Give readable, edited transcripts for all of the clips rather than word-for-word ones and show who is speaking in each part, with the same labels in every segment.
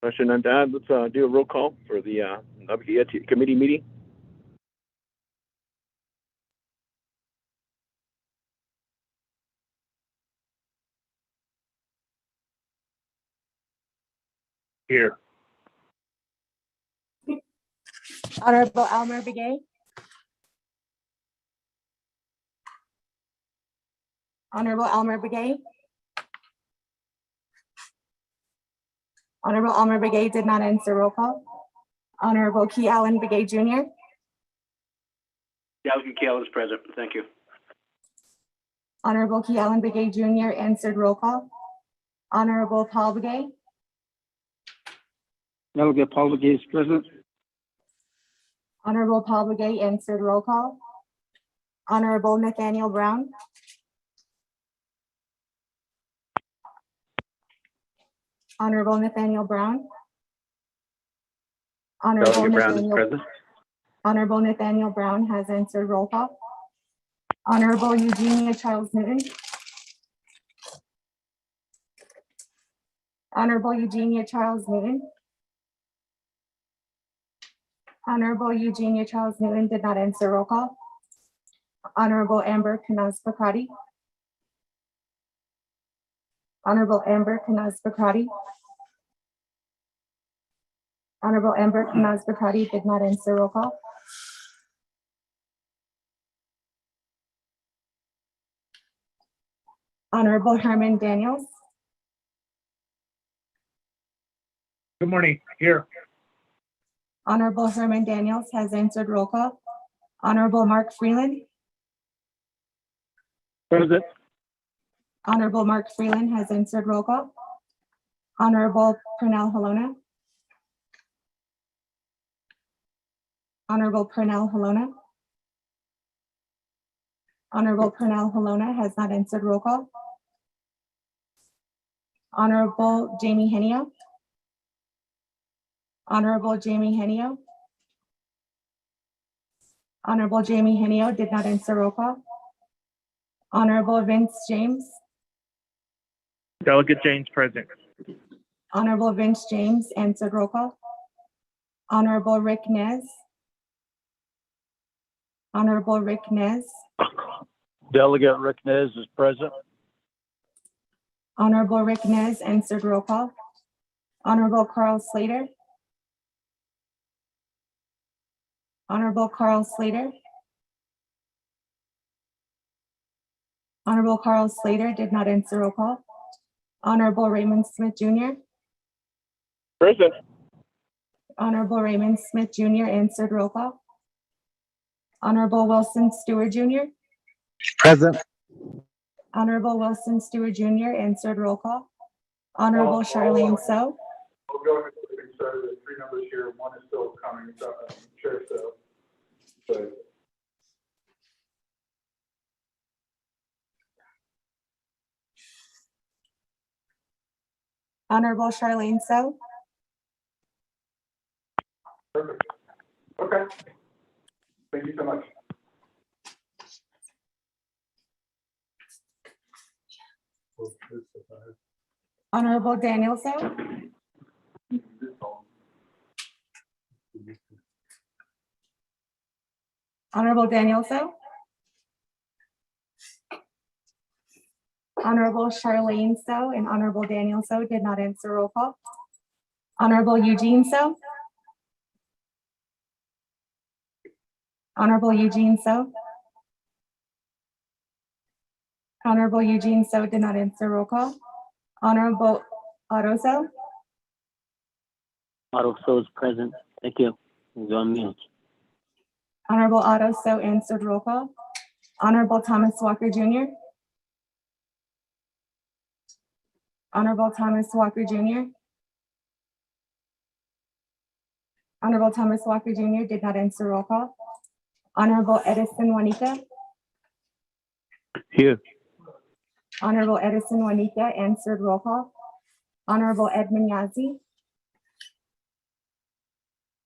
Speaker 1: Question none to add. Let's do a roll call for the Naabik'íyáti committee meeting. Here.
Speaker 2: Honorable Elmer Begay. Honorable Elmer Begay. Honorable Elmer Begay did not answer roll call. Honorable Key Allen Begay Jr.
Speaker 3: Key Allen is present. Thank you.
Speaker 2: Honorable Key Allen Begay Jr. answered roll call. Honorable Paul Begay.
Speaker 3: Delegate Paul Begay is present.
Speaker 2: Honorable Paul Begay answered roll call. Honorable Nathaniel Brown. Honorable Nathaniel Brown.
Speaker 1: Delegate Brown is present.
Speaker 2: Honorable Nathaniel Brown has answered roll call. Honorable Eugenia Charles Newton. Honorable Eugenia Charles Newton. Honorable Eugenia Charles Newton did not answer roll call. Honorable Amber Kanaz-Bakrati. Honorable Amber Kanaz-Bakrati. Honorable Amber Kanaz-Bakrati did not answer roll call. Honorable Herman Daniels.
Speaker 1: Good morning. Here.
Speaker 2: Honorable Herman Daniels has answered roll call. Honorable Mark Freeland.
Speaker 1: Present.
Speaker 2: Honorable Mark Freeland has answered roll call. Honorable Pernell Halona. Honorable Pernell Halona. Honorable Pernell Halona has not answered roll call. Honorable Jamie Henio. Honorable Jamie Henio. Honorable Jamie Henio did not answer roll call. Honorable Vince James.
Speaker 1: Delegate James present.
Speaker 2: Honorable Vince James answered roll call. Honorable Rick Nez. Honorable Rick Nez.
Speaker 3: Delegate Rick Nez is present.
Speaker 2: Honorable Rick Nez answered roll call. Honorable Carl Slater. Honorable Carl Slater. Honorable Carl Slater did not answer roll call. Honorable Raymond Smith Jr.
Speaker 1: Present.
Speaker 2: Honorable Raymond Smith Jr. answered roll call. Honorable Wilson Stewart Jr.
Speaker 3: Present.
Speaker 2: Honorable Wilson Stewart Jr. answered roll call. Honorable Charlene So.
Speaker 4: We'll go ahead and get started. There's three numbers here. One is still coming. Chair So.
Speaker 2: Honorable Charlene So.
Speaker 4: Perfect. Okay. Thank you so much.
Speaker 2: Honorable Daniel So. Honorable Daniel So. Honorable Charlene So and Honorable Daniel So did not answer roll call. Honorable Eugene So. Honorable Eugene So. Honorable Eugene So did not answer roll call. Honorable Otto So.
Speaker 3: Otto So is present. Thank you. He's on mute.
Speaker 2: Honorable Otto So answered roll call. Honorable Thomas Walker Jr. Honorable Thomas Walker Jr. Honorable Thomas Walker Jr. did not answer roll call. Honorable Edison Juanita.
Speaker 3: Here.
Speaker 2: Honorable Edison Juanita answered roll call. Honorable Edmund Yazzie.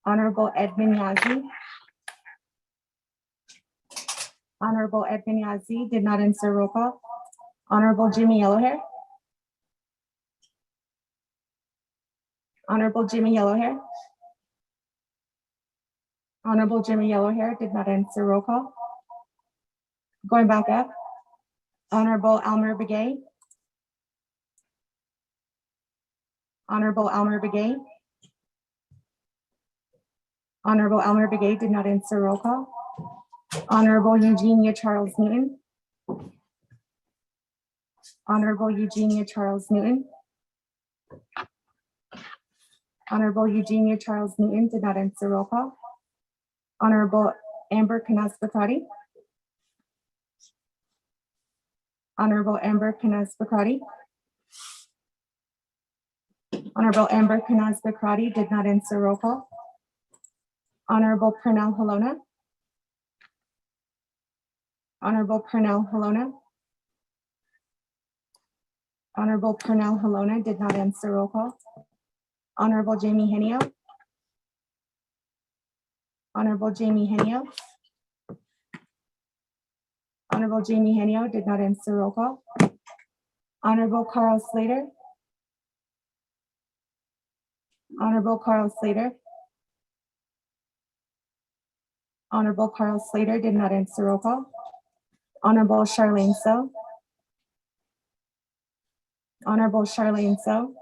Speaker 2: Honorable Edmund Yazzie. Honorable Edmund Yazzie did not answer roll call. Honorable Jimmy Yellowhair. Honorable Jimmy Yellowhair. Honorable Jimmy Yellowhair did not answer. Roll call. Going back up. Honorable Elmer Begay. Honorable Elmer Begay. Honorable Elmer Begay did not answer. Roll call. Honorable Eugenia Charles Newton. Honorable Eugenia Charles Newton. Honorable Eugenia Charles Newton did not answer. Roll call. Honorable Amber Canas-Bacati. Honorable Amber Canas-Bacati. Honorable Amber Canas-Bacati did not answer. Roll call. Honorable Pernell Halona. Honorable Pernell Halona. Honorable Pernell Halona did not answer. Roll call. Honorable Jamie Henio. Honorable Jamie Henio. Honorable Jamie Henio did not answer. Roll call. Honorable Carl Slater. Honorable Carl Slater. Honorable Carl Slater did not answer. Roll call. Honorable Charlene So. Honorable Charlene So.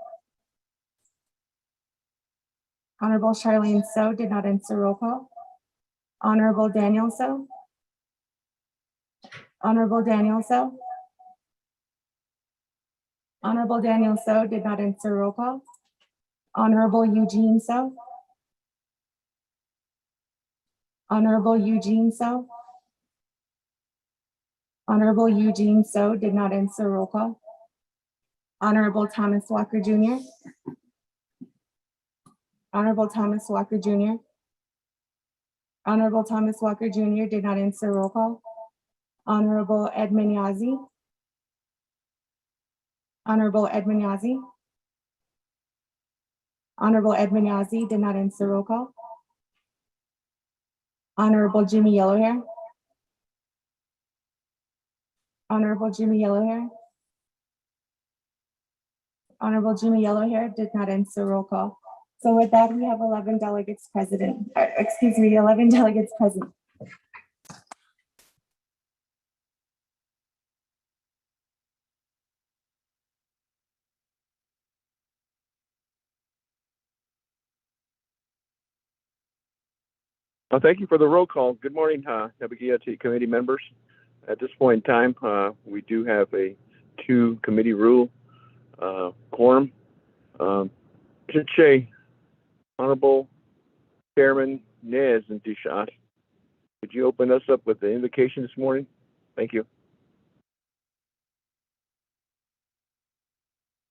Speaker 2: Honorable Charlene So did not answer. Roll call. Honorable Daniel So. Honorable Daniel So. Honorable Daniel So did not answer. Roll call. Honorable Eugene So. Honorable Eugene So. Honorable Eugene So did not answer. Roll call. Honorable Thomas Walker Jr. Honorable Thomas Walker Jr. Honorable Thomas Walker Jr. did not answer. Roll call. Honorable Edmund Yazzie. Honorable Edmund Yazzie. Honorable Edmund Yazzie did not answer. Roll call. Honorable Jimmy Yellowhair. Honorable Jimmy Yellowhair. Honorable Jimmy Yellowhair did not answer. Roll call. So with that, we have 11 delegates present. 11 delegates present.
Speaker 1: Well, thank you for the roll call. Good morning, Naabik'íyáti committee members. At this point in time, we do have a 2 committee rule quorum. Chiche, Honorable Chairman Nez and Dishat, could you open us up with the invocation this morning? Thank you.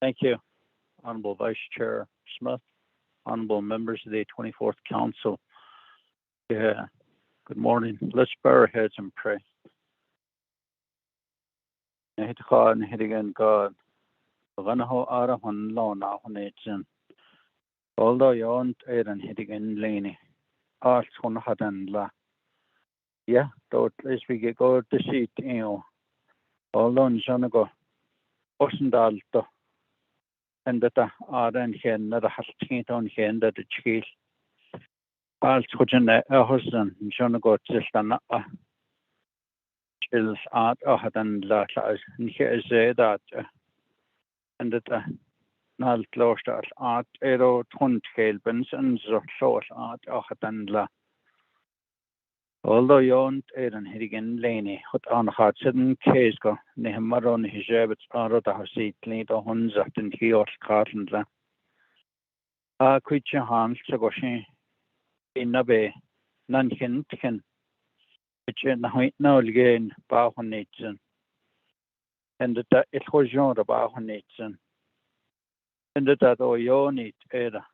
Speaker 3: Thank you, Honorable Vice Chair Smith, honorable members of the 24th Council. Yeah, good morning. Let's bow our heads and pray. God, God, although you aren't Aaron hitting Laney, arts on Hadan La. Yeah, though as we get go to see you, although Jonago, Osendalto, and that Aran hen, that has taint on hen that the chief. Als Hudgen Hosen, Jonago Zistan, Chills art Hadan La, and here is that, and that. Nalt Loster art Ero Tuntkelbens and Zotlor art Ochatandla. Although you Aaron Higgin Laney, hot on hot sudden Kasko, Nehemaron Hijabits Aro the Hosit Late or Hunzat and Hiot Cartlandla. A creature Hans Sagoshin in Nabe, Nankin Tikin, which in the Hoyt now again Bahonitson, and that it was Jean the Bahonitson. And that oh you need era.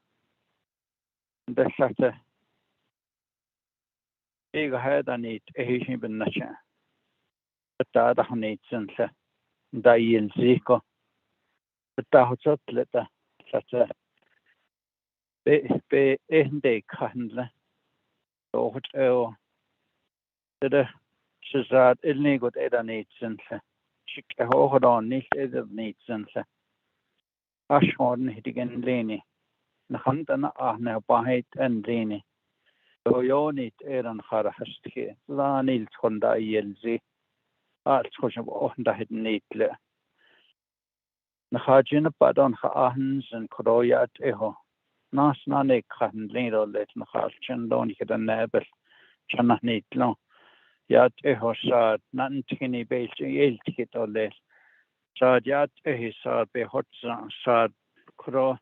Speaker 3: And that's that big head and it Asian benasha. But that needs and that yield ziko. But that hot letter that be day candle. So what the Shazad illegal era needs and she hold on, nicht either needs and Ashhorn hitting Laney. نخندنا باهيت أنديني يونيت إيران خارحستكي لا نيل تخندا يلزي تخشب أهندا هدنيت لا نخاجين بعدون خاهنزن كرويات إهو ناس نانيك خاهن ليرو ليت نخالشن لوني كده نابل شنه نيت لون يات إهو ساد نانتكني بيلش يلتكي دوليل ساد يات إهي ساد بهوتزان ساد كرو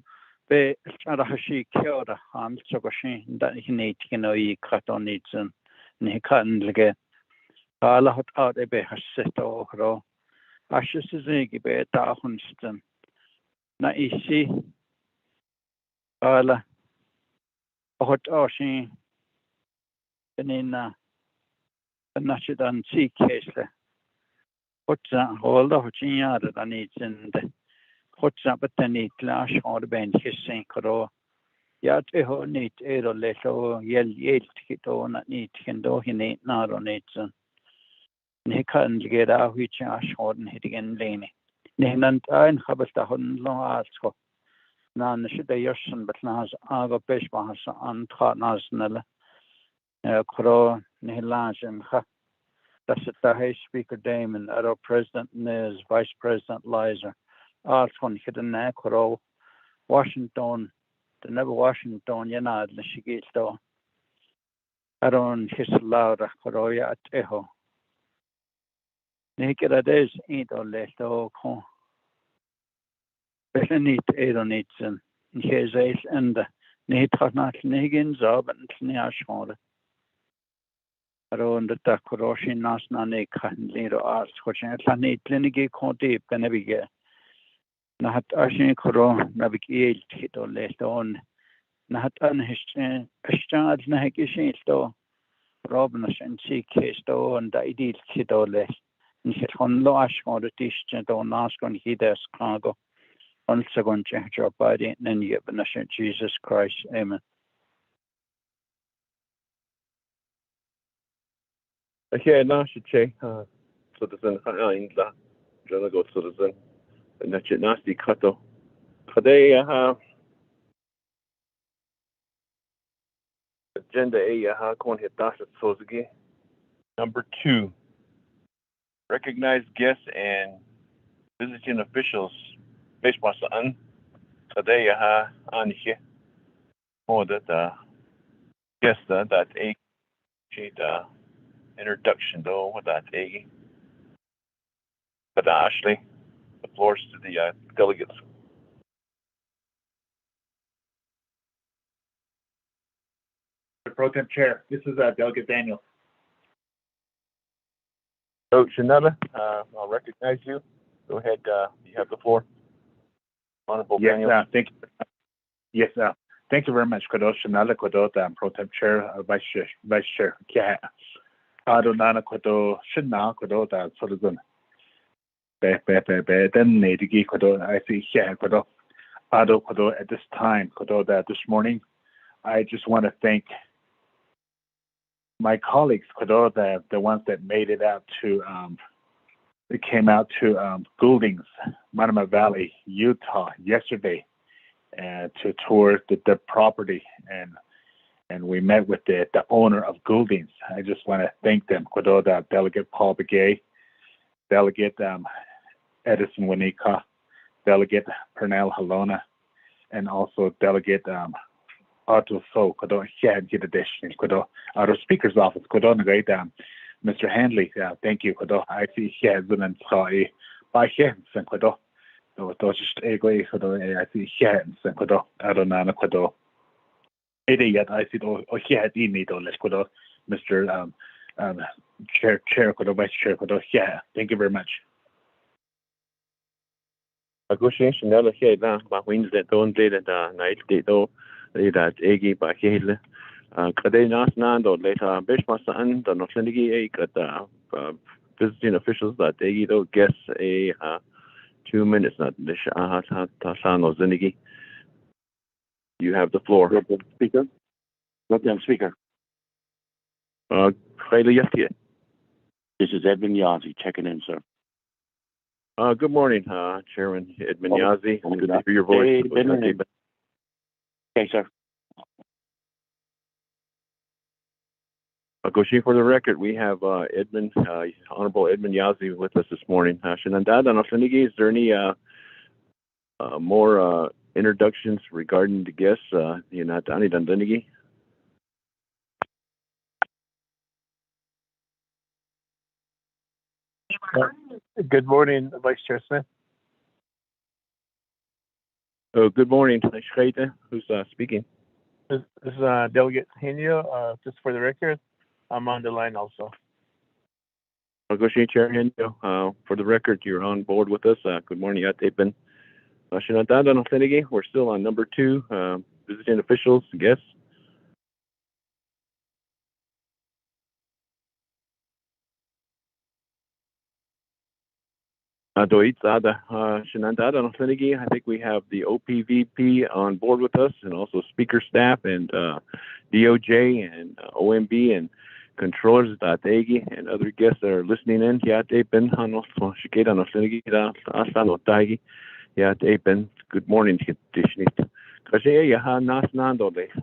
Speaker 3: be arahashi kiora han sogoshin da ignitino I kratonitsen ni kanlige ala hot out be haseto ro ashesigi be ta hunsten na isi ala hot oshin benina nachidan sikesle hotza holda hochinya da nitsen hotza betanit lash or ben hissing kro yat eho nit ero leso yel tikito na nit kendo hine naro nitsen ne kan gera which ash horn hitigen lene ne nan ein habsta hon lo asko na nshida yoshn betlas aga pesh bahas an tra naznala kro ne lajen kha that's the House Speaker Damon, our President Niz, Vice President Liza. Alton hidden Koro, Washington, the never Washington, Yanad, Lishigito, Aron Hislaura, Koroya at Eho. Nikita days ain't all left, oh, con. Belenit Edonitsen, his ace and the Nitanat Nigins of and Niashore. Around the Takoroshi Nasnanik and Liro Arts, which I planted Linigi Conti, Penebige. Nahat ashin koro Naabik'íyáti to leston nahat anhishten ashad nahikishin to robna shen sikhe to and ideal kito les nihit hon lo ashon the tishchen to naskon hides kago on second job body and yebnashin Jesus Christ amen.
Speaker 1: Okay, now should check citizen Inla General citizen and that's it nasty kato. Today agenda A kon hit dasat sozgi. Number 2. Recognize guests and visiting officials based on today on here for that guest that a introduction though with that a but Ashley the floors to the delegates.
Speaker 5: Pro Temp Chair, this is Delegate Daniel.
Speaker 1: So Shanetta, I'll recognize you. Go ahead, you have the floor. Honorable
Speaker 5: Yes,
Speaker 1: Daniel.
Speaker 5: thank you. Yes, thank you very much. Kadosh Shanella Kodot, Pro Temp Chair, Vice Chair, Kia. Adonana Kodo, Shina Kodot, Citizen. Then Nadigi Kodo, I see here Kodo. Ado Kodo at this time, Kodo, that this morning, I just want to thank my colleagues, Kodo, the ones that made it out to, they came out to Gouldings, Monument Valley, Utah yesterday to tour the property, and we met with the owner of Gouldings. I just want to thank them, Kodo, Delegate Paul Begay, Delegate Edison Winika, Delegate Pernell Halona, and also Delegate Otto So, Kodo, get addition, Kodo, out of Speaker's office, Kodo, Mr. Handley, thank you, Kodo. I see here, and sorry, by here, Kodo. So, just a great Kodo, I see here, Kodo, Adonana, Kodo. Yet I see, here, Dino, let's Kodo, Mr. Chair, Kodo, Vice Chair, Kodo, thank you very much.
Speaker 1: Negotiation now here now, but Wednesday don't date and night date though, that eggy by here. Today, Nando later, Bishmaster and the Notlinigi got visiting officials that they don't guess a 2 minutes. Not the Tasano Zinigi. You have the floor.
Speaker 6: Speaker. Speaker. This is Naabik'íyáti checking in, sir.
Speaker 1: Good morning, Chairman Naabik'íyáti. Good to hear your voice.
Speaker 6: Okay, sir.
Speaker 1: Goshi, for the record, we have Edmund, Honorable Edmund Yazzie with us this morning. Shinandad, is there any more introductions regarding the guests? Yunatani Dandinigi?
Speaker 5: Good morning, Vice Chair Smith.
Speaker 1: Oh, good morning. Who's speaking?
Speaker 5: This is Delegate Henio. Just for the record, I'm on the line also.
Speaker 1: Goshi, Chair Henyo, for the record, you're on board with us. Good morning, Yatepin. Shinandad, we're still on number 2, visiting officials, guests. I think we have the OPVP on board with us, and also speaker staff and DOJ and OMB and controllers and other guests that are listening in. Good morning.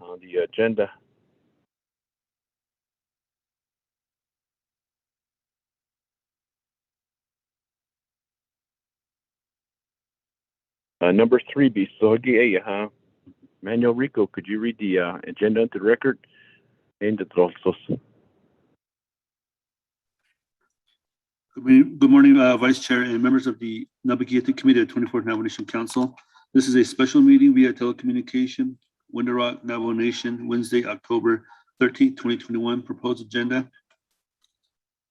Speaker 1: On the agenda. Number 3, Bisogi, Manuel Rico, could you read the agenda into the record?
Speaker 7: Good morning, Vice Chair and members of the Naabik'íyáti Committee of 24th Navajo Nation Council. This is a special meeting via telecommunication, Window Rock, Navajo Nation, Wednesday, October 13th, 2021. Proposed agenda.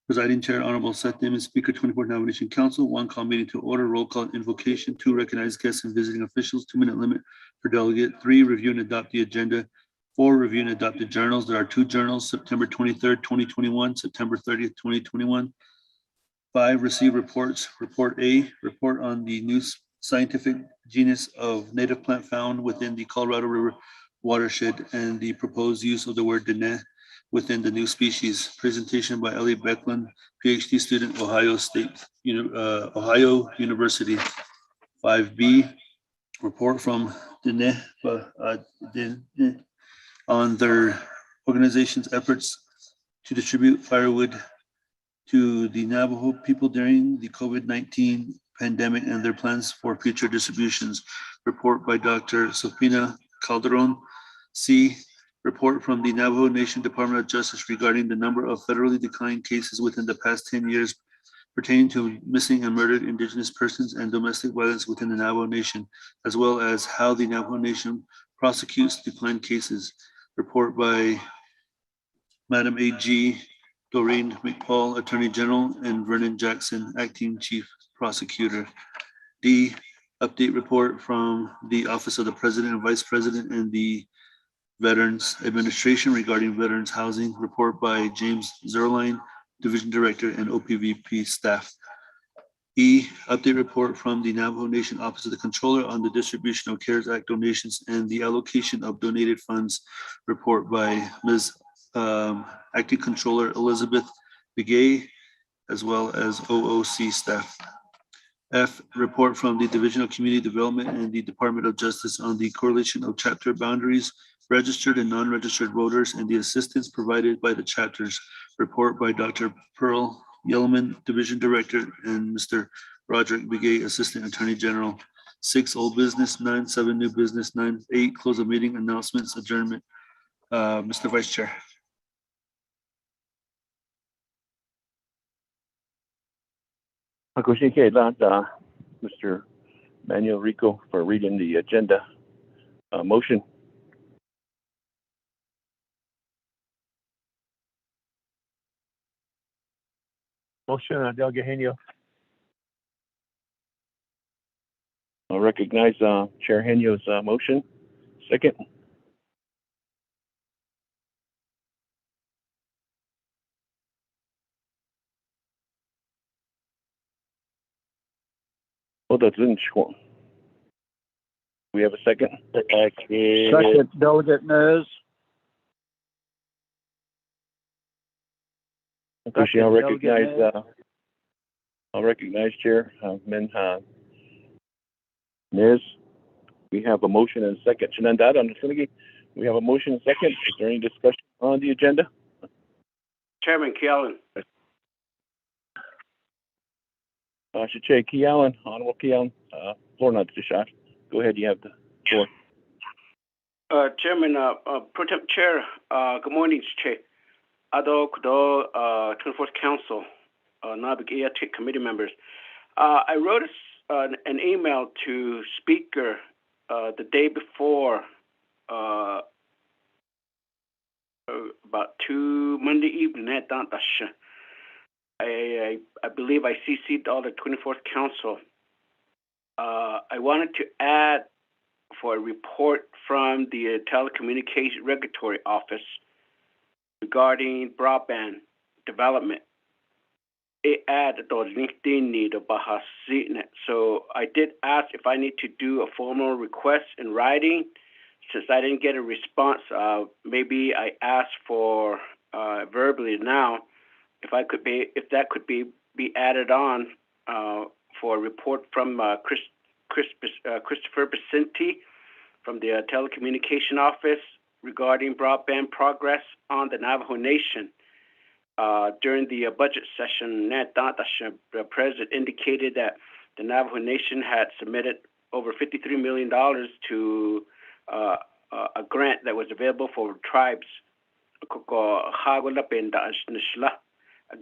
Speaker 7: Presiding Chair, Honorable Seth Damon, Speaker, 24th Navajo Nation Council. 1, call meeting to order, roll call, invocation. 2, recognize guests and visiting officials. 2-minute limit per delegate. 3, review and adopt the agenda. 4, review and adopt the journals. There are 2 journals, September 23rd, 2021, September 30th, 2021. 5, receive reports. Report A, report on the new scientific genus of native plant found within the Colorado River watershed and the proposed use of the word Dene within the new species. Presentation by Ellie Beckland, PhD student, Ohio University. 5B, report from Dene on their organization's efforts to distribute firewood to the Navajo people during the COVID-19 pandemic and their plans for future distributions. Report by Dr. Sofina Calderon. C, report from the Navajo Nation Department of Justice regarding the number of federally declined cases within the past 10 years pertaining to missing and murdered Indigenous persons and domestic violence within the Navajo Nation, as well as how the Navajo Nation prosecutes declined cases. Report by Madam A.G. Doreen McPaul, Attorney General, and Vernon Jackson, Acting Chief Prosecutor. D, update report from the Office of the President and Vice President and the Veterans Administration regarding veterans housing. Report by James Zerline, Division Director and OPVP staff. E, update report from the Navajo Nation Office of the Controller on the distribution of CARES Act donations and the allocation of donated funds. Report by Ms. Acting Controller Elizabeth Begay, as well as OOC staff. F, report from the Division of Community Development and the Department of Justice on the correlation of chapter boundaries, registered and non-registered voters, and the assistance provided by the chapters. Report by Dr. Pearl Yellman, Division Director, and Mr. Roderick Begay, Assistant Attorney General. 6, old business. 9, 7, new business. 9, 8, close of meeting, announcements, adjournment. Mr. Vice Chair.
Speaker 1: Mr. Manuel Rico for reading the agenda. Motion.
Speaker 5: Motion, Delegate Henio.
Speaker 1: I'll recognize Chair Henyo's motion. Second. Oh, that's in short. We have a second.
Speaker 3: Second, Delegate Nez.
Speaker 1: Actually, I'll recognize Chair Min Ms. We have a motion and a second. Shenandoah on the Finnegan. We have a motion and a second. Is there any discussion on the agenda?
Speaker 8: Chairman Keelan.
Speaker 1: Chair Keelan, Honorable Keelan, floor not to shot. Go ahead, you have the floor.
Speaker 8: Chairman, Pro Temp Chair, good morning, Chair. Ado Kudo, 24th Council, Naabik'íyáti committee members. I wrote an email to Speaker the day before, about Monday evening. I believe I CC'd all the 24th Council. I wanted to add for a report from the Telecommunication Regulatory Office regarding broadband development. It added those LinkedIn need of Bahasinet. So I did ask if I need to do a formal request in writing. Since I didn't get a response, maybe I asked for verbally now if that could be added on for a report from Christopher Vicente from the Telecommunication Office regarding broadband progress on the Navajo Nation. During the budget session, the President indicated that the Navajo Nation had submitted over $53 million to a grant that was available for tribes. I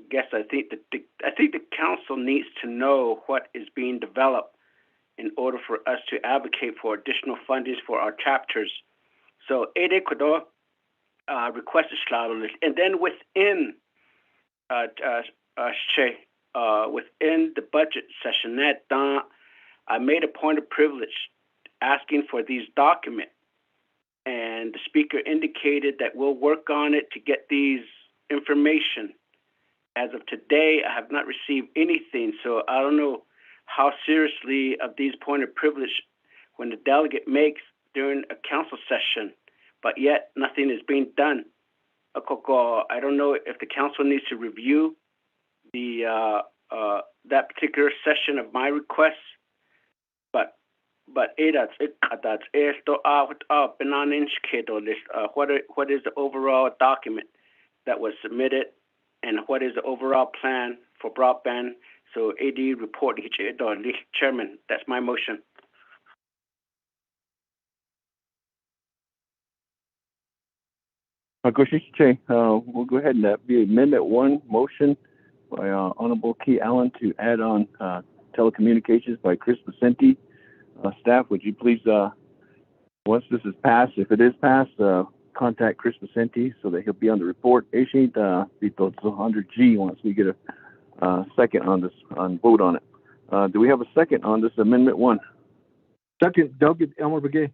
Speaker 8: think the council needs to know what is being developed in order for us to advocate for additional funding for our chapters. So, requested and then within within the budget session, I made a point of privilege asking for these documents, and the Speaker indicated that we'll work on it to get these information. As of today, I have not received anything, so I don't know how seriously of these point of privilege when the delegate makes during a council session, but yet nothing is being done. I don't know if the council needs to review the that particular session of my request, but what is the overall document that was submitted, and what is the overall plan for broadband? So AD report, Chairman, that's my motion.
Speaker 1: We'll go ahead and that be Amendment 1 motion by Honorable Key Allen to add on telecommunications by Chris Vicente. Staff, would you please, once this is passed, if it is passed, contact Chris Vicente so that he'll be on the report. 100G once we get a second on this, vote on it. Do we have a second on this Amendment 1?
Speaker 9: Second, Delegate Elmer Begay.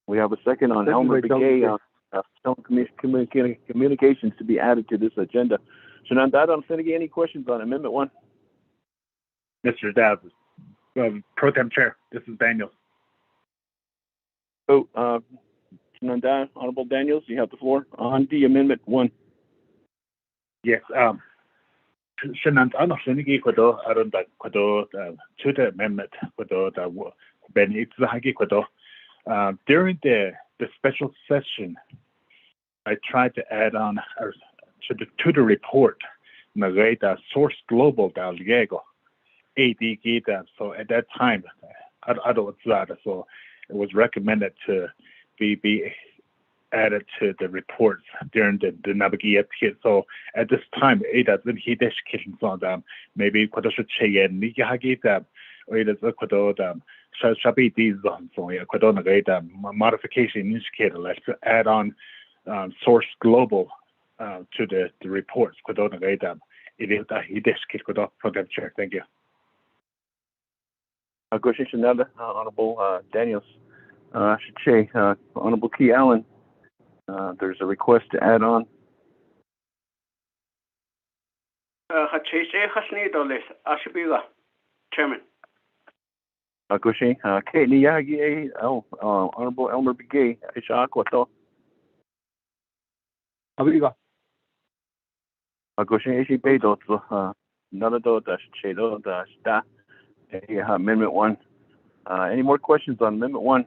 Speaker 1: We have a second on Elmer Begay communications to be added to this agenda. Shenandoah on Finnegan, any questions on Amendment 1?
Speaker 5: Mr. Davis, Pro Tem Chair, this is Daniels.
Speaker 1: So, Shenandoah, Honorable Daniels, you have the floor on the Amendment 1.
Speaker 5: Yes, Shenandoah, Finnegan, around to the amendment, during the special session, I tried to add on to the report, Source Global Diego, AD. So at that time, so it was recommended to be added to the reports during the Naabik'íyáti. So at this time, maybe modification indicator, let's add on Source Global to the reports. It is Chair. Thank you.
Speaker 1: Honorable Daniels, Honorable Key Allen, there's a request to add on.
Speaker 8: Chairman.
Speaker 1: Honorable Elmer Begay,
Speaker 9: Abiga.
Speaker 1: Amendment 1. Any more questions on Amendment 1?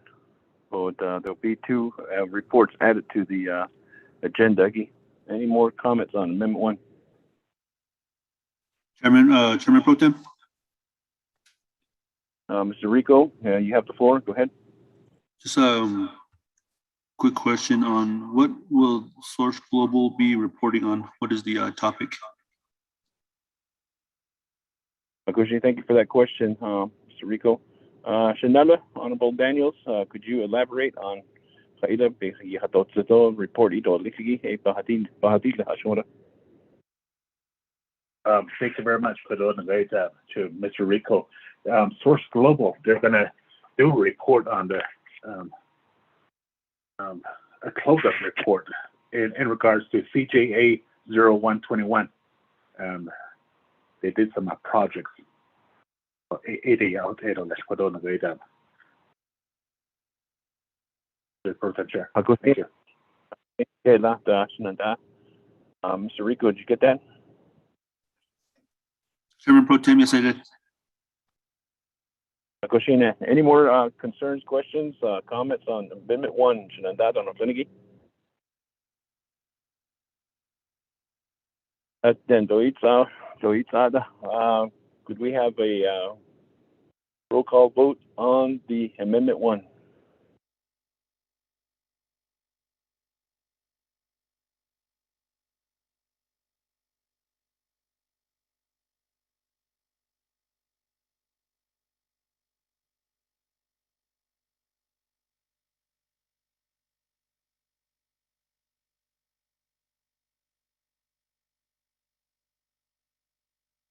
Speaker 1: So there'll be 2 reports added to the agenda. Any more comments on Amendment 1?
Speaker 7: Chairman Pro Tem.
Speaker 1: Mr. Rico, you have the floor. Go ahead.
Speaker 7: Just quick question on what will Source Global be reporting on? What is the topic?
Speaker 1: Agushi, thank you for that question, Mr. Rico. Shanala, Honorable Daniels, could you elaborate on report ito
Speaker 5: Thank you very much for the invite to Mr. Rico. Source Global, they're going to do a report on the a close-up report in regards to CJA 0121. They did some projects. Thank you.
Speaker 1: Mr. Rico, did you get that?
Speaker 7: Chairman Pro Tem, yes, I did.
Speaker 1: Koshina, any more concerns, questions, comments on Amendment 1? Then could we have a roll call vote on the Amendment 1?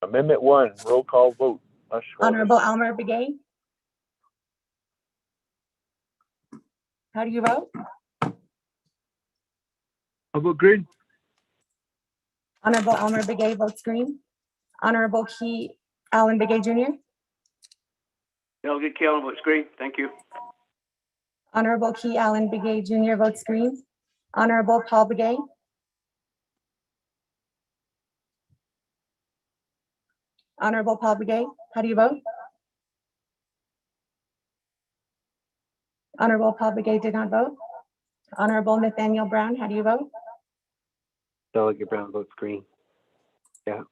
Speaker 1: Amendment 1, roll call vote.
Speaker 2: Honorable Elmer Begay. How do you vote?
Speaker 9: I vote green.
Speaker 2: Honorable Elmer Begay votes green. Honorable Key Allen Begay Jr.
Speaker 8: Delegate Kalen votes green. Thank you.
Speaker 2: Honorable Key Allen Begay Jr. votes green. Honorable Paul Begay. Honorable Paul Begay, how do you vote? Honorable Paul Begay did not vote. Honorable Nathaniel Brown, how do you vote?
Speaker 10: Delegate Brown votes green. Yeah.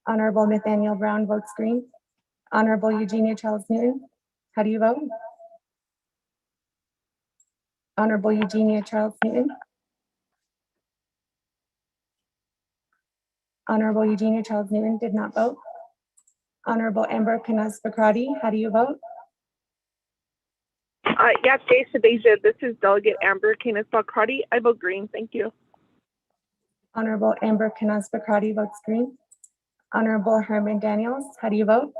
Speaker 2: Honorable Nathaniel Brown votes green. Honorable Eugenia Charles Newton, how do you vote? Honorable Eugenia Charles Newton. Honorable Eugenia Charles Newton did not vote. Honorable Amber Canas Bakrati, how do you vote?
Speaker 11: Yeah, Jay Sadeja, this is Delegate Amber Canas Bakrati. I vote green, thank you.
Speaker 2: Honorable Amber Canas Bakrati votes green. Honorable Herman Daniels, how do you vote?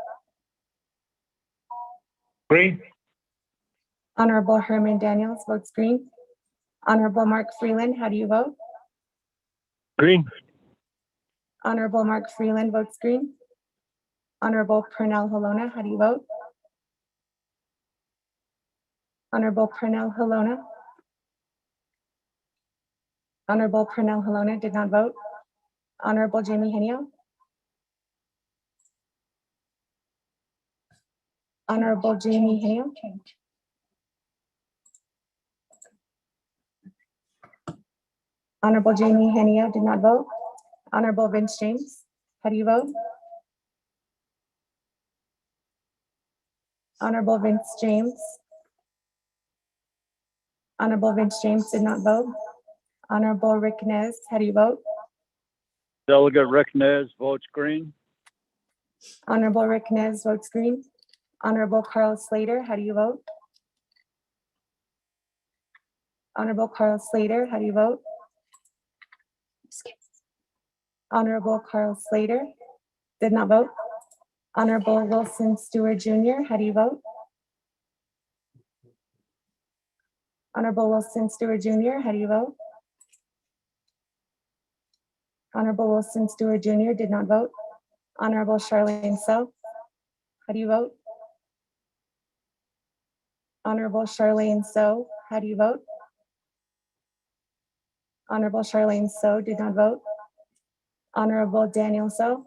Speaker 5: Green.
Speaker 2: Honorable Herman Daniels votes green. Honorable Mark Freeland, how do you vote?
Speaker 9: Green.
Speaker 2: Honorable Mark Freeland votes green. Honorable Pernell Halona, how do you vote? Honorable Pernell Halona. Honorable Pernell Halona did not vote. Honorable Jamie Henio. Honorable Jamie Henio. Honorable Jamie Henio did not vote. Honorable Vince James, how do you vote? Honorable Vince James. Honorable Vince James did not vote. Honorable Rick Nez, how do you vote?
Speaker 3: Delegate Rick Nez votes green.
Speaker 2: Honorable Rick Nez votes green. Honorable Carl Slater, how do you vote? Honorable Carl Slater, how do you vote? Honorable Carl Slater did not vote. Honorable Wilson Stewart Jr., how do you vote? Honorable Wilson Stewart Jr., how do you vote? Honorable Wilson Stewart Jr. did not vote. Honorable Charlene So, how do you vote? Honorable Charlene So, how do you vote? Honorable Charlene So did not vote. Honorable Daniel So,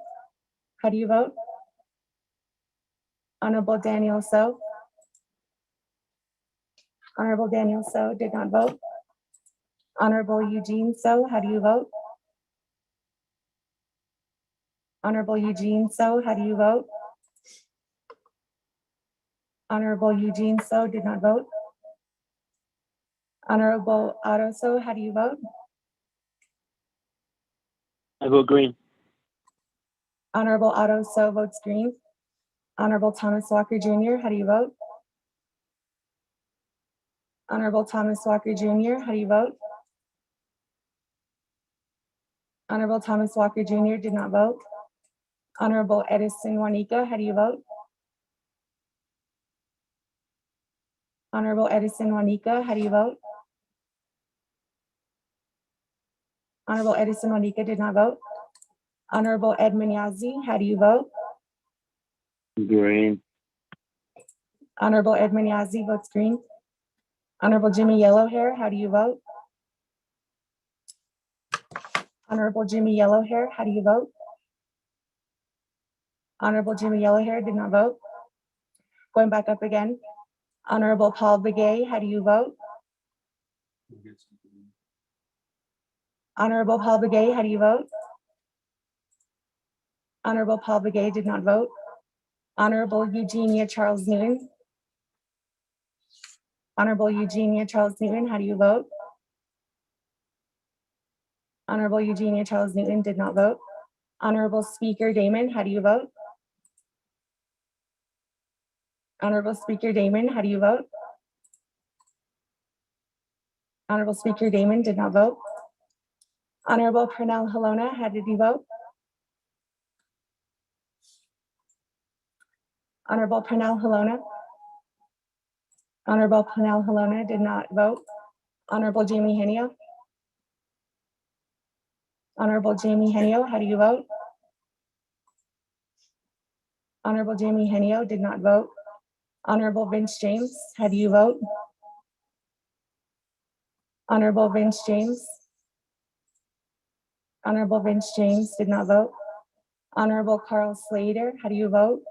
Speaker 2: how do you vote? Honorable Daniel So. Honorable Daniel So did not vote. Honorable Eugene So, how do you vote? Honorable Eugene So, how do you vote? Honorable Eugene So did not vote. Honorable Otto So, how do you vote?
Speaker 9: I vote green.
Speaker 2: Honorable Otto So votes green. Honorable Thomas Walker Jr., how do you vote? Honorable Thomas Walker Jr., how do you vote? Honorable Thomas Walker Jr. did not vote. Honorable Edison Juanica, how do you vote? Honorable Edison Juanica, how do you vote? Honorable Edison Juanica did not vote. Honorable Edmund Yazzie, how do you vote?
Speaker 9: Green.
Speaker 2: Honorable Edmund Yazzie votes green. Honorable Jimmy Yellowhair, how do you vote? Honorable Jimmy Yellowhair, how do you vote? Honorable Jimmy Yellowhair did not vote. Going back up again. Honorable Paul Begay, how do you vote? Honorable Paul Begay, how do you vote? Honorable Paul Begay did not vote. Honorable Eugenia Charles Newton. Honorable Eugenia Charles Newton, how do you vote? Honorable Eugenia Charles Newton did not vote. Honorable Speaker Damon, how do you vote? Honorable Speaker Damon, how do you vote? Honorable Speaker Damon did not vote. Honorable Pernell Halona, how did you vote? Honorable Pernell Halona. Honorable Pernell Halona did not vote. Honorable Jamie Henio. Honorable Jamie Henio, how do you vote? Honorable Jamie Henio did not vote. Honorable Vince James, how do you vote? Honorable Vince James. Honorable Vince James did not vote. Honorable Carl Slater, how do you vote?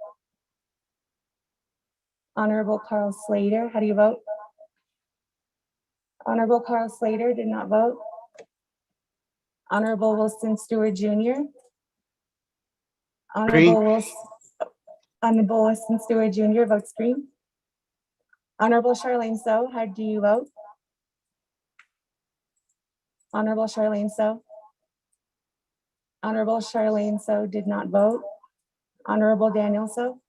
Speaker 2: Honorable Carl Slater, how do you vote? Honorable Carl Slater did not vote. Honorable Wilson Stewart Jr. Honorable Wilson Stewart Jr. votes green. Honorable Charlene So, how do you vote? Honorable Charlene So. Honorable Charlene So did not vote. Honorable Daniel So.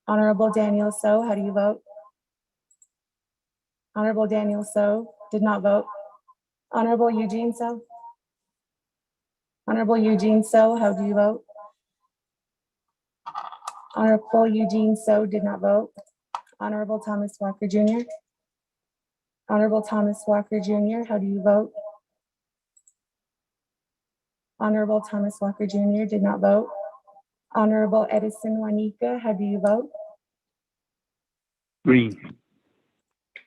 Speaker 2: Honorable Daniel So, how do you vote? Honorable Daniel So did not vote. Honorable Eugene So. Honorable Eugene So, how do you vote? Honorable Eugene So did not vote. Honorable Thomas Walker Jr. Honorable Thomas Walker Jr., how do you vote? Honorable Thomas Walker Jr. did not vote. Honorable Edison Juanica, how do you vote?
Speaker 9: Green.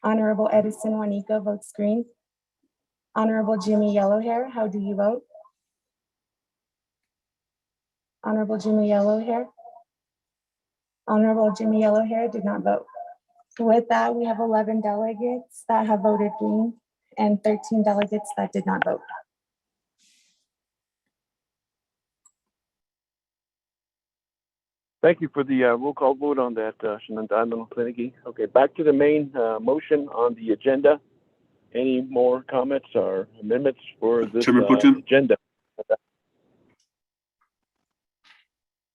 Speaker 2: Honorable Edison Juanica votes green. Honorable Jimmy Yellowhair, how do you vote? Honorable Jimmy Yellowhair. Honorable Jimmy Yellowhair did not vote. With that, we have 11 delegates that have voted green and 13 delegates that did not vote.
Speaker 1: Thank you for the roll call vote on that, Shenandoah Clinic. Okay, back to the main motion on the agenda. Any more comments or amendments for this
Speaker 7: Chairman Pro Tem.
Speaker 1: agenda?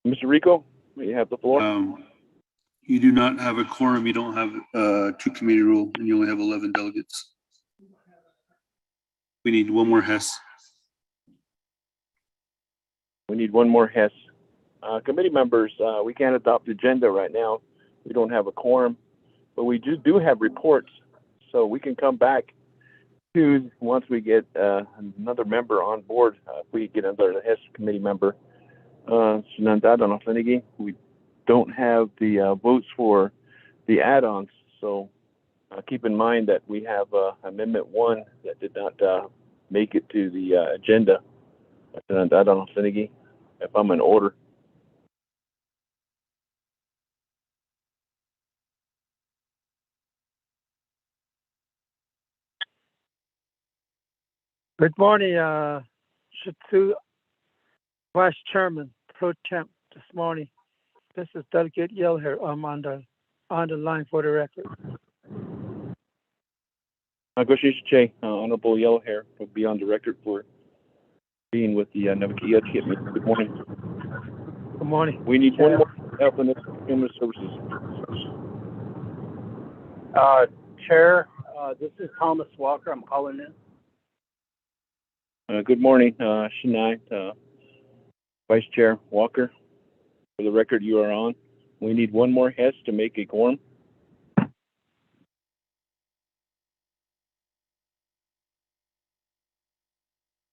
Speaker 1: Mr. Rico, you have the floor.
Speaker 7: You do not have a quorum. You don't have two committee rule, and you only have 11 delegates. We need one more Hess.
Speaker 1: We need one more Hess. Committee members, we can't adopt the agenda right now. We don't have a quorum, but we do have reports, so we can come back to once we get another member on board. If we get another Hess committee member, we don't have the votes for the add-ons, so keep in mind that we have Amendment 1 that did not make it to the agenda. If I'm in order.
Speaker 9: Good morning, Shatsu, Vice Chairman, Pro Temp this morning. This is Delegate Yell here. I'm on the line for the record.
Speaker 1: Che, Honorable Yellow Hair will be on the record for being with the Naabik'íyáti meeting. Good morning.
Speaker 9: Good morning.
Speaker 1: We need one more help in human services.
Speaker 12: Chair, this is Thomas Walker. I'm calling in.
Speaker 1: Good morning, Shania, Vice Chair Walker. For the record, you are on. We need one more Hess to make a quorum.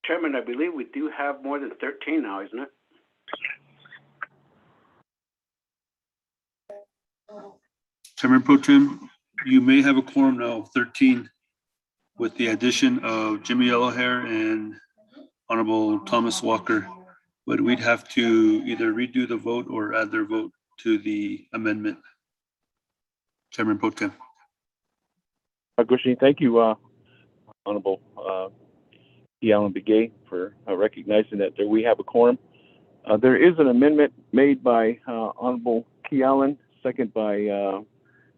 Speaker 8: Chairman, I believe we do have more than 13 now, isn't it?
Speaker 7: Chairman Pro Tem, you may have a quorum now of 13 with the addition of Jimmy Yellowhair and Honorable Thomas Walker, but we'd have to either redo the vote or add their vote to the amendment. Chairman Pro Tem.
Speaker 1: Thank you, Honorable Alan Begay, for recognizing that we have a quorum. There is an amendment made by Honorable Key Allen, second by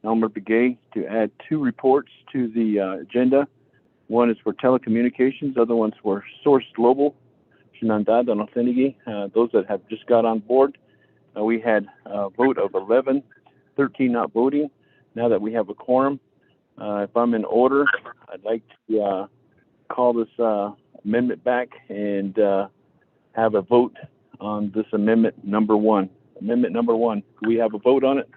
Speaker 1: Elmer Begay, to add 2 reports to the agenda. One is for telecommunications, other one's for Source Global. Those that have just got on board. We had a vote of 11, 13 not voting. Now that we have a quorum, if I'm in order, I'd like to call this amendment back and have a vote on this amendment number 1. Amendment number 1. Do we have a vote on it?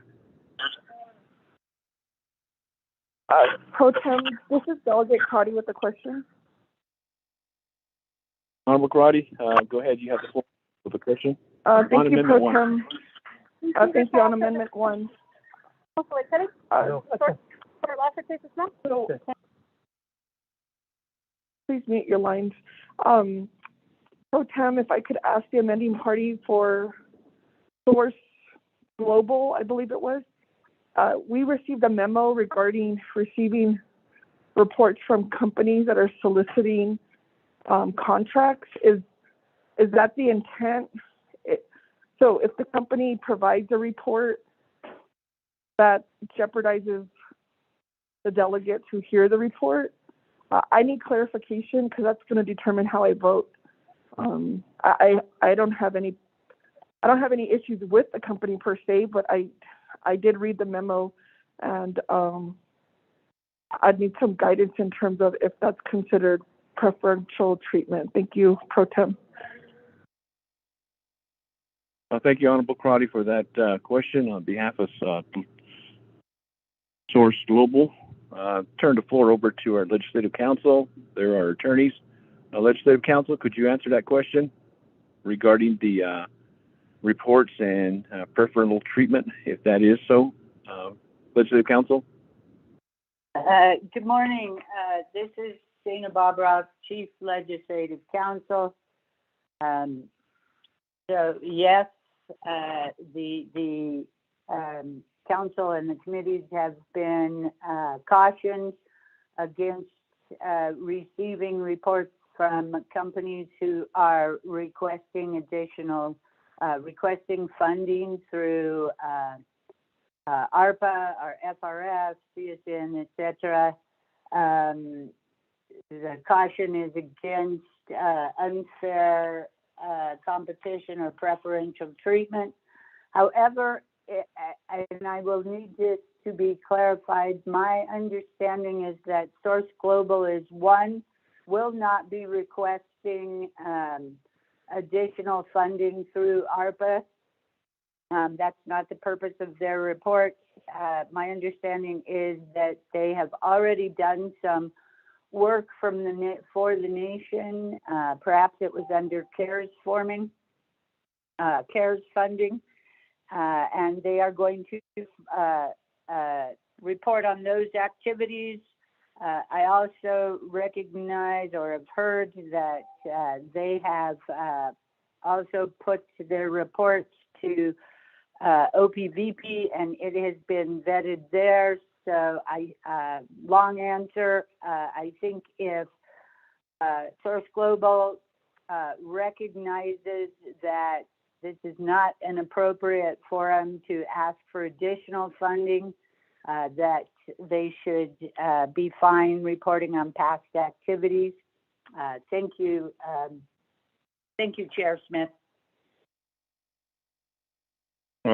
Speaker 11: Pro Tem, this is Delegate Crotty with a question.
Speaker 1: Honorable Karate, go ahead. You have the floor with a question.
Speaker 11: Thank you, Pro Tem. Thank you on Amendment 1. Please mute your lines. Pro Tem, if I could ask the amending party for Source Global, I believe it was. We received a memo regarding receiving reports from companies that are soliciting contracts. Is that the intent? So if the company provides a report that jeopardizes the delegates who hear the report, I need clarification because that's going to determine how I vote. I don't have any issues with the company per se, but I did read the memo, and I'd need some guidance in terms of if that's considered preferential treatment. Thank you, Pro Tem.
Speaker 1: Thank you, Honorable Crotty, for that question on behalf of Source Global. Turn the floor over to our Legislative Council. There are attorneys. Legislative Council, could you answer that question regarding the reports and preferential treatment, if that is so? Legislative Council?
Speaker 13: Good morning. This is Dana Bobroff, Chief Legislative Counsel. So yes, the council and the committees have been cautioned against receiving reports from companies who are requesting funding through ARPA or FRS, CSN, etc. The caution is against unfair competition or preferential treatment. However, and I will need this to be clarified, my understanding is that Source Global will not be requesting additional funding through ARPA. That's not the purpose of their report. My understanding is that they have already done some work for the nation. Perhaps it was under CARES funding, and they are going to report on those activities. I also recognize or have heard that they have also put their reports to OPVP, and it has been vetted there. So long answer, I think if Source Global recognizes that this is not an appropriate forum to ask for additional funding, that they should be fine reporting on past activities. Thank you. Thank you, Chair Smith.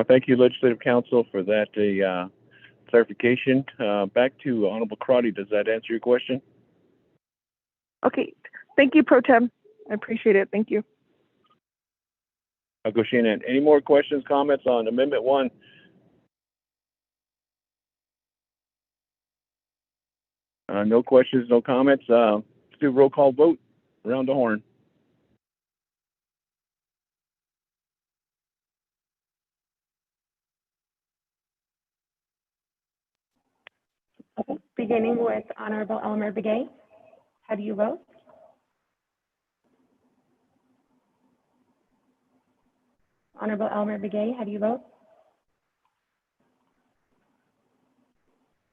Speaker 1: Thank you, Legislative Council, for that clarification. Back to Honorable Crotty. Does that answer your question?
Speaker 11: Okay, thank you, Pro Tem. I appreciate it. Thank you.
Speaker 1: I'll go Shannon. Any more questions, comments on Amendment 1? No questions, no comments. Let's do a roll call vote around the horn.
Speaker 2: Okay. Beginning with Honorable Elmer Begay. How do you vote? Honorable Elmer Begay, how do you vote?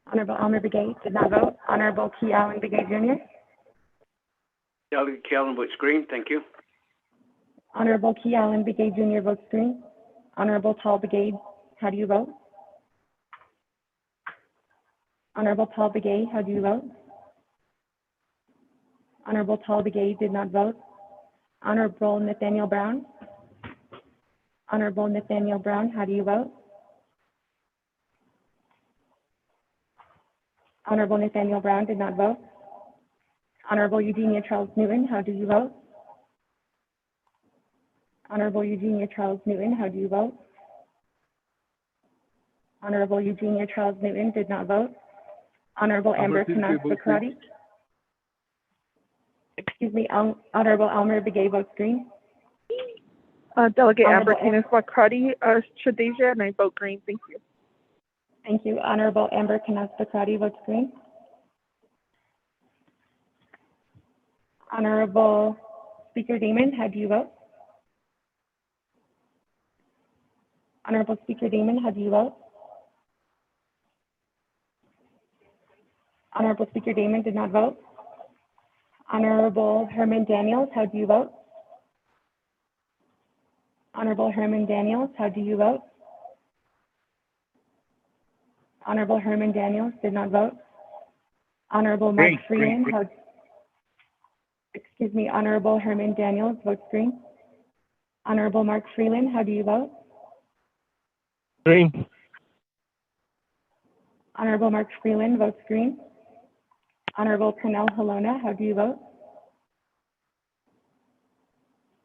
Speaker 2: Honorable Elmer Begay did not vote. Honorable Key Allen Begay Jr.
Speaker 8: Delegate Kellen votes green. Thank you.
Speaker 2: Honorable Key Allen Begay Jr. votes green. Honorable Paul Begay, how do you vote? Honorable Paul Begay, how do you vote? Honorable Paul Begay did not vote. Honorable Nathaniel Brown. Honorable Nathaniel Brown, how do you vote? Honorable Nathaniel Brown did not vote. Honorable Eugenia Charles Newton, how do you vote? Honorable Eugenia Charles Newton, how do you vote? Honorable Eugenia Charles Newton did not vote. Honorable Amber Canas-Bacrati. Excuse me, Honorable Elmer Begay votes green.
Speaker 11: Delegate
Speaker 2: Honorable
Speaker 11: Amber Canas-Bacrati, Shadeja, and I vote green. Thank you.
Speaker 2: Thank you. Honorable Amber Canas-Bacrati votes green. Honorable Speaker Damon, how do you vote? Honorable Speaker Damon, how do you vote? Honorable Speaker Damon did not vote. Honorable Herman Daniels, how do you vote? Honorable Herman Daniels, how do you vote? Honorable Herman Daniels did not vote. Honorable Mark Freeland, excuse me, Honorable Herman Daniels votes green. Honorable Mark Freeland, how do you vote?
Speaker 12: Green.
Speaker 2: Honorable Mark Freeland votes green. Honorable Pernell Halona, how do you vote?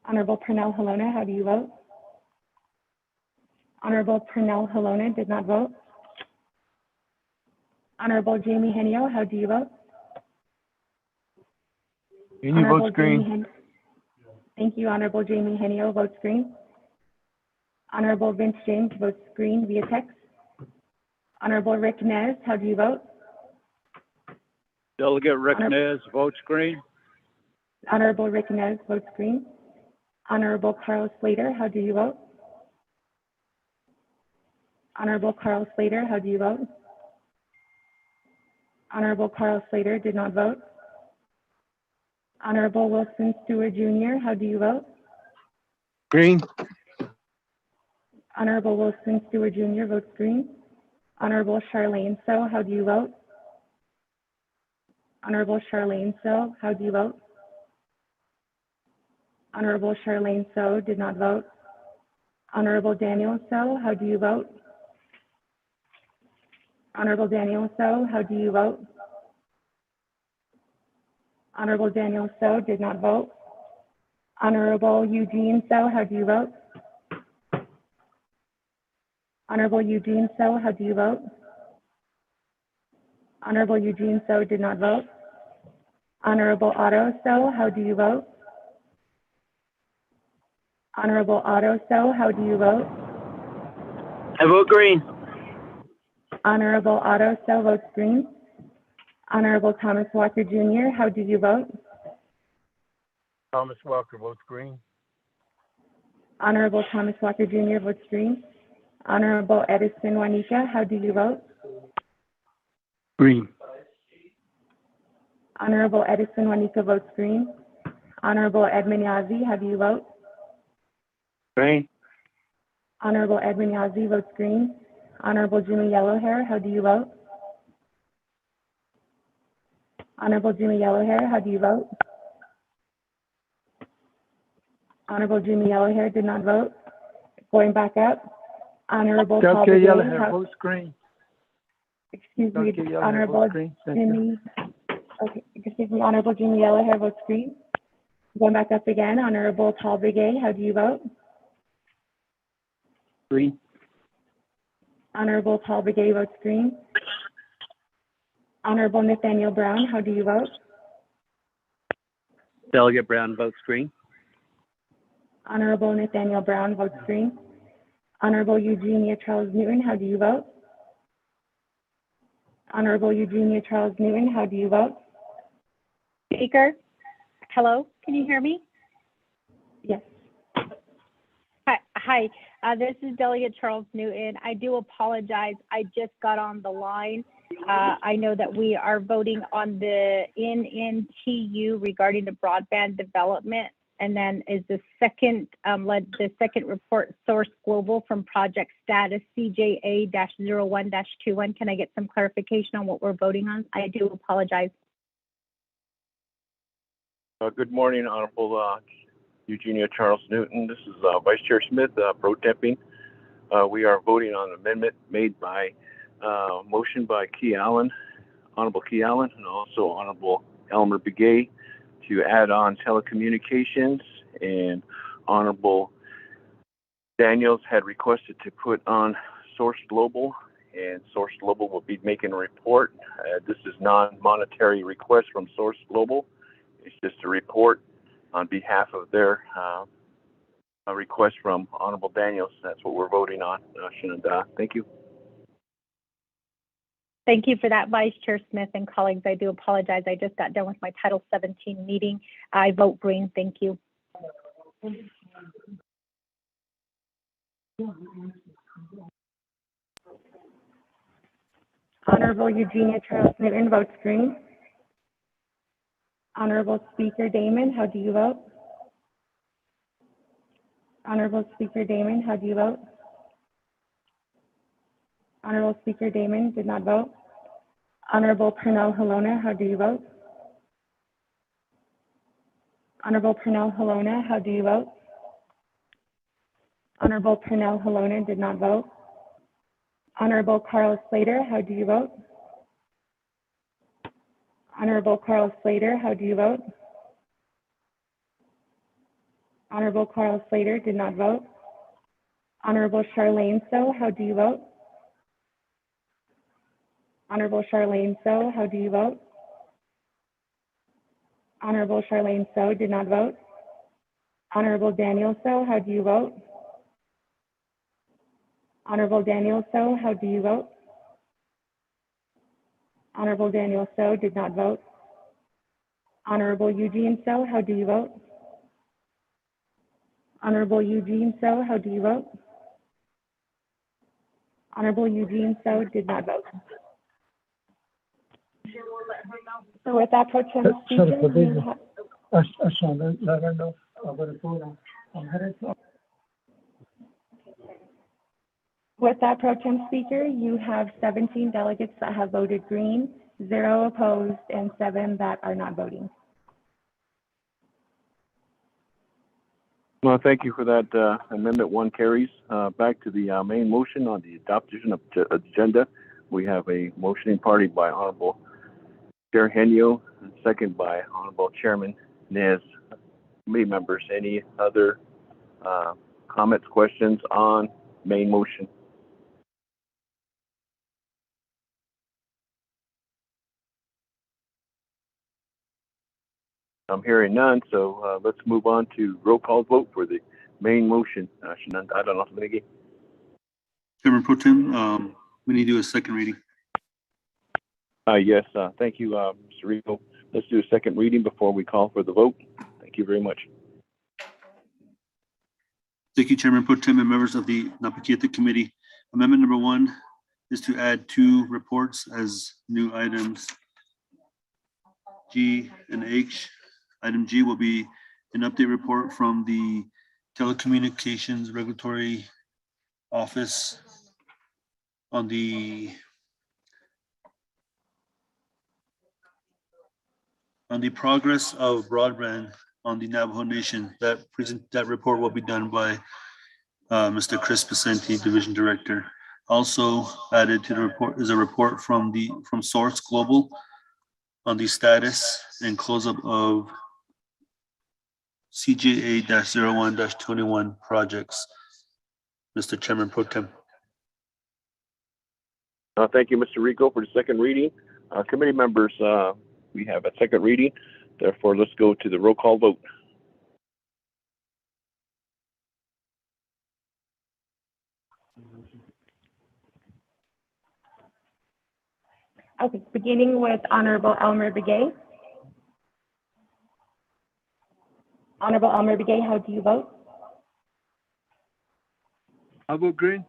Speaker 2: Honorable Pernell Halona, how do you vote? Honorable Pernell Halona did not vote. Honorable Jamie Henio, how do you vote?
Speaker 12: Henio votes green.
Speaker 2: Thank you. Honorable Jamie Henio votes green. Honorable Vince James votes green via text. Honorable Rick Nez, how do you vote?
Speaker 3: Delegate Rick Nez votes green.
Speaker 2: Honorable Rick Nez votes green. Honorable Carl Slater, how do you vote? Honorable Carl Slater, how do you vote? Honorable Carl Slater did not vote. Honorable Wilson Stewart Jr., how do you vote?
Speaker 12: Green.
Speaker 2: Honorable Wilson Stewart Jr. votes green. Honorable Charlene So, how do you vote? Honorable Charlene So, how do you vote? Honorable Charlene So did not vote. Honorable Daniel So, how do you vote? Honorable Daniel So, how do you vote? Honorable Daniel So did not vote. Honorable Eugene So, how do you vote? Honorable Eugene So, how do you vote? Honorable Eugene So did not vote. Honorable Otto So, how do you vote? Honorable Otto So, how do you vote?
Speaker 12: I vote green.
Speaker 2: Honorable Otto So votes green. Honorable Thomas Walker Jr., how do you vote?
Speaker 12: Thomas Walker votes green.
Speaker 2: Honorable Thomas Walker Jr. votes green. Honorable Edison Juanita, how do you vote?
Speaker 12: Green.
Speaker 2: Honorable Edison Juanita votes green. Honorable Edmund Yazzie, how do you vote?
Speaker 6: Green.
Speaker 2: Honorable Edmund Yazzie votes green. Honorable Jimmy Yellowhair, how do you vote? Honorable Jimmy Yellowhair, how do you vote? Honorable Jimmy Yellowhair did not vote. Going back up. Honorable Paul
Speaker 9: Dr.
Speaker 2: Begay,
Speaker 9: Yellowhair votes green.
Speaker 2: excuse me,
Speaker 9: Dr. Yellowhair
Speaker 2: Honorable
Speaker 9: votes green. Thank you.
Speaker 2: Jimmy, okay, excuse me, Honorable Jimmy Yellowhair votes green. Going back up again, Honorable Paul Begay, how do you vote?
Speaker 6: Green.
Speaker 2: Honorable Paul Begay votes green. Honorable Nathaniel Brown, how do you vote?
Speaker 6: Delegate Brown votes green.
Speaker 2: Honorable Nathaniel Brown votes green. Honorable Eugenia Charles Newton, how do you vote? Honorable Eugenia Charles Newton, how do you vote?
Speaker 14: Speaker, hello, can you hear me?
Speaker 2: Yes.
Speaker 14: Hi, this is Delegate Charles Newton. I do apologize. I just got on the line. I know that we are voting on the NNTU regarding the broadband development. And then is the second report Source Global from project status CJA-01-21. Can I get some clarification on what we're voting on? I do apologize.
Speaker 1: Good morning, Honorable Eugenia Charles Newton. This is Vice Chair Smith, pro temping. We are voting on an amendment made by motion by Honorable Key Allen, and also Honorable Elmer Begay, to add on telecommunications, and Honorable Daniels had requested to put on Source Global, and Source Global will be making a report. This is non-monetary request from Source Global. It's just a report on behalf of their request from Honorable Daniels. That's what we're voting on. Thank you.
Speaker 14: Thank you for that, Vice Chair Smith and colleagues. I do apologize. I just got done with my Title 17 meeting. I vote green. Thank you.
Speaker 2: Honorable Eugenia Charles Newton votes green. Honorable Speaker Damon, how do you vote? Honorable Speaker Damon, how do you vote? Honorable Speaker Damon did not vote. Honorable Pernell Halona, how do you vote? Honorable Pernell Halona, how do you vote? Honorable Pernell Halona did not vote. Honorable Carl Slater, how do you vote? Honorable Carl Slater, how do you vote? Honorable Carl Slater did not vote. Honorable Charlene So, how do you vote? Honorable Charlene So, how do you vote? Honorable Charlene So did not vote. Honorable Daniel So, how do you vote? Honorable Daniel So, how do you vote? Honorable Daniel So did not vote. Honorable Eugene So, how do you vote? Honorable Eugene So, how do you vote? Honorable Eugene So did not vote. So with that, Pro Tem Speaker, you have...
Speaker 9: Let her know. I'm going to vote on her.
Speaker 2: With that, Pro Tem Speaker, you have 17 delegates that have voted green, 0 opposed, and 7 that are not voting.
Speaker 1: Well, thank you for that. Amendment 1 carries. Back to the main motion on the adoption of the agenda. We have a motioning party by Honorable Chair Henio, and second by Honorable Chairman Nez. Committee members, any other comments, questions on main motion? I'm hearing none, so let's move on to roll call vote for the main motion. I don't know.
Speaker 7: Chairman Pro Tem, we need to do a second reading.
Speaker 1: Yes, thank you, Mr. Rico. Let's do a second reading before we call for the vote. Thank you very much.
Speaker 7: Thank you, Chairman Pro Tem and members of the Naabik'íyáti Committee. Amendment number 1 is to add 2 reports as new items. G, and H. Item G will be an update report from the Telecommunications Regulatory Office on the progress of broadband on the Navajo Nation. That report will be done by Mr. Chris Pacenti, Division Director. Also added to the report is a report from Source Global on the status and close-up of CJA-01-21 projects. Mr. Chairman Pro Tem.
Speaker 1: Thank you, Mr. Rico, for the second reading. Committee members, we have a second reading. Therefore, let's go to the roll call vote.
Speaker 2: Okay, beginning with Honorable Elmer Begay. Honorable Elmer Begay, how do you vote?
Speaker 9: I vote green.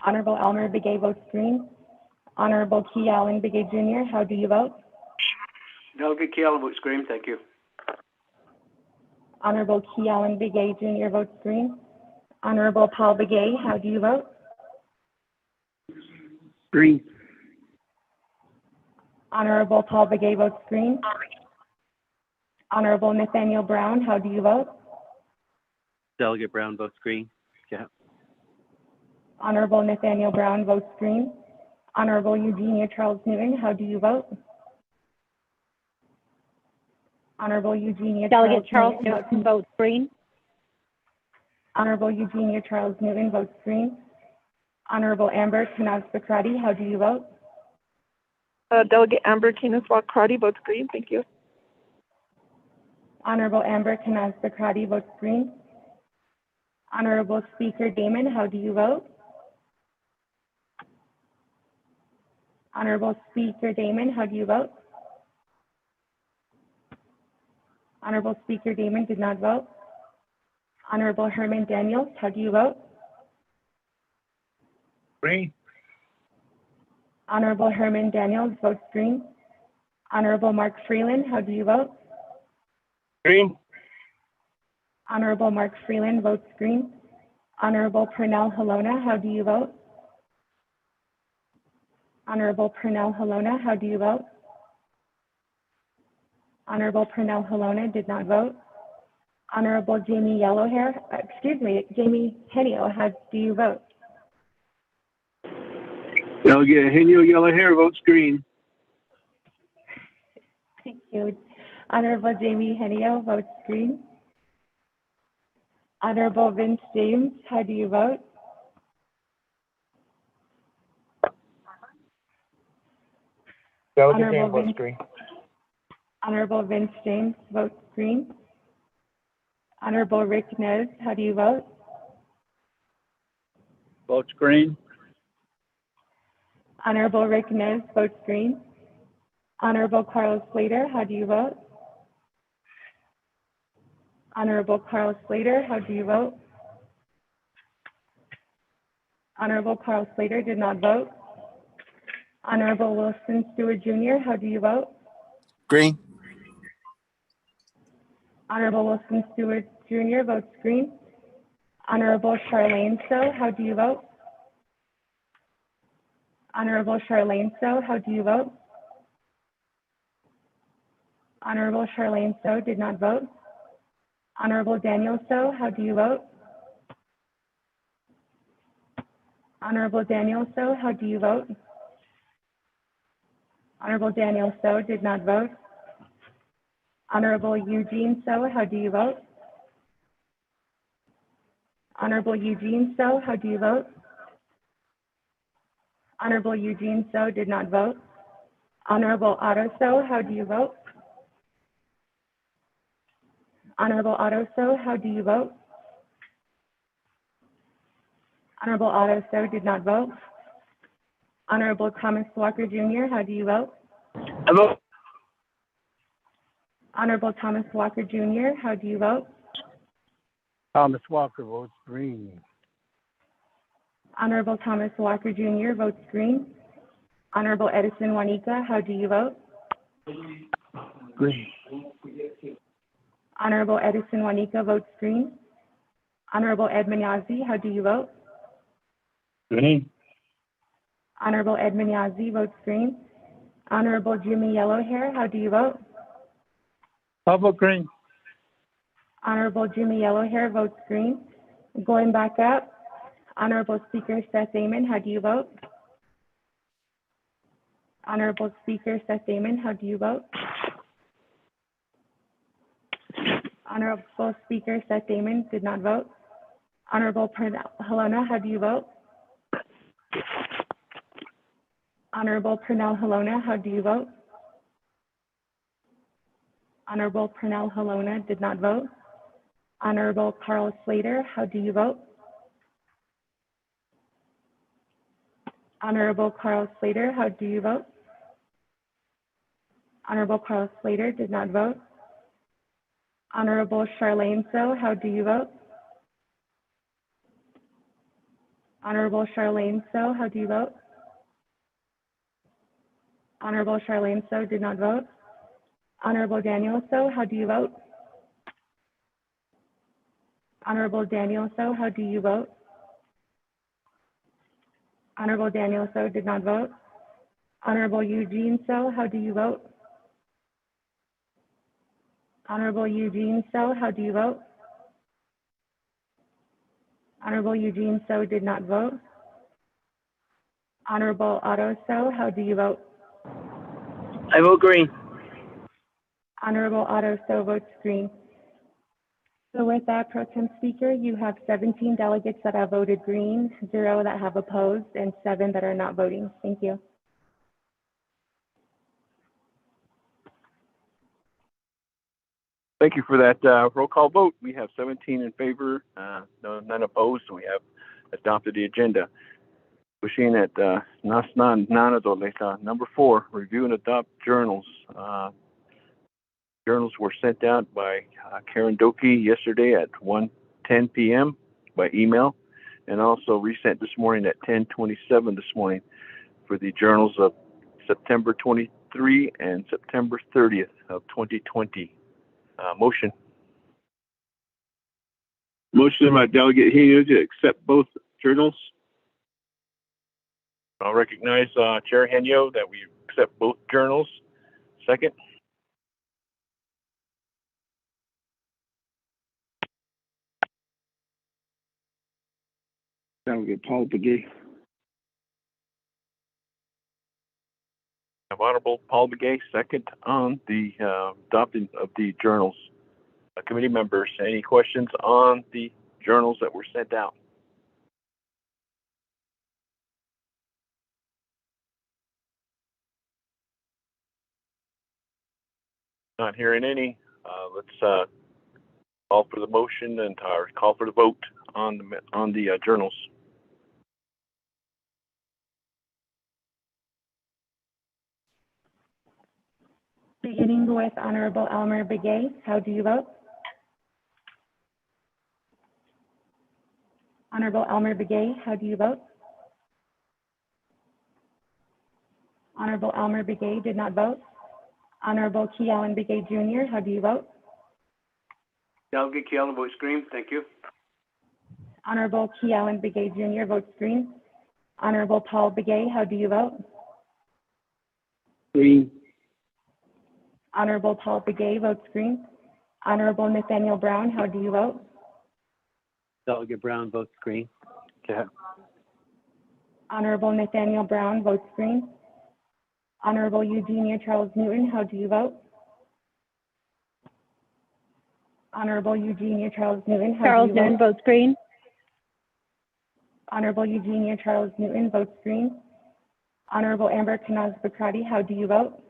Speaker 2: Honorable Elmer Begay votes green. Honorable Key Allen Begay Jr., how do you vote?
Speaker 8: Delegate Key Allen votes green, thank you.
Speaker 2: Honorable Key Allen Begay Jr. votes green. Honorable Paul Begay, how do you vote?
Speaker 9: Green.
Speaker 2: Honorable Paul Begay votes green. Honorable Nathaniel Brown, how do you vote?
Speaker 10: Delegate Brown votes green. Yeah.
Speaker 2: Honorable Nathaniel Brown votes green. Honorable Eugenia Charles Newton, how do you vote? Honorable Eugenia
Speaker 14: Delegate Charles
Speaker 2: Newton
Speaker 14: Newton votes green.
Speaker 2: Honorable Eugenia Charles Newton votes green. Honorable Amber Kanaz-Bakrati, how do you vote?
Speaker 11: Delegate Amber Kanaz-Bakrati votes green. Thank you.
Speaker 2: Honorable Amber Kanaz-Bakrati votes green. Honorable Speaker Damon, how do you vote? Honorable Speaker Damon, how do you vote? Honorable Speaker Damon did not vote. Honorable Herman Daniels, how do you vote?
Speaker 9: Green.
Speaker 2: Honorable Herman Daniels votes green. Honorable Mark Freeland, how do you vote?
Speaker 9: Green.
Speaker 2: Honorable Mark Freeland votes green. Honorable Pernell Halona, how do you vote? Honorable Pernell Halona, how do you vote? Honorable Pernell Halona did not vote. Honorable Jamie Jamie Henio, how do you vote?
Speaker 9: Delegate Henio Yellowhair votes green.
Speaker 2: Thank you. Honorable Jamie Henio votes green. Honorable Vince James, how do you vote?
Speaker 9: Delegate James votes green.
Speaker 2: Honorable Vince James votes green. Honorable Rick Nez, how do you vote?
Speaker 3: Votes green.
Speaker 2: Honorable Rick Nez votes green. Honorable Carl Slater, how do you vote? Honorable Carl Slater, how do you vote? Honorable Carl Slater did not vote. Honorable Wilson Stewart Jr., how do you vote?
Speaker 9: Green.
Speaker 2: Honorable Wilson Stewart Jr. votes green. Honorable Charlene So, how do you vote? Honorable Charlene So, how do you vote? Honorable Charlene So did not vote. Honorable Daniel So, how do you vote? Honorable Daniel So, how do you vote? Honorable Daniel So did not vote. Honorable Eugene So, how do you vote? Honorable Eugene So, how do you vote? Honorable Eugene So did not vote. Honorable Otto So, how do you vote? Honorable Otto So, how do you vote? Honorable Otto So did not vote. Honorable Thomas Walker Jr., how do you vote?
Speaker 9: I vote.
Speaker 2: Honorable Thomas Walker Jr., how do you vote?
Speaker 9: Thomas Walker votes green.
Speaker 2: Honorable Thomas Walker Jr. votes green. Honorable Edison Juanica, how do you vote?
Speaker 3: Green.
Speaker 2: Honorable Edison Juanica votes green. Honorable Edmund Yazzie, how do you vote?
Speaker 3: Green.
Speaker 2: Honorable Edmund Yazzie votes green. Honorable Jimmy Yellowhair, how do you vote?
Speaker 9: I'll vote green.
Speaker 2: Honorable Jimmy Yellowhair votes green. Going back up, Honorable Speaker Seth Amon, how do you vote? Honorable Speaker Seth Amon, how do you vote? Honorable Speaker Seth Amon did not vote. Honorable Pernell Helona, how do you vote? Honorable Pernell Helona, how do you vote? Honorable Pernell Helona did not vote. Honorable Carl Slater, how do you vote? Honorable Carl Slater, how do you vote? Honorable Carl Slater did not vote. Honorable Charlene So, how do you vote? Honorable Charlene So, how do you vote? Honorable Charlene So did not vote. Honorable Daniel So, how do you vote? Honorable Daniel So, how do you vote? Honorable Daniel So did not vote. Honorable Eugene So, how do you vote? Honorable Eugene So, how do you vote? Honorable Eugene So did not vote. Honorable Otto So, how do you vote?
Speaker 12: I vote green.
Speaker 2: Honorable Otto So votes green. So with that, Pro Tem Speaker, you have 17 delegates that have voted green, 0 that have opposed, and 7 that are not voting. Thank you.
Speaker 1: Thank you for that roll call vote. We have 17 in favor, none opposed, so we have adopted the agenda. Pushing at number 4, review and adopt journals. Journals were sent out by Karen Doki yesterday at 1:10 p.m. by email, and also resent this morning at 10:27 this morning for the journals of September 23 and September 30th of 2020. Motion.
Speaker 15: Motion by Delegate Henio to accept both journals.
Speaker 1: I'll recognize Chair Henio that we accept both journals. Second.
Speaker 15: Delegate Paul Begay.
Speaker 1: Honorable Paul Begay, second on the adopting of the journals. Committee members, any questions on the journals that were sent out? Not hearing any. Let's call for the motion and call for the vote on the journals.
Speaker 2: Beginning with Honorable Elmer Begay, how do you vote? Honorable Elmer Begay, how do you vote? Honorable Elmer Begay did not vote. Honorable Key Allen Begay Jr., how do you vote?
Speaker 8: Delegate Key Allen votes green. Thank you.
Speaker 2: Honorable Key Allen Begay Jr. votes green. Honorable Paul Begay, how do you vote?
Speaker 15: Green.
Speaker 2: Honorable Paul Begay votes green. Honorable Nathaniel Brown, how do you vote?
Speaker 10: Delegate Brown votes green.
Speaker 3: Yeah.
Speaker 2: Honorable Nathaniel Brown votes green. Honorable Eugenia Charles Newton, how do you vote? Honorable Eugenia Charles Newton, how
Speaker 14: Charles
Speaker 2: do you
Speaker 14: Newton
Speaker 2: vote?
Speaker 14: votes green.
Speaker 2: Honorable Eugenia Charles Newton votes green. Honorable Amber Kanaz Bakrati, how do you vote?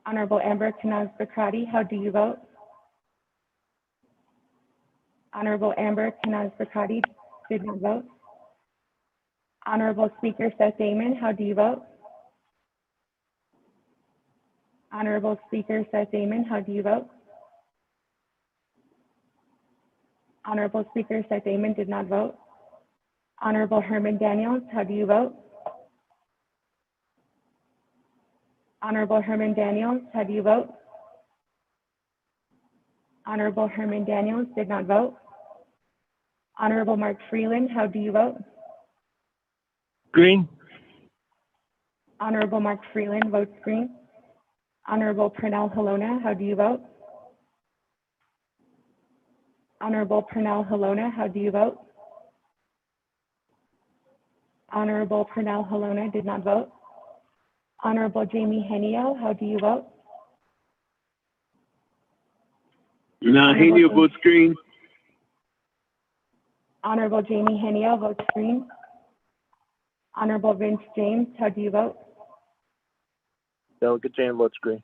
Speaker 2: Honorable Amber Kanaz Bakrati, how do you vote? Honorable Amber Kanaz Bakrati did not vote. Honorable Speaker Seth Amon, how do you vote? Honorable Speaker Seth Amon, how do you vote? Honorable Speaker Seth Amon did not vote. Honorable Herman Daniels, how do you vote? Honorable Herman Daniels, how do you vote? Honorable Herman Daniels did not vote. Honorable Mark Freeland, how do you vote?
Speaker 15: Green.
Speaker 2: Honorable Mark Freeland votes green. Honorable Pernell Halona, how do you vote? Honorable Pernell Halona, how do you vote? Honorable Pernell Halona did not vote. Honorable Jamie Henio, how do you vote?
Speaker 15: Henio votes green.
Speaker 2: Honorable Jamie Henio votes green. Honorable Vince James, how do you vote?
Speaker 15: Delegate James votes green.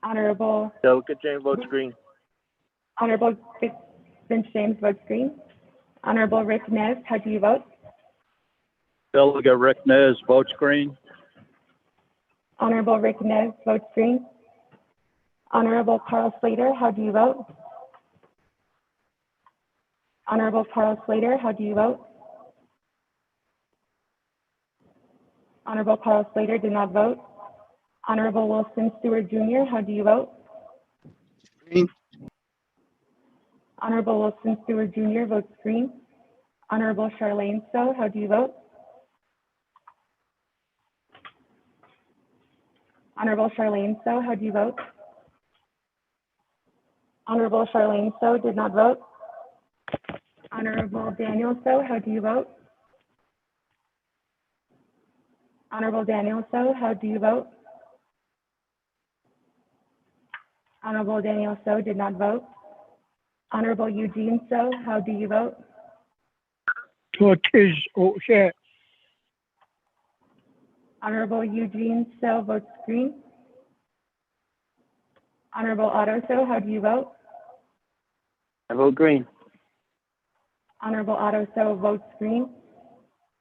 Speaker 2: Honorable
Speaker 15: Delegate James votes green.
Speaker 2: Honorable Vince James votes green. Honorable Rick Nez, how do you vote?
Speaker 3: Delegate Rick Nez votes green.
Speaker 2: Honorable Rick Nez votes green. Honorable Carl Slater, how do you vote? Honorable Carl Slater, how do you vote? Honorable Carl Slater did not vote. Honorable Wilson Stewart Jr., how do you vote?
Speaker 15: Green.
Speaker 2: Honorable Wilson Stewart Jr. votes green. Honorable Charlene So, how do you vote? Honorable Charlene So, how do you vote? Honorable Charlene So did not vote. Honorable Daniel So, how do you vote? Honorable Daniel So, how do you vote? Honorable Daniel So did not vote. Honorable Eugene So, how do you vote? Honorable Eugene So votes green. Honorable Otto So, how do you vote?
Speaker 15: I vote green.
Speaker 2: Honorable Otto So votes green.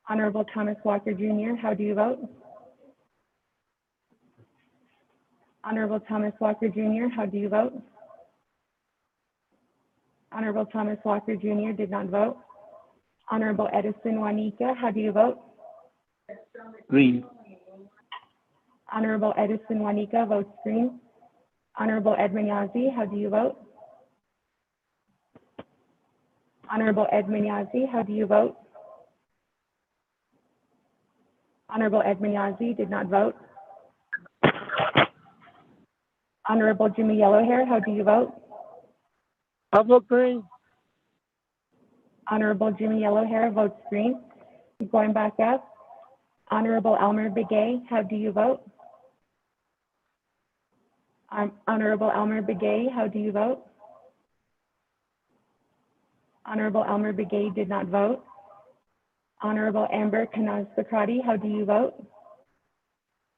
Speaker 2: Honorable Thomas Walker Jr., how do you vote? Honorable Thomas Walker Jr., how do you vote? Honorable Thomas Walker Jr. did not vote. Honorable Edison Juanica, how do you vote?
Speaker 15: Green.
Speaker 2: Honorable Edison Juanica votes green. Honorable Edmund Yazzie, how do you vote? Honorable Edmund Yazzie, how do you vote? Honorable Edmund Yazzie did not vote. Honorable Jimmy Yellowhair, how do you vote?
Speaker 9: I vote green.
Speaker 2: Honorable Jimmy Yellowhair votes green. Going back up. Honorable Elmer Begay, how do you vote? Honorable Elmer Begay, how do you vote? Honorable Elmer Begay did not vote. Honorable Amber Kanaz-Socrati, how do you vote?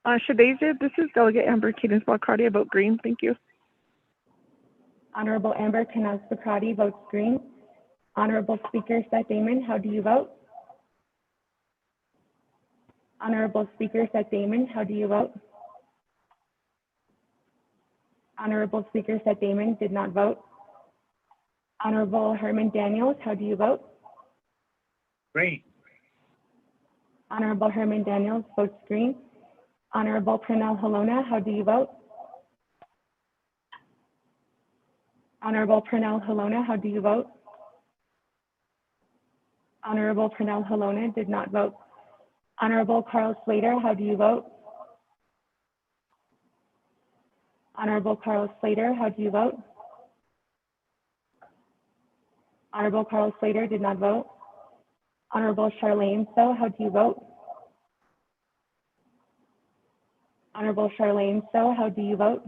Speaker 11: Shadasia, this is Delegate Amber Cadence-Balcardi. I vote green. Thank you.
Speaker 2: Honorable Amber Kanaz-Socrati votes green. Honorable Speaker Seth Damon, how do you vote? Honorable Speaker Seth Damon, how do you vote? Honorable Speaker Seth Damon did not vote. Honorable Herman Daniels, how do you vote?
Speaker 15: Green.
Speaker 2: Honorable Herman Daniels votes green. Honorable Pernell Halona, how do you vote? Honorable Pernell Halona, how do you vote? Honorable Pernell Halona did not vote. Honorable Carl Slater, how do you vote? Honorable Carl Slater, how do you vote? Honorable Carl Slater did not vote. Honorable Charlene So, how do you vote? Honorable Charlene So, how do you vote?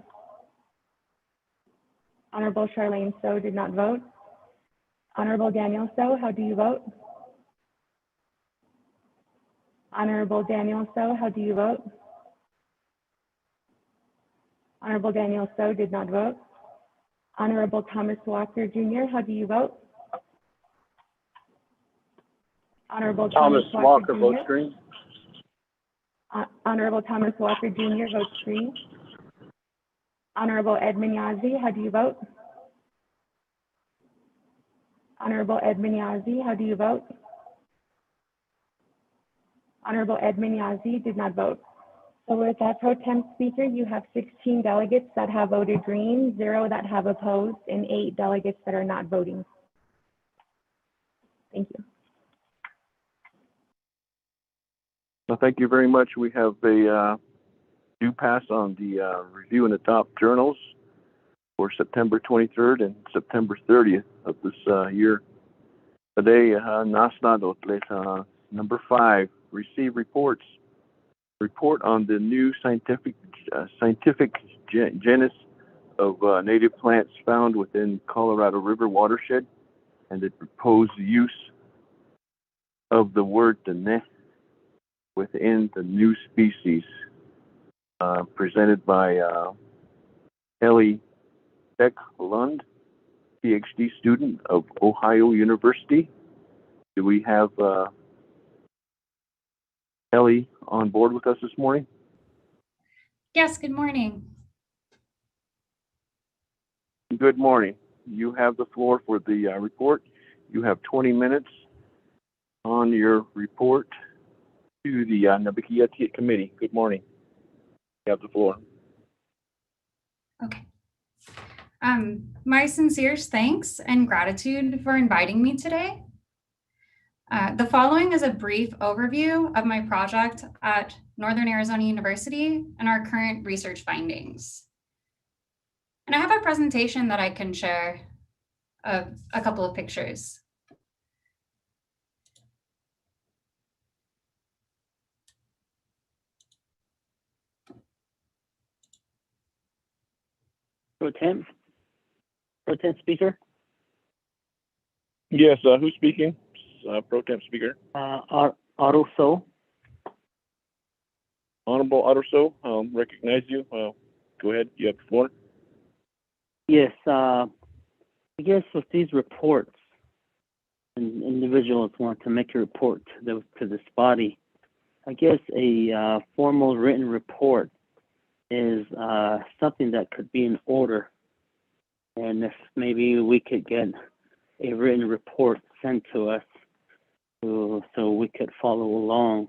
Speaker 2: Honorable Charlene So did not vote. Honorable Daniel So, how do you vote? Honorable Daniel So, how do you vote? Honorable Daniel So did not vote. Honorable Thomas Walker Jr., how do you vote? Honorable Thomas Walker
Speaker 15: votes
Speaker 2: Jr.
Speaker 15: green.
Speaker 2: Honorable Thomas Walker Jr. votes green. Honorable Edmund Yazzie, how do you vote? Honorable Naabik'íyáti, how do you vote? Honorable Naabik'íyáti did not vote. So with that, Pro Tem Speaker, you have 16 delegates that have voted green, 0 that have opposed, and 8 delegates that are not voting. Thank you.
Speaker 1: Well, thank you very much. We have a due pass on the review and adopt journals for September 23rd and September 30th of this year. Today, number 5, receive reports. Report on the new scientific genus of native plants found within Colorado River watershed and the proposed use of the word "dene" within the new species. Presented by Ellie Beck-Lund, PhD student of Ohio University. Do we have Ellie on board with us this morning?
Speaker 16: Yes, good morning.
Speaker 1: Good morning. You have the floor for the report. You have 20 minutes on your report to the Naabik'íyáti committee. Good morning. You have the floor.
Speaker 16: Okay. My sincerest thanks and gratitude for inviting me today. The following is a brief overview of my project at Northern Arizona University and our current research findings. And I have a presentation that I can share of a couple of pictures.
Speaker 10: Pro Tem Speaker.
Speaker 1: Yes, who's speaking? Pro Tem Speaker.
Speaker 10: Otto So.
Speaker 1: Honorable Otto So, recognize you. Go ahead, you have the floor.
Speaker 10: Yes, I guess with these reports, and individuals want to make a report to this body, I guess a formal written report is something that could be in order. And if maybe we could get a written report sent to us so we could follow along.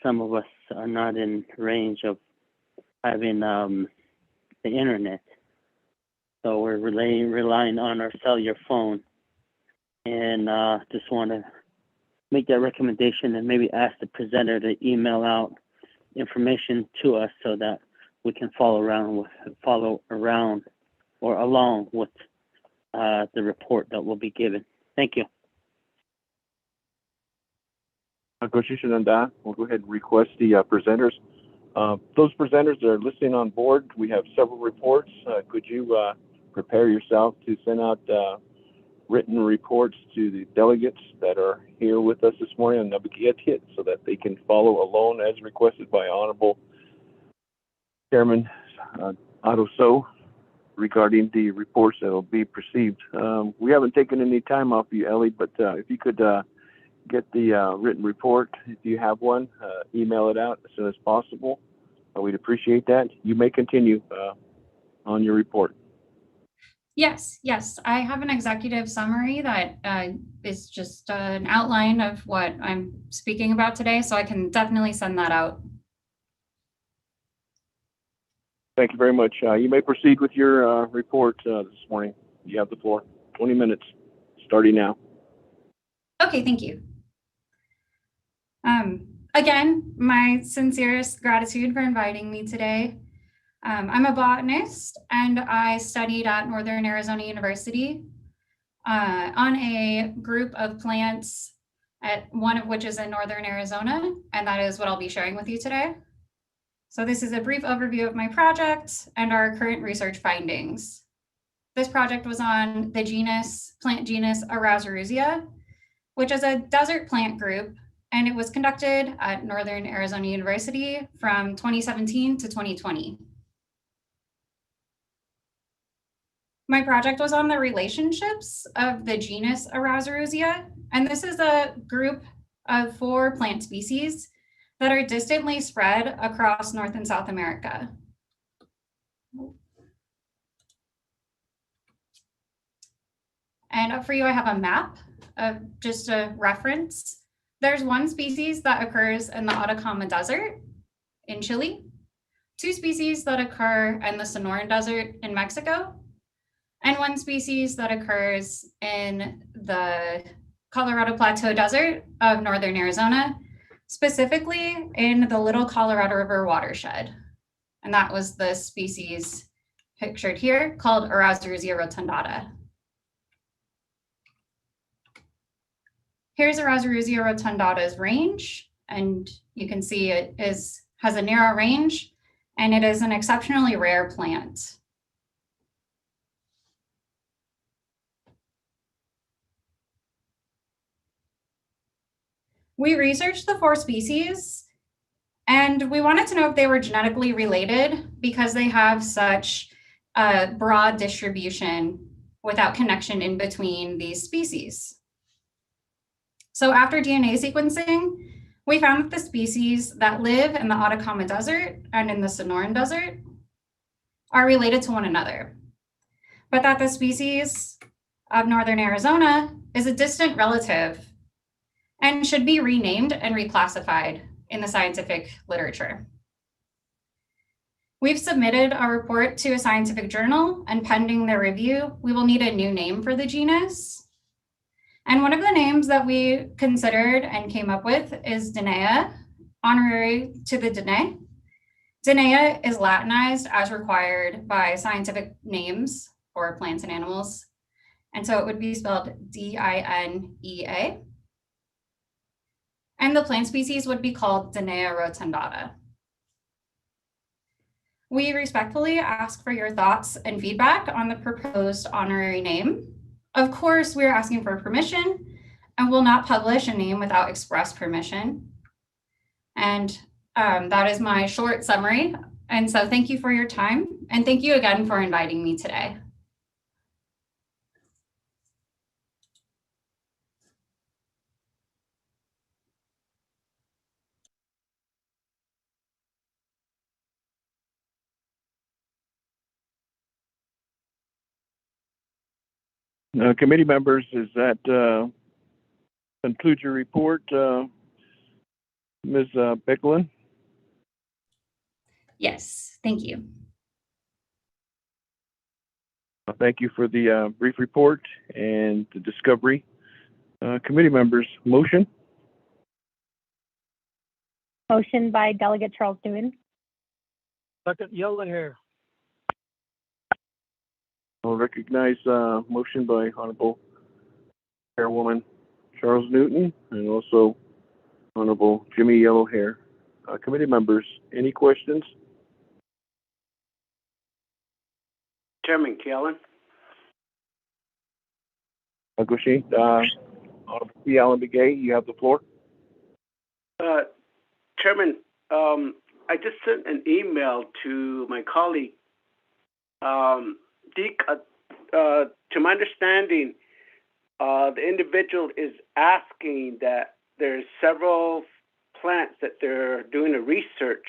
Speaker 10: Some of us are not in range of having the internet. So we're relying on our cellular phone. And just want to make that recommendation and maybe ask the presenter to email out information to us so that we can follow along with the report that will be given. Thank you.
Speaker 1: We'll go ahead and request the presenters. Those presenters that are listening on board, we have several reports. Could you prepare yourself to send out written reports to the delegates that are here with us this morning on Naabik'íyáti so that they can follow along as requested by Honorable Chairman Otto So regarding the reports that will be received. We haven't taken any time off you, Ellie, but if you could get the written report, if you have one, email it out as soon as possible. We'd appreciate that. You may continue on your report.
Speaker 16: Yes, I have an executive summary that is just an outline of what I'm speaking about today, so I can definitely send that out.
Speaker 1: Thank you very much. You may proceed with your report this morning. You have the floor. 20 minutes, starting now.
Speaker 16: Okay, thank you. Again, my sincerest gratitude for inviting me today. I'm a botanist and I studied at Northern Arizona University on a group of plants, one of which is in Northern Arizona, and that is what I'll be sharing with you today. So this is a brief overview of my project and our current research findings. This project was on the plant genus Arausaruzia, which is a desert plant group, and it was conducted at Northern Arizona University from 2017 to 2020. My project was on the relationships of the genus Arausaruzia, and this is a group of 4 plant species that are distantly spread across North and South America. And up for you, I have a map of just a reference. There's one species that occurs in the Atacama Desert in Chile, 2 species that occur in the Sonoran Desert in Mexico, and 1 species that occurs in the Colorado Plateau Desert of northern Arizona, specifically in the Little Colorado River watershed. And that was the species pictured here called Arazerusia rotundata. Here's Arazerusia rotundata's range, and you can see it has a narrow range, and it is an exceptionally rare plant. We researched the 4 species, and we wanted to know if they were genetically related because they have such a broad distribution without connection in between these species. So after DNA sequencing, we found that the species that live in the Atacama Desert and in the Sonoran Desert are related to one another, but that the species of northern Arizona is a distant relative and should be renamed and reclassified in the scientific literature. We've submitted a report to a scientific journal, and pending their review, we will need a new name for the genus. And one of the names that we considered and came up with is Danaea, honorary to the Danae. Danaea is Latinized as required by scientific names for plants and animals. And so it would be spelled D-I-N-E-A. And the plant species would be called Danaea rotundata. We respectfully ask for your thoughts and feedback on the proposed honorary name. Of course, we're asking for permission and will not publish a name without express permission. And that is my short summary. And so thank you for your time. And thank you again for inviting me today.
Speaker 15: Committee members, does that conclude your report, Ms. Becklin?
Speaker 16: Yes, thank you.
Speaker 15: Thank you for the brief report and the discovery. Committee members, motion?
Speaker 14: Motion by Delegate Charles Newman.
Speaker 9: Second, Yellow Hair.
Speaker 15: I'll recognize motion by Honorable Chairwoman Charles Newton and also Honorable Jimmy Yellowhair. Committee members, any questions?
Speaker 8: Chairman Kellen.
Speaker 15: Agushi, Honorable P. Allen Begay, you have the floor.
Speaker 8: Chairman, I just sent an email to my colleague. To my understanding, the individual is asking that there's several plants that they're doing a research,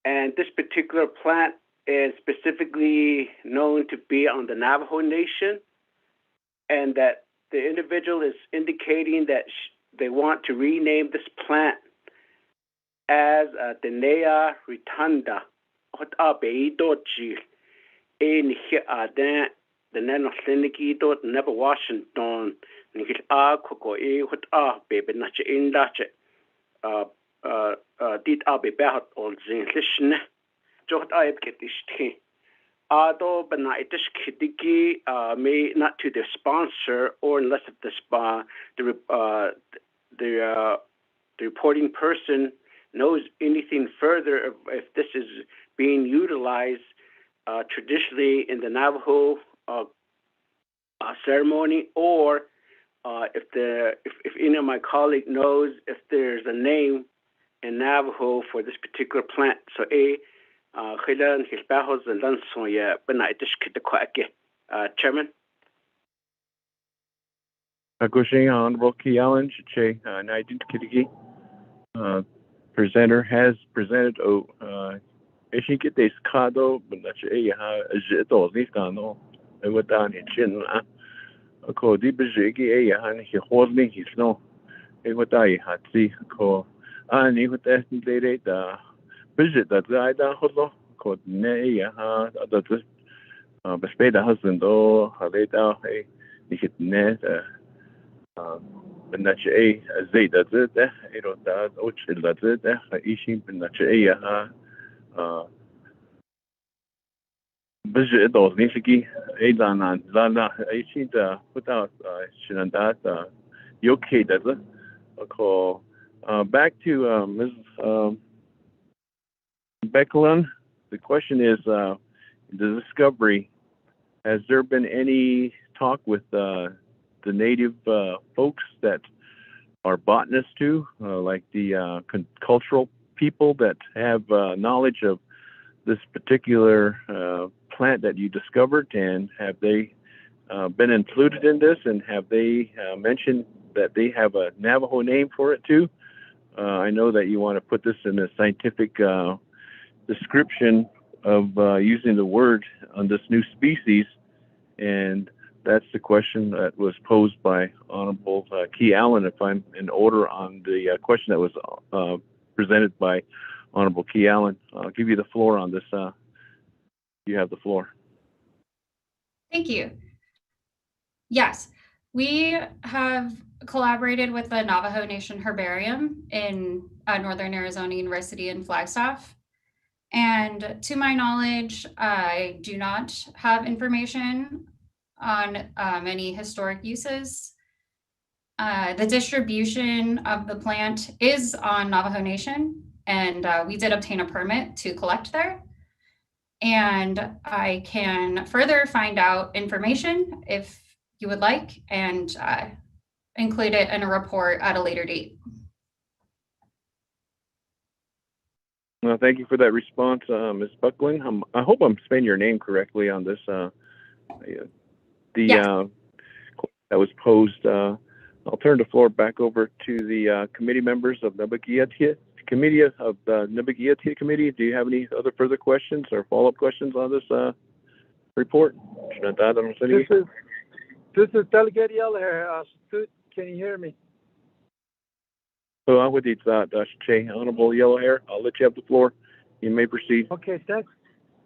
Speaker 8: and this particular plant is specifically known to be on the Navajo Nation, and that the individual is indicating that they want to rename this plant as Danaea rotunda. The Nanothiniki dot never Washington, Nikit A Coco E what A baby Nacha in Dacha did A be bad old Zinglishne, Jot I get this tea. Although but not this kiddiki may not to the sponsor or unless of the spa the reporting person knows anything further if this is being utilized traditionally in the Navajo ceremony, or if any of my colleague knows if there's a name in Navajo for this particular plant. So Chairman.
Speaker 15: Honorable Key Allen, Naidin Kitigi. Presenter has presented Ishikit is Kado, but that's a Jito Zistano, and with down in Chin. ko di bijigi e han hi hodni hi sno e watai hatsi ko ani hote de da bijit da da hodlo ko ne ya ha da bespeda husband o haleta e nicht ne بالنتش اي زيد زيد ايرو دا اوتش الا زيد ايشي بالنتش اي ها بجي ادوز نيشكي اي لا لا لا ايشي دا بتا شناندا يوكي دا okay back to Ms. Becklin. The question is the discovery, has there been any talk with the native folks that are botanists too, like the cultural people that have knowledge of this particular plant that you discovered, and have they been included in this, and have they mentioned that they have a Navajo name for it too? I know that you want to put this in a scientific description of using the word on this new species, and that's the question that was posed by Honorable Key Allen, if I'm in order on the question that was presented by Honorable Key Allen. I'll give you the floor on this. You have the floor.
Speaker 16: Thank you. Yes, we have collaborated with the Navajo Nation Herbarium in Northern Arizona University in Flagstaff. And to my knowledge, I do not have information on any historic uses. The distribution of the plant is on Navajo Nation, and we did obtain a permit to collect there. And I can further find out information if you would like, and include it in a report at a later date.
Speaker 15: Well, thank you for that response, Ms. Buckling. I hope I'm saying your name correctly on this. Yes. That was posed. I'll turn the floor back over to the committee members of Naabik'íyáti Committee of the Naabik'íyáti Committee. Do you have any other further questions or follow-up questions on this report?
Speaker 9: This is Delegate Yell here. Can you hear me?
Speaker 15: So I would Honorable Yellow Hair. I'll let you have the floor. You may proceed.
Speaker 9: Okay, thanks.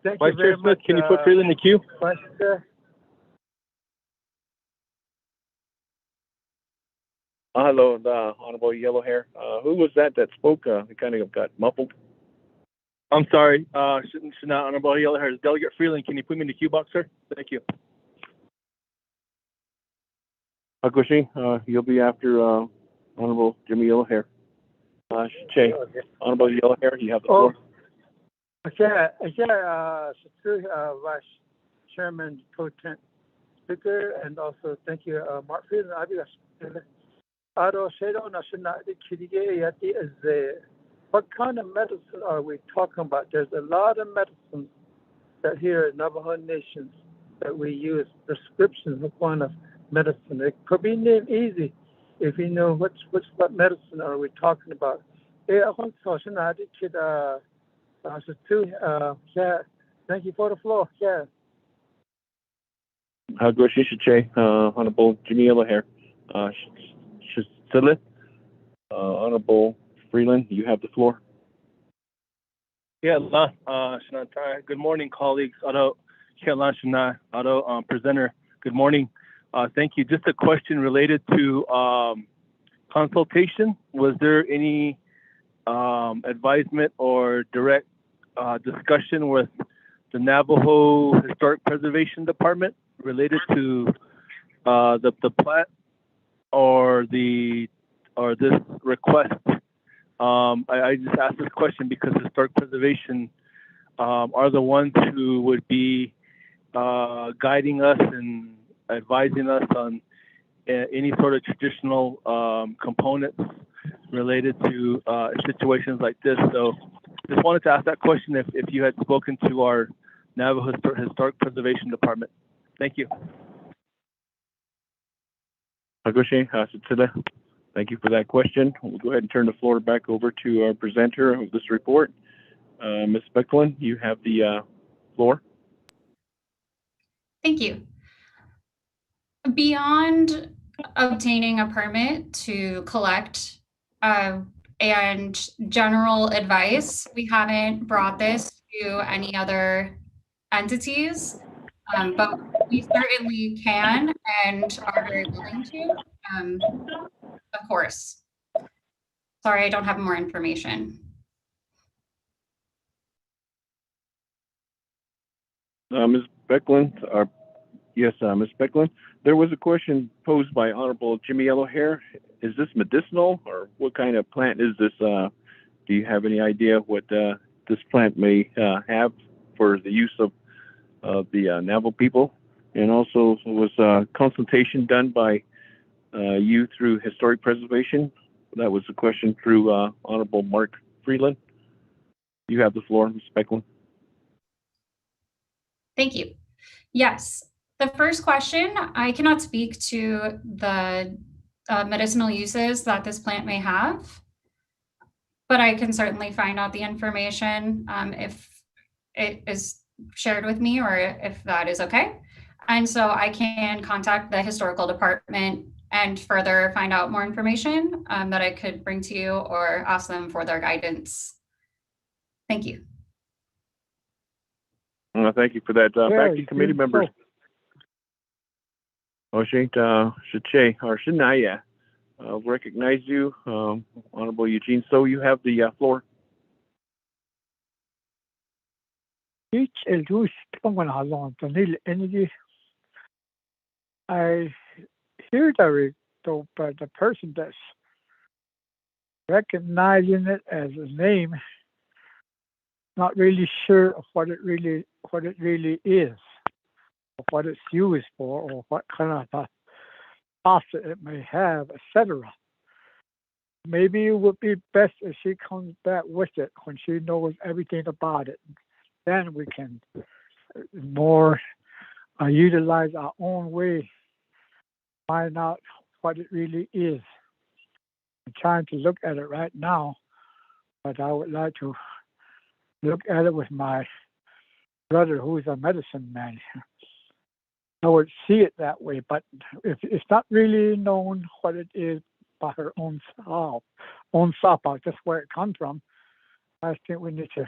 Speaker 9: Thank
Speaker 17: Vice
Speaker 9: you very
Speaker 17: Chair Smith,
Speaker 9: much.
Speaker 17: can you put Freeland in the queue?
Speaker 9: Vice Chair.
Speaker 15: Hello, Honorable Yellow Hair. Who was that spoke? It kind of got muffled.
Speaker 17: I'm sorry. Should not Honorable Yellow Hair. Delegate Freeland, can you put me in the queue box, sir? Thank you.
Speaker 15: Hakushi, you'll be after Honorable Jimmy Yellow Hair. Honorable Yellow Hair, you have the floor.
Speaker 9: Okay, Vice Chairman, Pro Tem Speaker, and also thank you, Mark Freeland. What kind of medicine are we talking about? There's a lot of medicines that here at Navajo Nations that we use, prescriptions of one of medicine. It could be named easy if you know what medicine are we talking about. Thank you for the floor.
Speaker 15: Honorable Jimmy Yellow Hair. Honorable Freeland, you have the floor.
Speaker 17: Yeah, good morning, colleagues. Presenter, good morning. Thank you. Just a question related to consultation. Was there any advisement or direct discussion with the Navajo Historic Preservation Department related to the plant or this request? I just asked this question because Historic Preservation are the ones who would be guiding us and advising us on any sort of traditional components related to situations like this. So just wanted to ask that question if you had spoken to our Navajo Historic Preservation Department. Thank you.
Speaker 15: Thank you for that question. We'll go ahead and turn the floor back over to our presenter of this report. Ms. Becklin, you have the floor.
Speaker 16: Thank you. Beyond obtaining a permit to collect and general advice, we haven't brought this to any other entities, but we certainly can and are very willing to, of course. Sorry, I don't have more information.
Speaker 15: Ms. Becklin, yes, Ms. Becklin, there was a question posed by Honorable Jimmy Yellowhair. Is this medicinal, or what kind of plant is this? Do you have any idea what this plant may have for the use of the Navajo people? And also, was consultation done by you through historic preservation? That was a question through Honorable Mark Freeland. You have the floor, Ms. Becklin.
Speaker 16: Thank you. Yes, the first question, I cannot speak to the medicinal uses that this plant may have, but I can certainly find out the information if it is shared with me or if that is okay. And so I can contact the historical department and further find out more information that I could bring to you or ask them for their guidance. Thank you.
Speaker 15: Thank you for that. Back to committee members. Shinaya, recognize you. Honorable Eugene So, you have the floor.
Speaker 9: I hear the person that's recognizing it as a name, not really sure of what it really is, or what it's used for, or what kind of a facet it may have, etc. Maybe it would be best if she comes back with it when she knows everything about it. Then we can more utilize our own way, find out what it really is. I'm trying to look at it right now, but I would like to look at it with my brother, who is a medicine man. I would see it that way, but if it's not really known what it is by her own self, just where it comes from, I think we need to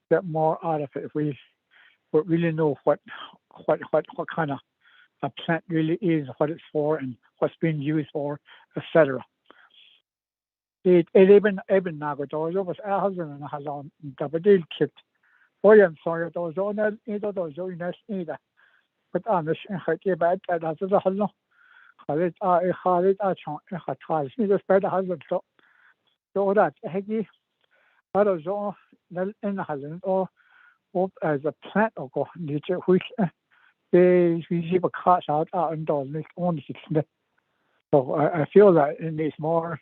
Speaker 9: get more out of it. If we would really know what kind of a plant really is, what it's for, and what's being used for, etc. Even nagodozo was ahazun na halon dabadil kit. Oyan soya dozo na ido dozo inas ida. But anish in khati bad that has a halno. Khalid chon in khatal. Me just bad hazard so. So that hegi arozo nal in halin or as a plant or go nature which they receive a cut out and don't only 6 minutes. So I feel that it needs more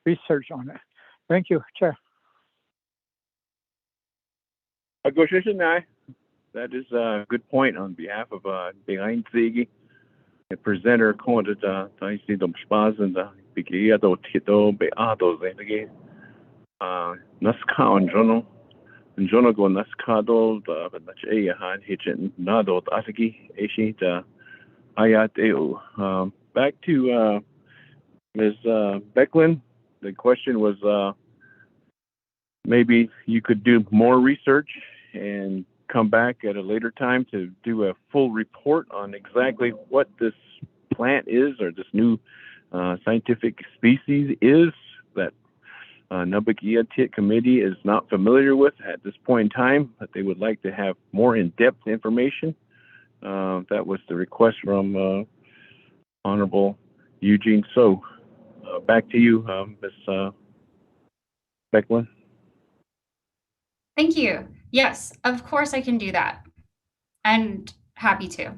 Speaker 9: research on it. Thank you, Chair.
Speaker 15: That is a good point on behalf of Behind Ziggy. The presenter quoted Taisi Dom Spaz and the Naabik'íyáti Tito Beado Zenigi Naska and Jono. And Jono go Naskado, the Nacha Han Hitchin Nado Ataki, Ashi, Ayat. Back to Ms. Becklin. The question was maybe you could do more research and come back at a later time to do a full report on exactly what this plant is or this new scientific species is that Naabik'íyáti committee is not familiar with at this point in time, but they would like to have more in-depth information. That was the request from Honorable Eugene So. Back to you, Ms. Becklin.
Speaker 16: Thank you. Yes, of course I can do that. And happy to.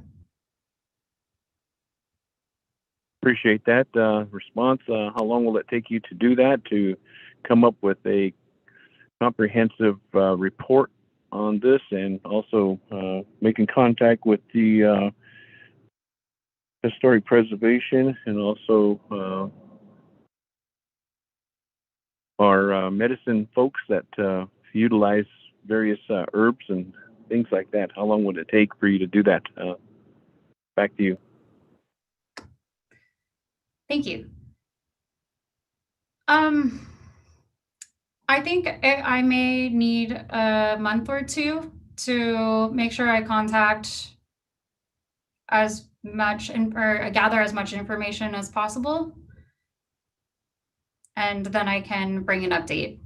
Speaker 15: Appreciate that response. How long will it take you to do that, to come up with a comprehensive report on this, and also making contact with the historic preservation and also our medicine folks that utilize various herbs and things like that? How long would it take for you to do that? Back to you.
Speaker 16: Thank you. I think I may need a month or two to make sure I contact as much or gather as much information as possible. And then I can bring an update.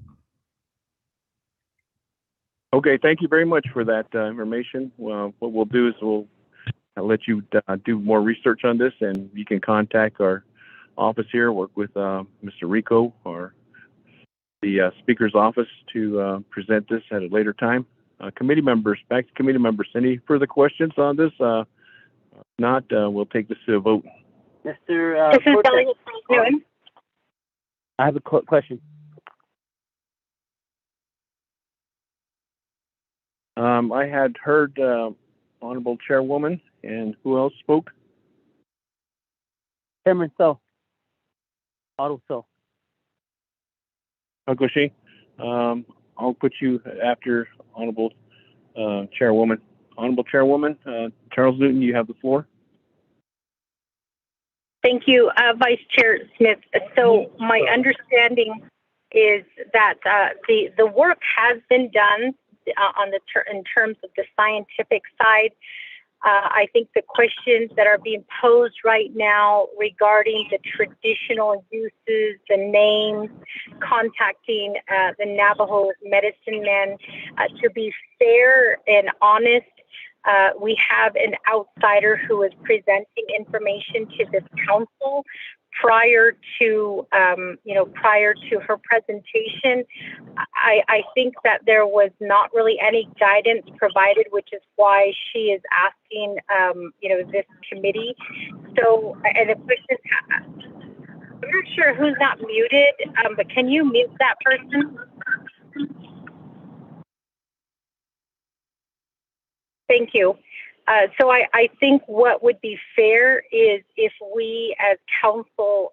Speaker 15: Okay, thank you very much for that information. Well, what we'll do is we'll let you do more research on this, and you can contact our office here, work with Mr. Rico or the Speaker's office to present this at a later time. Committee members, back to committee members. Any further questions on this? If not, we'll take this to a vote.
Speaker 10: Mr.
Speaker 18: This is Delegate Newton.
Speaker 12: I have a question.
Speaker 15: I had heard Honorable Chairwoman, and who else spoke?
Speaker 12: Chairman So. Otto So.
Speaker 15: Hakushi. I'll put you after Honorable Chairwoman. Honorable Chairwoman, Charles Newton, you have the floor.
Speaker 18: Thank you, Vice Chair Smith. So my understanding is that the work has been done in terms of the scientific side. I think the questions that are being posed right now regarding the traditional uses, the names, contacting the Navajo medicine men, to be fair and honest, we have an outsider who is presenting information to this council prior to her presentation. I think that there was not really any guidance provided, which is why she is asking, this committee. So, and the question, I'm not sure who's not muted, but can you mute that person? Thank you. So I think what would be fair is if we as council,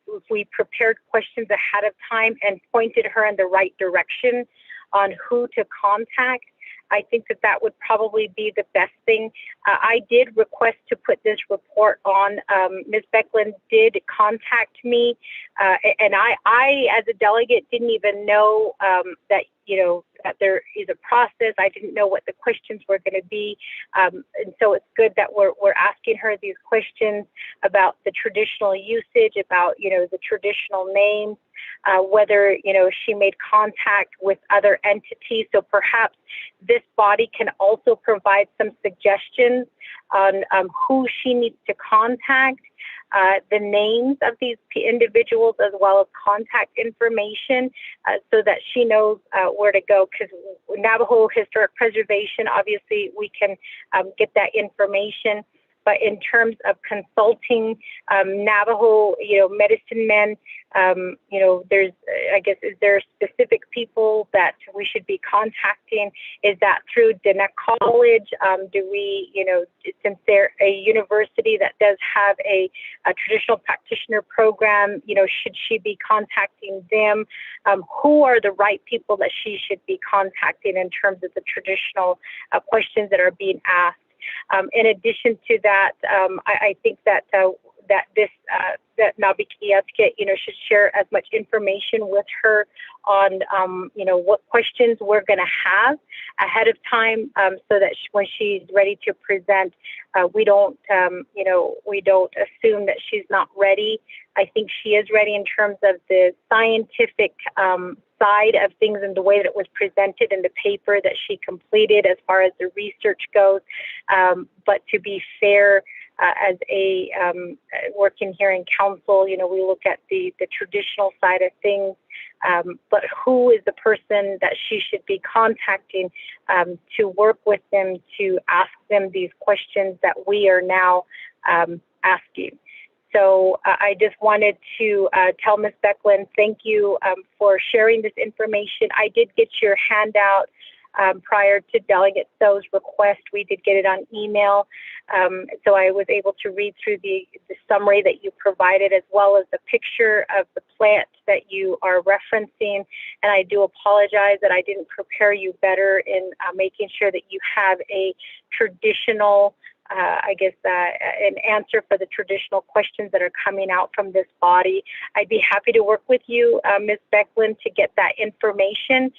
Speaker 18: if we prepared questions ahead of time and pointed her in the right direction on who to contact. I think that would probably be the best thing. I did request to put this report on. Ms. Becklin did contact me, and I, as a delegate, didn't even know that there is a process. I didn't know what the questions were going to be, and so it's good that we're asking her these questions about the traditional usage, about the traditional names. Whether she made contact with other entities. So perhaps this body can also provide some suggestions on who she needs to contact, the names of these individuals, as well as contact information, so that she knows where to go. Because Navajo Historic Preservation, obviously, we can get that information. But in terms of consulting Navajo, medicine men, there's, I guess, is there specific people that we should be contacting? Is that through Dana College? Do we, since they're a university that does have a traditional practitioner program, should she be contacting them? Who are the right people that she should be contacting in terms of the traditional questions that are being asked? In addition to that, I think that that Naabik'íyáti, should share as much information with her on, what questions we're going to have ahead of time, so that when she's ready to present, we don't assume that she's not ready. I think she is ready in terms of the scientific side of things and the way that it was presented in the paper that she completed as far as the research goes. But to be fair, as a working here in council, we look at the traditional side of things, but who is the person that she should be contacting to work with them, to ask them these questions that we are now asking. So I just wanted to tell Ms. Becklin, thank you for sharing this information. I did get your handout prior to Delegate So's request. We did get it on email. So I was able to read through the summary that you provided, as well as the picture of the plant that you are referencing. And I do apologize that I didn't prepare you better in making sure that you have a traditional an answer for the traditional questions that are coming out from this body. I'd be happy to work with you, Ms. Becklin, to get that information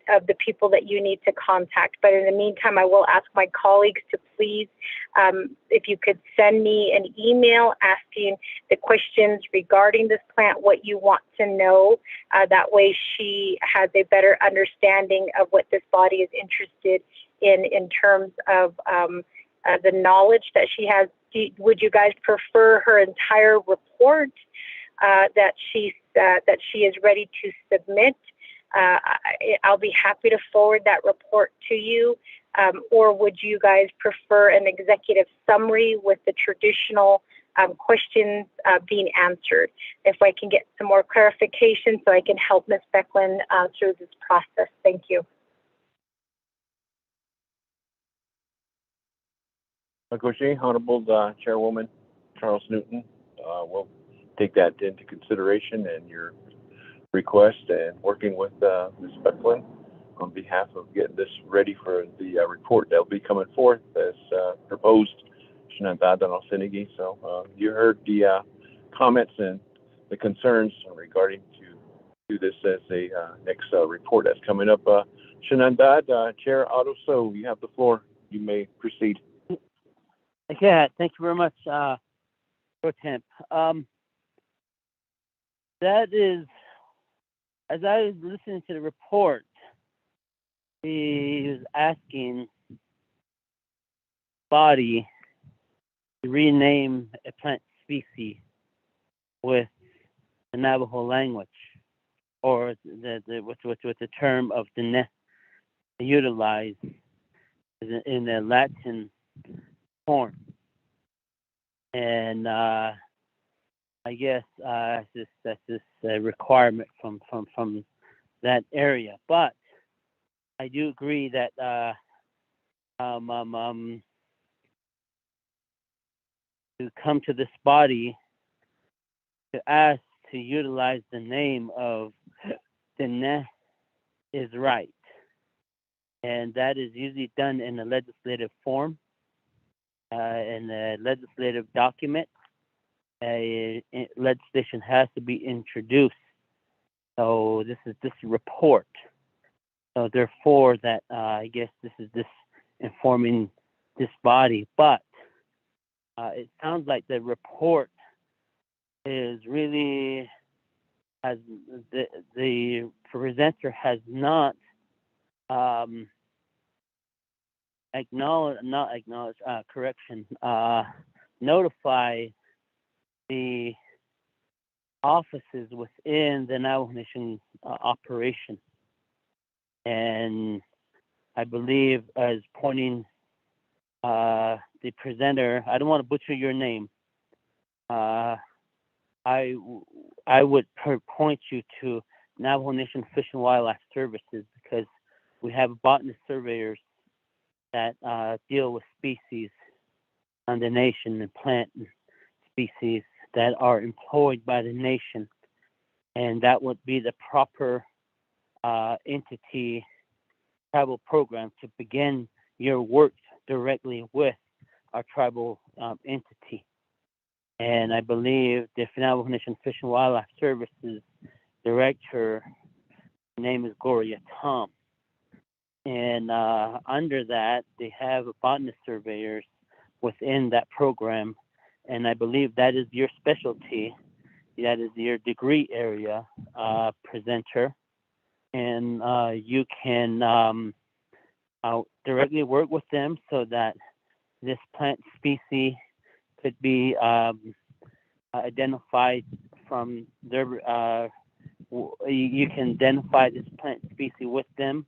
Speaker 18: of the people that you need to contact. But in the meantime, I will ask my colleagues to please, if you could send me an email asking the questions regarding this plant, what you want to know. That way she has a better understanding of what this body is interested in terms of the knowledge that she has. Would you guys prefer her entire report that she is ready to submit? I'll be happy to forward that report to you. Or would you guys prefer an executive summary with the traditional questions being answered? If I can get some more clarification so I can help Ms. Becklin through this process. Thank you.
Speaker 1: Honorable Chairwoman Charles Newton, we'll take that into consideration and your request and working with Ms. Becklin on behalf of getting this ready for the report that'll be coming forth as proposed. So you heard the comments and the concerns regarding to do this as a next report that's coming up. Shenandoah, Chair Otto, so you have the floor. You may proceed.
Speaker 10: Yeah, thank you very much, Pro Temp. That is, as I was listening to the report, he was asking body to rename a plant species with the Navajo language, or with the term of the ne utilized in the Latin form. And I guess that's just a requirement from that area. But I do agree that to come to this body to ask to utilize the name of the ne is right. And that is usually done in a legislative form, in a legislative document. Legislation has to be introduced. So this is this report. So therefore, that I guess this is informing this body. But it sounds like the report is really the presenter has not notify the offices within the Navajo Nation operation. And I believe as pointing the presenter, I don't want to butcher your name. I would point you to Navajo Nation Fish and Wildlife Services, because we have botanist surveyors that deal with species on the nation and plant species that are employed by the nation, and that would be the proper entity tribal program to begin your work directly with our tribal entity. And I believe the Navajo Nation Fish and Wildlife Services director, her name is Gloria Tom. And under that, they have botanist surveyors within that program. And I believe that is your specialty. That is your degree area, presenter. And you can directly work with them so that this plant species could be identified from their, you can identify this plant species with them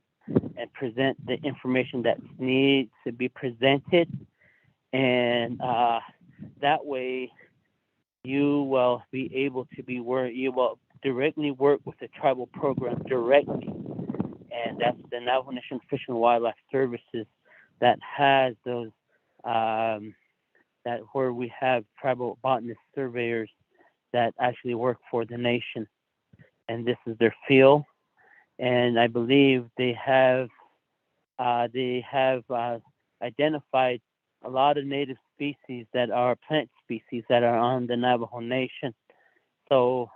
Speaker 10: and present the information that needs to be presented. And that way you will be able to be where you will directly work with the tribal program directly. And that's the Navajo Nation Fish and Wildlife Services that has those, that where we have tribal botanist surveyors that actually work for the nation. And this is their field. And I believe they have identified a lot of native species that are plant species that are on the Navajo Nation. So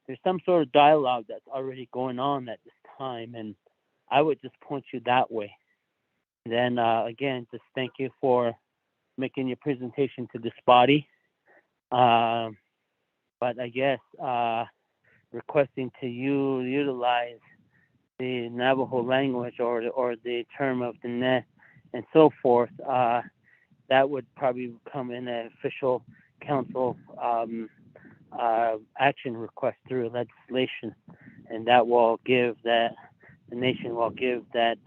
Speaker 10: there's some sort of dialogue that's already going on at this time, and I would just point you that way. Then again, just thank you for making your presentation to this body. But I guess requesting to utilize the Navajo language or the term of the net and so forth, that would probably come in an official council action request through legislation, and that will give the nation will give that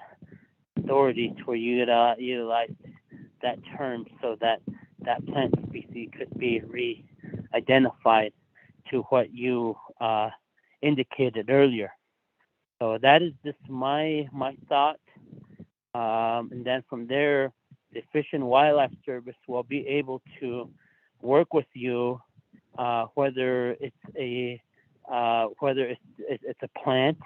Speaker 10: authority to utilize that term so that plant species could be re-identified to what you indicated earlier. So that is just my thought. And then from there, the Fish and Wildlife Service will be able to work with you, whether it's a plant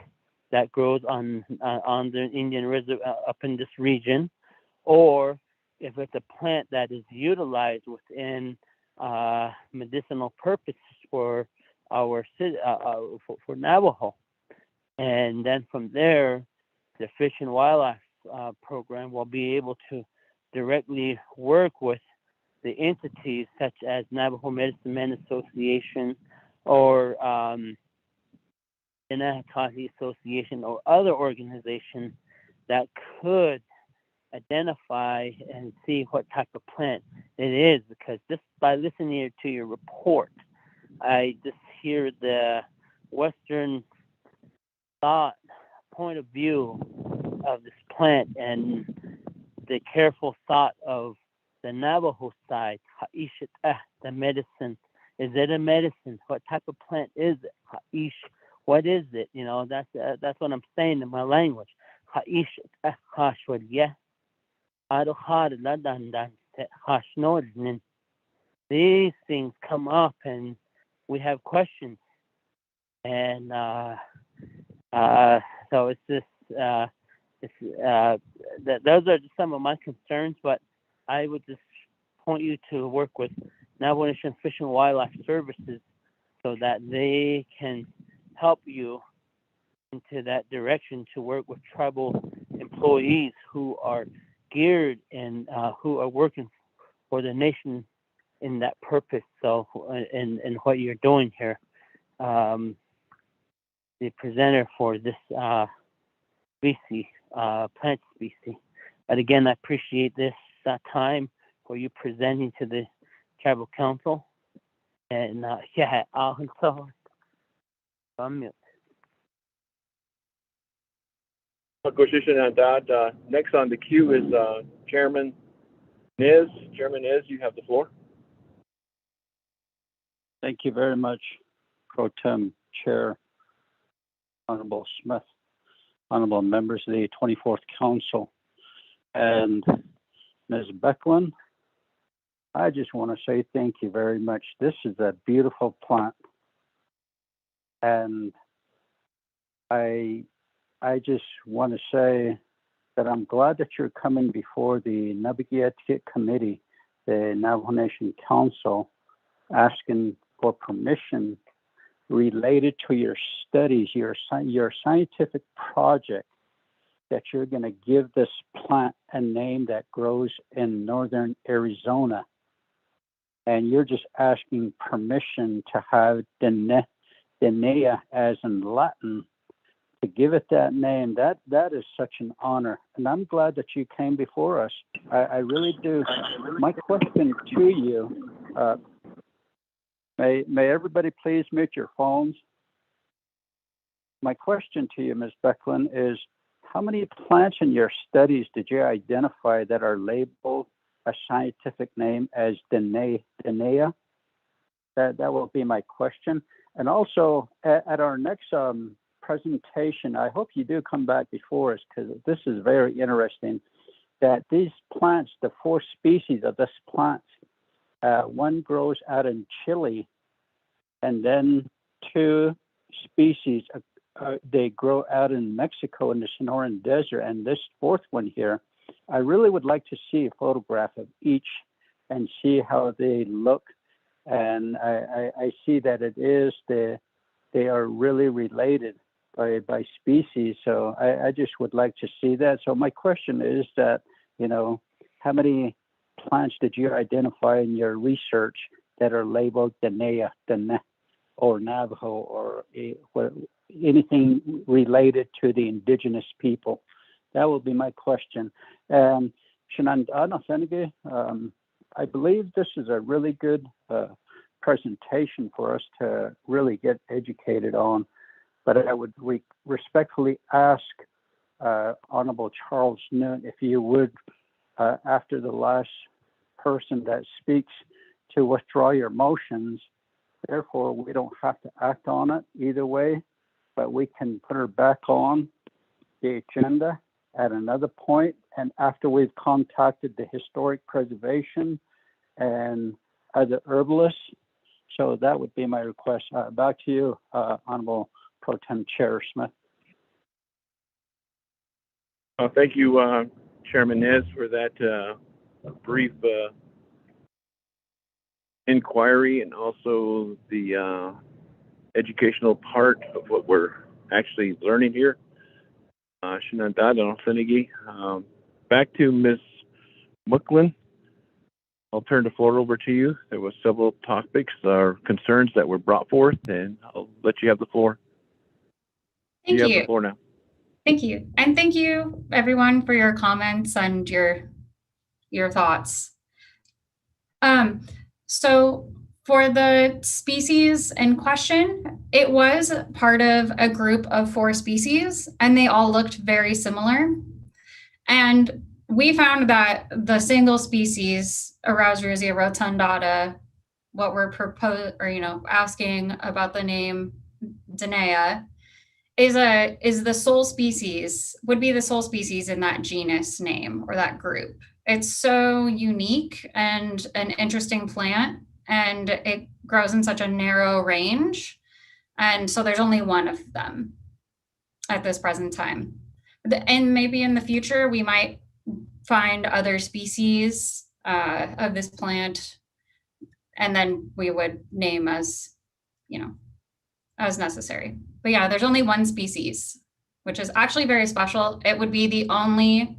Speaker 10: that grows on the Indian reserve up in this region, or if it's a plant that is utilized within medicinal purposes for our for Navajo. And then from there, the Fish and Wildlife program will be able to directly work with the entities such as Navajo Medicine Men Association or Naabik'íyáti Association or other organizations that could identify and see what type of plant it is, because just by listening to your report, I just hear the Western thought point of view of this plant and the careful thought of the Navajo side. The medicine. Is it a medicine? What type of plant is it? Ha'ish. What is it? You know, that's what I'm saying in my language. Ha'ish hashwalya. These things come up and we have questions. And so it's just those are just some of my concerns, but I would just point you to work with Navajo Nation Fish and Wildlife Services so that they can help you into that direction to work with tribal employees who are geared and who are working for the nation in that purpose. So, and what you're doing here, the presenter for this species, plant species. But again, I appreciate this time for you presenting to the tribal council. And so I'm mute.
Speaker 15: Next on the queue is Chairman Niz. Chairman Niz, you have the floor.
Speaker 3: Thank you very much, Pro Tem Chair, Honorable Smith, honorable members of the 24th Council, and Ms. Becklin. I just want to say thank you very much. This is a beautiful plant, and I just want to say that I'm glad that you're coming before the Naabik'íyáti Committee, the Navajo Nation Council, asking for permission related to your studies, your scientific project, that you're going to give this plant a name that grows in northern Arizona. And you're just asking permission to have Danaea, as in Latin, to give it that name. That is such an honor. And I'm glad that you came before us. I really do. My question to you, may everybody please mute your phones? My question to you, Ms. Becklin, is how many plants in your studies did you identify that are labeled a scientific name as Danaea? That will be my question. And also, at our next presentation, I hope you do come back before us, because this is very interesting, that these plants, the 4 species of this plant, one grows out in Chile, and then 2 species, they grow out in Mexico in the Sonoran Desert, and this 4th one here I really would like to see a photograph of each and see how they look. And I see that they are really related by species. So I just would like to see that. So my question is that, how many plants did you identify in your research that are labeled Denea, or Navajo, or anything related to the indigenous people? That will be my question. I believe this is a really good presentation for us to really get educated on, but I would respectfully ask Honorable Charles Newton if you would, after the last person that speaks, to withdraw your motions. Therefore, we don't have to act on it either way, but we can put her back on the agenda at another point, and after we've contacted the historic preservation and other herbalists. So that would be my request. Back to you, Honorable Pro Tem Chair Smith.
Speaker 1: Thank you, Chairman Nez, for that brief inquiry, and also the educational part of what we're actually learning here. Back to Ms. Mucklin. I'll turn the floor over to you. There were several topics or concerns that were brought forth, and I'll let you have the floor.
Speaker 16: Thank you.
Speaker 1: You have the floor now.
Speaker 16: Thank you. And thank you, everyone, for your comments and your thoughts. So for the species in question, it was part of a group of 4 species, and they all looked very similar. And we found that the single species, Arausrusia rotundata, what we're asking about the name Denea, is the sole species, would be the sole species in that genus name or that group. It's so unique and an interesting plant, and it grows in such a narrow range. And so there's only one of them at this present time. And maybe in the future, we might find other species of this plant, and then we would name as necessary. But yeah, there's only one species, which is actually very special. It would be the only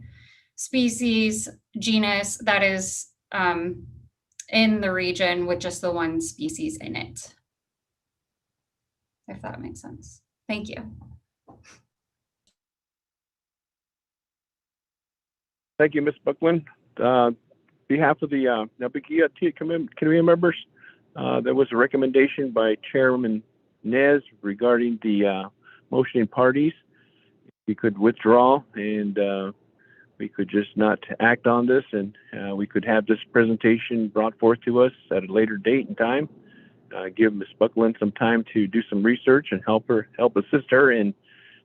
Speaker 16: species genus that is in the region with just the one species in it, if that makes sense. Thank you.
Speaker 1: Thank you, Ms. Bucklin. On behalf of the Naabik'íyáti committee members, there was a recommendation by Chairman Nez regarding the motioning parties. We could withdraw, and we could just not act on this, and we could have this presentation brought forth to us at a later date and time. Give Ms. Bucklin some time to do some research and help assist her in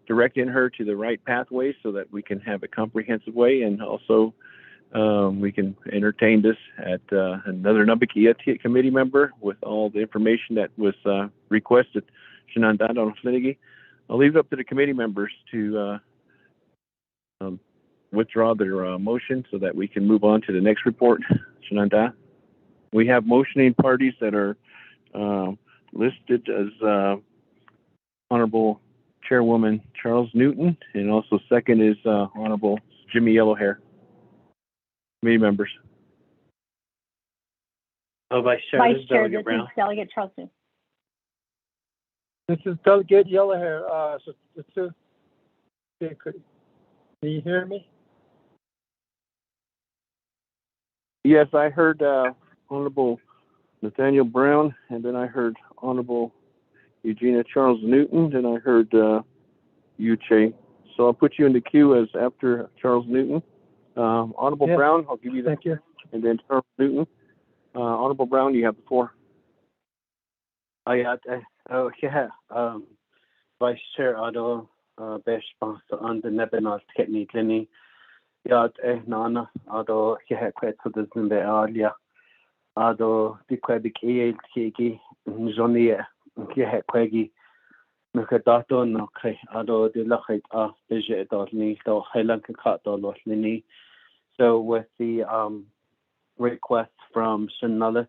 Speaker 1: directing her to the right pathway, so that we can have a comprehensive way, and also we can entertain this at another Naabik'íyáti committee member with all the information that was requested. I'll leave it up to the committee members to withdraw their motion so that we can move on to the next report. We have motioning parties that are listed as Honorable Chairwoman Charles Newton, and also second is Honorable Jimmy Yellowhair. Committee members.
Speaker 10: Vice Chair,
Speaker 14: this is Delegate Charles Newton.
Speaker 9: This is Delegate Yellowhair. Can you hear me?
Speaker 1: Yes, I heard Honorable Nathaniel Brown, and then I heard Honorable Eugenia Charles Newton, and I heard Uche. So I'll put you in the queue as after Charles Newton. Honorable Brown, I'll give you that.
Speaker 9: Thank you.
Speaker 1: And then Charles Newton. Honorable Brown, you have the floor.
Speaker 10: Vice Chair, best sponsor on the Nebinal Technique. Yad Nana, quite to the Zimbe Alia, the Naabik'íyáti, Zonia, Quaggy, Mukadato, Noke, the Lachit, Bijet, Dorni, the Highland Cat, Dorni.
Speaker 19: So with the request from Shanala,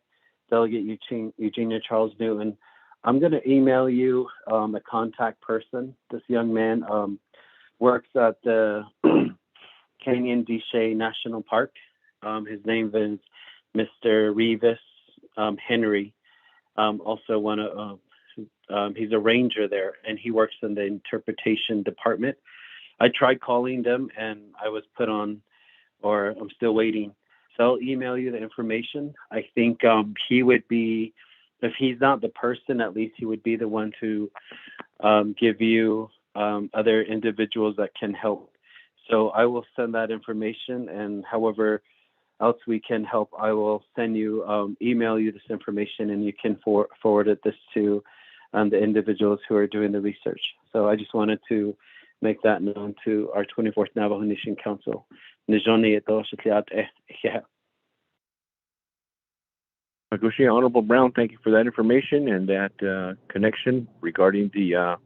Speaker 19: Delegate Eugenia Charles Newton, I'm going to email you a contact person. This young man works at the Canyon de Chelly National Park. His name is Mr. Revis Henry. Also he's a ranger there, and he works in the interpretation department. I tried calling them, and I was put on, or I'm still waiting. So I'll email you the information. I think he would be, if he's not the person, at least he would be the one to give you other individuals that can help. So I will send that information, and however else we can help, I will send you, email you this information, and you can forward this to the individuals who are doing the research. So I just wanted to make that known to our 24th Navajo Nation Council.
Speaker 15: Honorable Brown, thank you for that information and that connection regarding the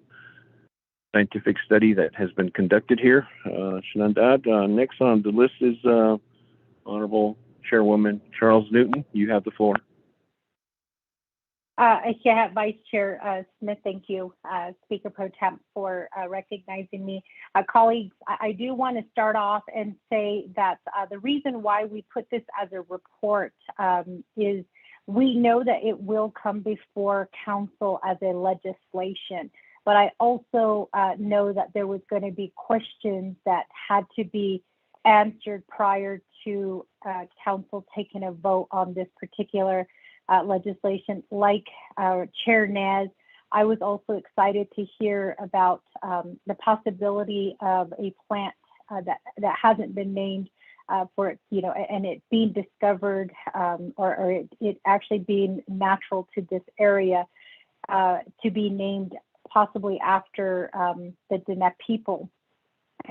Speaker 15: scientific study that has been conducted here. Shanandad, next on the list is Honorable Chairwoman Charles Newton. You have the floor.
Speaker 14: Vice Chair Smith, thank you, Speaker Pro Tem, for recognizing me. Colleagues, I do want to start off and say that the reason why we put this as a report is we know that it will come before Council as a legislation, but I also know that there was going to be questions that had to be answered prior to Council taking a vote on this particular legislation. Like Chair Naz, I was also excited to hear about the possibility of a plant that hasn't been named for it, and it being discovered or it actually being natural to this area to be named possibly after the Diné people.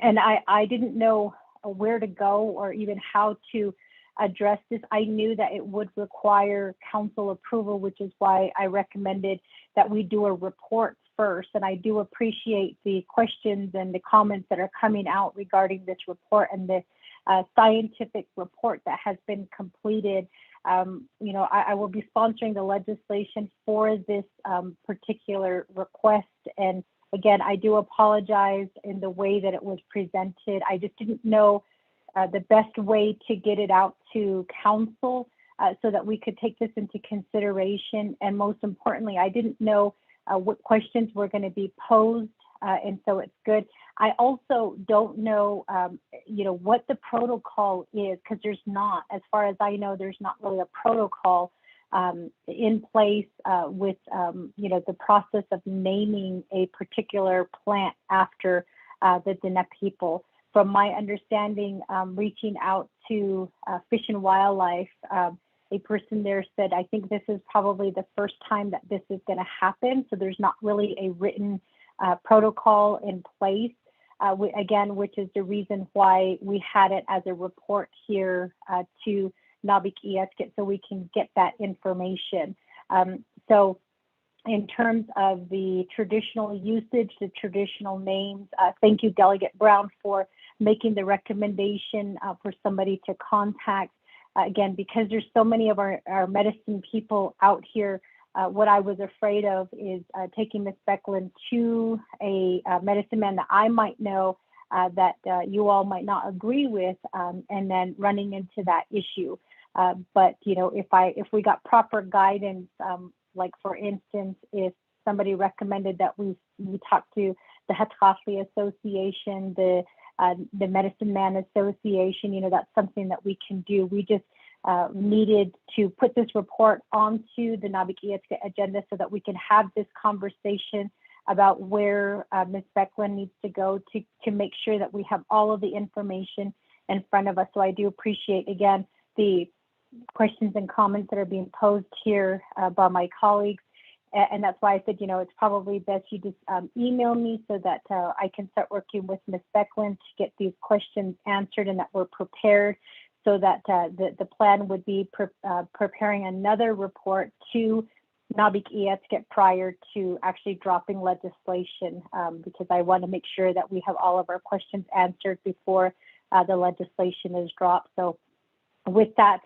Speaker 14: And I didn't know where to go or even how to address this. I knew that it would require Council approval, which is why I recommended that we do a report first. And I do appreciate the questions and the comments that are coming out regarding this report and the scientific report that has been completed. I will be sponsoring the legislation for this particular request. And again, I do apologize in the way that it was presented. I just didn't know the best way to get it out to Council so that we could take this into consideration. And most importantly, I didn't know what questions were going to be posed. And so it's good. I also don't know, what the protocol is, because there's not, as far as I know, there's not really a protocol in place with, the process of naming a particular plant after the Diné people. From my understanding, reaching out to Fish and Wildlife, a person there said, I think this is probably the first time that this is going to happen. So there's not really a written protocol in place, which is the reason why we had it as a report here to Naabik'íyáti, so we can get that information. So in terms of the traditional usage, the traditional names, thank you, Delegate Brown, for making the recommendation for somebody to contact. Again, because there's so many of our medicine people out here, what I was afraid of is taking Ms. Becklin to a medicine man that I might know that you all might not agree with, and then running into that issue. But if we got proper guidance, like for instance, if somebody recommended that we talk to the Hatkafli Association, the Medicine Man Association, that's something that we can do. We just needed to put this report onto the Naabik'íyáti agenda so that we can have this conversation about where Ms. Becklin needs to go to make sure that we have all of the information in front of us. So I do appreciate, again, the questions and comments that are being posed here by my colleagues. And that's why I said, it's probably best you just email me so that I can start working with Ms. Becklin to get these questions answered and that we're prepared, so that the plan would be preparing another report to Naabik'íyáti prior to actually dropping legislation, because I want to make sure that we have all of our questions answered before the legislation is dropped. So with that,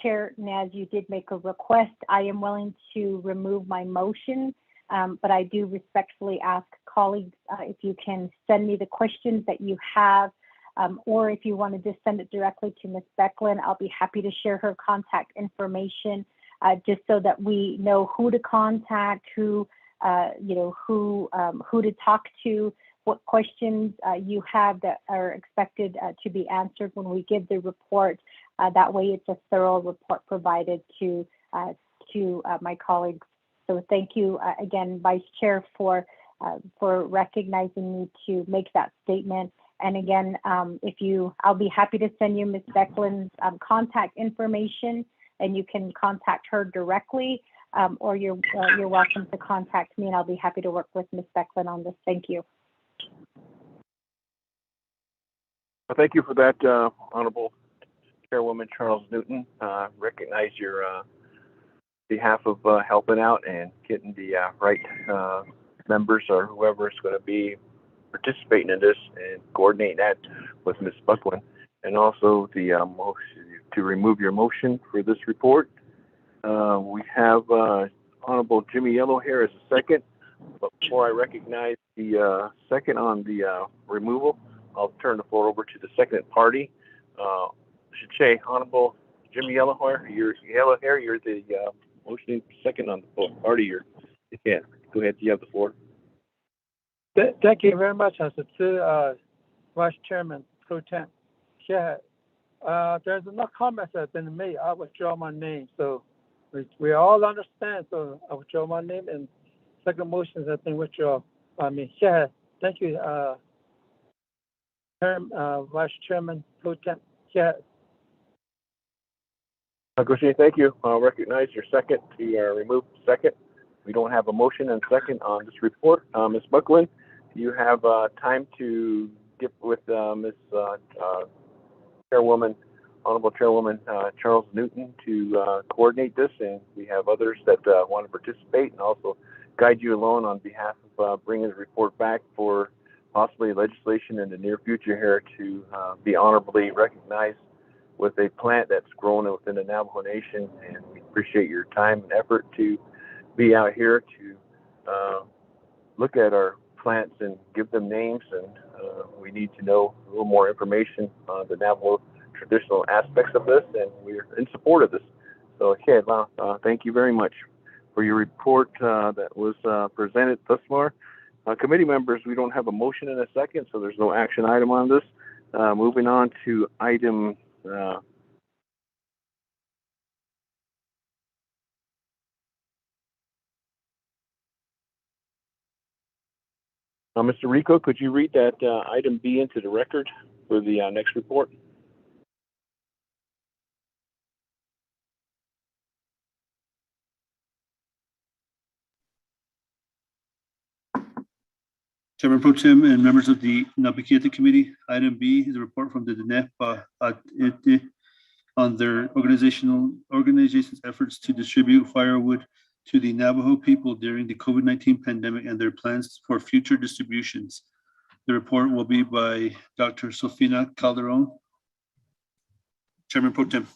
Speaker 14: Chair Naz, you did make a request. I am willing to remove my motion, but I do respectfully ask colleagues if you can send me the questions that you have, or if you want to just send it directly to Ms. Becklin, I'll be happy to share her contact information, just so that we know who to contact, who to talk to, what questions you have that are expected to be answered when we give the report. That way it's a thorough report provided to my colleagues. So thank you again, Vice Chair, for recognizing me to make that statement. And again, I'll be happy to send you Ms. Becklin's contact information, and you can contact her directly, or you're welcome to contact me, and I'll be happy to work with Ms. Becklin on this. Thank you.
Speaker 15: Well, thank you for that, Honorable Chairwoman Charles Newton. Recognize your behalf of helping out and getting the right members or whoever is going to be participating in this, and coordinating that with Ms. Bucklin, and also the motion to remove your motion for this report. We have Honorable Jimmy Yellow here as a second, but before I recognize the second on the removal, I'll turn the floor over to the second party. I should say, Honorable Jimmy Yellow here, you're the motioning second on the party. Yeah, go ahead, you have the floor.
Speaker 9: Thank you very much, Mr. Vice Chairman Pro Tem. Yeah, there's enough comments that have been made. I withdraw my name, so we all understand. So I withdraw my name, and second motions have been withdrawn by me. Yeah, thank you, Vice Chairman Pro Tem. Yeah.
Speaker 15: Goshen, thank you. I'll recognize your second to remove second. We don't have a motion and second on this report. Ms. Bucklin, you have time to get with Ms. Chairwoman, Honorable Chairwoman Charles Newton to coordinate this, and we have others that want to participate and also guide you along on behalf of bringing the report back for possibly legislation in the near future here to be honorably recognized with a plant that's grown within the Navajo Nation. And we appreciate your time and effort to be out here to look at our plants and give them names, and we need to know a little more information on the Navajo traditional aspects of this, and we're in support of this. So thank you very much for your report that was presented thus far. Committee members, we don't have a motion in a second, so there's no action item on this. Moving on to item Mr. Rico, could you read that item B into the record for the next report?
Speaker 7: Chairman Pro Tem and members of the Naabik'íyáti Committee, item B is a report from the Naabik'íyáti on their organization's efforts to distribute firewood to the Navajo people during the COVID-19 pandemic and their plans for future distributions. The report will be by Dr. Sofina Calderon. Chairman Pro Tem.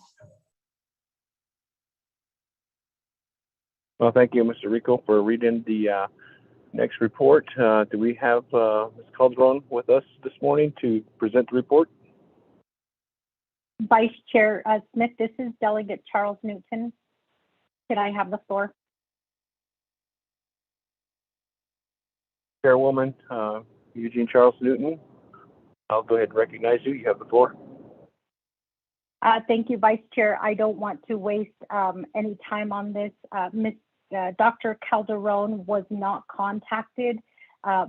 Speaker 15: Well, thank you, Mr. Rico, for reading the next report. Do we have Ms. Calderon with us this morning to present the report?
Speaker 14: Vice Chair Smith, this is Delegate Charles Newton. Can I have the floor?
Speaker 15: Chairwoman Eugene Charles Newton, I'll go ahead and recognize you. You have the floor.
Speaker 14: Thank you, Vice Chair. I don't want to waste any time on this. Dr. Calderon was not contacted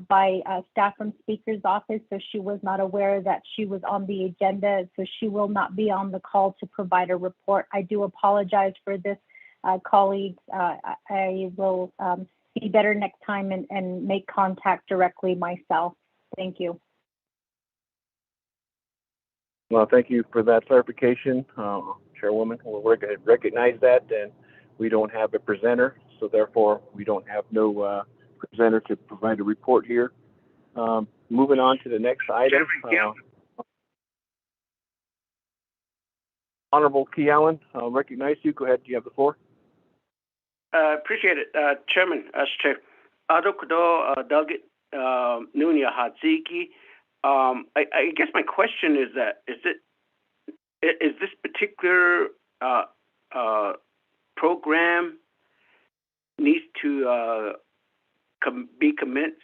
Speaker 14: by staff from Speaker's office, so she was not aware that she was on the agenda, so she will not be on the call to provide a report. I do apologize for this, colleagues. I will be better next time and make contact directly myself. Thank you.
Speaker 15: Well, thank you for that clarification, Chairwoman. We're going to recognize that, and we don't have a presenter, so therefore we don't have no presenter to provide a report here. Moving on to the next item. Honorable Key Allen, I'll recognize you. Go ahead. You have the floor.
Speaker 8: Appreciate it, Chairman. Chair. Delegate Nunia Hadziki. I guess my question is that is this particular program needs to be commenced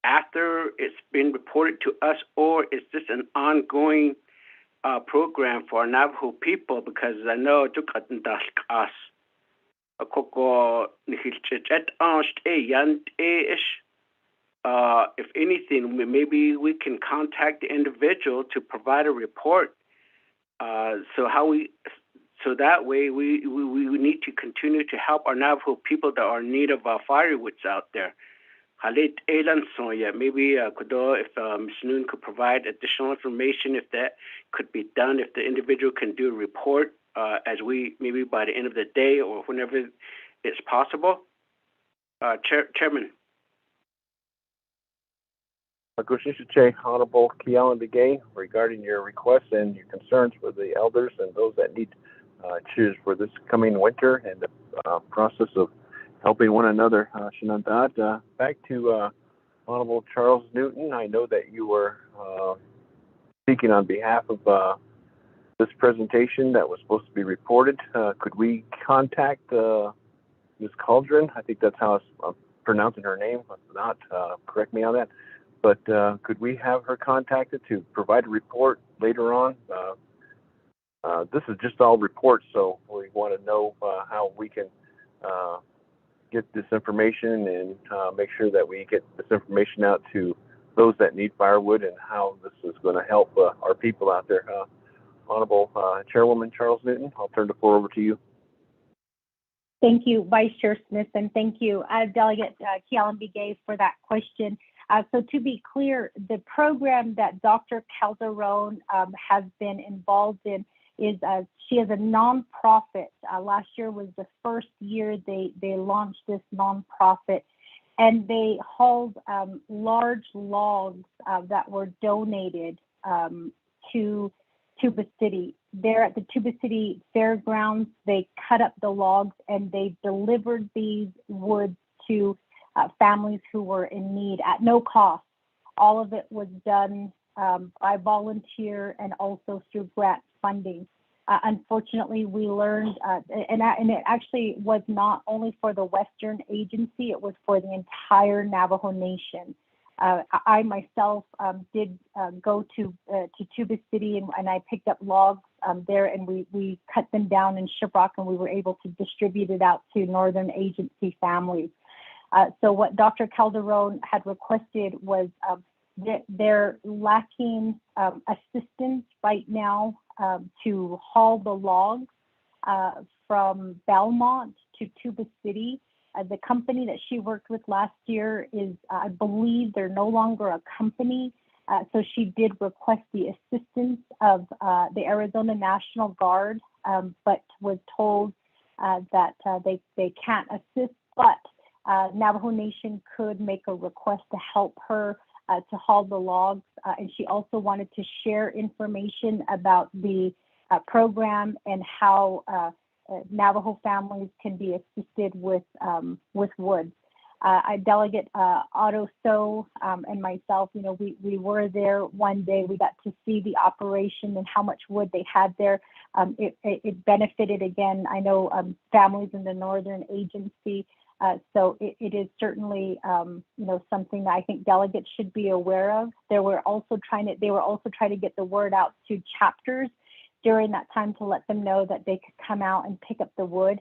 Speaker 8: after it's been reported to us, or is this an ongoing program for our Navajo people? Because I know us. If anything, maybe we can contact the individual to provide a report. So that way we need to continue to help our Navajo people that are in need of firewoods out there. Maybe if Ms. Noon could provide additional information, if that could be done, if the individual can do a report maybe by the end of the day or whenever it's possible. Chairman.
Speaker 15: Honorable Kealan Begay, regarding your requests and your concerns for the elders and those that need cheers for this coming winter and the process of helping one another. Back to Honorable Charles Newton. I know that you were speaking on behalf of this presentation that was supposed to be reported. Could we contact Ms. Cauldron? I think that's how I'm pronouncing her name. If not, correct me on that. But could we have her contacted to provide a report later on? This is just all reports, so we want to know how we can get this information and make sure that we get this information out to those that need firewood and how this is going to help our people out there. Honorable Chairwoman Charles Newton, I'll turn the floor over to you.
Speaker 14: Thank you, Vice Chair Smith, and thank you, Delegate Kealan Begay, for that question. So to be clear, the program that Dr. Calderon has been involved in is she is a nonprofit. Last year was the first year they launched this nonprofit, and they hauled large logs that were donated to Tuba City. There at the Tuba City Fairgrounds, they cut up the logs and they delivered these woods to families who were in need at no cost. All of it was done by volunteer and also through grant funding. Unfortunately, we learned, and it actually was not only for the Western Agency, it was for the entire Navajo Nation. I myself did go to Tuba City and I picked up logs there, and we cut them down in shiprock, and we were able to distribute it out to Northern Agency families. So what Dr. Calderon had requested was they're lacking assistance right now to haul the logs from Belmont to Tuba City. The company that she worked with last year is, I believe, they're no longer a company. So she did request the assistance of the Arizona National Guard, but was told that they can't assist, but Navajo Nation could make a request to help her to haul the logs. And she also wanted to share information about the program and how Navajo families can be assisted with wood. Delegate Otto So and myself, we were there one day. We got to see the operation and how much wood they had there. It benefited, again, I know families in the Northern Agency. So it is certainly, something that I think delegates should be aware of. They were also trying to get the word out to chapters during that time to let them know that they could come out and pick up the wood.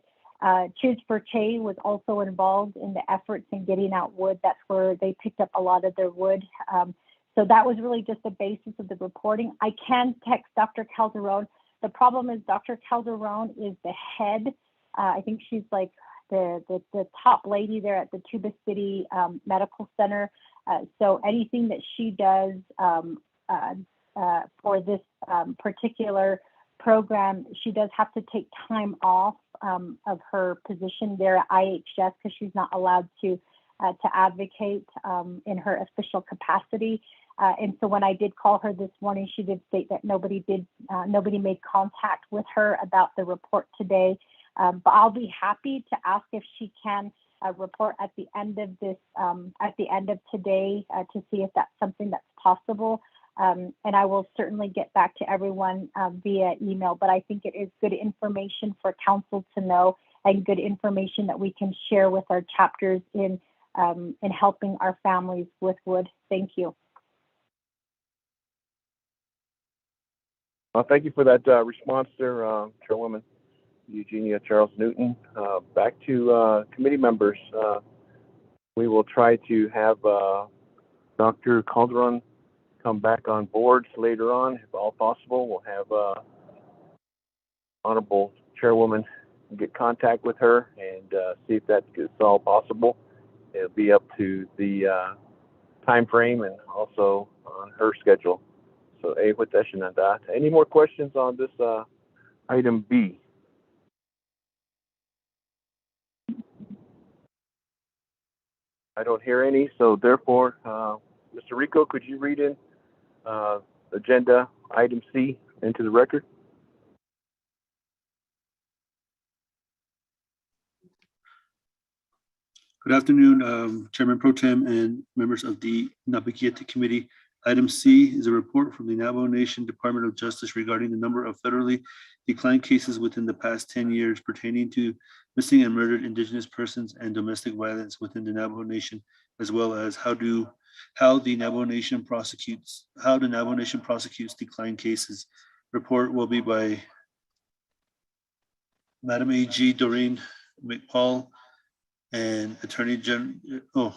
Speaker 14: Cheers for Che was also involved in the efforts in getting out wood. That's where they picked up a lot of their wood. So that was really just the basis of the reporting. I can text Dr. Calderon. The problem is Dr. Calderon is the head. I think she's like the top lady there at the Tuba City Medical Center. So anything that she does for this particular program, she does have to take time off of her position there at IHS because she's not allowed to advocate in her official capacity. And so when I did call her this morning, she did state that nobody made contact with her about the report today. But I'll be happy to ask if she can report at the end of this, at the end of today, to see if that's something that's possible. And I will certainly get back to everyone via email. But I think it is good information for council to know, and good information that we can share with our chapters in helping our families with wood. Thank you.
Speaker 15: Well, thank you for that response there, Chairwoman Eugenia Charles Newton. Back to committee members. We will try to have Dr. Calderon come back on board later on, if all possible. We'll have Honorable Chairwoman get contact with her and see if that is all possible. It'll be up to the time frame and also on her schedule. So, any more questions on this item B? I don't hear any, so therefore, Mr. Rico, could you read in agenda item C into the record?
Speaker 7: Good afternoon, Chairman Pro Tem and members of the Naabik'íyáti Committee. Item C is a report from the Navajo Nation Department of Justice regarding the number of federally declined cases within the past 10 years pertaining to missing and murdered Indigenous persons and domestic violence within the Navajo Nation, as well as how the Navajo Nation prosecutes declined cases. Report will be by Madam A.G. Doreen McPaul and Attorney General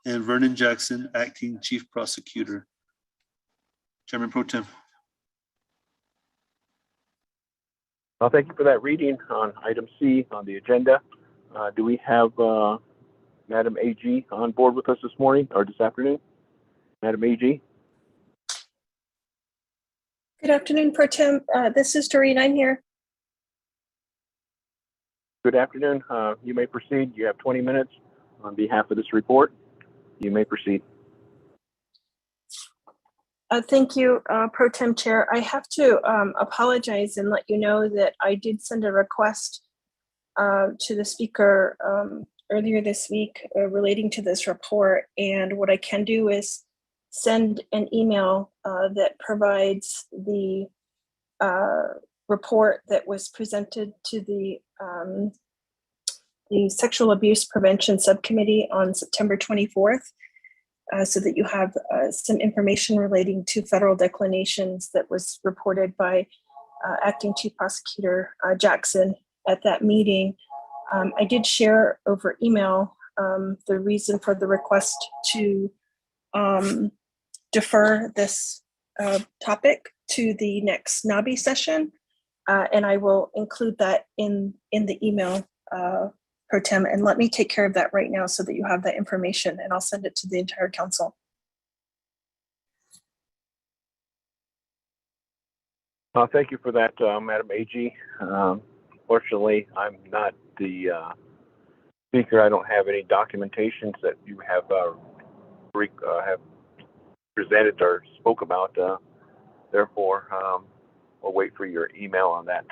Speaker 7: and Vernon Jackson, Acting Chief Prosecutor. Chairman Pro Tem.
Speaker 15: Well, thank you for that reading on item C on the agenda. Do we have Madam A.G. on board with us this morning or this afternoon? Madam A.G.
Speaker 20: Good afternoon, Pro Tem. This is Doreen. I'm here.
Speaker 15: Good afternoon. You may proceed. You have 20 minutes on behalf of this report. You may proceed.
Speaker 20: Thank you, Pro Tem Chair. I have to apologize and let you know that I did send a request to the Speaker earlier this week relating to this report. And what I can do is send an email that provides the report that was presented to the Sexual Abuse Prevention Subcommittee on September 24th, so that you have some information relating to federal declinations that was reported by Acting Chief Prosecutor Jackson at that meeting. I did share over email the reason for the request to defer this topic to the next NABI session, and I will include that in the email, Pro Tem, and let me take care of that right now so that you have that information, and I'll send it to the entire council.
Speaker 15: Thank you for that, Madam A.G. Fortunately, I'm not the speaker. I don't have any documentations that you have presented or spoke about. Therefore, we'll wait for your email on that.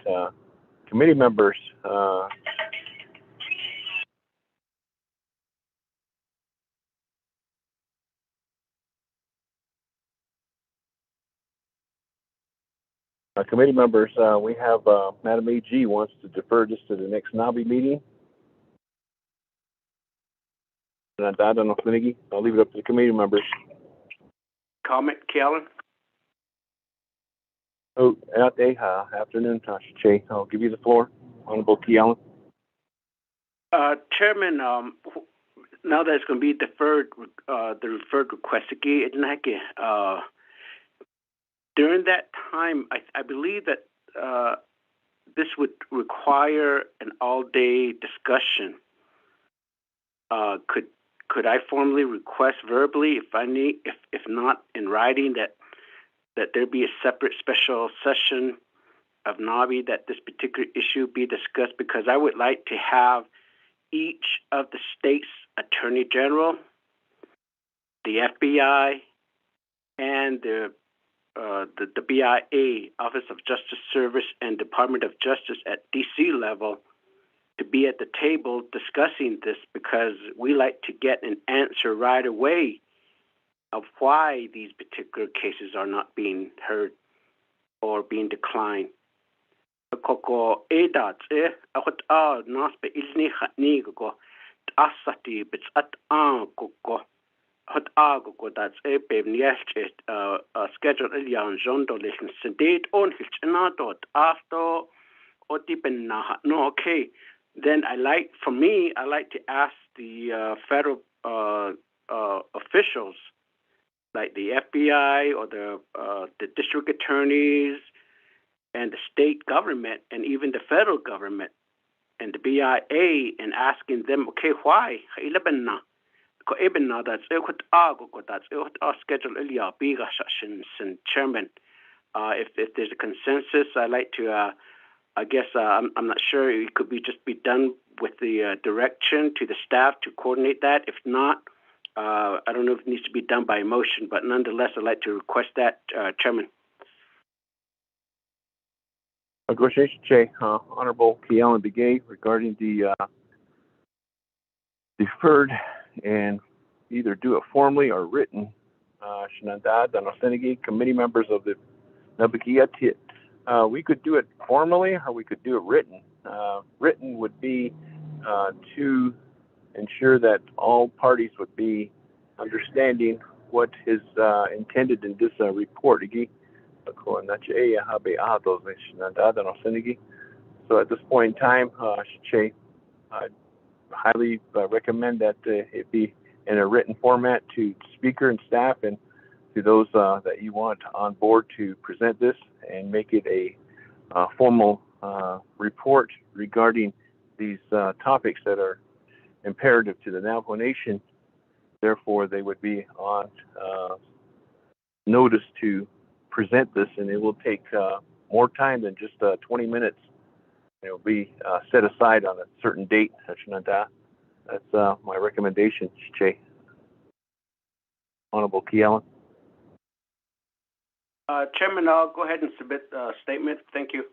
Speaker 15: Committee members, we have Madam A.G. wants to defer this to the next NABI meeting. And I'll leave it up to the committee members.
Speaker 8: Comment, Kellen?
Speaker 15: Oh, afternoon, Tasha Che. I'll give you the floor, Honorable T. Allen.
Speaker 8: Chairman, now that it's going to be deferred, the referred request again, during that time, I believe that this would require an all-day discussion. Could I formally request verbally, if I need, if not in writing, that there be a separate special session of NABI that this particular issue be discussed? Because I would like to have each of the state's attorney general, the FBI, and the BIA, Office of Justice Service, and Department of Justice at DC level to be at the table discussing this, because we like to get an answer right away of why these particular cases are not being heard or being declined. Koko edat akot nas be ilni khatni koko asati bits at koko hot koko that's be nielch schedule ilyan jondo listen sedate on hilchna dot after otipen na no. Okay, then I like to ask the federal officials like the FBI or the district attorneys and the state government and even the federal government and the BIA, and asking them, okay, why? That's schedule chairman. If there's a consensus, I like to. I guess I'm not sure. It could just be done with the direction to the staff to coordinate that. If not, I don't know if it needs to be done by motion, but nonetheless, I'd like to request that, Chairman.
Speaker 15: Negotiation, Chair. Honorable Kialan Begay regarding the deferred and either do it formally or written. Shenandad and Osenegi, committee members of the Naabik'íyáti. We could do it formally or we could do it written. Written would be to ensure that all parties would be understanding what is intended in this report. So at this point in time, I highly recommend that it be in a written format to speaker and staff and to those that you want on board to present this and make it a formal report regarding these topics that are imperative to the Navajo Nation. Therefore, they would be on notice to present this, and it will take more time than just 20 minutes. It will be set aside on a certain date. That's my recommendation, Che. Honorable Kialan.
Speaker 8: Chairman, I'll go ahead and submit a statement. Thank you.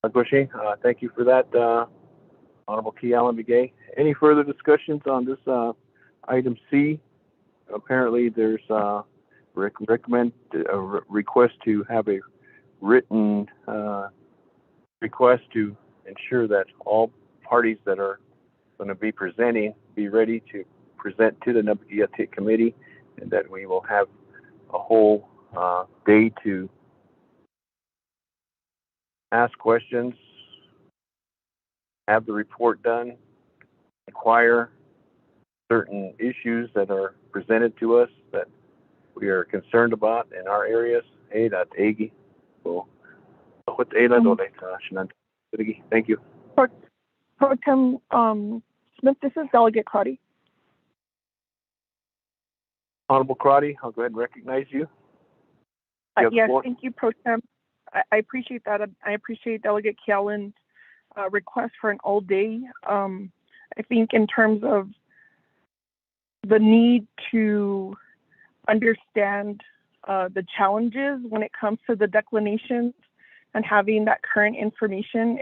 Speaker 15: Goshe, thank you for that, Honorable Kialan Begay. Any further discussions on this item C? Apparently, there's recommend a request to have a written request to ensure that all parties that are going to be presenting be ready to present to the Naabik'íyáti committee, and that we will have a whole day to ask questions, have the report done, inquire certain issues that are presented to us that we are concerned about in our areas. Thank you.
Speaker 11: Pro Tem Smith, this is Delegate Crotty.
Speaker 15: Honorable Crotty, I'll go ahead and recognize you.
Speaker 11: Yes, thank you, Pro Tem. I appreciate that. I appreciate Delegate Kialan's request for an all day. I think in terms of the need to understand the challenges when it comes to the declinations and having that current information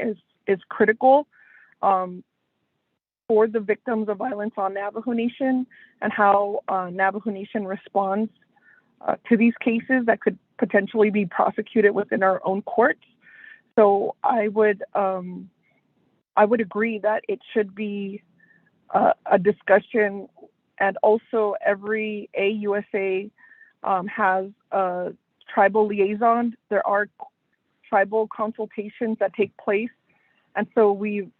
Speaker 11: is critical for the victims of violence on Navajo Nation and how Navajo Nation responds to these cases that could potentially be prosecuted within our own courts. So I would agree that it should be a discussion, and also every AUSA has a tribal liaison. There are tribal consultations that take place, and so we've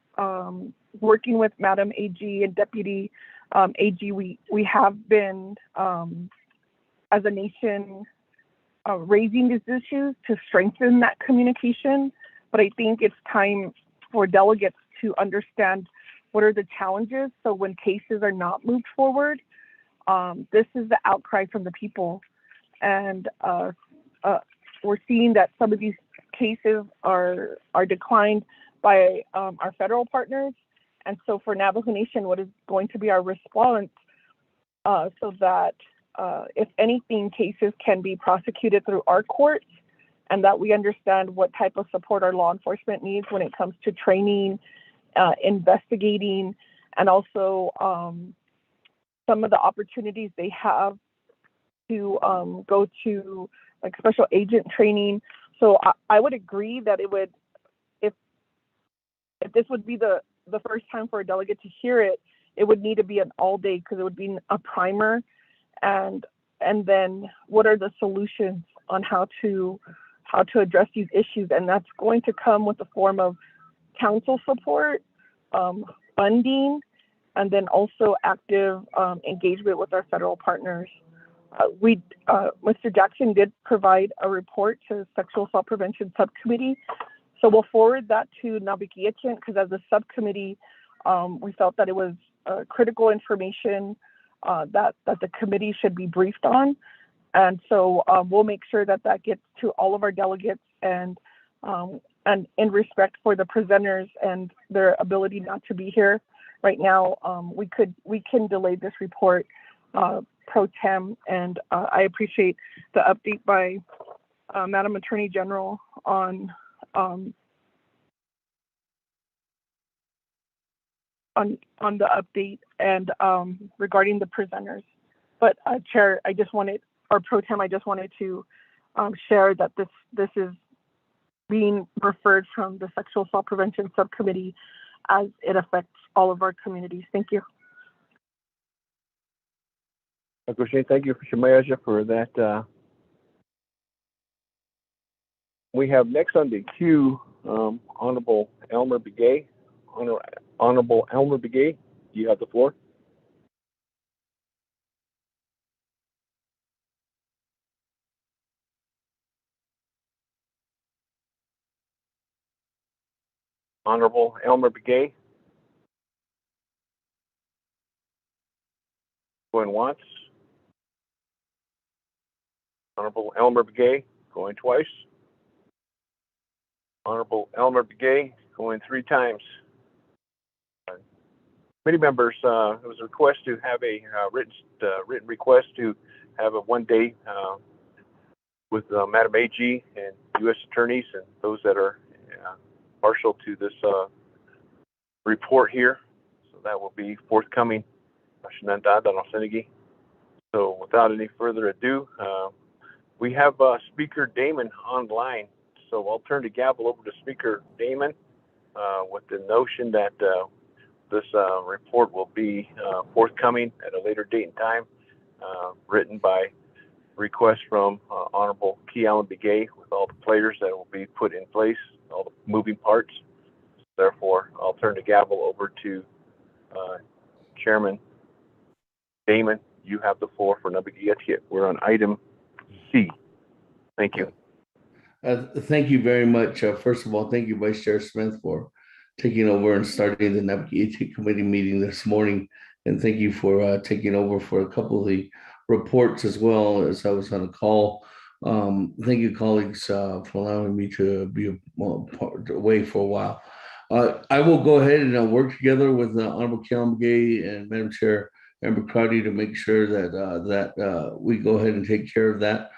Speaker 11: working with Madam AG and Deputy AG, we have been as a nation raising these issues to strengthen that communication. But I think it's time for delegates to understand what are the challenges. So when cases are not moved forward, this is the outcry from the people. And we're seeing that some of these cases are declined by our federal partners. And so for Navajo Nation, what is going to be our response so that if anything, cases can be prosecuted through our courts, and that we understand what type of support our law enforcement needs when it comes to training, investigating, and also some of the opportunities they have to go to like special agent training. So I would agree that it would, if this would be the first time for a delegate to hear it, it would need to be an all day, because it would be a primer, and then what are the solutions on how to address these issues. And that's going to come with the form of council support, funding, and then also active engagement with our federal partners. Mr. Jackson did provide a report to Sexual Assault Prevention Subcommittee. So we'll forward that to Naabik'íyáti, because as a subcommittee, we felt that it was critical information that the committee should be briefed on. And so we'll make sure that gets to all of our delegates, and in respect for the presenters and their ability not to be here right now, we can delay this report pro tem. And I appreciate the update by Madam Attorney General on the update and regarding the presenters. But Chair, I just wanted to share that this is being referred from the Sexual Assault Prevention Subcommittee, as it affects all of our communities. Thank you.
Speaker 15: Thank you, Shemayaja, for that. We have next on the queue Honorable Elmer Begay. Honorable Elmer Begay, you have the floor. Honorable Elmer Begay. Going once. Honorable Elmer Begay, going twice. Honorable Elmer Begay, going 3 times. Committee members, there was a request to have a written request to have a 1 day with Madam AG and U.S. attorneys and those that are partial to this report here. So that will be forthcoming. So without any further ado, we have Speaker Damon online. So I'll turn the gavel over to Speaker Damon with the notion that this report will be forthcoming at a later date and time, written by request from Honorable Key Allen Begay, with all the players that will be put in place, all the moving parts. Therefore, I'll turn the gavel over to Chairman Damon. You have the floor for Naabik'íyáti. We're on item C. Thank you.
Speaker 2: Thank you very much. First of all, thank you, Vice Chair Smith, for taking over and starting the Naabik'íyáti committee meeting this morning. And thank you for taking over for a couple of the reports as well, as I was on a call. Thank you, colleagues, for allowing me to be away for a while. I will go ahead and work together with Honorable Kellen Begay and Madam Chair Amber Crowdy to make sure that we go ahead and take care of that.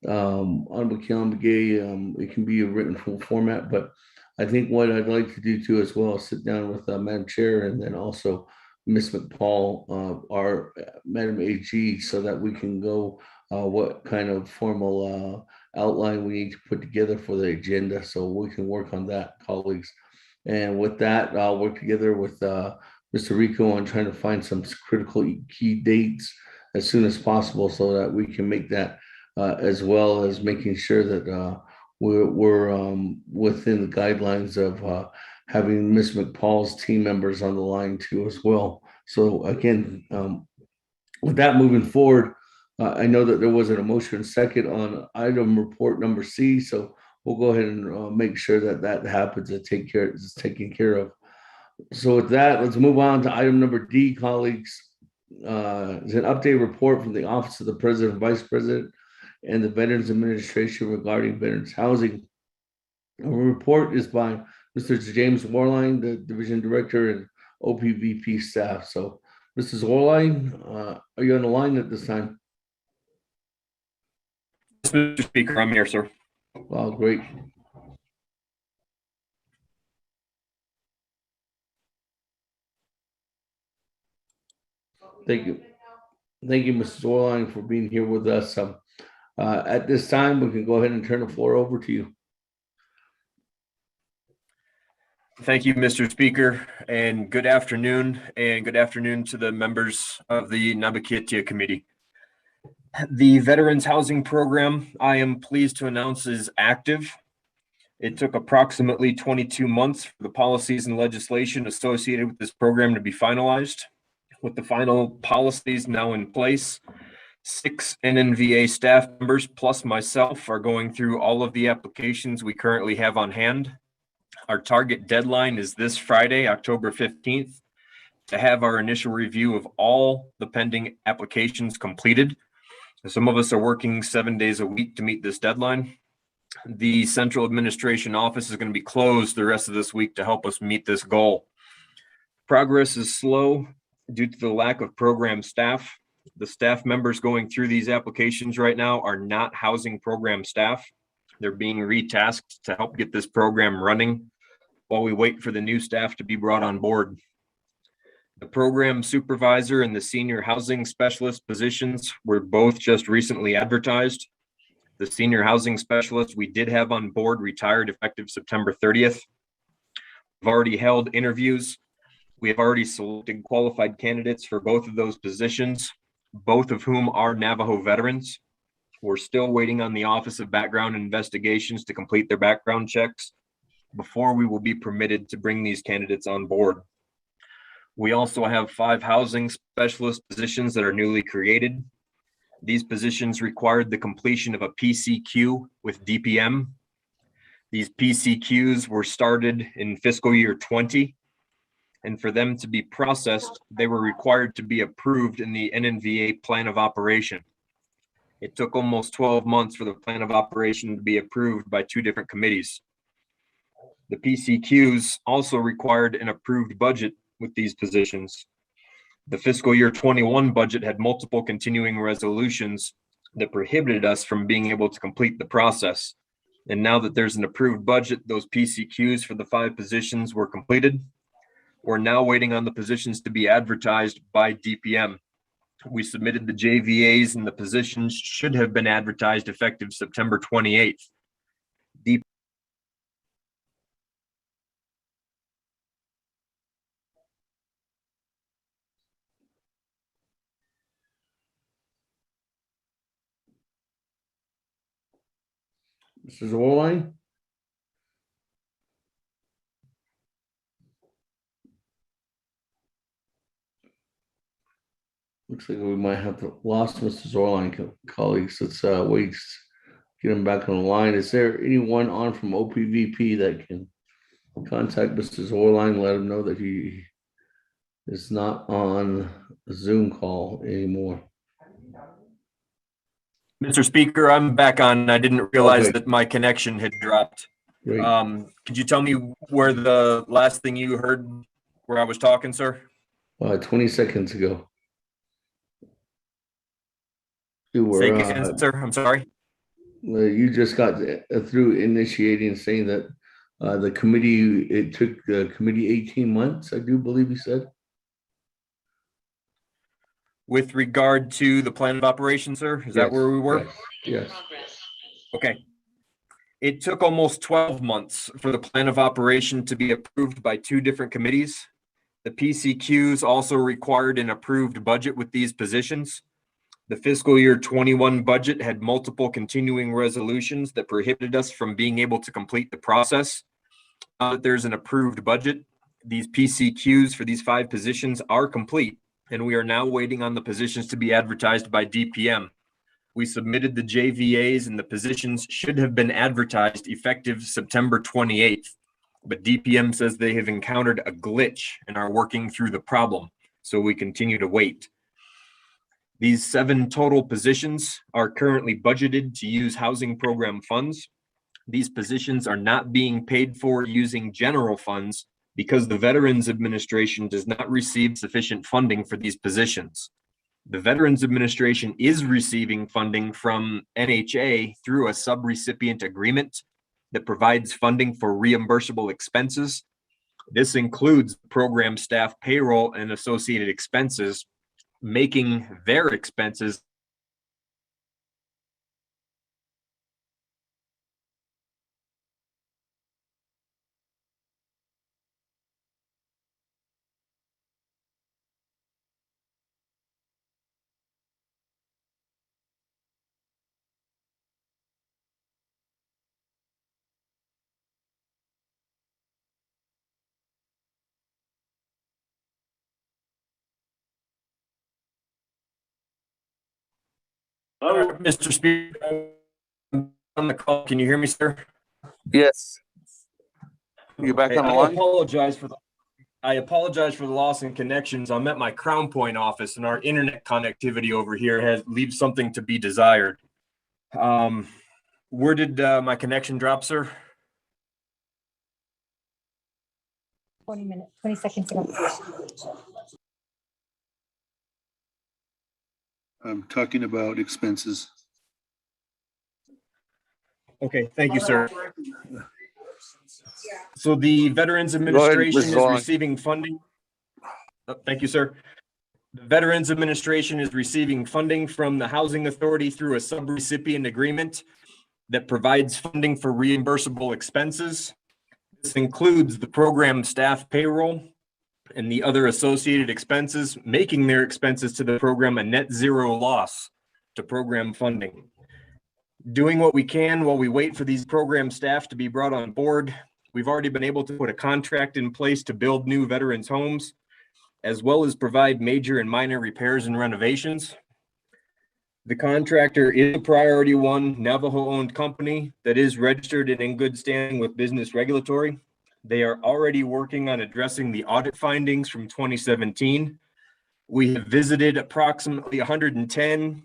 Speaker 2: Honorable Kellen Begay, it can be a written full format, but I think what I'd like to do too as well is sit down with Madam Chair and then also Ms. McPaul, our Madam AG, so that we can go what kind of formal outline we need to put together for the agenda, so we can work on that, colleagues. And with that, I'll work together with Mr. Rico on trying to find some critical key dates as soon as possible so that we can make that, as well as making sure that we're within the guidelines of having Ms. McPaul's team members on the line too as well. So again, with that moving forward, I know that there wasn't a motion second on item report number C, so we'll go ahead and make sure that that happens and is taken care of. So with that, let's move on to item number D, colleagues. It's an update report from the Office of the President and Vice President and the Veterans Administration regarding veterans housing. A report is by Mr. James Warline, the Division Director and OPVP staff. So, Mrs. Warline, are you on the line at this time?
Speaker 21: Mr. Speaker, I'm here, sir.
Speaker 22: Well, great. Thank you. Thank you, Mrs. Orline, for being here with us. At this time, we can go ahead and turn the floor over to you.
Speaker 21: Thank you, Mr. Speaker, and good afternoon to the members of the Naabik'íyáti Committee. The Veterans Housing Program, I am pleased to announce, is active. It took approximately 22 months for the policies and legislation associated with this program to be finalized. With the final policies now in place, 6 NNVA staff members plus myself are going through all of the applications we currently have on hand. Our target deadline is this Friday, October 15th, to have our initial review of all the pending applications completed. Some of us are working 7 days a week to meet this deadline. The central administration office is going to be closed the rest of this week to help us meet this goal. Progress is slow due to the lack of program staff. The staff members going through these applications right now are not housing program staff. They're being retasked to help get this program running while we wait for the new staff to be brought on board. The program supervisor and the senior housing specialist positions were both just recently advertised. The senior housing specialist we did have on board retired effective September 30th. We've already held interviews. We have already selected qualified candidates for both of those positions, both of whom are Navajo veterans. We're still waiting on the Office of Background Investigations to complete their background checks before we will be permitted to bring these candidates on board. We also have 5 housing specialist positions that are newly created. These positions required the completion of a PCQ with DPM. These PCQs were started in fiscal year 20, and for them to be processed, they were required to be approved in the NNVA plan of operation. It took almost 12 months for the plan of operation to be approved by 2 different committees. The PCQs also required an approved budget with these positions. The fiscal year 21 budget had multiple continuing resolutions that prohibited us from being able to complete the process. And now that there's an approved budget, those PCQs for the 5 positions were completed. We're now waiting on the positions to be advertised by DPM. We submitted the JVAs and the positions should have been advertised effective September 28th.
Speaker 22: Mrs. Orline? Looks like we might have lost Mrs. Orline, colleagues. Let's wait, get him back on the line. Is there anyone on from OPVP that can contact Mrs. Orline, let him know that he is not on a Zoom call anymore?
Speaker 21: Mr. Speaker, I'm back on. I didn't realize that my connection had dropped.
Speaker 22: Great.
Speaker 21: Could you tell me where the last thing you heard where I was talking, sir?
Speaker 22: 20 seconds ago. You were,
Speaker 21: say again, sir. I'm sorry.
Speaker 22: You just got through initiating saying that the committee, it took the committee 18 months, I do believe you said.
Speaker 21: With regard to the plan of operation, sir, is that where we were?
Speaker 22: Yes.
Speaker 21: Okay. It took almost 12 months for the plan of operation to be approved by 2 different committees. The PCQs also required an approved budget with these positions. The fiscal year 21 budget had multiple continuing resolutions that prohibited us from being able to complete the process. Now that there's an approved budget, these PCQs for these 5 positions are complete, and we are now waiting on the positions to be advertised by DPM. We submitted the JVAs and the positions should have been advertised effective September 28th, but DPM says they have encountered a glitch and are working through the problem, so we continue to wait. These 7 total positions are currently budgeted to use housing program funds. These positions are not being paid for using general funds because the Veterans Administration does not receive sufficient funding for these positions. The Veterans Administration is receiving funding from NHA through a subrecipient agreement that provides funding for reimbursable expenses. This includes program staff payroll and associated expenses, making their expenses Mr. Speaker, on the call. Can you hear me, sir?
Speaker 22: Yes. You back on the line?
Speaker 21: I apologize for the loss in connections. I'm at my Crown Point office, and our internet connectivity over here leaves something to be desired. Where did my connection drop, sir?
Speaker 4: 20 seconds ago.
Speaker 7: I'm talking about expenses.
Speaker 21: Okay, thank you, sir. So the Veterans Administration is receiving funding. Oh, thank you, sir. The Veterans Administration is receiving funding from the Housing Authority through a subrecipient agreement that provides funding for reimbursable expenses. This includes the program staff payroll and the other associated expenses, making their expenses to the program a net zero loss to program funding. Doing what we can while we wait for these program staff to be brought on board. We've already been able to put a contract in place to build new veterans homes, as well as provide major and minor repairs and renovations. The contractor is a Priority 1 Navajo-owned company that is registered and in good standing with Business Regulatory. They are already working on addressing the audit findings from 2017. We have visited approximately 110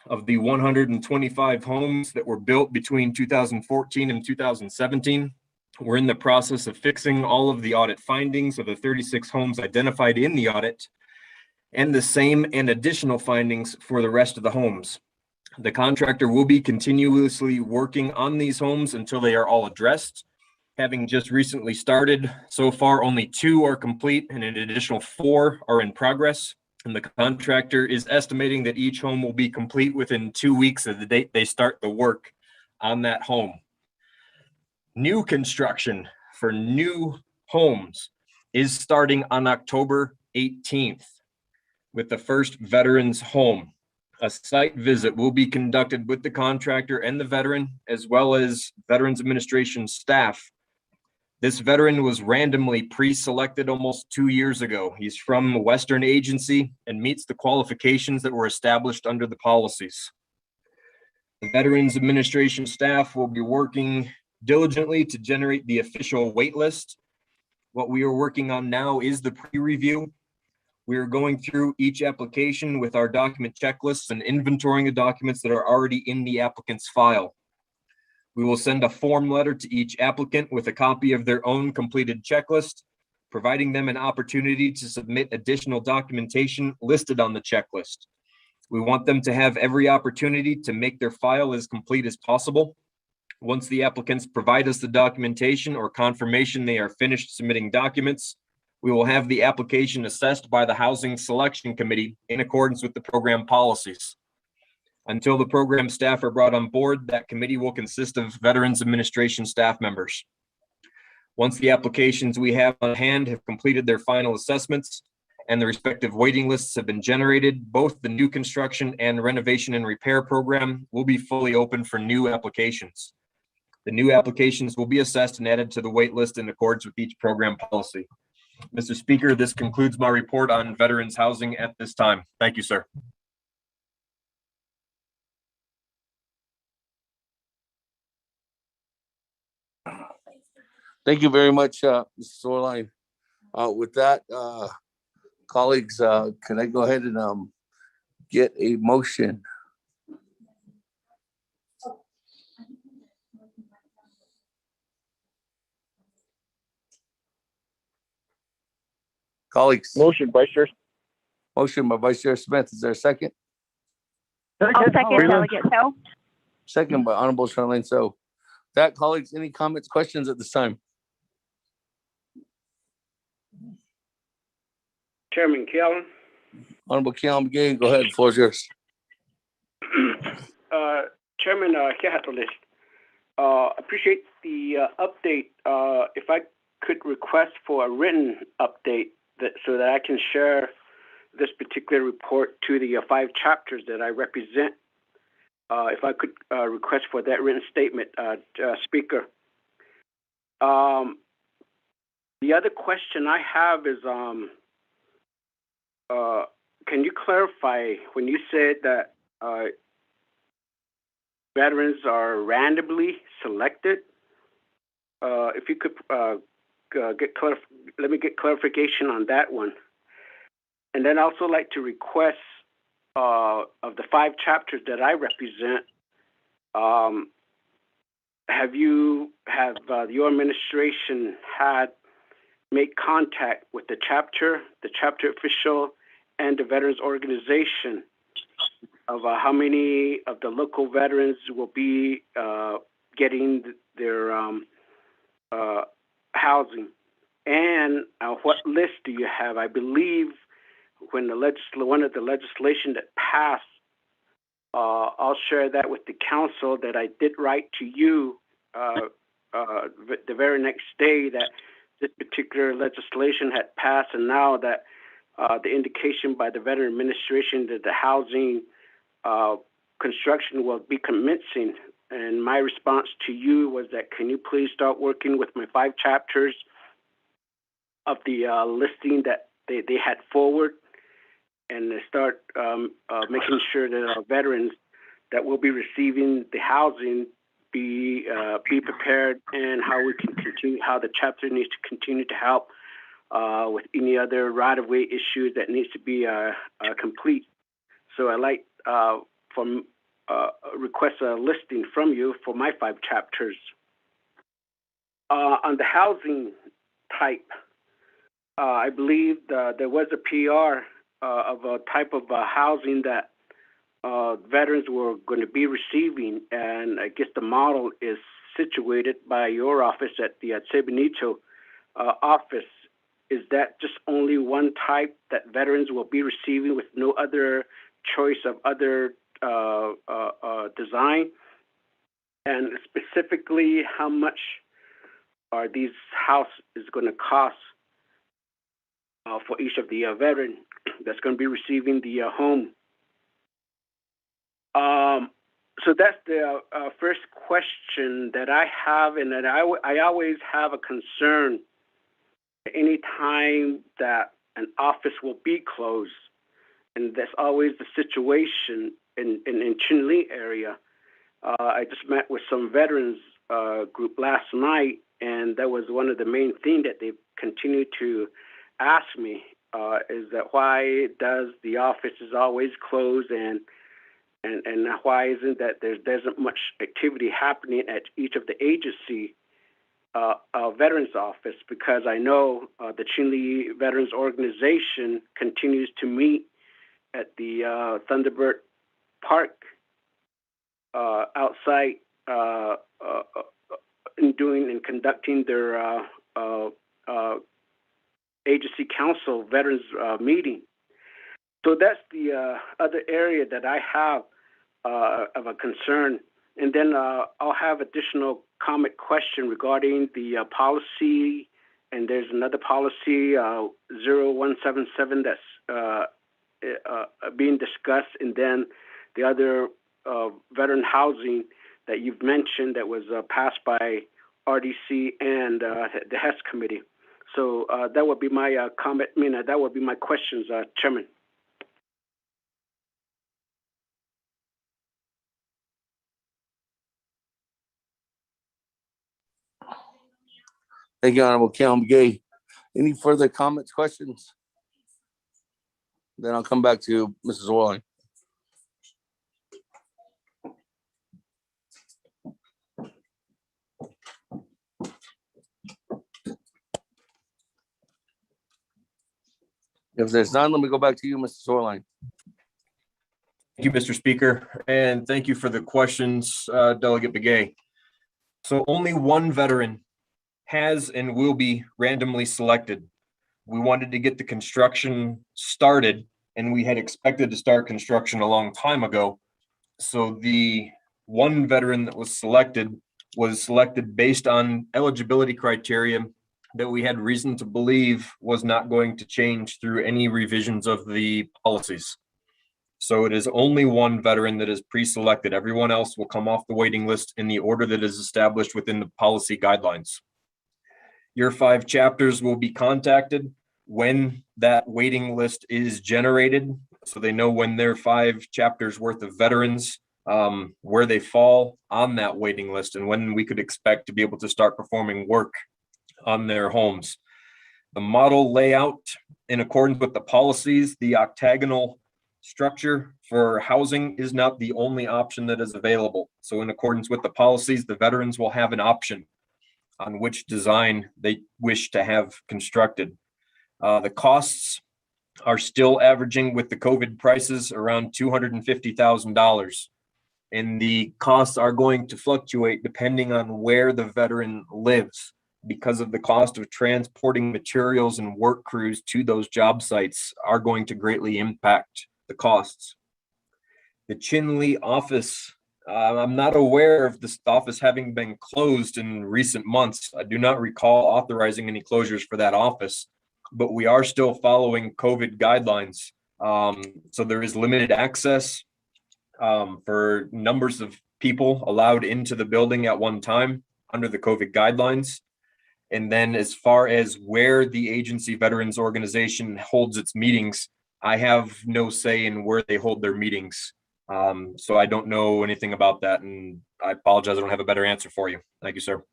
Speaker 21: of the 125 homes that were built between 2014 and 2017. We're in the process of fixing all of the audit findings of the 36 homes identified in the audit, and the same and additional findings for the rest of the homes. The contractor will be continuously working on these homes until they are all addressed. Having just recently started, so far only 2 are complete and an additional 4 are in progress. And the contractor is estimating that each home will be complete within 2 weeks of the date they start the work on that home. New construction for new homes is starting on October 18th with the first veteran's home. A site visit will be conducted with the contractor and the veteran, as well as Veterans Administration staff. This veteran was randomly pre-selected almost 2 years ago. He's from a Western agency and meets the qualifications that were established under the policies. The Veterans Administration staff will be working diligently to generate the official wait list. What we are working on now is the pre-review. We are going through each application with our document checklists and inventorying the documents that are already in the applicant's file. We will send a form letter to each applicant with a copy of their own completed checklist, providing them an opportunity to submit additional documentation listed on the checklist. We want them to have every opportunity to make their file as complete as possible. Once the applicants provide us the documentation or confirmation they are finished submitting documents, we will have the application assessed by the Housing Selection Committee in accordance with the program policies. Until the program staff are brought on board, that committee will consist of Veterans Administration staff members. Once the applications we have on hand have completed their final assessments and the respective waiting lists have been generated, both the new construction and renovation and repair program will be fully open for new applications. The new applications will be assessed and added to the wait list in accordance with each program policy. Mr. Speaker, this concludes my report on veterans housing at this time. Thank you, sir.
Speaker 22: Thank you very much, Mr. Zorline. With that, colleagues, can I go ahead and get a motion? Colleagues.
Speaker 15: Motion, Vice Chair.
Speaker 22: Motion by Vice Chair Smith. Is there a second?
Speaker 4: I'll second Delegate So.
Speaker 22: Second by Honorable Charlene. So, that colleagues, any comments, questions at this time?
Speaker 8: Chairman Kellen.
Speaker 22: Honorable Keon McGee, go ahead. The floor is yours.
Speaker 8: Chairman Kehatolist, appreciate the update. If I could request for a written update so that I can share this particular report to the 5 chapters that I represent. If I could request for that written statement, Speaker. The other question I have is, can you clarify when you said that veterans are randomly selected? If you could let me get clarification on that one. And then also like to request of the 5 chapters that I represent, have your administration had make contact with the chapter official, and the veterans organization of how many of the local veterans will be getting their housing, and what list do you have? I believe when one of the legislation that passed, I'll share that with the council, that I did write to you the very next day that this particular legislation had passed, and now that the indication by the Veteran Administration that the housing construction will be commencing. And my response to you was that, can you please start working with my 5 chapters of the listing that they had forward, and start making sure that our veterans that will be receiving the housing be prepared, and how we can continue, how the chapter needs to continue to help with any other right-of-way issues that needs to be complete. So I like request a listing from you for my 5 chapters. On the housing type, I believe there was a PR of a type of housing that veterans were going to be receiving, and I guess the model is situated by your office at the San Benito office. Is that just only one type that veterans will be receiving with no other choice of other design? And specifically, how much are these houses going to cost for each of the veteran that's going to be receiving the home? So that's the first question that I have, and that I always have a concern any time that an office will be closed, and that's always the situation in Chinle area. I just met with some veterans group last night, and that was one of the main things that they continue to ask me, is that why does the office is always closed, and why isn't that there isn't much activity happening at each of the agency veterans office? Because I know the Chinle Veterans Organization continues to meet at the Thunderbird Park outside in conducting their agency council veterans meeting. So that's the other area that I have of a concern. And then I'll have additional comment question regarding the policy. And there's another policy 0177 that's being discussed. And then the other veteran housing that you've mentioned that was passed by RDC and the HES committee. So that would be my comment. That would be my questions, Chairman.
Speaker 22: Thank you, Honorable Keon McGee. Any further comments, questions? Then I'll come back to Mrs. Orling. If there's none, let me go back to you, Mr. Zorline.
Speaker 21: Thank you, Mr. Speaker, and thank you for the questions, Delegate Begay. So only one veteran has and will be randomly selected. We wanted to get the construction started, and we had expected to start construction a long time ago. So the one veteran that was selected based on eligibility criteria that we had reason to believe was not going to change through any revisions of the policies. So it is only one veteran that is pre-selected. Everyone else will come off the waiting list in the order that is established within the policy guidelines. Your 5 chapters will be contacted when that waiting list is generated, so they know when their 5 chapters worth of veterans, where they fall on that waiting list and when we could expect to be able to start performing work on their homes. The model layout, in accordance with the policies, the octagonal structure for housing is not the only option that is available. So in accordance with the policies, the veterans will have an option on which design they wish to have constructed. The costs are still averaging with the COVID prices around $250,000. And the costs are going to fluctuate depending on where the veteran lives, because of the cost of transporting materials and work crews to those job sites are going to greatly impact the costs. The Chinle office, I'm not aware of this office having been closed in recent months. I do not recall authorizing any closures for that office, but we are still following COVID guidelines. So there is limited access for numbers of people allowed into the building at one time under the COVID guidelines. And then as far as where the agency veterans organization holds its meetings, I have no say in where they hold their meetings. So I don't know anything about that, and I apologize, I don't have a better answer for you. Thank you, sir.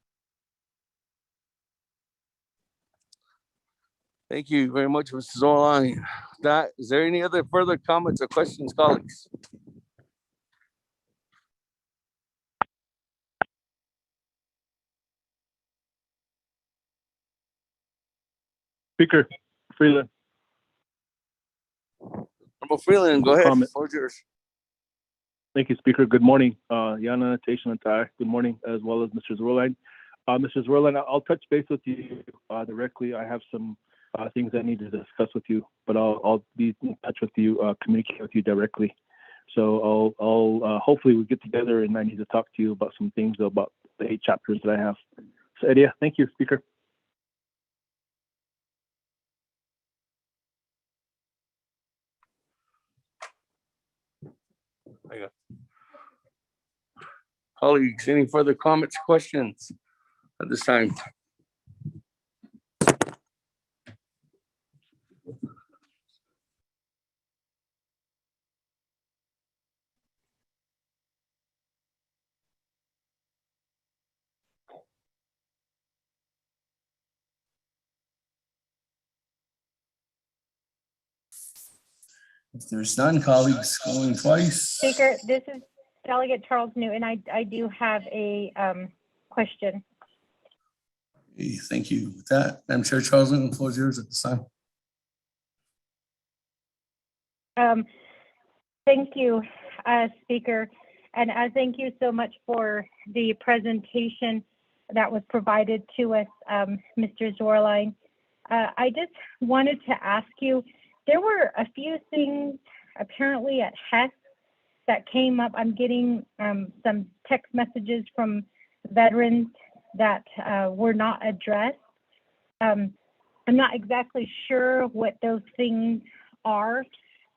Speaker 22: Thank you very much, Mr. Zorline. Is there any other further comments or questions, colleagues?
Speaker 17: Speaker Freeland.
Speaker 22: Honorable Freeland, go ahead.
Speaker 17: Comment.
Speaker 22: Floor is yours.
Speaker 17: Thank you, Speaker. Good morning, Yana, Tation, and Ty. Good morning, as well as Mr. Zorline. Mr. Zorline, I'll touch base with you directly. I have some things I need to discuss with you, but I'll be in touch with you, communicate with you directly. So I'll hopefully we get together, and I need to talk to you about some things about the 8 chapters that I have. So, Edia, thank you, Speaker.
Speaker 22: Colleagues, any further comments, questions at this time? If there's none, colleagues going twice.
Speaker 14: Speaker, this is Delegate Charles Newton. I do have a question.
Speaker 22: Okay, thank you. With that, Madam Chair, Charles Newton, the floor is yours at this time.
Speaker 14: Thank you, Speaker, and thank you so much for the presentation that was provided to us, Mr. Zorline. I just wanted to ask you, there were a few things apparently at Hess that came up. I'm getting some text messages from veterans that were not addressed. I'm not exactly sure what those things are,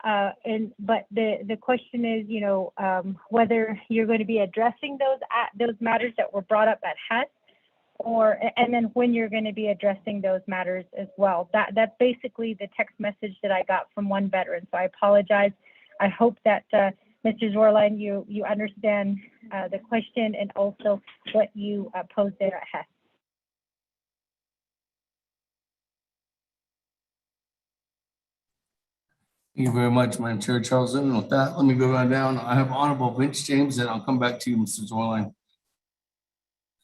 Speaker 14: but the question is, you know, whether you're going to be addressing those matters that were brought up at Hess, and then when you're going to be addressing those matters as well. That's basically the text message that I got from one veteran. So I apologize. I hope that Mr. Zorline, you understand the question and also what you posed there at Hess.
Speaker 22: Thank you very much, Madam Chair Charles. And with that, let me go right down. I have Honorable Vince James, and I'll come back to you, Mr. Zorline.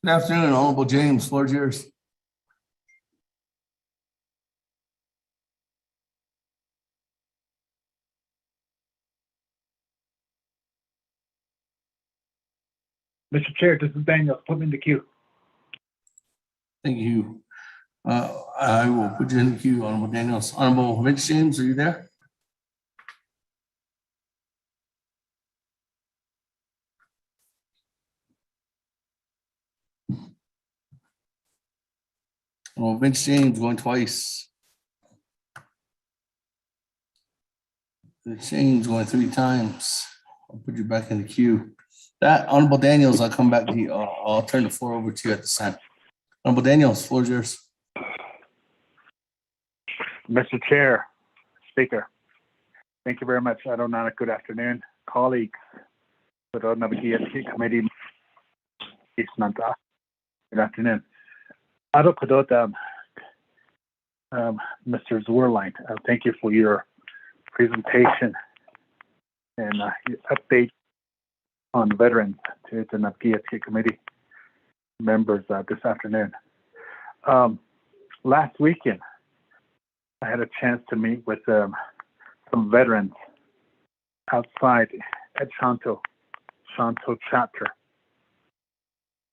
Speaker 22: Good afternoon, Honorable James. Floor is yours.
Speaker 5: Mr. Chair, this is Daniel. Put me in the queue.
Speaker 22: Thank you. I will put you in the queue, Honorable Daniels. Honorable Vince James, are you there? Well, Vince James going twice. Vince James going 3 times. I'll put you back in the queue. That Honorable Daniels, I'll come back to you. I'll turn the floor over to you at this time. Honorable Daniels, floor is yours.
Speaker 5: Mr. Chair, Speaker, thank you very much. Adonana, good afternoon. Colleagues, with the Naabik'íyáti Committee, good afternoon. Mr. Zwerlein, thank you for your presentation and your update on veterans to the Naabik'íyáti Committee members this afternoon. Last weekend, I had a chance to meet with some veterans outside at Shanto chapter.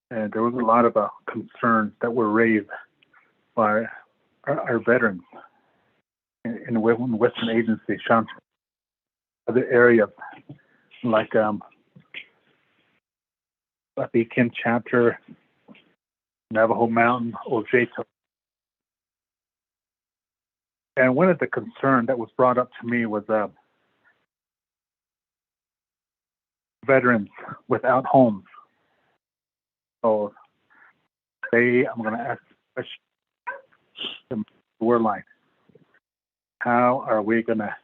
Speaker 5: And there was a lot of concerns that were raised by our veterans in the Western Agency, Shanto. Other areas like Beacon chapter, Navajo Mountain, Ojeto. And one of the concerns that was brought up to me was veterans without homes. So I'm going to ask the question, Zwerlein, how are we going to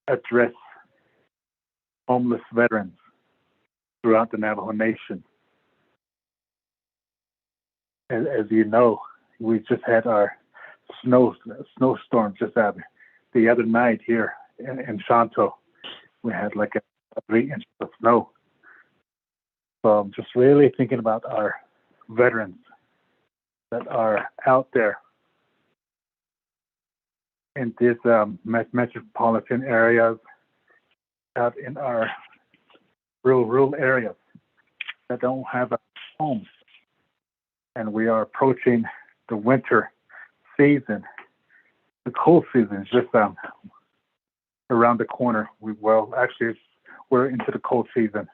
Speaker 5: address homeless veterans throughout the Navajo Nation? As you know, we just had our snowstorm just the other night here in Shanto. We had like a 3 inches of snow. So I'm just really thinking about our veterans that are out there in these metropolitan areas, out in our rural areas that don't have homes. And we are approaching the winter season. The cold season is just around the corner. We're into the cold season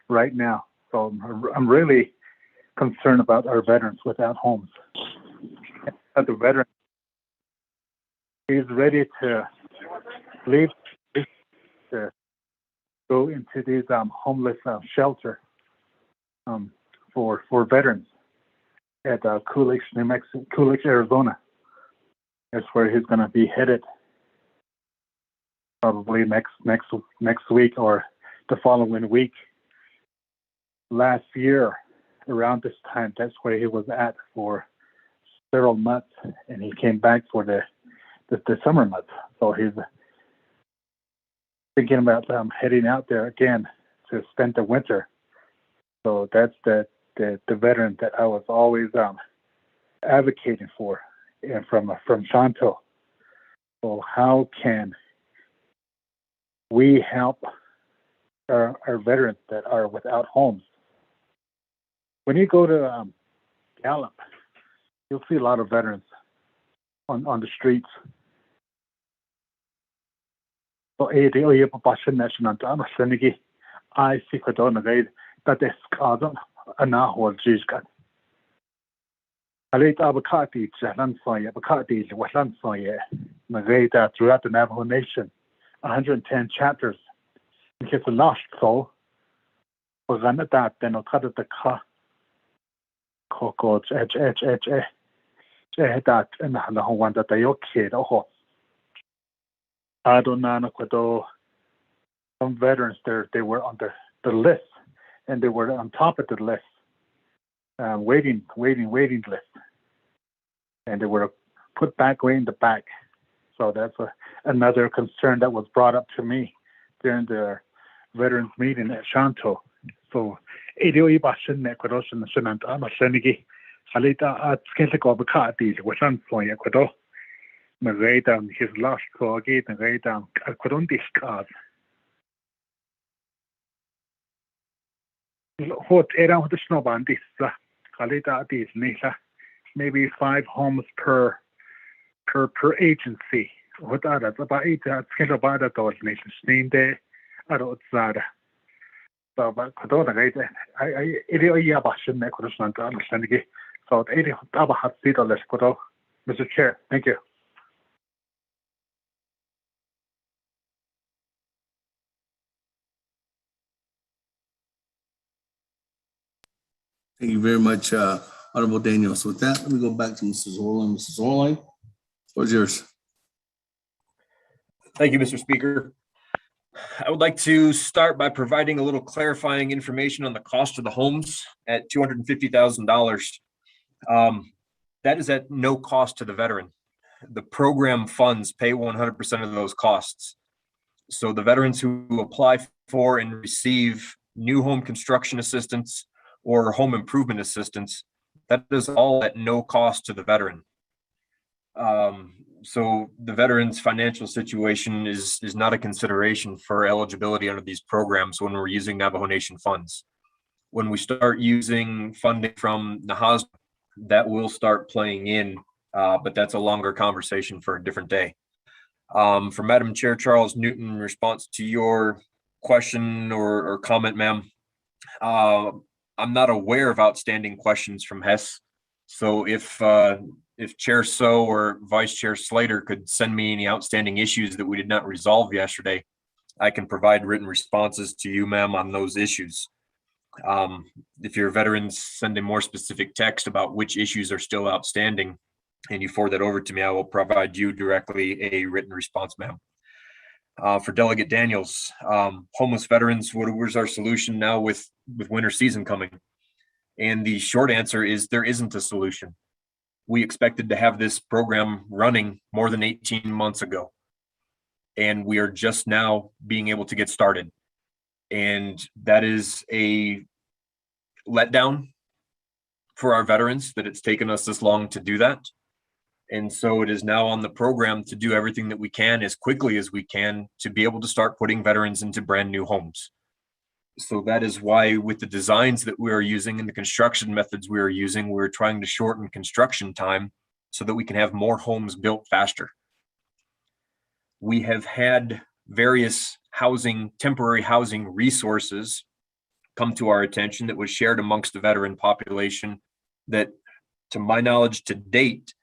Speaker 5: right now. So I'm really concerned about our veterans without homes. The veteran is ready to leave, to go into these homeless shelter for veterans at Coolidge, New Mexico, Coolidge, Arizona. That's where he's going to be headed, probably next week or the following week. Last year, around this time, that's where he was at for several months, and he came back for the summer months. So he's thinking about heading out there again to spend the winter. So that's the veteran that I was always advocating for, and from Shanto. So how can we help our veterans that are without homes? When you go to Gallup, you'll see a lot of veterans on the streets. So I see that is called anahol jizkat. Aleit abakati jalan soya abakati walan soya. Magada throughout the Navajo Nation, 110 chapters. Because the last soul was an that then of the ka cocoa that and the one that they okay the I don't know some veterans there, they were on the list, and they were on top of the list, waiting list, and they were put back way in the back. So that's another concern that was brought up to me during the veterans meeting at Shanto. So his last hot era hot snow bandis kalita is nila maybe 5 homes per agency. What are that? About 8 scale about that nation named there. I don't zada. So but I yeah bashin ne kurusnan to understand again. So 80 taba hat sit on Mr. Chair. Thank you.
Speaker 7: Thank you very much, Honorable Daniel. So with that, let me go back to Mrs. Orline. Mrs. Orline, what's yours?
Speaker 21: Thank you, Mr. Speaker. I would like to start by providing a little clarifying information on the cost of the homes at $250,000. That is at no cost to the veteran. The program funds pay 100% of those costs. So the veterans who apply for and receive new home construction assistance or home improvement assistance, that is all at no cost to the veteran. So the veteran's financial situation is not a consideration for eligibility under these programs when we're using Navajo Nation funds. When we start using funding from NAHAS, that will start playing in, but that's a longer conversation for a different day. For Madam Chair Charles Newton, in response to your question or comment, ma'am, I'm not aware of outstanding questions from Hess. So if Chair So or Vice Chair Slater could send me any outstanding issues that we did not resolve yesterday, I can provide written responses to you, ma'am, on those issues. If your veterans send a more specific text about which issues are still outstanding and you forward that over to me, I will provide you directly a written response, ma'am. For Delegate Daniels, homeless veterans, where's our solution now with winter season coming? And the short answer is there isn't a solution. We expected to have this program running more than 18 months ago, and we are just now being able to get started. And that is a letdown for our veterans that it's taken us this long to do that. And so it is now on the program to do everything that we can as quickly as we can to be able to start putting veterans into brand new homes. So that is why with the designs that we are using and the construction methods we are using, we're trying to shorten construction time so that we can have more homes built faster. We have had various temporary housing resources come to our attention that was shared amongst the veteran population that, to my knowledge, to date,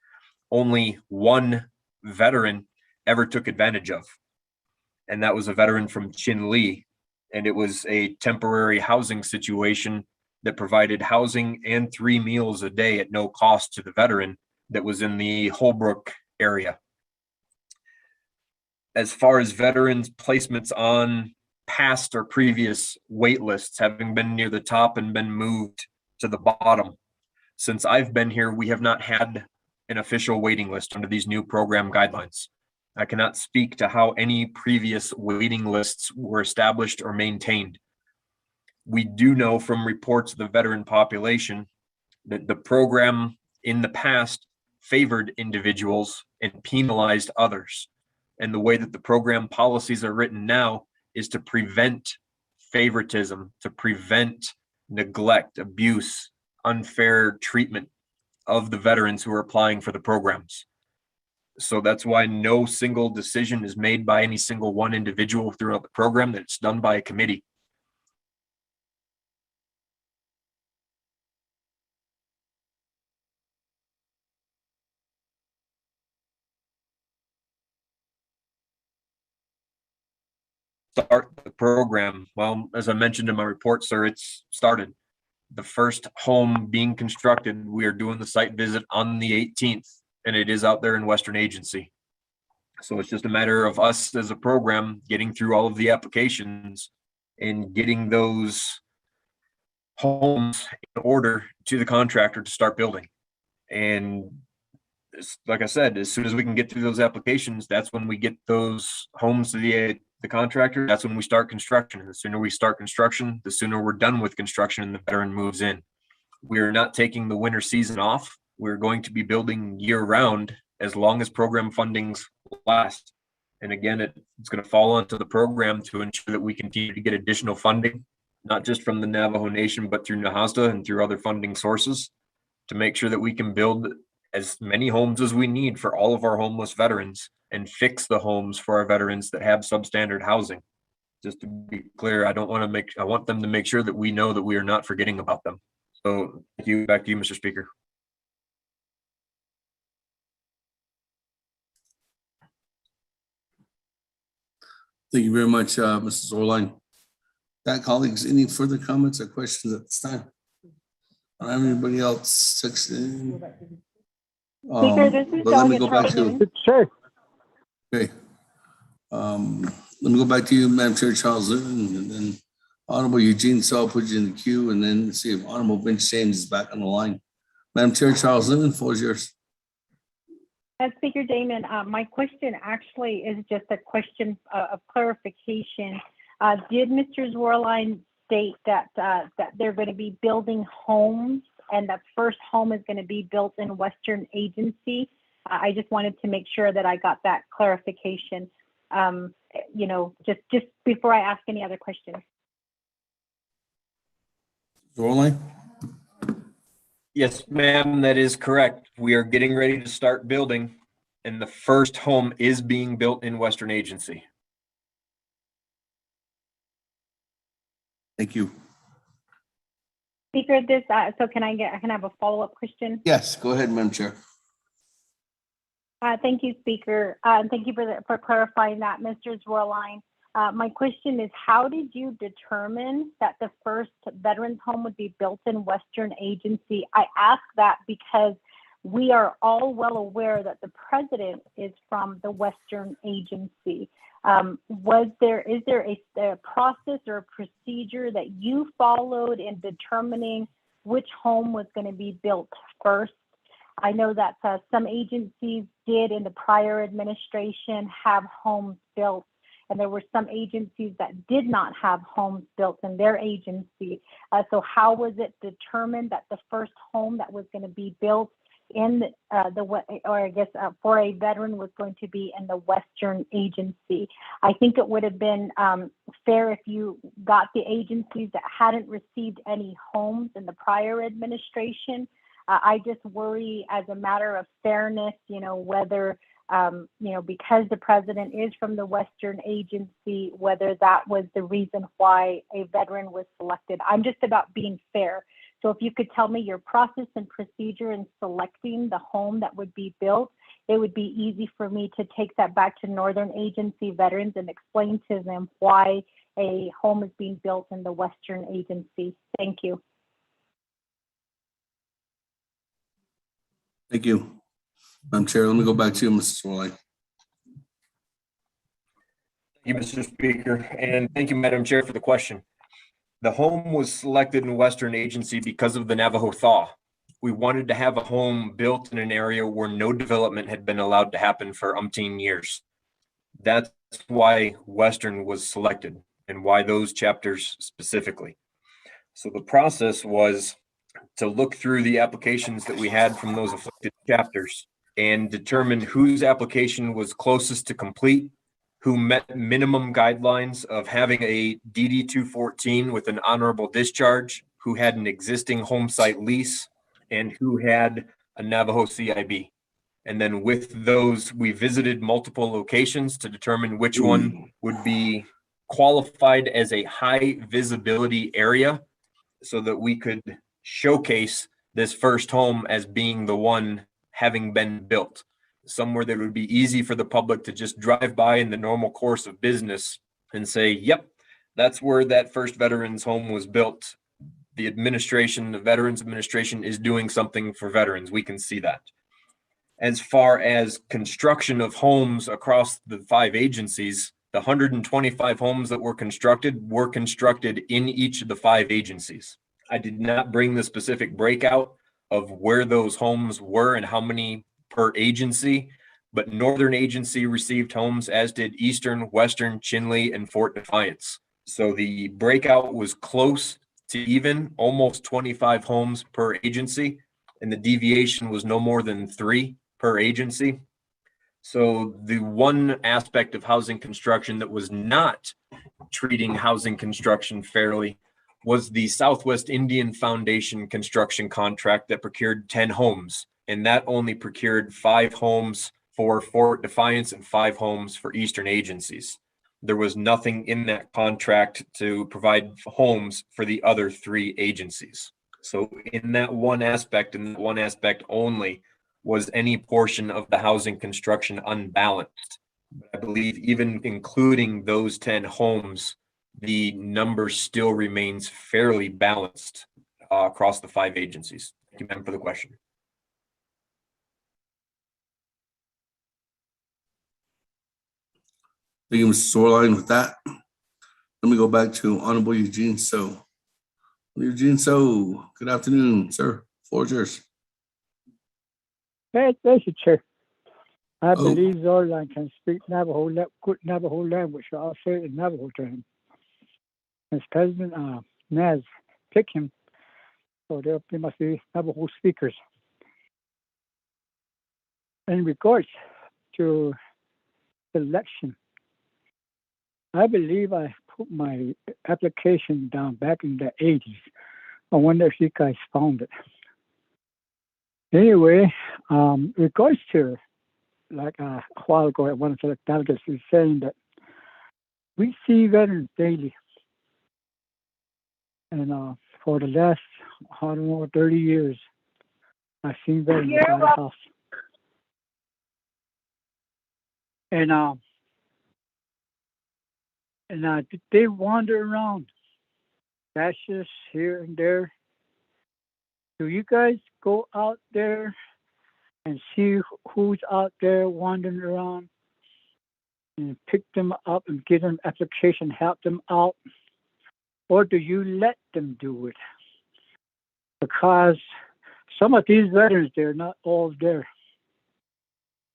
Speaker 21: only one veteran ever took advantage of. And that was a veteran from Chin Lee. And it was a temporary housing situation that provided housing and 3 meals a day at no cost to the veteran that was in the Holbrook area. As far as veterans' placements on past or previous wait lists, having been near the top and been moved to the bottom, since I've been here, we have not had an official waiting list under these new program guidelines. I cannot speak to how any previous waiting lists were established or maintained. We do know from reports of the veteran population that the program in the past favored individuals and penalized others. And the way that the program policies are written now is to prevent favoritism, to prevent neglect, abuse, unfair treatment of the veterans who are applying for the programs. So that's why no single decision is made by any single one individual throughout the program, that it's done by a committee. Start the program. Well, as I mentioned in my report, sir, it's started. The first home being constructed, we are doing the site visit on the 18th, and it is out there in Western Agency. So it's just a matter of us as a program getting through all of the applications and getting those homes in order to the contractor to start building. And like I said, as soon as we can get through those applications, that's when we get those homes to the contractor. That's when we start construction. And the sooner we start construction, the sooner we're done with construction and the veteran moves in. We are not taking the winter season off. We're going to be building year round as long as program fundings last. And again, it's going to fall onto the program to ensure that we continue to get additional funding not just from the Navajo Nation, but through NAHASDA and through other funding sources to make sure that we can build as many homes as we need for all of our homeless veterans and fix the homes for our veterans that have substandard housing. Just to be clear, I want them to make sure that we know that we are not forgetting about them. So thank you. Back to you, Mr. Speaker.
Speaker 7: Thank you very much, Mrs. Orline. Colleagues, any further comments or questions at this time? I don't have anybody else texting.
Speaker 4: Speaker, this is
Speaker 7: But let me
Speaker 4: Delegate
Speaker 7: go back
Speaker 4: Charles
Speaker 7: to.
Speaker 4: Newton.
Speaker 9: Sure.
Speaker 7: Okay. Let me go back to you, Madam Chair Charles Newton, and then Honorable Eugene Saul put you in the queue, and then see if Honorable Vince James is back on the line. Madam Chair Charles Newton, floor is yours.
Speaker 18: Speaker Damon, my question actually is just a question of clarification. Did Mr. Zwerlein state that they're going to be building homes and the first home is going to be built in Western Agency? I just wanted to make sure that I got that clarification, just before I ask any other questions.
Speaker 7: Zwerlein?
Speaker 21: Yes, ma'am, that is correct. We are getting ready to start building, and the first home is being built in Western Agency.
Speaker 7: Thank you.
Speaker 18: Speaker, so can I have a follow-up question?
Speaker 7: Yes, go ahead, Madam Chair.
Speaker 18: Thank you, Speaker. Thank you for clarifying that, Mr. Zwerlein. My question is, how did you determine that the first veterans home would be built in Western Agency? I ask that because we are all well aware that the president is from the Western Agency. Is there a process or a procedure that you followed in determining which home was going to be built first? I know that some agencies did in the prior administration have homes built, and there were some agencies that did not have homes built in their agency. So how was it determined that the first home that was going to be built in for a veteran was going to be in the Western Agency? I think it would have been fair if you got the agencies that hadn't received any homes in the prior administration. I just worry as a matter of fairness, whether, because the president is from the Western Agency, whether that was the reason why a veteran was selected. I'm just about being fair. So if you could tell me your process and procedure in selecting the home that would be built, it would be easy for me to take that back to Northern Agency veterans and explain to them why a home is being built in the Western Agency. Thank you.
Speaker 7: Thank you, Madam Chair. Let me go back to you, Mr. Zwerlein.
Speaker 21: Thank you, Mr. Speaker, and thank you, Madam Chair, for the question. The home was selected in Western Agency because of the Navajo thaw. We wanted to have a home built in an area where no development had been allowed to happen for umpteen years. That's why Western was selected and why those chapters specifically. So the process was to look through the applications that we had from those afflicted chapters and determine whose application was closest to complete, who met minimum guidelines of having a DD 214 with an honorable discharge, who had an existing home site lease, and who had a Navajo CIB. And then with those, we visited multiple locations to determine which one would be qualified as a high visibility area so that we could showcase this first home as being the one having been built, somewhere that would be easy for the public to just drive by in the normal course of business and say, yep, that's where that first veterans home was built. The Veterans Administration is doing something for veterans. We can see that. As far as construction of homes across the 5 agencies, the 125 homes that were constructed in each of the 5 agencies. I did not bring the specific breakout of where those homes were and how many per agency, but Northern Agency received homes, as did Eastern, Western, Chinle, and Fort Defiance. So the breakout was close to even, almost 25 homes per agency, and the deviation was no more than 3 per agency. So the one aspect of housing construction that was not treating housing construction fairly was the Southwest Indian Foundation construction contract that procured 10 homes, and that only procured 5 homes for Fort Defiance and 5 homes for Eastern agencies. There was nothing in that contract to provide homes for the other 3 agencies. So in that one aspect, and one aspect only, was any portion of the housing construction unbalanced. I believe even including those 10 homes, the number still remains fairly balanced across the 5 agencies. Thank you, ma'am, for the question.
Speaker 22: Thank you, Mr. Sorline. With that, let me go back to Honorable Eugene So. Eugene So, good afternoon, sir. Floor is yours.
Speaker 6: Thank you, Chair. I believe Zorlan can speak good Navajo language, so I'll say it in Navajo to him. As President Naz picked him, so there must be Navajo speakers. In regards to the election, I believe I put my application down back in the 80s. I wonder if you guys found it. Anyway, regards to, like a while ago, one of the delegates was saying that we see veterans daily. And for the last, 30 years, I've seen veterans out of the house. And they wander around, dashes here and there. Do you guys go out there and see who's out there wandering around and pick them up and give them application, help them out? Or do you let them do it? Because some of these veterans, they're not all there.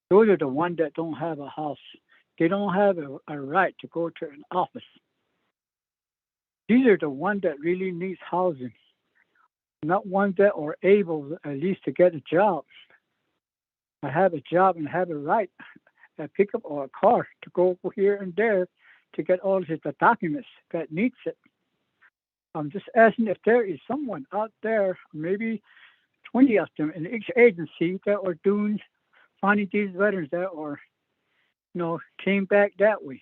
Speaker 6: Those are the ones that don't have a house. They don't have a right to go to an office. These are the ones that really need housing, not ones that are able at least to get a job. I have a job and have a right, a pickup or a car to go here and there to get all the documents that needs it. I'm just asking if there is someone out there, maybe 20 of them in each agency, that are finding these veterans that are, came back that way.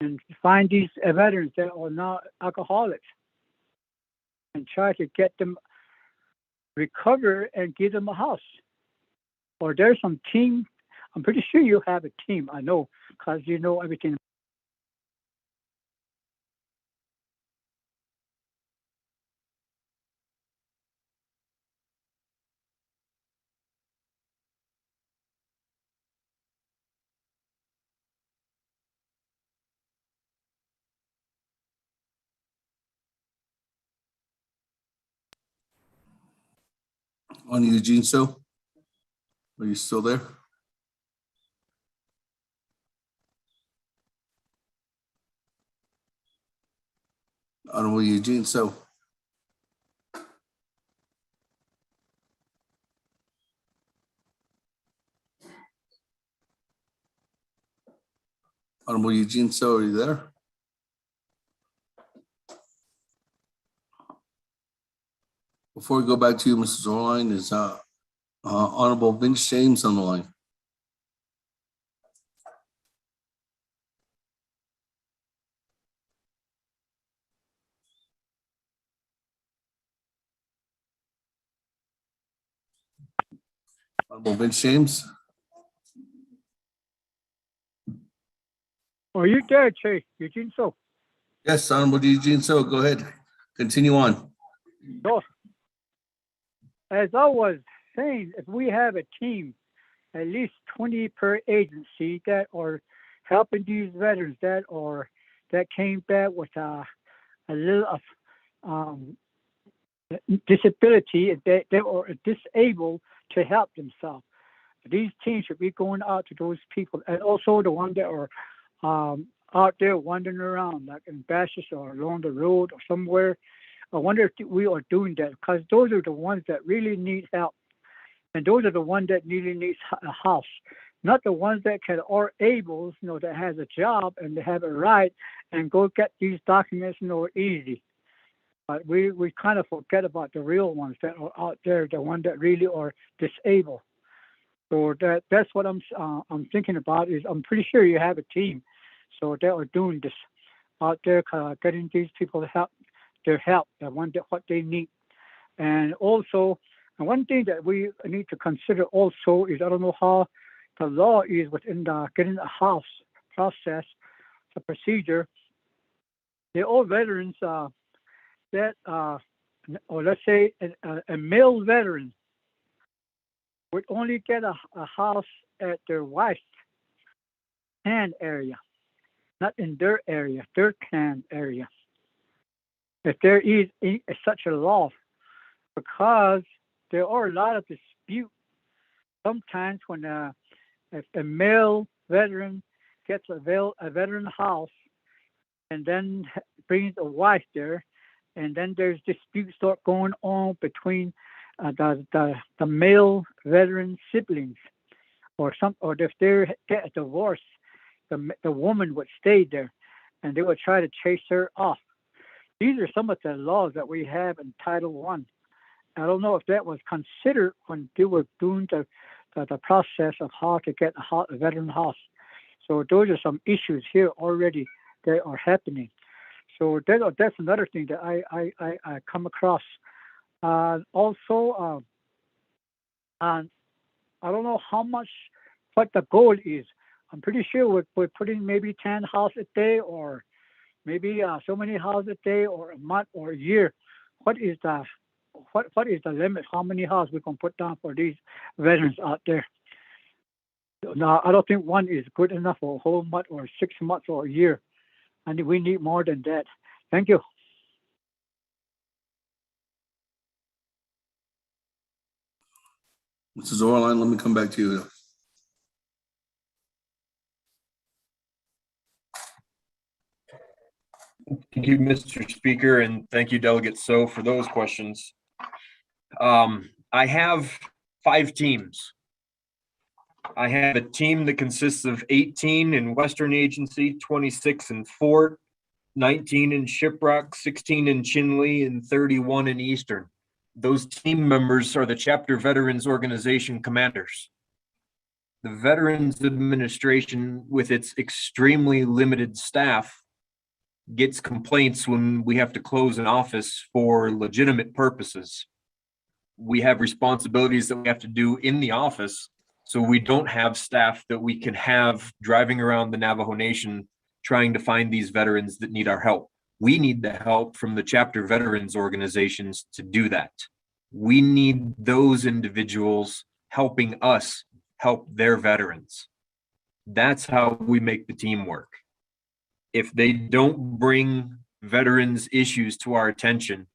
Speaker 6: And find these veterans that are now alcoholics and try to get them recover and give them a house. Or there's some team. I'm pretty sure you have a team. I know, because you know everything.
Speaker 22: On Eugene So. Are you still there? Honorable Eugene So. Honorable Eugene So, are you there? Before we go back to you, Mrs. Orline, is Honorable Vince James on the line? Honorable Vince James?
Speaker 6: Are you there, Che? Eugene So?
Speaker 22: Yes, Honorable Eugene So, go ahead. Continue on.
Speaker 6: So, as I was saying, if we have a team, at least 20 per agency that are helping these veterans that came back with a little of disability, they are disabled to help themselves. These teams should be going out to those people, and also the ones that are out there wandering around, like in bashes or along the road or somewhere. I wonder if we are doing that, because those are the ones that really need help. And those are the ones that really need a house, not the ones that are able, that has a job and they have a right and go get these documents, easy. but we kind of forget about the real ones that are out there, the ones that really are disabled. So that's what I'm thinking about. Is I'm pretty sure you have a team, so they are doing this out there, getting these people their help, what they need, and also one thing that we need to consider also is I don't know how the law is within the getting a house process, the procedure. They're all veterans that, or let's say a male veteran would only get a house at their wife's clan area, not in their area, their clan area. If there is such a law, because there are a lot of disputes sometimes when if a male veteran gets a veteran house and then brings a wife there, and then there's disputes start going on between the male veteran siblings, or if they get a divorce, the woman would stay there, and they would try to chase her off. These are some of the laws that we have in Title I. I don't know if that was considered when they were doing the process of how to get a veteran house. So those are some issues here already that are happening. So that's another thing that I come across. Also, I don't know what the goal is. I'm pretty sure we're putting maybe 10 houses a day, or maybe so many houses a day, or a month, or a year. What is the limit? How many houses we can put down for these veterans out there? Now, I don't think one is good enough for a whole month, or 6 months, or a year. And we need more than that. Thank you.
Speaker 22: Mrs. Orline, let me come back to you.
Speaker 21: Thank you, Mr. Speaker, and thank you, Delegate So, for those questions. I have 5 teams. I have a team that consists of 18 in Western Agency, 26 in Fort, 19 in Shiprock, 16 in Chinle, and 31 in Eastern. Those team members are the chapter veterans organization commanders. The Veterans Administration, with its extremely limited staff, gets complaints when we have to close an office for legitimate purposes. We have responsibilities that we have to do in the office, so we don't have staff that we can have driving around the Navajo Nation trying to find these veterans that need our help. We need the help from the chapter veterans organizations to do that. We need those individuals helping us help their veterans. That's how we make the team work. If they don't bring veterans' issues to our attention,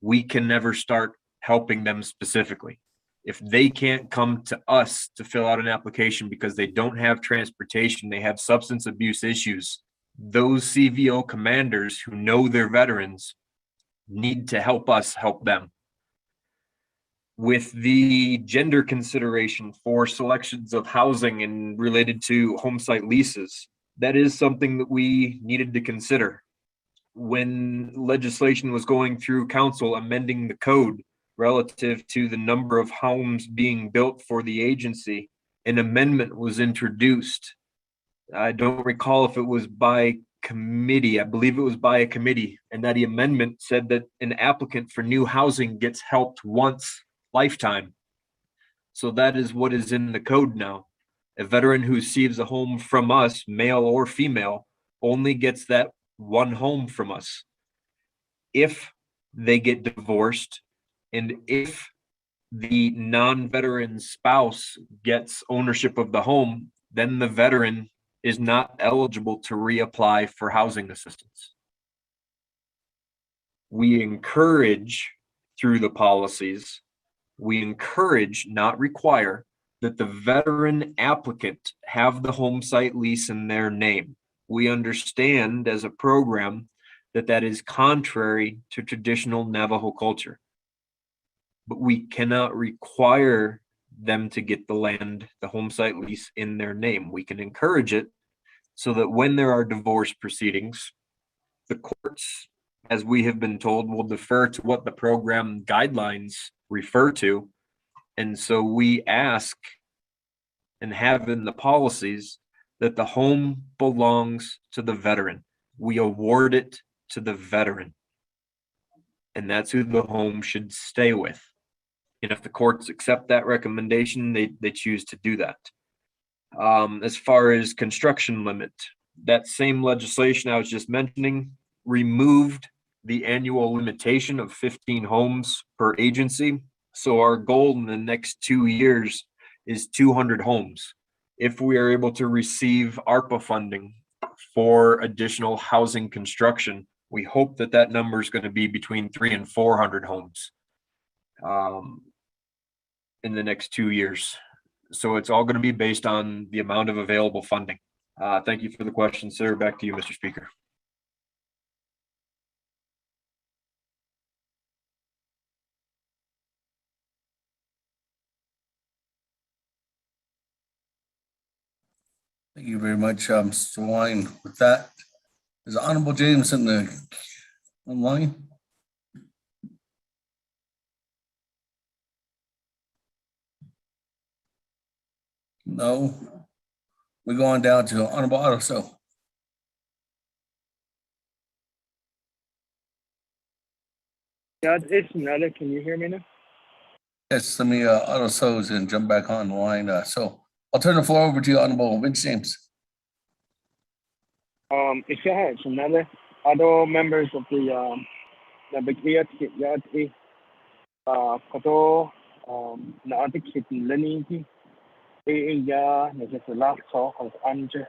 Speaker 21: we can never start helping them specifically. If they can't come to us to fill out an application because they don't have transportation, they have substance abuse issues, those CVO commanders who know their veterans need to help us help them. With the gender consideration for selections of housing and related to home site leases, that is something that we needed to consider. When legislation was going through council amending the code relative to the number of homes being built for the agency, an amendment was introduced. I don't recall if it was by committee. I believe it was by a committee, and that amendment said that an applicant for new housing gets helped once lifetime. So that is what is in the code now. A veteran who receives a home from us, male or female, only gets that one home from us. If they get divorced, and if the non-veteran spouse gets ownership of the home, then the veteran is not eligible to reapply for housing assistance. We encourage, through the policies, we encourage, not require, that the veteran applicant have the home site lease in their name. We understand as a program that that is contrary to traditional Navajo culture. But we cannot require them to get the land, the home site lease in their name. We can encourage it so that when there are divorce proceedings, the courts as we have been told, will defer to what the program guidelines refer to. And so we ask and have in the policies that the home belongs to the veteran. We award it to the veteran. And that's who the home should stay with. And if the courts accept that recommendation, they choose to do that. As far as construction limit, that same legislation I was just mentioning removed the annual limitation of 15 homes per agency. So our goal in the next 2 years is 200 homes. If we are able to receive ARPA funding for additional housing construction, we hope that that number is going to be between 300 and 400 homes in the next 2 years. So it's all going to be based on the amount of available funding. Thank you for the question, sir. Back to you, Mr. Speaker.
Speaker 22: Thank you very much, Mr. Wine. With that, is Honorable James in the online? No. We're going down to Honorable Otto. So.
Speaker 12: Yeah, it's Nella. Can you hear me now?
Speaker 22: Yes, let me auto so's and jump back on the line. So I'll turn the floor over to you, Honorable Vince James.
Speaker 12: If you have another other members of the Naabik'íyáti, kato Naabik'íyáti leniki, ya nese last call of anje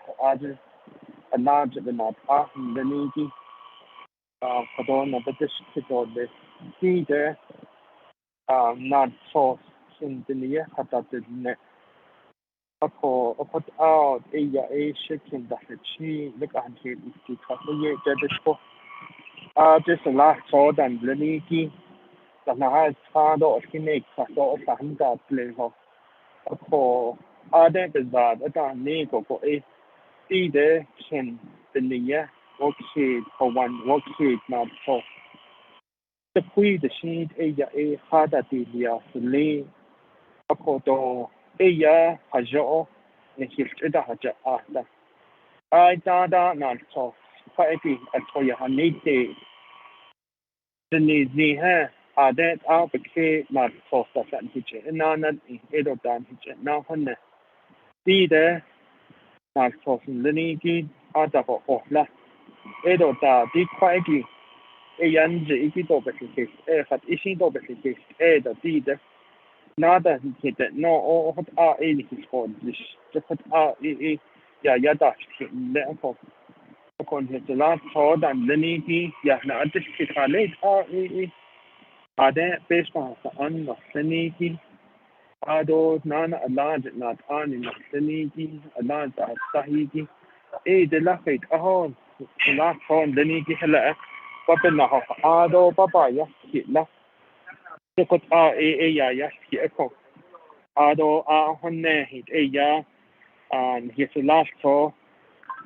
Speaker 12: anaj the not leniki, kato Naabik'íyáti the theater, not so in the near hatated net. Ako put out a shaking that the chi look at it is to calculate that just a lot so than Leniki that has found out to make a sort of Santa play of Ako other than that Nico for a either can the near okay for one okay not so the queen the sheet a hard at the lay Ako Eya hajo ne hilda haja da I da not so quite a toya hanite the need ha that out the not so that hitch none edo dan hitch now honne see there not so liniki ada for la edo da di quite a yan ikito betis hat isido betis da di nada hit no or hot anything for this just hot yeah that's it kon hit the last thought and leniki yeah na just hit late ada based on leniki ado nana large not on in leniki large sahiki the last it the last thought leniki hela papa na ado papa yeah hit la Put ya echo. Ado honne hit ya and his last call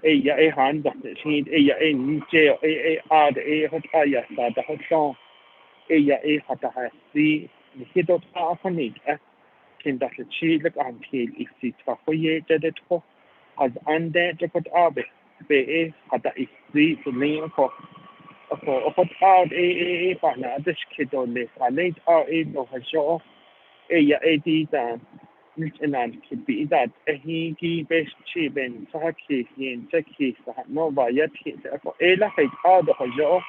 Speaker 12: ya a hand that he ya in jail add a hot ya the hot song ya a hata has the hit of honey can that she look until if it's for ye did it for as under the put be hata is the lane for put out a partner this kid on this I laid out no show ya dan and could be that he best cheap and saki in Turkey no by yet for a la out the show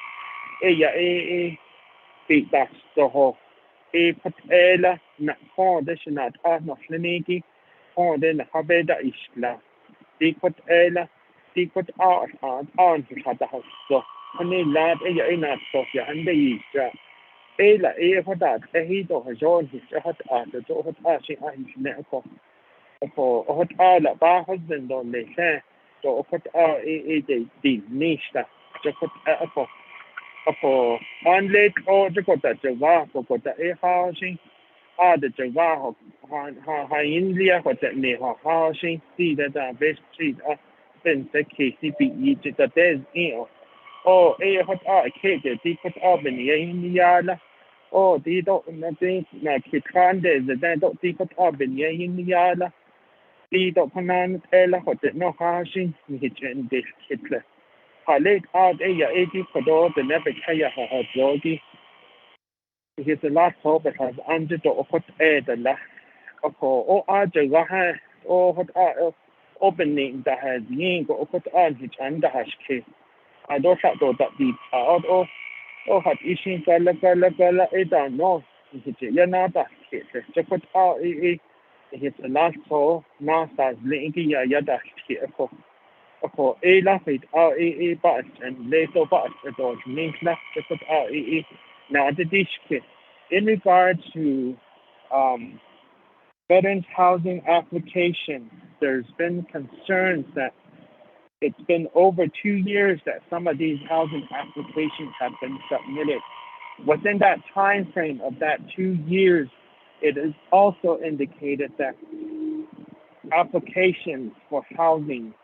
Speaker 12: ya beat that the whole a put ela not for this not no fliniki for then habe da isla they put ela they put out on to the house so honey lad not so ya and they la for that he do John his hot the hot she is never for hot la ba husband on they say to put the niche that just put for on late or the got that Java for the housing the Java India for that near housing see that best street been the KCPE to the days Oh, hot cake, the put up in the yard. Oh, they don't nothing like it can't they don't think put up in the yard. They don't command Ella hot no hashing, hitch and this hitler. I laid out 80 for all the Naabik'íyáti hot yogi. Here's the last hope it has under the hot air the last. Oh, I just hot opening that has yin go put on hitch and the hash case. I don't have to that deep out hot ishin gala I don't know. Hitch yanaba case. Just put out it's the last call. Now starts linking yada here. La fit out bus and later bus at all link left to put out now the dish kit. In regard to veterans housing application, there's been concerns that it's been over 2 years that some of these housing applications have been submitted. Within that time frame of that 2 years, it is also indicated that applications for housing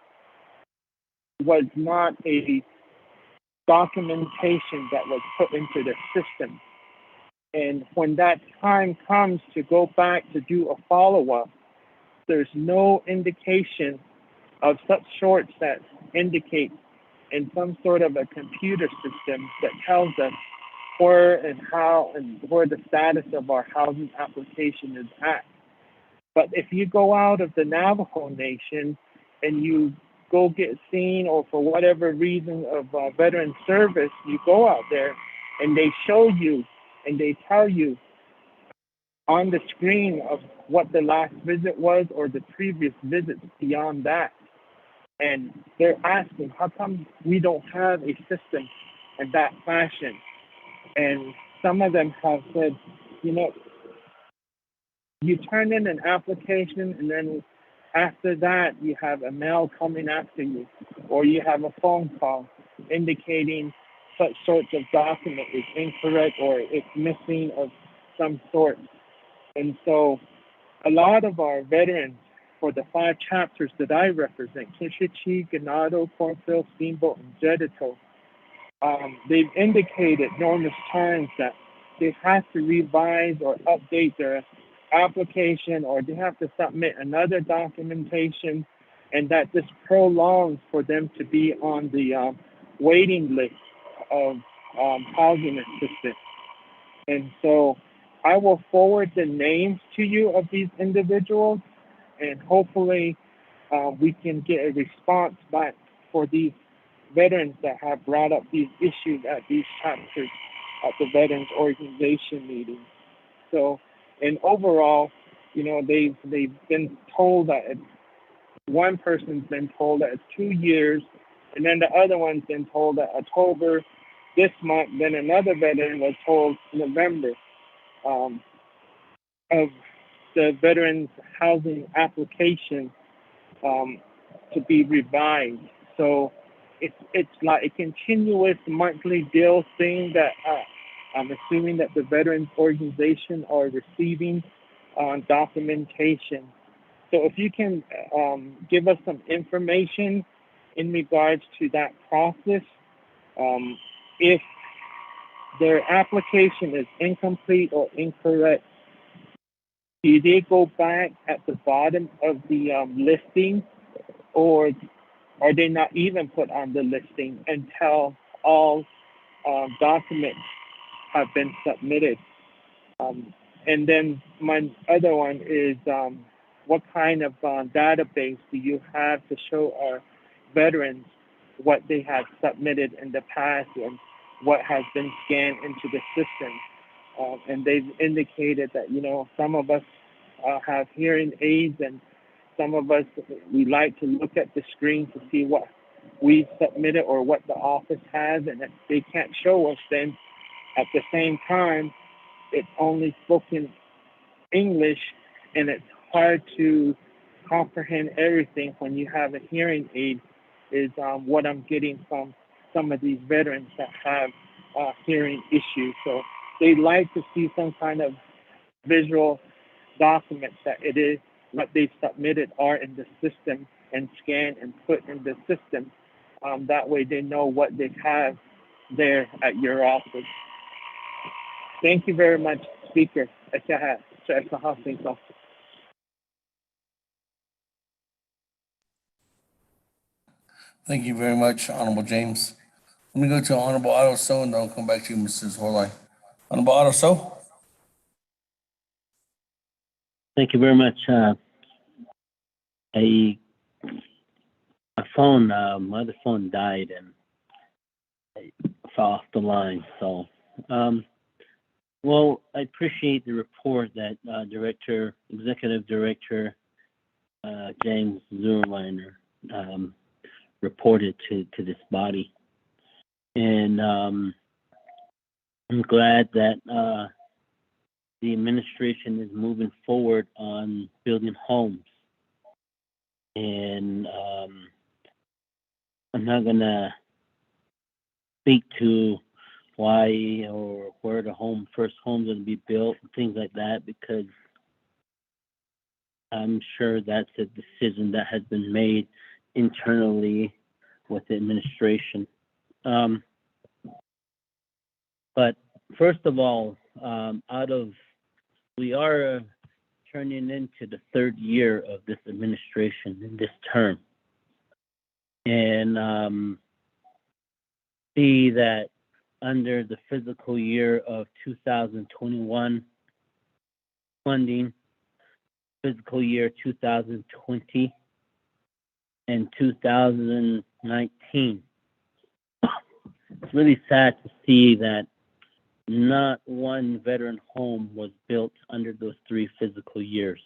Speaker 12: was not a documentation that was put into the system. And when that time comes to go back to do a follow-up, there's no indication of such sorts that indicate in some sort of a computer system that tells us where and how and where the status of our housing application is at. But if you go out of the Navajo Nation and you go get seen, or for whatever reason of veteran service, you go out there and they show you and they tell you on the screen of what the last visit was or the previous visits beyond that. And they're asking, how come we don't have a system in that fashion? And some of them have said, you turn in an application and then after that you have a mail coming after you, or you have a phone call indicating such sorts of document is incorrect or it's missing of some sort. And so a lot of our veterans for the 5 chapters that I represent, Kishichi, Ganado, Cornfield, Steamboat, and Jedito, they've indicated numerous times that they have to revise or update their application, or they have to submit another documentation, and that this prolongs for them to be on the waiting list of housing assistance. And so I will forward the names to you of these individuals, and hopefully we can get a response back for these veterans that have brought up these issues at these chapters at the Veterans Organization meetings. So, and overall, they've been told that one person's been told that it's 2 years, and then the other one's been told that October this month. Then another veteran was told November of the veterans housing application to be revised. So it's like a continuous monthly deal thing that I'm assuming that the veterans organization are receiving documentation. So if you can give us some information in regards to that process, if their application is incomplete or incorrect, do they go back at the bottom of the listing, or are they not even put on the listing until all documents have been submitted? And then my other one is, what kind of database do you have to show our veterans what they have submitted in the past and what has been scanned into the system? And they've indicated that, some of us have hearing aids, and some of us, we like to look at the screen to see what we submitted or what the office has, and if they can't show us, then at the same time, it's only spoken English, and it's hard to comprehend everything when you have a hearing aid, is what I'm getting from some of these veterans that have hearing issues. So they like to see some kind of visual documents that it is what they've submitted are in the system and scanned and put in the system. That way they know what they have there at your office. Thank you very much, Speaker.
Speaker 22: Thank you very much, Honorable James. Let me go to Honorable Otto So, and then I'll come back to you, Mrs. Horley. Honorable Otto So?
Speaker 10: Thank you very much. My other phone died and I fell off the line. So, well, I appreciate the report that Executive Director James Zurliner reported to this body. And I'm glad that the administration is moving forward on building homes. And I'm not going to speak to why or where the first home's going to be built, things like that, because I'm sure that's a decision that has been made internally with the administration. But first of all, we are turning into the third year of this administration in this term. And see that under the fiscal year of 2021 funding, fiscal year 2020, and 2019. It's really sad to see that not one veteran home was built under those 3 fiscal years.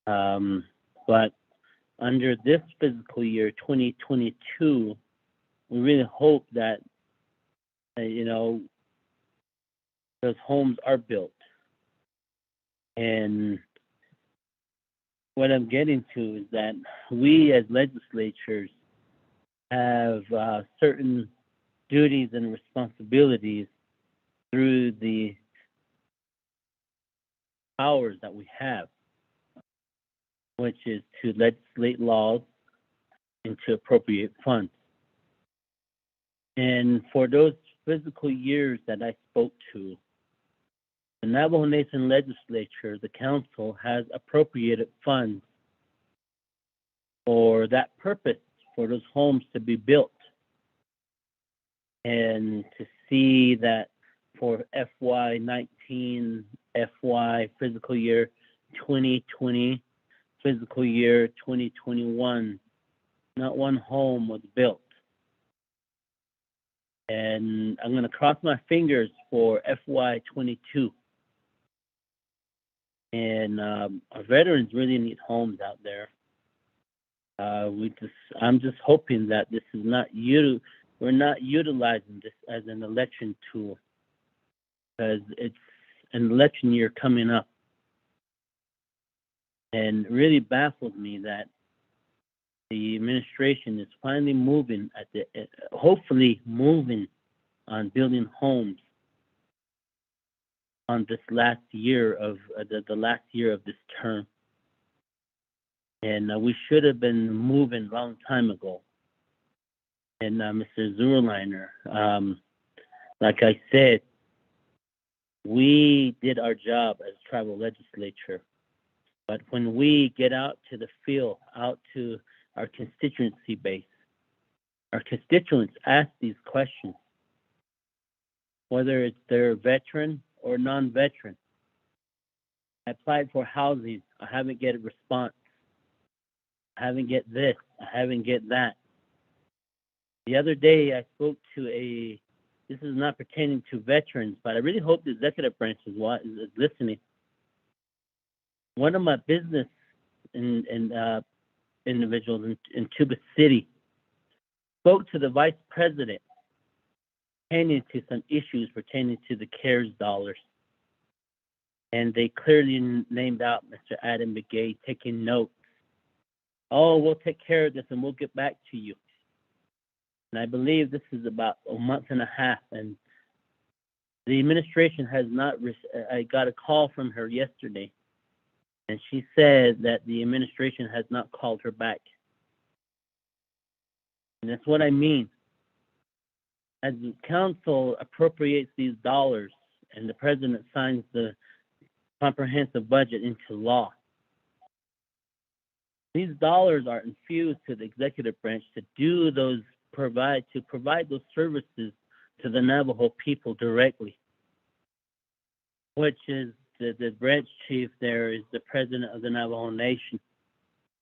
Speaker 10: But under this fiscal year, 2022, we really hope that, those homes are built. And what I'm getting to is that we as legislatures have certain duties and responsibilities through the powers that we have, which is to legislate laws and to appropriate funds. And for those fiscal years that I spoke to, the Navajo Nation legislature, the council, has appropriated funds for that purpose, for those homes to be built. And to see that for FY19, FY fiscal year 2020, fiscal year 2021, not one home was built. And I'm going to cross my fingers for FY22. And our veterans really need homes out there. I'm just hoping that this is we're not utilizing this as an election tool, because it's an election year coming up. And it really baffles me that the administration is finally hopefully moving on building homes on this last year of the last year of this term. And we should have been moving a long time ago. And Mr. Zurliner, like I said, we did our job as tribal legislature. But when we get out to the field, out to our constituency base, our constituents ask these questions, whether they're veteran or non-veteran. I applied for housing. I haven't get a response. I haven't get this. I haven't get that. The other day I spoke to this is not pertaining to veterans, but I really hope the executive branch is listening. One of my business individuals in Tuba City spoke to the vice president pertaining to some issues pertaining to the CARES dollars. And they clearly named out Mr. Adam McGay taking notes. Oh, we'll take care of this and we'll get back to you. And I believe this is about a month and a half. And the administration has not, I got a call from her yesterday. And she said that the administration has not called her back. And that's what I mean. as the council appropriates these dollars and the president signs the comprehensive budget into law, these dollars are infused to the executive branch to provide those services to the Navajo people directly, which is the branch chief there is the president of the Navajo Nation,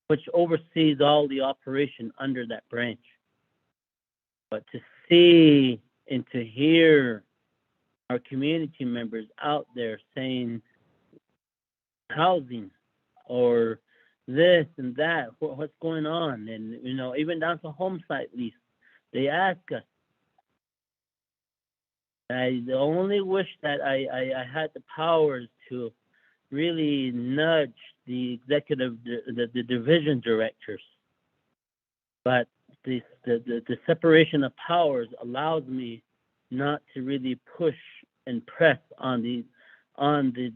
Speaker 10: which oversees all the operation under that branch. But to see and to hear our community members out there saying housing or this and that, what's going on, and even down to home site lease, they ask us. I only wish that I had the powers to really nudge the executive, the division directors, but the separation of powers allows me not to really push and press on the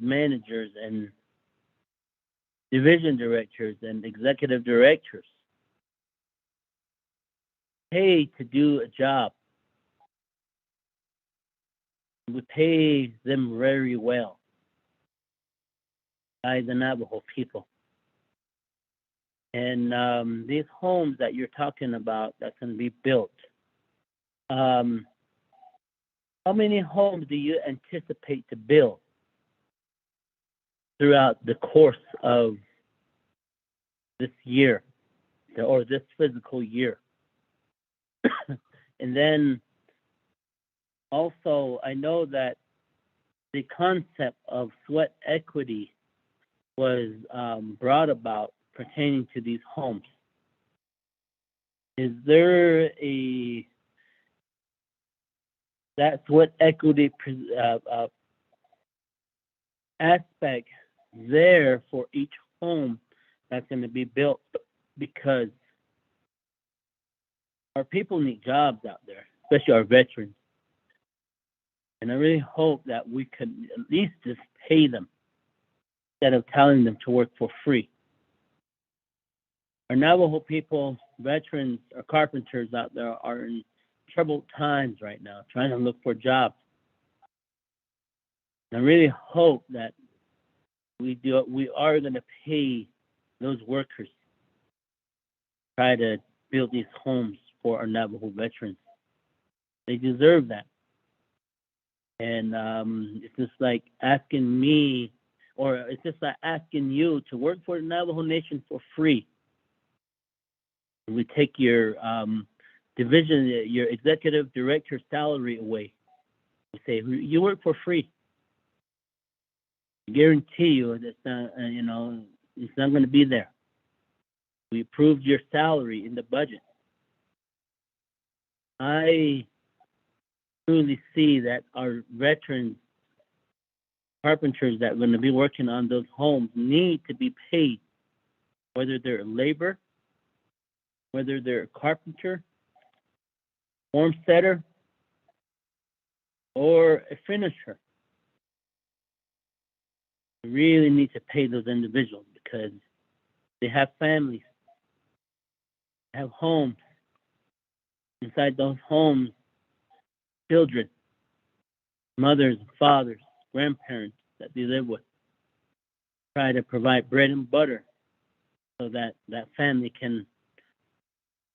Speaker 10: managers and division directors and executive directors paid to do a job. We pay them very well by the Navajo people. And these homes that you're talking about that can be built, how many homes do you anticipate to build throughout the course of this year or this physical year? And then also, I know that the concept of sweat equity was brought about pertaining to these homes. Is there that sweat equity aspect there for each home that's going to be built? Because our people need jobs out there, especially our veterans. And I really hope that we could at least just pay them instead of telling them to work for free. Our Navajo people, veterans, or carpenters out there are in troubled times right now, trying to look for jobs. And I really hope that we are going to pay those workers to try to build these homes for our Navajo veterans. They deserve that. And it's just like asking me, or it's just like asking you to work for the Navajo Nation for free. We take your division, your executive director salary away. We say, you work for free. I guarantee you that's not, it's not going to be there. We approved your salary in the budget. I truly see that our veterans, carpenters that are going to be working on those homes need to be paid, whether they're a labor, whether they're a carpenter, homesteader, or a finisher. We really need to pay those individuals because they have families, they have homes. Inside those homes, children, mothers, fathers, grandparents that they live with. Try to provide bread and butter so that that family can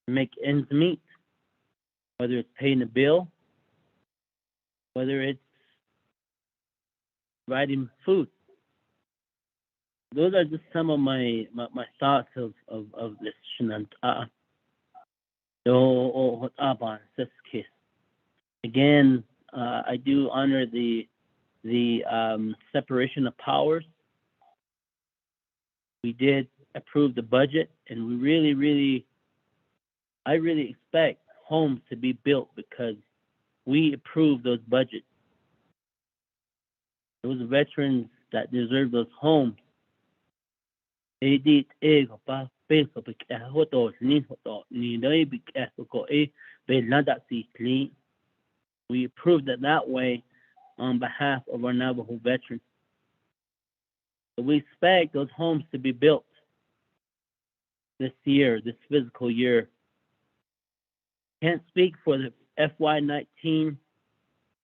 Speaker 10: make ends meet, whether it's paying a bill, whether it's providing food. Those are just some of my thoughts of this Shinanta. Again, I do honor the separation of powers. We did approve the budget, and we I really expect homes to be built because we approved those budgets. Those veterans that deserve those homes. We approved it that way on behalf of our Navajo veterans. So we expect those homes to be built this year, this physical year. Can't speak for the FY19,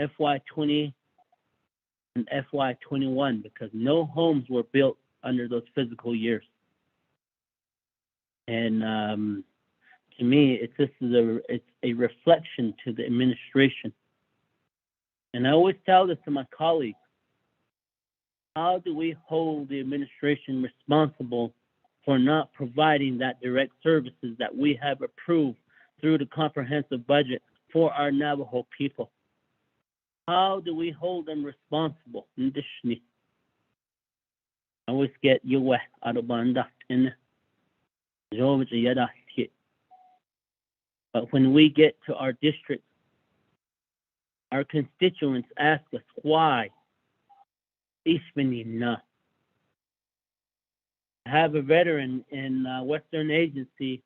Speaker 10: FY20, and FY21 because no homes were built under those physical years. And to me, it's a reflection to the administration. And I always tell this to my colleagues: how do we hold the administration responsible for not providing that direct services that we have approved through the comprehensive budget for our Navajo people? How do we hold them responsible? I always get you out of in. But when we get to our district, our constituents ask us why. I have a veteran in Western Agency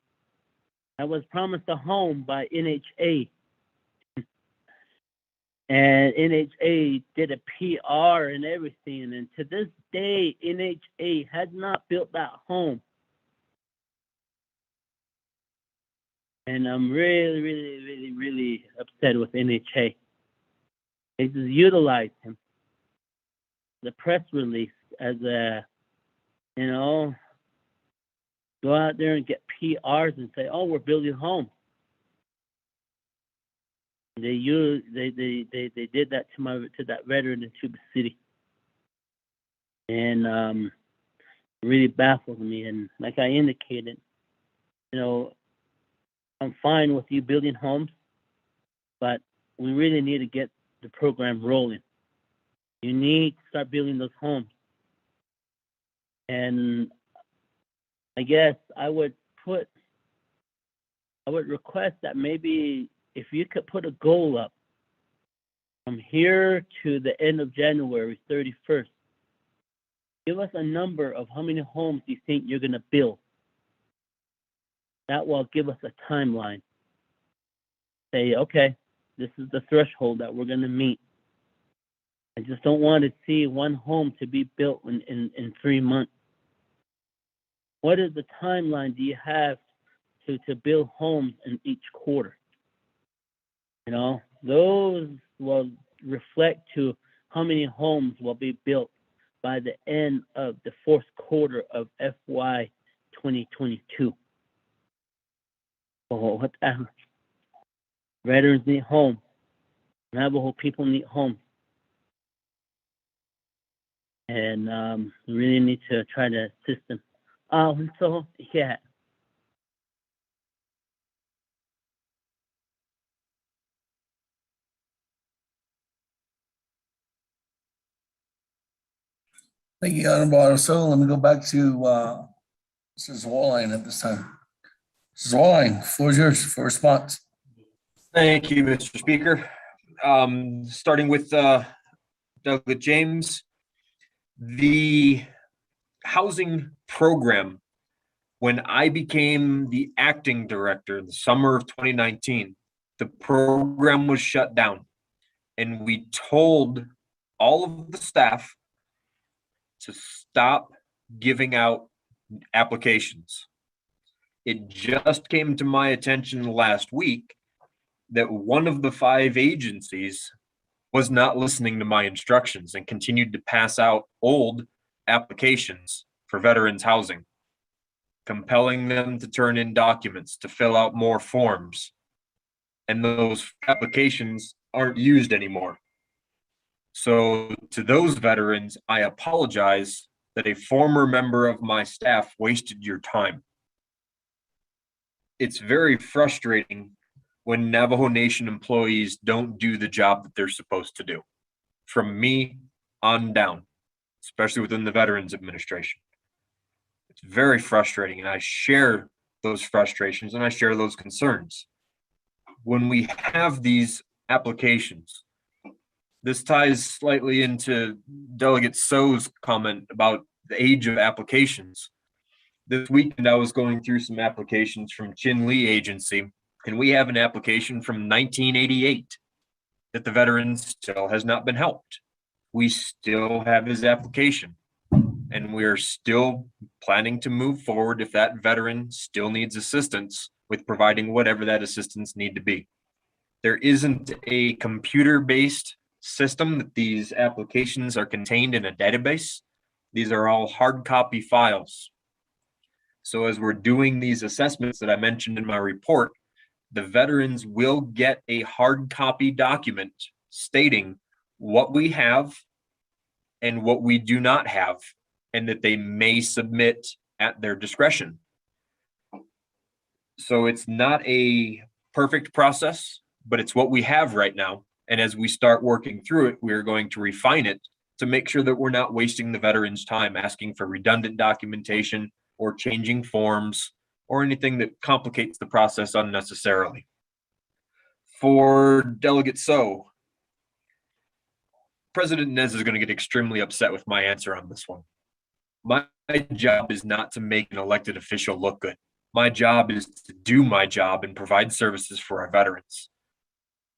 Speaker 10: that was promised a home by NHA. And NHA did a PR and everything. And to this day, NHA has not built that home. And I'm really upset with NHA. They just utilized him. The press release as a, go out there and get PRs and say, oh, we're building homes. They did that to that veteran in Tuba City. And really baffled me. And like I indicated, I'm fine with you building homes, but we really need to get the program rolling. You need to start building those homes. And I guess I would request that maybe if you could put a goal up from here to the end of January 31st, give us a number of how many homes you think you're going to build. That will give us a timeline. Say, okay, this is the threshold that we're going to meet. I just don't want to see one home to be built in 3 months. What is the timeline do you have to build homes in each quarter? Those will reflect to how many homes will be built by the end of the fourth quarter of FY 2022. Veterans need homes. Navajo people need homes. And we really need to try to assist them. So, yeah.
Speaker 7: Thank you, Honorable. So let me go back to Mrs. Walline at this time. Mrs. Walline, floor is yours for response.
Speaker 21: Thank you, Mr. Speaker. Starting with Delegate James, the housing program, when I became the acting director in the summer of 2019, the program was shut down. And we told all of the staff to stop giving out applications. It just came to my attention last week that one of the 5 agencies was not listening to my instructions and continued to pass out old applications for veterans housing, compelling them to turn in documents, to fill out more forms. And those applications aren't used anymore. So to those veterans, I apologize that a former member of my staff wasted your time. It's very frustrating when Navajo Nation employees don't do the job that they're supposed to do, from me on down, especially within the Veterans Administration. It's very frustrating, and I share those frustrations and I share those concerns. When we have these applications, this ties slightly into Delegate So's comment about the age of applications. This weekend, I was going through some applications from Chin Lee Agency, and we have an application from 1988 that the veteran still has not been helped. We still have his application, and we're still planning to move forward if that veteran still needs assistance with providing whatever that assistance need to be. There isn't a computer-based system that these applications are contained in a database. These are all hard copy files. So as we're doing these assessments that I mentioned in my report, the veterans will get a hard copy document stating what we have and what we do not have, and that they may submit at their discretion. So it's not a perfect process, but it's what we have right now. And as we start working through it, we're going to refine it to make sure that we're not wasting the veterans' time asking for redundant documentation or changing forms or anything that complicates the process unnecessarily. For Delegate So, President Nez is going to get extremely upset with my answer on this one. My job is not to make an elected official look good. My job is to do my job and provide services for our veterans.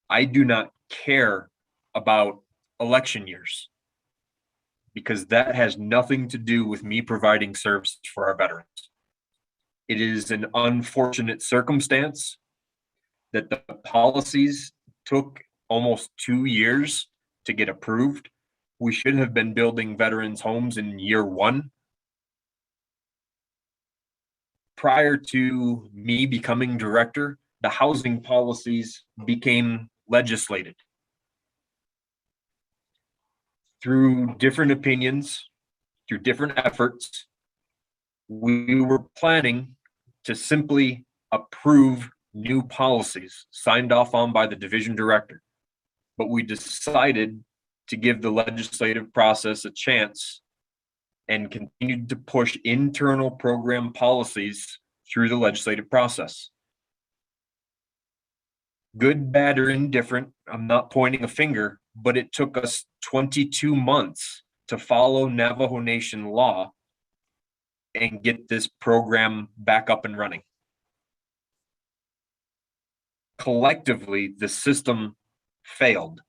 Speaker 21: I do not care about election years because that has nothing to do with me providing services for our veterans. It is an unfortunate circumstance that the policies took almost 2 years to get approved. We should have been building veterans homes in year 1. Prior to me becoming director, the housing policies became legislated. Through different opinions, through different efforts, we were planning to simply approve new policies signed off on by the division director. But we decided to give the legislative process a chance and continued to push internal program policies through the legislative process. Good, bad, or indifferent, I'm not pointing a finger, but it took us 22 months to follow Navajo Nation law and get this program back up and running. Collectively, the system failed.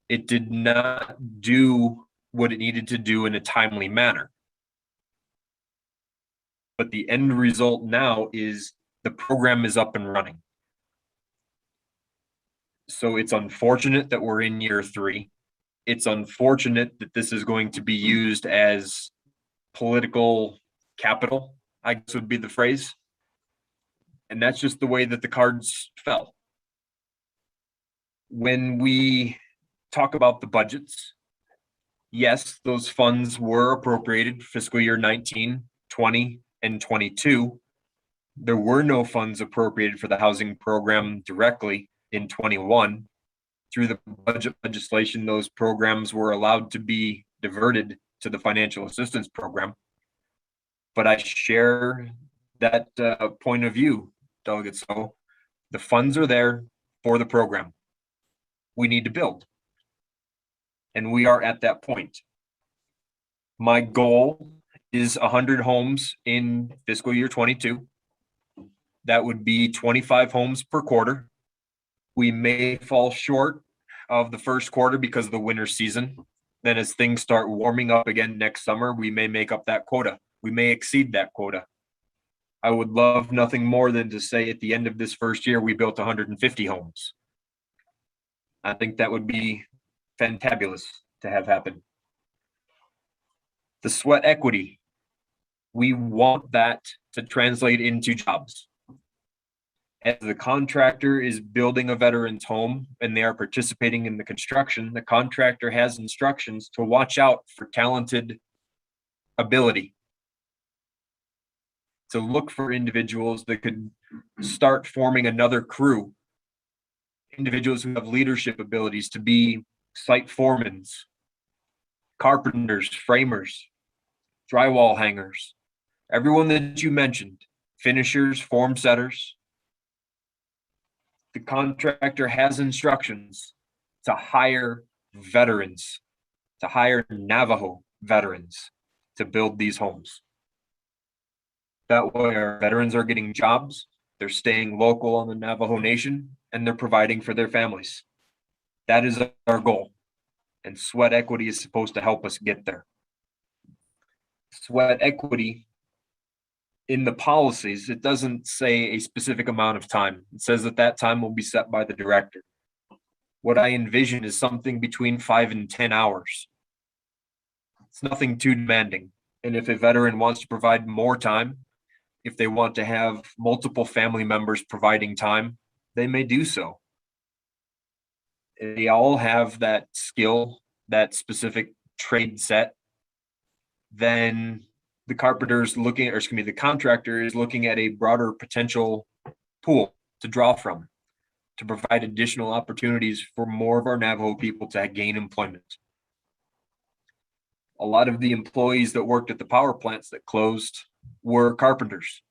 Speaker 21: It did not do what it needed to do in a timely manner. But the end result now is the program is up and running. So it's unfortunate that we're in year 3. It's unfortunate that this is going to be used as political capital, I guess would be the phrase. And that's just the way that the cards fell. When we talk about the budgets, yes, those funds were appropriated fiscal year 19, 20, and 22. There were no funds appropriated for the housing program directly in 21. Through the budget legislation, those programs were allowed to be diverted to the financial assistance program. But I share that point of view, Delegate So. The funds are there for the program. We need to build. And we are at that point. My goal is 100 homes in fiscal year 22. That would be 25 homes per quarter. We may fall short of the first quarter because of the winter season. Then as things start warming up again next summer, we may make up that quota. We may exceed that quota. I would love nothing more than to say at the end of this first year, we built 150 homes. I think that would be fantabulous to have happen. The sweat equity, we want that to translate into jobs. As the contractor is building a veteran's home and they are participating in the construction, the contractor has instructions to watch out for talented ability. To look for individuals that could start forming another crew. Individuals who have leadership abilities to be site foremans, carpenters, framers, drywall hangers, everyone that you mentioned, finishers, form setters. The contractor has instructions to hire veterans, to hire Navajo veterans to build these homes. That way our veterans are getting jobs, they're staying local on the Navajo Nation, and they're providing for their families. That is our goal. And sweat equity is supposed to help us get there. Sweat equity in the policies, it doesn't say a specific amount of time. It says that that time will be set by the director. What I envision is something between 5 and 10 hours. It's nothing too demanding. And if a veteran wants to provide more time, if they want to have multiple family members providing time, they may do so. They all have that skill, that specific trade set. Then the the contractor is looking at a broader potential pool to draw from, to provide additional opportunities for more of our Navajo people to gain employment. A lot of the employees that worked at the power plants that closed were carpenters.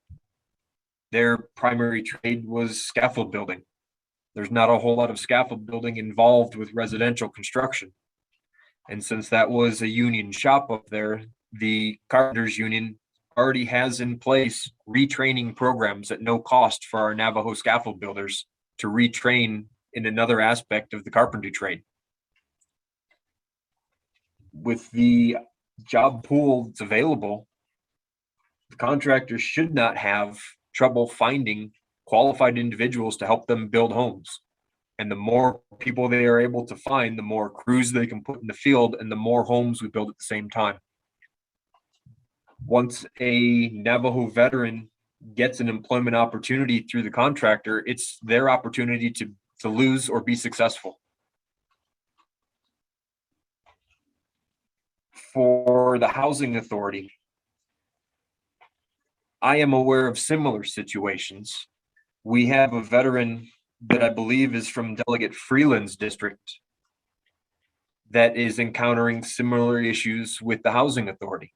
Speaker 21: Their primary trade was scaffold building. There's not a whole lot of scaffold building involved with residential construction. And since that was a union shop up there, the Carpenters Union already has in place retraining programs at no cost for our Navajo scaffold builders to retrain in another aspect of the carpentry trade. With the job pool that's available, the contractors should not have trouble finding qualified individuals to help them build homes. And the more people they are able to find, the more crews they can put in the field and the more homes we build at the same time. Once a Navajo veteran gets an employment opportunity through the contractor, it's their opportunity to lose or be successful. For the housing authority, I am aware of similar situations. We have a veteran that I believe is from Delegate Freeland's district that is encountering similar issues with the housing authority.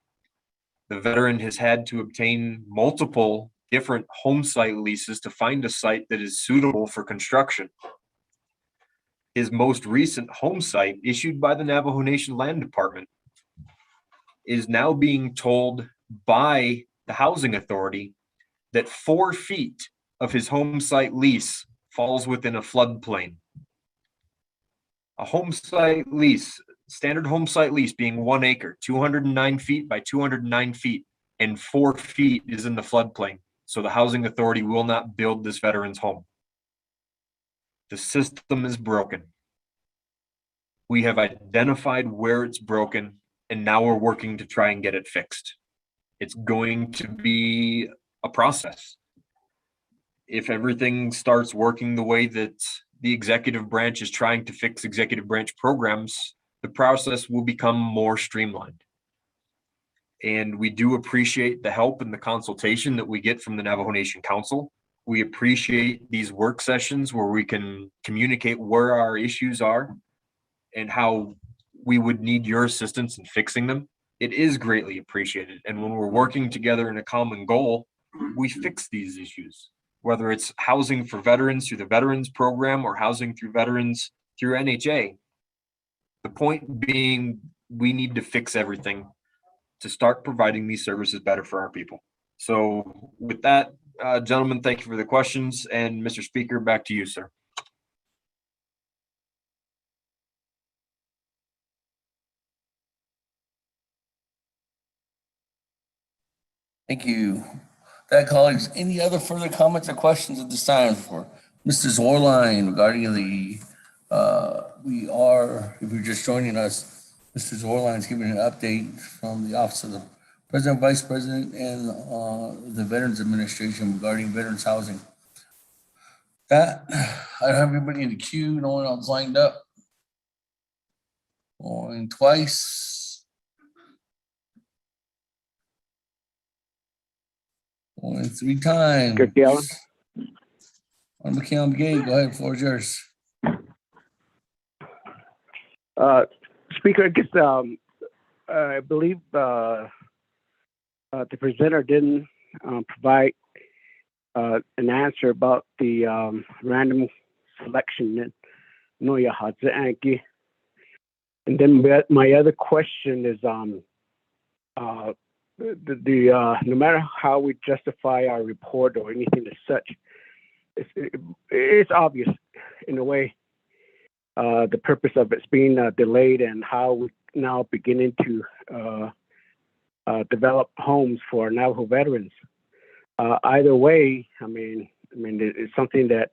Speaker 21: The veteran has had to obtain multiple different home site leases to find a site that is suitable for construction. His most recent home site, issued by the Navajo Nation Land Department, is now being told by the housing authority that 4 feet of his home site lease falls within a floodplain. A home site lease, standard home site lease being 1 acre, 209 feet by 209 feet, and 4 feet is in the floodplain. So the housing authority will not build this veteran's home. The system is broken. We have identified where it's broken, and now we're working to try and get it fixed. It's going to be a process. If everything starts working the way that the executive branch is trying to fix executive branch programs, the process will become more streamlined. And we do appreciate the help and the consultation that we get from the Navajo Nation Council. We appreciate these work sessions where we can communicate where our issues are and how we would need your assistance in fixing them. It is greatly appreciated. And when we're working together in a common goal, we fix these issues, whether it's housing for veterans through the Veterans Program or housing through veterans through NHA. The point being, we need to fix everything to start providing these services better for our people. So with that, gentlemen, thank you for the questions. And Mr. Speaker, back to you, sir.
Speaker 22: Thank you. That, colleagues, any other further comments or questions at this time for Mr. Zorline regarding the, if you're just joining us, Mr. Zorline is giving an update from the Office of the President, Vice President, and the Veterans Administration regarding veterans housing. That, I have everybody in the queue, no one else lined up. Going twice. Going 3 times.
Speaker 1: Good, Galen.
Speaker 22: On McCallum Gay, go ahead, floor is yours.
Speaker 8: Speaker, I guess I believe the presenter didn't provide an answer about the random selection. And then my other question is no matter how we justify our report or anything as such, it's obvious in a way the purpose of it's being delayed and how we're now beginning to develop homes for Navajo veterans. Either way, I mean, it's something that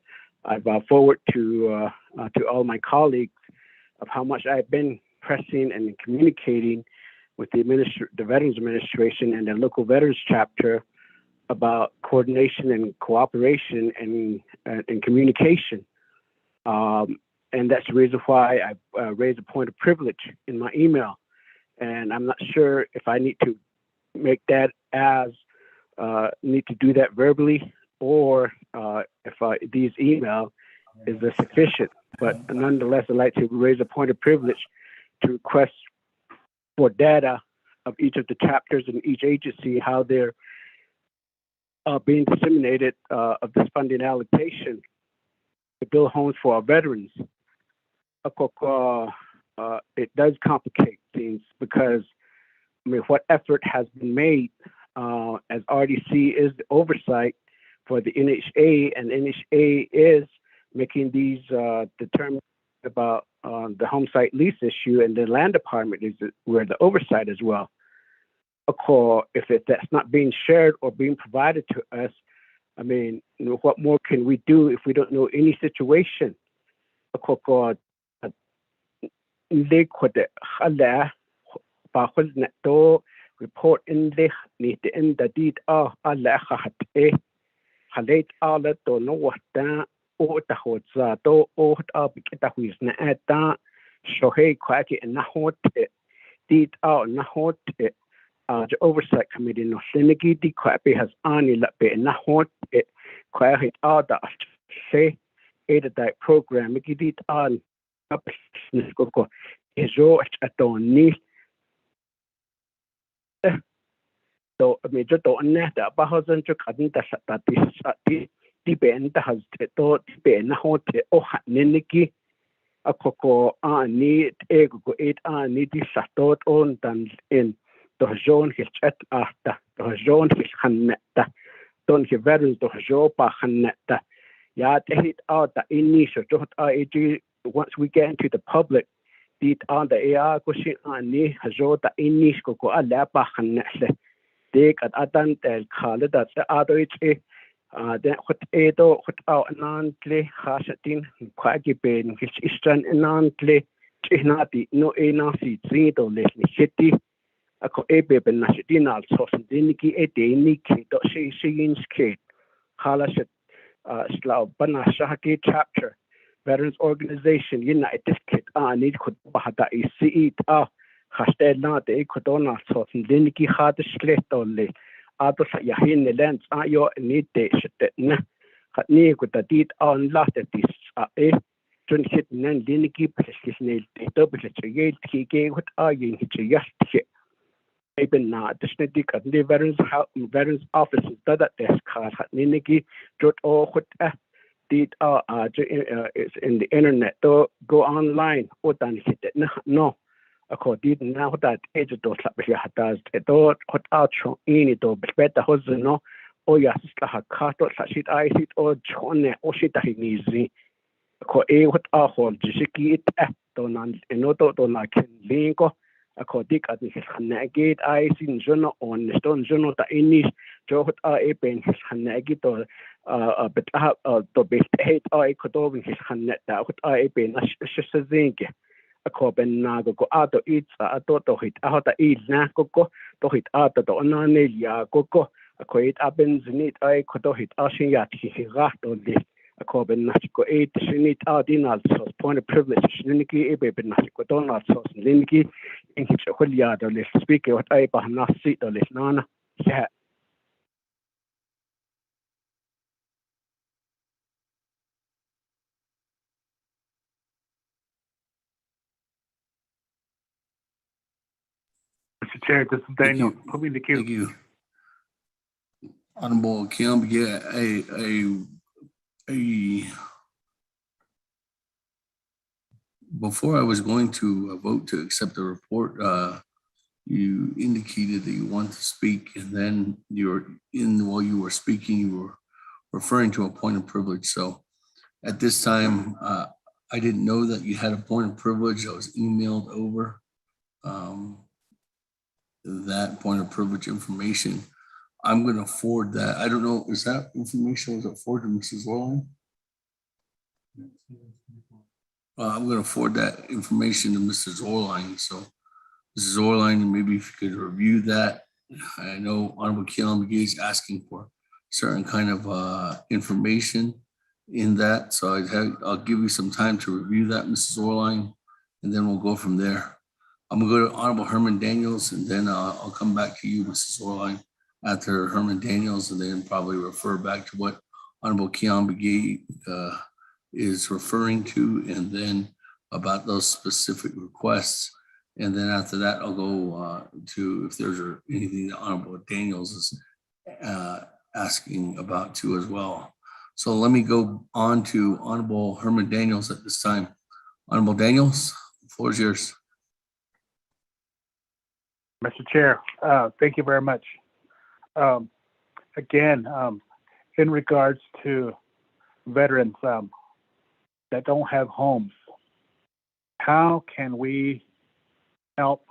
Speaker 8: I've forwarded to all my colleagues of how much I've been pressing and communicating with the Veterans Administration and the local Veterans chapter about coordination and cooperation and communication. And that's the reason why I raised a point of privilege in my email. And I'm not sure if I need to make that as need to do that verbally, or if these email is sufficient. But nonetheless, I'd like to raise a point of privilege to request for data of each of the chapters in each agency, how they're being disseminated of this funding allocation to build homes for our veterans. It does complicate things because what effort has been made as RDC is the oversight for the NHA, and NHA is making these determinations about the home site lease issue, and the land department is where the oversight as well. If that's not being shared or being provided to us, what more can we do if we don't know any situation? Report in the need in the deed of Allah Halet Allah to know what that or the Hotza to or the Huisna at that Shohei Quacky and Nahot deed out Nahot. The oversight committee no Senegi di Quappy has ani lape Nahot Quack out the say aided that program Gidit on up is your at on so major to net about to cutting the bend has to ben hot oh Niniki a coco need ego 8 need the satot on than in the zone his chat after the zone his hanetta don't he veterans the jopa hanetta ya hit out the initial once we get into the public did on the AR question ani hazota initial go alapa hanetta take at Adan Khaled that's the other then what Edo what out Nantle Hashatin Quaggy Ben which Eastern Nantle Chinati no Enasi Zido Leslie City a co Ebe Ben Nashidinal Sosan Diniki Edeniki dot Shayinski Halashat Slav Banashaki chapter Veterans Organization United Kit need could Bahada is hashtag not the Equadona so Diniki had the slit only. Other Yahin the lands are your need they should not near with the deed on last at this don't hit nan Diniki his nail double it he gave what are you to just even not the snitty at the veterans offices that desk card Niniki jot or what deed is in the internet to go online or done hit it no. According now that age to does it hot out in it or better hosno or yes kato shit I hit or chone or shit I easy. What are hold jiki it donan enoto dona can lingo according at his negate I seen journal on stone journal the English jo what are a pen his negate or but to be hate I could over his net that what are a pen zinc. Ben Nago out of it, I thought to hit out the eat Naco to hit out the Onanelia Coco, a quite abens in it, I could hit Ashinyati, he rat on this. A Coben Nashiko 8, she need out in also point of privilege, Shiniki, Ebe Nashiko Donald sauce, Linki, in his Hulia, the list speaker, what I have not see the list Nana. Yeah.
Speaker 5: Mr. Chair, this is Daniel. Put me in the queue.
Speaker 22: Thank you. Honorable Kim, yeah, before I was going to vote to accept the report, you indicated that you want to speak, and then while you were speaking, you were referring to a point of privilege. So at this time, I didn't know that you had a point of privilege. I was emailed over that point of privilege information. I'm going to forward that. I don't know, is that information, was it forwarded to Mrs. Rowland?
Speaker 7: I'm going to forward that information to Mrs. Orline. So Mrs. Orline, maybe if you could review that. I know Honorable Keelan McGee is asking for certain kind of information in that. So I'll give you some time to review that, Mrs. Orline, and then we'll go from there. I'm gonna go to Honorable Herman Daniels, and then I'll come back to you, Mrs. Orline, after Herman Daniels, and then probably refer back to what Honorable Keelan McGee is referring to, and then about those specific requests. And then after that, I'll go to if there's anything that Honorable Daniels is asking about too as well. So let me go on to Honorable Herman Daniels at this time. Honorable Daniels, the floor is yours.
Speaker 5: Mr. Chair, thank you very much. Again, in regards to veterans that don't have homes, how can we help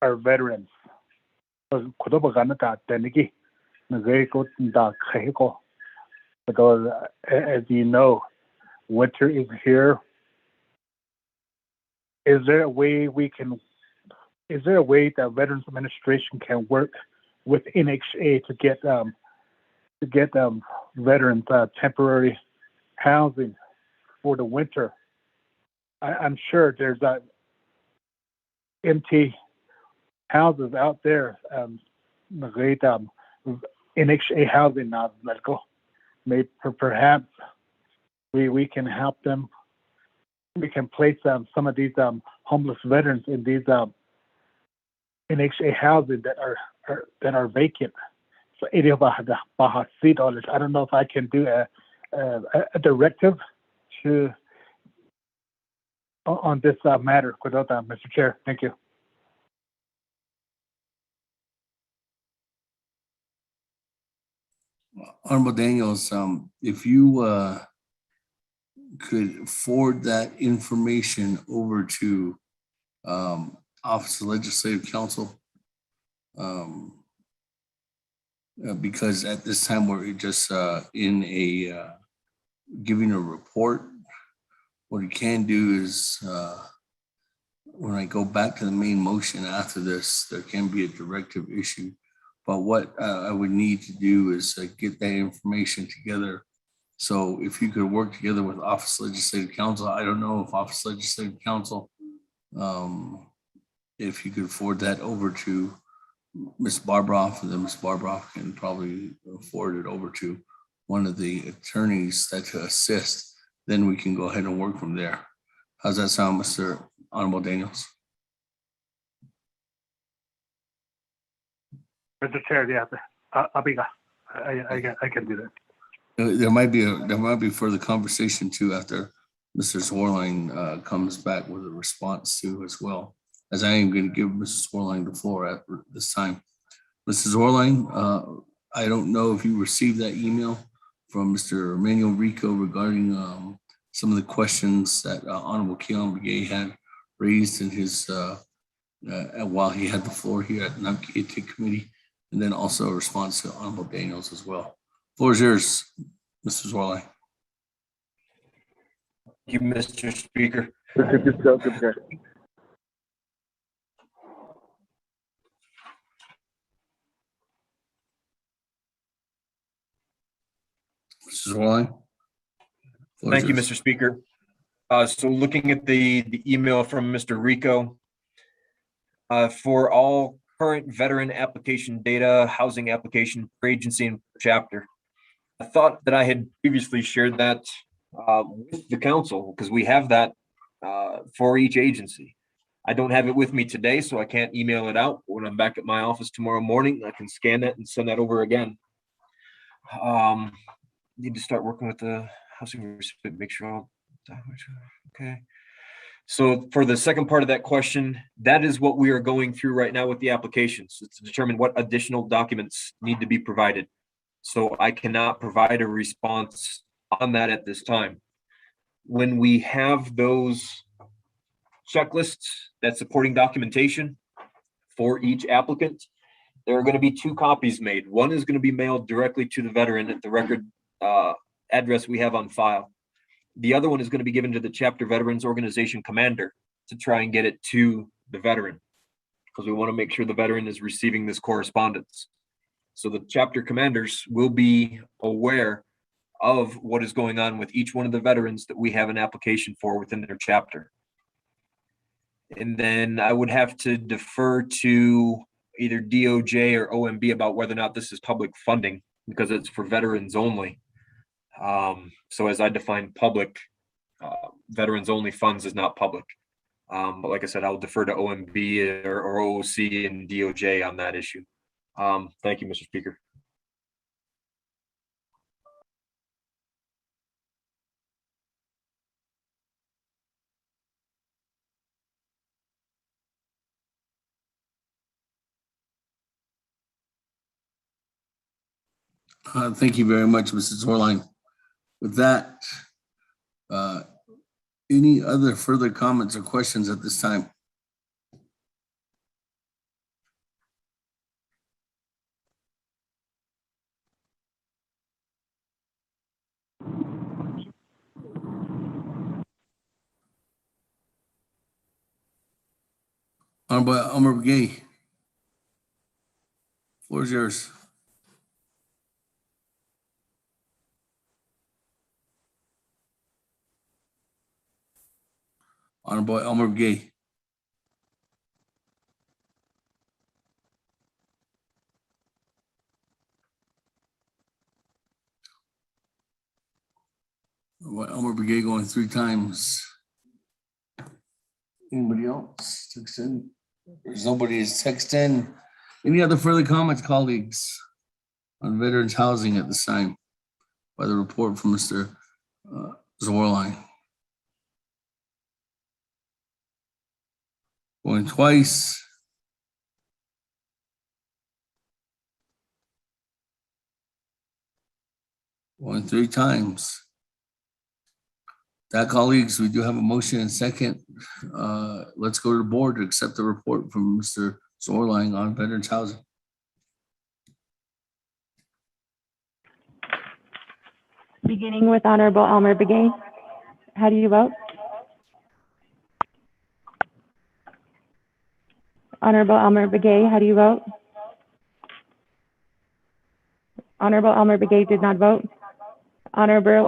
Speaker 5: our veterans? Because as you know, winter is here. Is there a way that Veterans Administration can work with NHA to get veterans temporary housing for the winter? I'm sure there's empty houses out there. NHA housing now medical. Maybe perhaps we can help them. We can place some of these homeless veterans in these NHA housing that are vacant. So I don't know if I can do a directive on this matter, Mr. Chair. Thank you.
Speaker 7: Honorable Daniels, if you could forward that information over to Office of Legislative Counsel, because at this time we're just in a giving a report. What you can do is when I go back to the main motion after this, there can be a directive issue. But what I would need to do is get that information together. So if you could work together with Office of Legislative Counsel, I don't know if Office of Legislative Counsel, if you could forward that over to Ms. Barbroff, and then Ms. Barbroff can probably forward it over to one of the attorneys that to assist, then we can go ahead and work from there. How's that sound, Mr. Honorable Daniels?
Speaker 5: Mr. Chair, yeah, I can do that.
Speaker 7: There might be further conversation too after Mr. Swarline comes back with a response to as well, as I am going to give Mrs. Swarline the floor at this time. Mrs. Swarline, I don't know if you received that email from Mr. Emmanuel Rico regarding some of the questions that Honorable Keelan McGee had raised in his while he had the floor here at the Naabik'íyáti Committee, and then also a response to Honorable Daniels as well. Floor is yours, Mr. Swarline.
Speaker 21: Thank you, Mr. Speaker.
Speaker 7: Mr. Swarline.
Speaker 21: Thank you, Mr. Speaker. So looking at the email from Mr. Rico, for all current veteran application data, housing application per agency and per chapter. I thought that I had previously shared that with the council because we have that for each agency. I don't have it with me today, so I can't email it out. When I'm back at my office tomorrow morning, I can scan it and send that over again. Need to start working with the housing recipient, make sure all okay. So for the second part of that question, that is what we are going through right now with the applications. It's to determine what additional documents need to be provided. So I cannot provide a response on that at this time. When we have those checklists, that supporting documentation for each applicant, there are going to be 2 copies made. One is going to be mailed directly to the veteran at the record address we have on file. The other one is going to be given to the chapter veterans organization commander to try and get it to the veteran, because we want to make sure the veteran is receiving this correspondence. So the chapter commanders will be aware of what is going on with each one of the veterans that we have an application for within their chapter. And then I would have to defer to either DOJ or OMB about whether or not this is public funding, because it's for veterans only. So as I define public, veterans only funds is not public. But like I said, I'll defer to OMB or OOC and DOJ on that issue. Thank you, Mr. Speaker.
Speaker 22: Thank you very much, Mrs. Zorline. With that, any other further comments or questions at this time? Honorable Elmer Begay, floor is yours. Honorable Elmer Begay. Elmer Begay going 3 times. Anybody else text in? There's nobody has texted in. Any other further comments, colleagues, on veterans housing at this time by the report from Mr. Zorline? Going twice. Going 3 times. That, colleagues, we do have a motion and second. Let's go to the board to accept the report from Mr. Zorline on veterans housing.
Speaker 2: Beginning with Honorable Elmer Begay. How do you vote? Honorable Elmer Begay, how do you vote? Honorable Elmer Begay did not vote. Honorable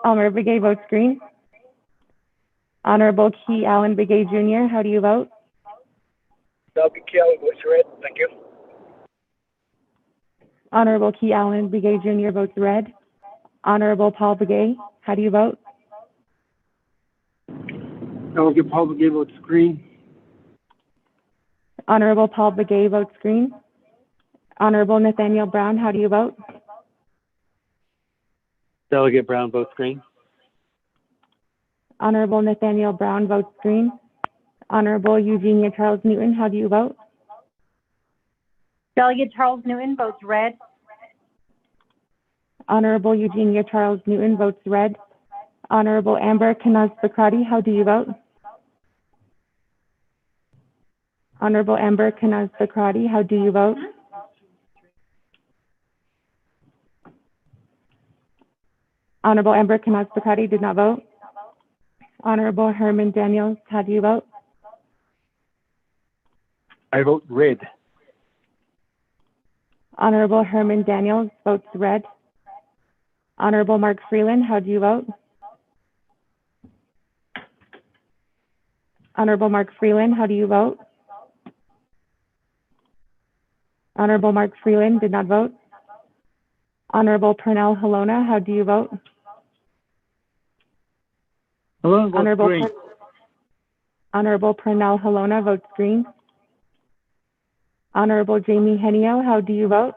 Speaker 2: Elmer Begay votes green. Honorable Key Allen Begay Jr., how do you vote?
Speaker 3: Naabik'íyáti votes red. Thank you.
Speaker 2: Honorable Key Allen Begay Jr. votes red. Honorable Paul Begay, how do you vote?
Speaker 3: Delegate Paul Begay votes green.
Speaker 2: Honorable Paul Begay votes green. Honorable Nathaniel Brown, how do you vote?
Speaker 19: Delegate Brown votes green.
Speaker 2: Honorable Nathaniel Brown votes green. Honorable Eugenia Charles Newton, how do you vote?
Speaker 18: Delegate Charles Newton votes red.
Speaker 2: Honorable Eugenia Charles Newton votes red. Honorable Amber Kanaz-Bakrati, how do you vote? Honorable Amber Kanaz-Bakrati, how do you vote? Honorable Amber Kanaz-Bakrati did not vote. Honorable Herman Daniels, how do you vote?
Speaker 3: I vote red.
Speaker 2: Honorable Herman Daniels votes red. Honorable Mark Freeland, how do you vote? Honorable Mark Freeland, how do you vote? Honorable Mark Freeland did not vote. Honorable Pernell Halona, how do you vote?
Speaker 3: Honorable green.
Speaker 2: Honorable Pernell Halona votes green. Honorable Jamie Henio, how do you vote?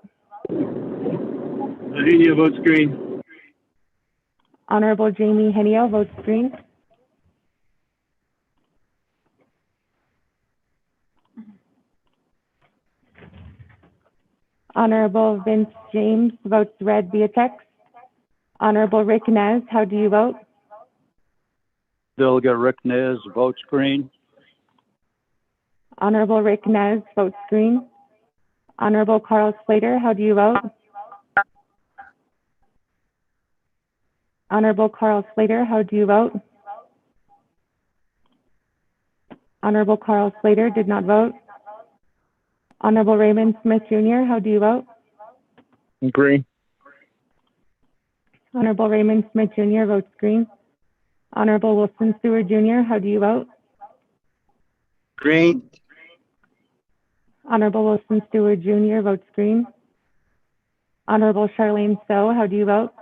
Speaker 3: Henio votes green.
Speaker 2: Honorable Jamie Henio votes green. Honorable Vince James votes red via text. Honorable Rick Nez, how do you vote?
Speaker 13: Delegate Rick Nez votes green.
Speaker 2: Honorable Rick Nez votes green. Honorable Carl Slater, how do you vote? Honorable Carl Slater, how do you vote? Honorable Carl Slater did not vote. Honorable Raymond Smith Jr., how do you vote?
Speaker 17: Green.
Speaker 2: Honorable Raymond Smith Jr. votes green. Honorable Wilson Stewart Jr., how do you vote?
Speaker 12: Green.
Speaker 2: Honorable Wilson Stewart Jr. votes green. Honorable Charlene So, how do you vote?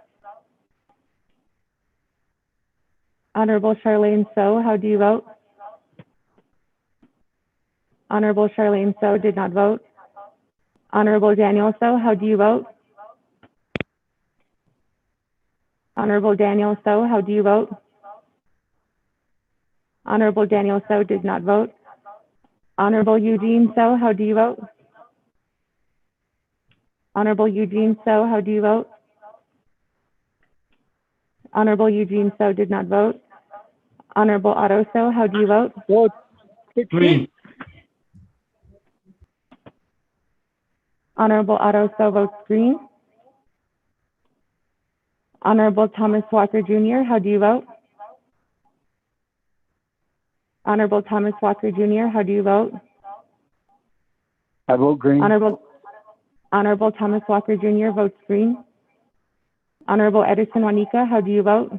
Speaker 2: Honorable Charlene So, how do you vote? Honorable Charlene So did not vote. Honorable Daniel So, how do you vote? Honorable Daniel So, how do you vote? Honorable Daniel So did not vote. Honorable Eugene So, how do you vote? Honorable Eugene So, how do you vote? Honorable Eugene So did not vote. Honorable Otto So, how do you vote?
Speaker 12: Green.
Speaker 2: Honorable Otto So votes green. Honorable Thomas Walker Jr., how do you vote? Honorable Thomas Walker Jr., how do you vote?
Speaker 12: I vote green.
Speaker 2: Honorable Thomas Walker Jr. votes green. Honorable Edison Juanica, how do you vote?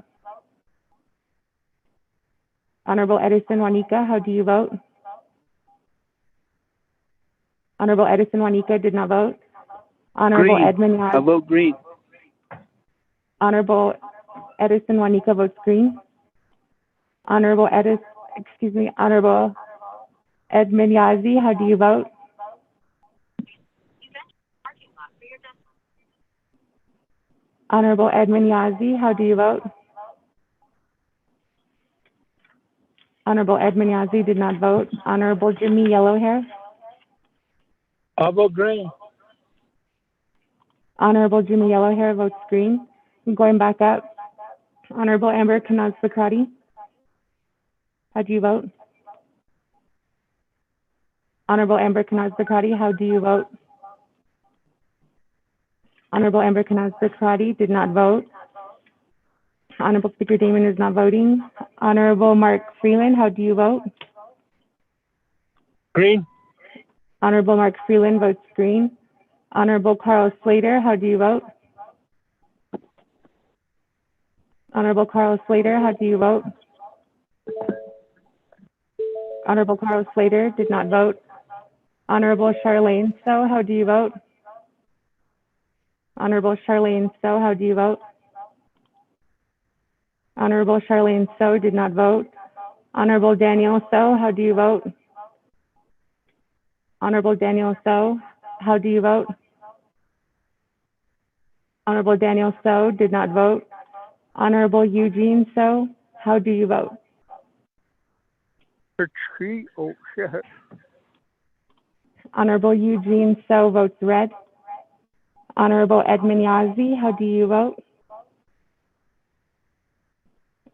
Speaker 2: Honorable Edison Juanica, how do you vote? Honorable Edison Juanica did not vote. Honorable
Speaker 12: Green.
Speaker 2: Edmund
Speaker 12: I vote green.
Speaker 2: Honorable Edison Juanica votes green. Honorable Edmund Yazzie, how do you vote? Honorable Edmund Yazzie, how do you vote? Honorable Edmund Yazzie did not vote. Honorable Jimmy Yellowhair.
Speaker 12: I vote green.
Speaker 2: Honorable Jimmy Yellowhair votes green. Going back up. Honorable Amber Kanaz Bakrati. How do you vote? Honorable Amber Kanaz Bakrati, how do you vote? Honorable Amber Kanaz Bakrati did not vote. Honorable Speaker Damon is not voting. Honorable Mark Freeland, how do you vote?
Speaker 12: Green.
Speaker 2: Honorable Mark Freeland votes green. Honorable Carl Slater, how do you vote? Honorable Carl Slater, how do you vote? Honorable Carl Slater did not vote. Honorable Charlene So, how do you vote? Honorable Charlene So, how do you vote? Honorable Charlene So did not vote. Honorable Daniel So, how do you vote? Honorable Daniel So, how do you vote? Honorable Daniel So did not vote. Honorable Eugene So, how do you vote? Honorable Eugene So votes red. Honorable Edmund Yazzie, how do you vote?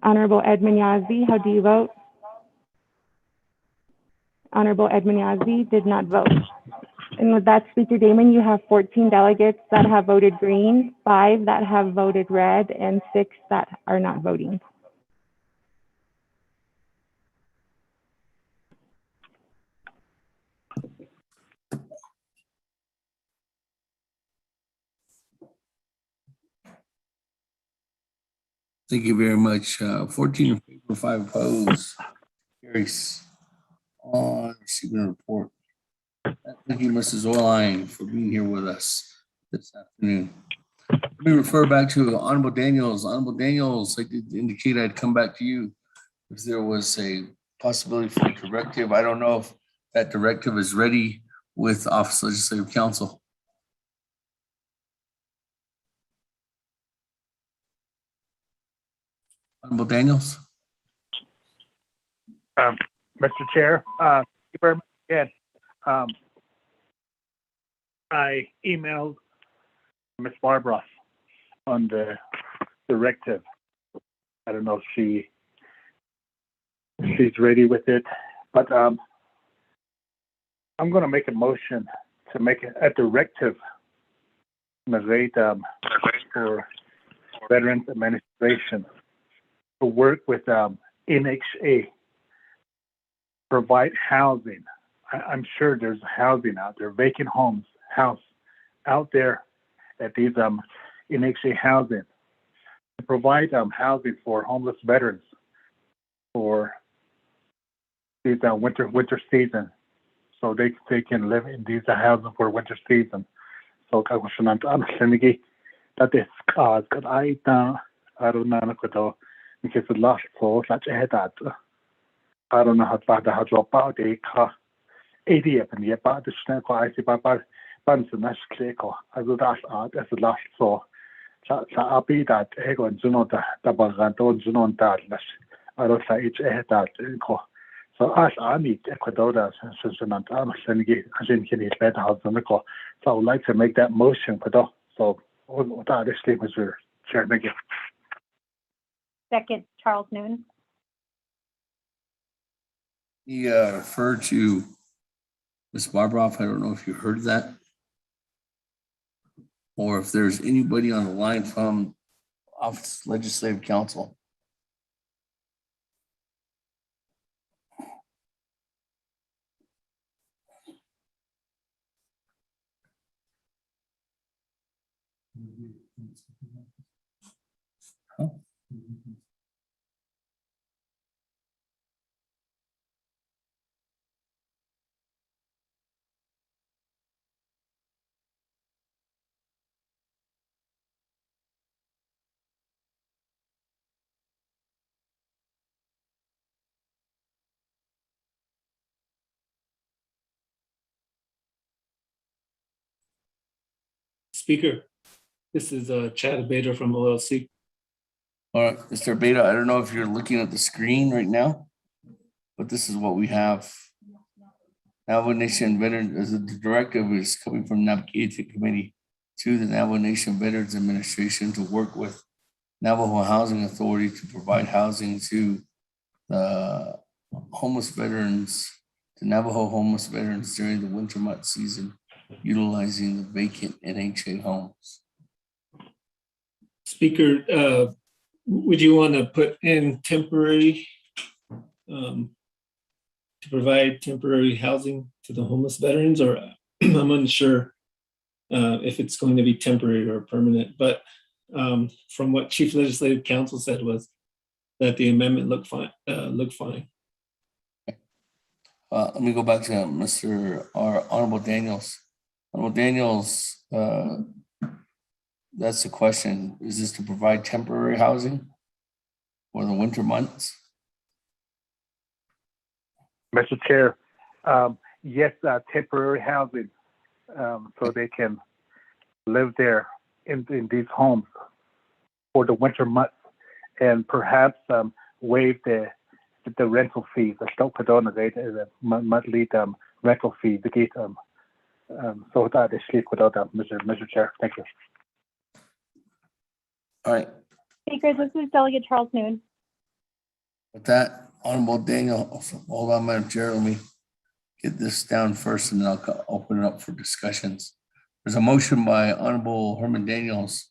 Speaker 2: Honorable Edmund Yazzie, how do you vote? Honorable Edmund Yazzie did not vote. And with that, Speaker Damon, you have 14 delegates that have voted green, 5 that have voted red, and 6 that are not voting.
Speaker 22: Thank you very much. 14 in favor, 5 opposed. Carries on receiving a report. Thank you, Mrs. Orline, for being here with us this afternoon. Let me refer back to Honorable Daniels. Honorable Daniels, I did indicate I'd come back to you if there was a possibility for a directive. I don't know if that directive is ready with Office of Legislative Counsel. Honorable Daniels.
Speaker 5: Mr. Chair, thank you very much again. I emailed Ms. Barbara on the directive. I don't know if she's ready with it, but I'm going to make a motion to make a directive, Ms. Reid, for Veterans Administration to work with NHA, provide housing. I'm sure there's housing out there, vacant homes, house out there at these NHA housing, to provide housing for homeless veterans for these winter season, so they can live in these housing for winter season. So kakushanan ansenigi that is kad aita aruna ko because the last so such a that I don't know how to drop out the car 80 and the part the snake I see papa bands and that's click I would ask out as the last so api that ego and juno the baganto juno that I don't say each that so as I need Ecuador since I'm senigi as in can better house on the call. So I would like to make that motion for so that is Mr. Chair. Thank you.
Speaker 14: Second, Charles Newton.
Speaker 22: He referred to Ms. Barbroff. I don't know if you heard that, or if there's anybody on the line from Office Legislative Council. Huh?
Speaker 16: Speaker, this is Chad Bader from OLC.
Speaker 22: All right, Mr. Beta, I don't know if you're looking at the screen right now, but this is what we have. Navajo Nation Veterans, as the directive is coming from Naabik'íyáti Committee to the Navajo Nation Veterans Administration to work with Navajo Housing Authority to provide housing to the homeless veterans, the Navajo homeless veterans during the winter month season, utilizing the vacant NHA homes.
Speaker 16: Speaker, would you want to put in temporary to provide temporary housing to the homeless veterans, or I'm unsure if it's going to be temporary or permanent, but from what Chief Legislative Counsel said was that the amendment looked fine.
Speaker 22: Let me go back to Mr. Honorable Daniels. Honorable Daniels, that's the question. Is this to provide temporary housing for the winter months?
Speaker 5: Mr. Chair, yes, temporary housing, so they can live there in these homes for the winter months, and perhaps waive the rental fees. The monthly rental fee. The gate. So that is sleep without Mr. Chair. Thank you.
Speaker 22: All right.
Speaker 14: Speaker, this is Delegate Charles Newton.
Speaker 22: With that, Honorable Daniel, hold on, Madam Chair. Let me get this down first, and then I'll open it up for discussions. There's a motion by Honorable Herman Daniels.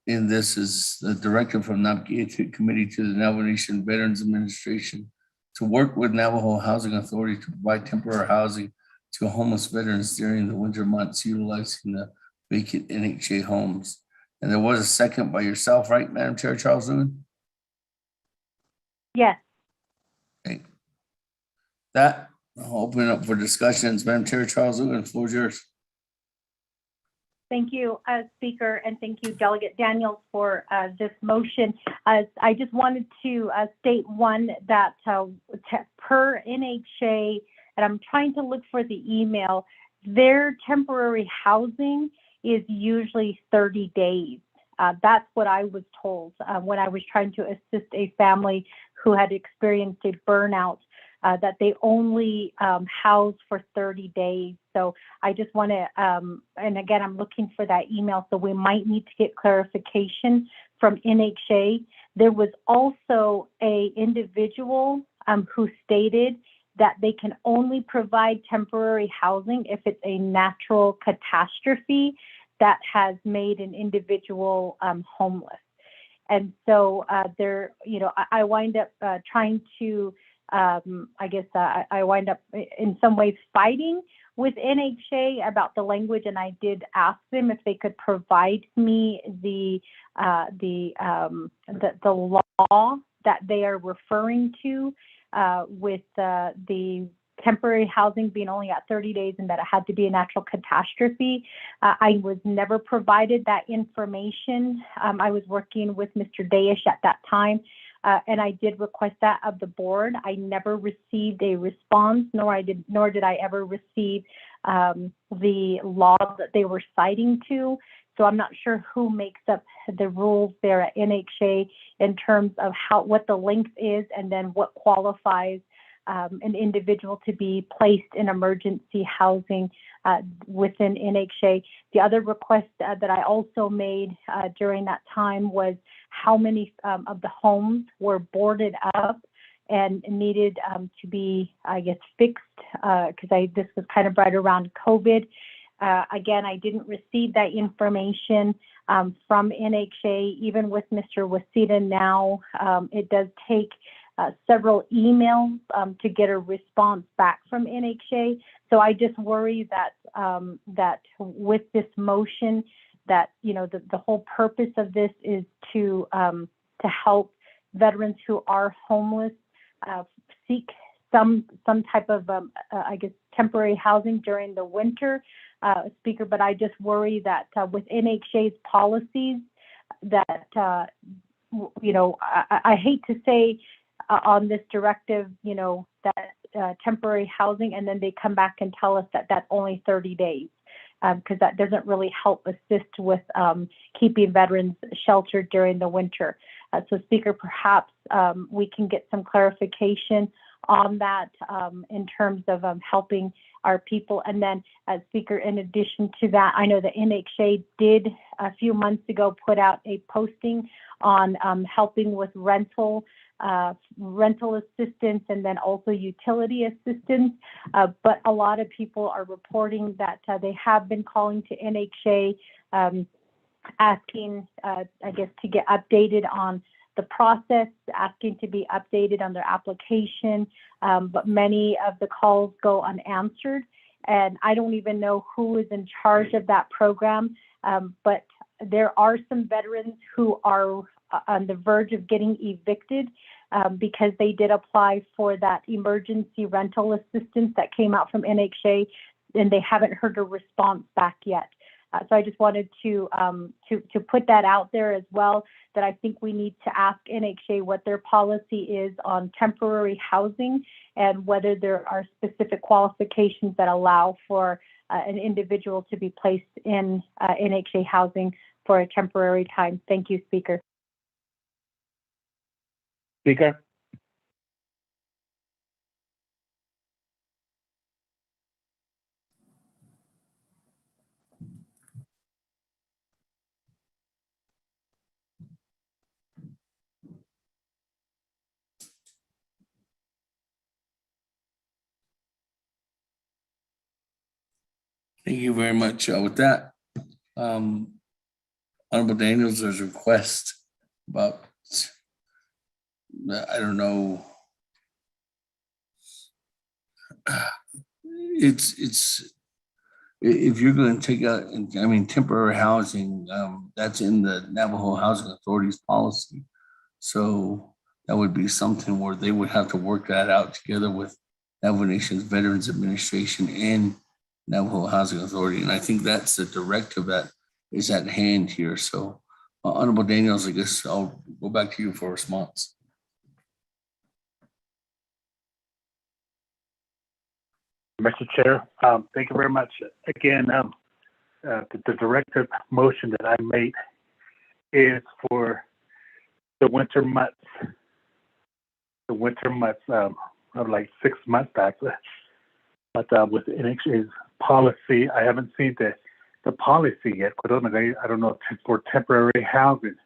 Speaker 22: In this is the directive from Naabik'íyáti Committee to the Navajo Nation Veterans Administration to work with Navajo Housing Authority to provide temporary housing to homeless veterans during the winter months, utilizing the vacant NHA homes. And there was a second by yourself, right, Madam Chair, Charles Newman?
Speaker 14: Yes.
Speaker 22: Okay. That, I'll open it up for discussions. Madam Chair, Charles Newman, the floor is yours.
Speaker 14: Thank you, Speaker, and thank you, Delegate Daniels, for this motion. I just wanted to state one that per NHA, and I'm trying to look for the email, their temporary housing is usually 30 days. That's what I was told when I was trying to assist a family who had experienced a burnout, that they only house for 30 days. So I just want to, and again, I'm looking for that email, so we might need to get clarification from NHA. There was also a individual who stated that they can only provide temporary housing if it's a natural catastrophe. that has made an individual homeless. And so there, I wind up trying to, I wind up in some ways fighting with NHA about the language, and I did ask them if they could provide me the law that they are referring to with the temporary housing being only at 30 days and that it had to be a natural catastrophe. I was never provided that information. I was working with Mr. Dayish at that time, and I did request that of the board. I never received a response, nor did I ever receive the law that they were citing to. So I'm not sure who makes up the rules there at NHA in terms of what the length is and then what qualifies an individual to be placed in emergency housing within NHA. The other request that I also made during that time was how many of the homes were boarded up and needed to be, fixed, because this was kind of right around COVID. Again, I didn't receive that information from NHA. Even with Mr. Wasita now, it does take several emails to get a response back from NHA. So I just worry that that with this motion, that the whole purpose of this is to help veterans who are homeless seek some type of temporary housing during the winter, Speaker. But I just worry that with NHA's policies, that I hate to say on this directive, that temporary housing, and then they come back and tell us that that's only 30 days, because that doesn't really help assist with keeping veterans sheltered during the winter. So, Speaker, perhaps we can get some clarification on that in terms of helping our people. And then, Speaker, in addition to that, I know the NHA did a few months ago put out a posting on helping with rental assistance and then also utility assistance. But a lot of people are reporting that they have been calling to NHA asking, to get updated on the process, asking to be updated on their application. But many of the calls go unanswered. And I don't even know who is in charge of that program. But there are some veterans who are on the verge of getting evicted because they did apply for that emergency rental assistance that came out from NHA, and they haven't heard a response back yet. So I just wanted to put that out there as well, that I think we need to ask NHA what their policy is on temporary housing and whether there are specific qualifications that allow for an individual to be placed in NHA housing for a temporary time. Thank you, Speaker.
Speaker 11: Speaker.
Speaker 22: Thank you very much. With that, Honorable Daniels, there's a request about, I don't know, it's if you're going to take out, temporary housing, that's in the Navajo Housing Authority's policy. So that would be something where they would have to work that out together with Navajo Nation's Veterans Administration and Navajo Housing Authority. And I think that's the directive that is at hand here. So Honorable Daniels, I guess I'll go back to you for a response.
Speaker 5: Mr. Chair, thank you very much. Again, the directive motion that I made is for the winter months. The winter months of like 6 months back. But with NHA's policy, I haven't seen the policy yet. I don't know, for temporary housing.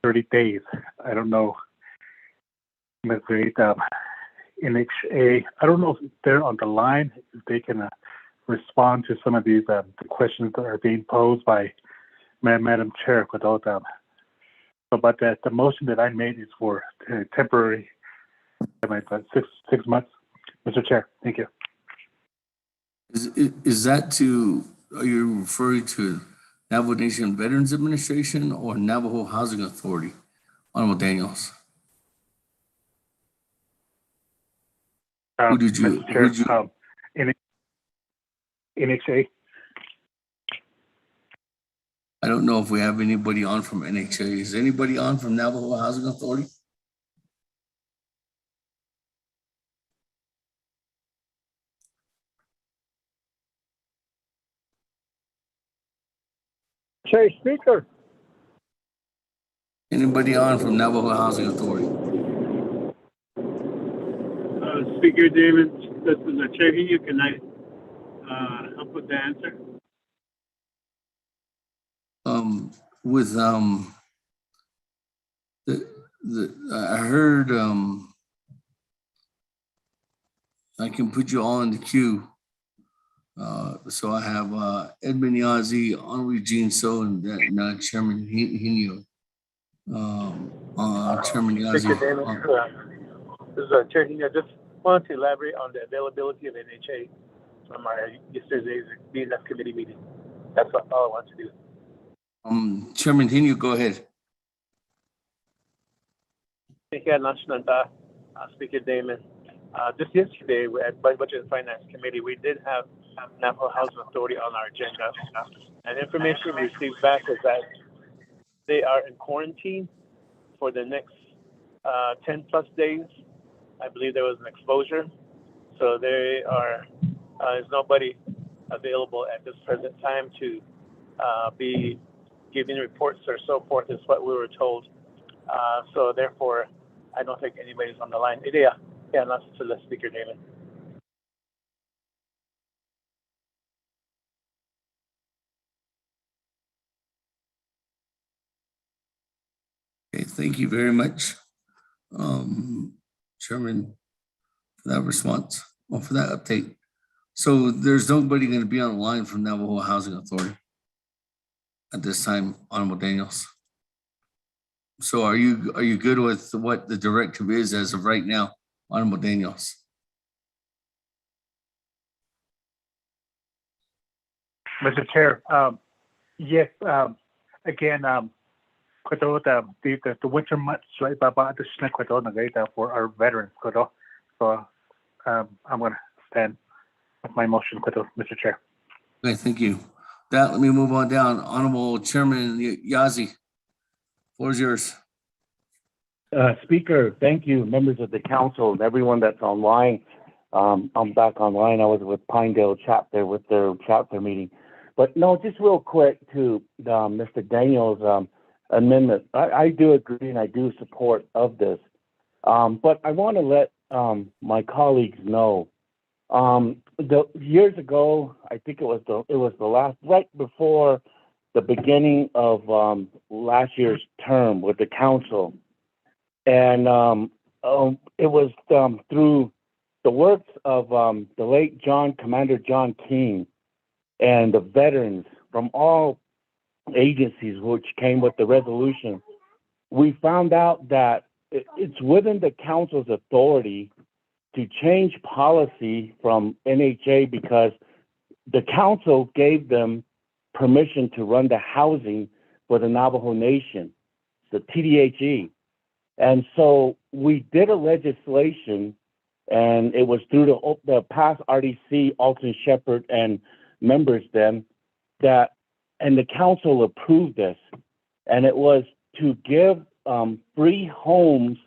Speaker 5: 30 days. I don't know. NHA, I don't know if they're on the line, if they can respond to some of these the questions that are being posed by Madam Chair. But the motion that I made is for temporary, about 6 months. Mr. Chair, thank you.
Speaker 22: Is that to, are you referring to Navajo Nation Veterans Administration or Navajo Housing Authority? Honorable Daniels. Who did you,
Speaker 5: Mr. Chair, NHA.
Speaker 22: I don't know if we have anybody on from NHA. Is anybody on from Navajo Housing Authority?
Speaker 9: Chair Speaker.
Speaker 22: Anybody on from Navajo Housing Authority?
Speaker 11: Speaker David, this is Chair Hiyu. Can I help with the answer?
Speaker 22: I heard I can put you all in the queue. So I have Edmund Yazzie, Henri Jean So, and Chairman Hinio. Chairman Yazzie.
Speaker 20: This is Chair Hiyu. I just wanted to elaborate on the availability of NHA from our yesterday's BNF committee meeting. That's all I want to do.
Speaker 22: Chairman Hinio, go ahead.
Speaker 20: Thank you, Nashnanta, Speaker Damon. Just yesterday at Budget and Finance Committee, we did have Navajo Housing Authority on our agenda. And information we received back is that they are in quarantine for the next 10 plus days. I believe there was an exposure. So there's nobody available at this present time to be giving reports or so forth is what we were told. So therefore, I don't think anybody's on the line. Yeah, that's to the Speaker, David.
Speaker 22: Okay, thank you very much, Chairman, for that response, or for that update. So there's nobody going to be on the line from Navajo Housing Authority at this time, Honorable Daniels. So are you good with what the directive is as of right now, Honorable Daniels?
Speaker 5: Mr. Chair, yes, again, the winter months, right, for our veterans. So I'm going to stand with my motion, Mr. Chair.
Speaker 22: Okay, thank you. Let me move on down. Honorable Chairman Yazzie, floor is yours.
Speaker 23: Speaker, thank you, members of the council and everyone that's online. I'm back online. I was with Pinedale chapter with their chapter meeting. But no, just real quick to Mr. Daniels' amendment. I do agree and I do support of this. But I want to let my colleagues know. Years ago, I think it was the last, right before the beginning of last year's term with the council. And it was through the works of the late Commander John King and the veterans from all agencies which came with the resolution. We found out that it's within the council's authority to change policy from NHA because the council gave them permission to run the housing for the Navajo Nation, the TDHE. And so we did a legislation, and it was through the past RDC, Alton Shepard, and members then, and the council approved this. And it was to give free homes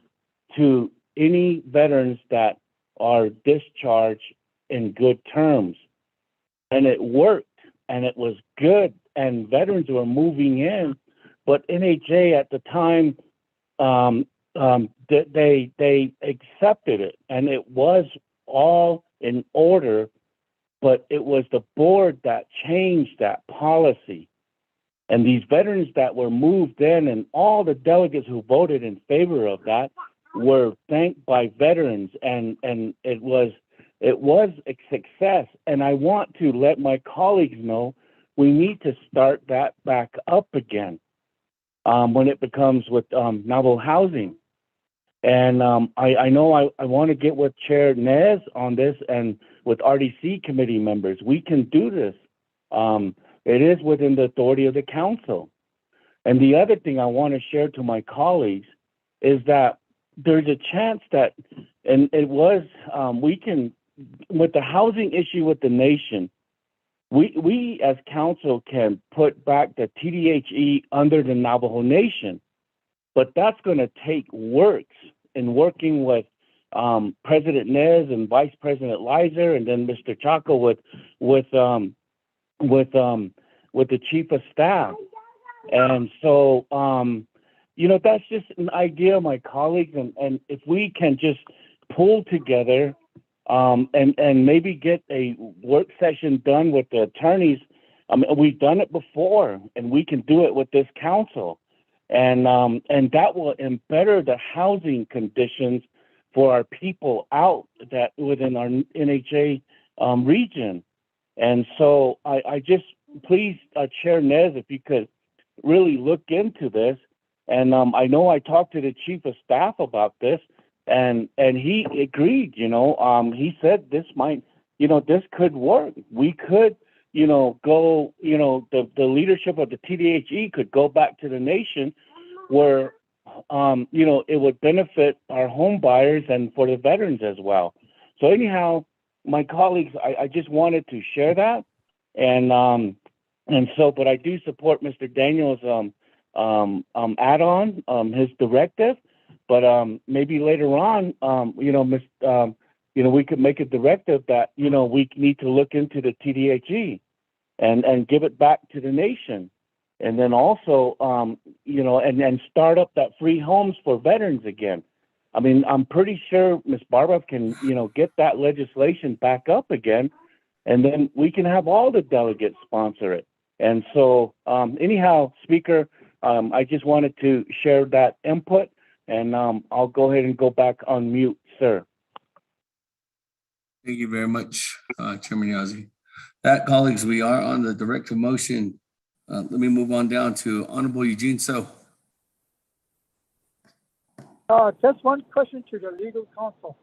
Speaker 23: to any veterans that are discharged in good terms. And it worked, and it was good, and veterans were moving in. But NHA at the time, they accepted it, and it was all in order, but it was the board that changed that policy. And these veterans that were moved in, and all the delegates who voted in favor of that, were thanked by veterans, and it was it was a success. And I want to let my colleagues know we need to start that back up again when it becomes with novel housing. And I know I want to get with Chair Nez on this and with RDC committee members. We can do this. It is within the authority of the council. And the other thing I want to share to my colleagues is that there's a chance that, and it was, we can, with the housing issue with the nation, we as council can put back the TDHE under the Navajo Nation, but that's going to take works in working with President Nez and Vice President Lizer, and then Mr. Chaco with the Chief of Staff. And so, you know, that's just an idea, my colleagues, and if we can just pull together and maybe get a work session done with the attorneys. I mean, we've done it before, and we can do it with this council, and that will better the housing conditions for our people out that within our NHA region. And so I just, please, Chair Nez, if you could really look into this. And I know I talked to the Chief of Staff about this, and he agreed, you know, he said this might, you know, this could work. We could, you know, go, you know, the leadership of the TDHE could go back to the nation where, you know, it would benefit our home buyers and for the veterans as well. So anyhow, my colleagues, I just wanted to share that. And so, but I do support Mr. Daniel's add-on, his directive. But maybe later on, you know, we could make a directive that, you know, we need to look into the TDHE and give it back to the nation. And then also, you know, and start up that free homes for veterans again. I mean, I'm pretty sure Ms. Barbara can, you know, get that legislation back up again, and then we can have all the delegates sponsor it. And so, anyhow, Speaker, I just wanted to share that input, and I'll go ahead and go back on mute, sir.
Speaker 22: Thank you very much, Chairman Yazzie. That, colleagues, we are on the directive motion. Let me move on down to Honorable Eugene So.
Speaker 9: Just one question to the legal counsel.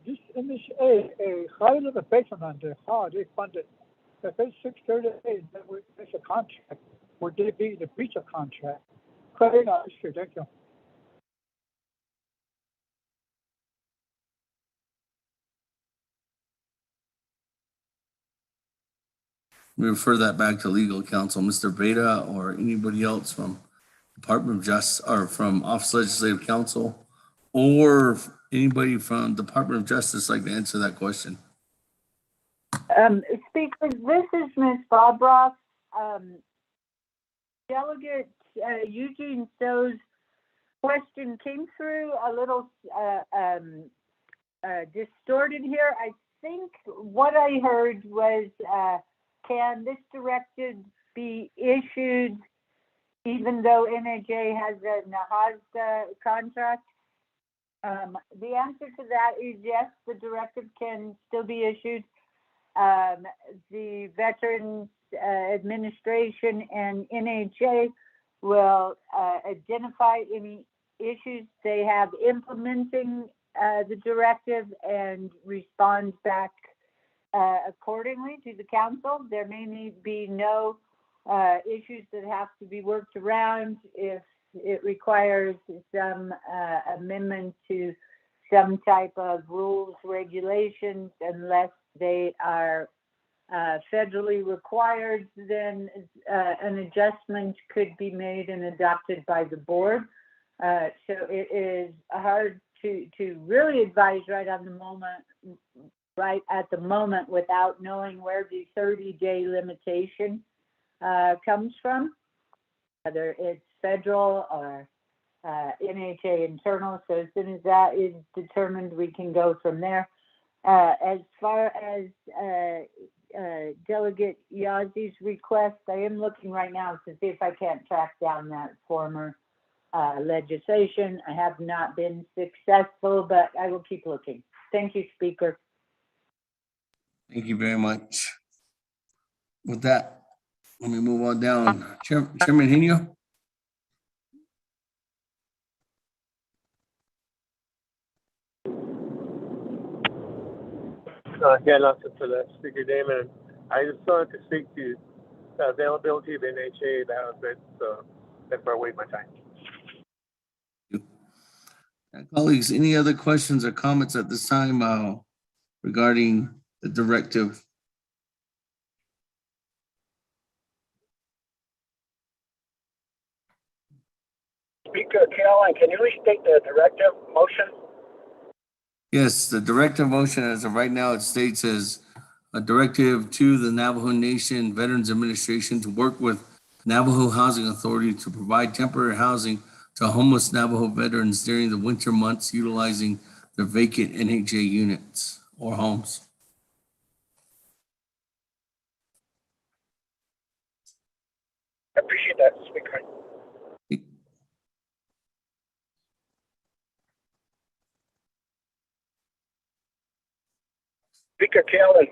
Speaker 9: This MHA, how is the baseline on the how they funded? If it's 638, then it's a contract. Would they be the breach of contract? Thank you.
Speaker 22: We refer that back to legal counsel, Mr. Beta, or anybody else from Department of Justice or from Office of Legislative Counsel, or anybody from Department of Justice like to answer that question.
Speaker 4: Speaker, this is Ms. Bobroff. Delegate Eugene So's question came through a little distorted here. I think what I heard was, can this directive be issued even though NHA has a NAHAS contract? The answer to that is yes, the directive can still be issued. The Veterans Administration and NHA will identify any issues they have implementing the directive and respond back accordingly to the council. There may be no issues that have to be worked around if it requires some amendment to some type of rules, regulations, unless they are federally required, then an adjustment could be made and adopted by the board. So it is hard to really advise right at the moment without knowing where the 30-day limitation comes from, whether it's federal or NHA internal. So as soon as that is determined, we can go from there. As far as Delegate Yazzie's request, I am looking right now to see if I can't track down that former legislation. I have not been successful, but I will keep looking. Thank you, Speaker.
Speaker 22: Thank you very much. With that, let me move on down. Chairman Henio?
Speaker 20: Again, answer to the Speaker Damon. I just wanted to speak to the availability of NHA that was it, so that's where I wait my time.
Speaker 22: Colleagues, any other questions or comments at this time regarding the directive?
Speaker 3: Speaker Caroline, can you restate the directive motion?
Speaker 22: Yes, the directive motion as of right now, it states as a directive to the Navajo Nation Veterans Administration to work with Navajo Housing Authority to provide temporary housing to homeless Navajo veterans during the winter months utilizing their vacant NHA units or homes.
Speaker 3: I appreciate that, Speaker. Speaker Caroline.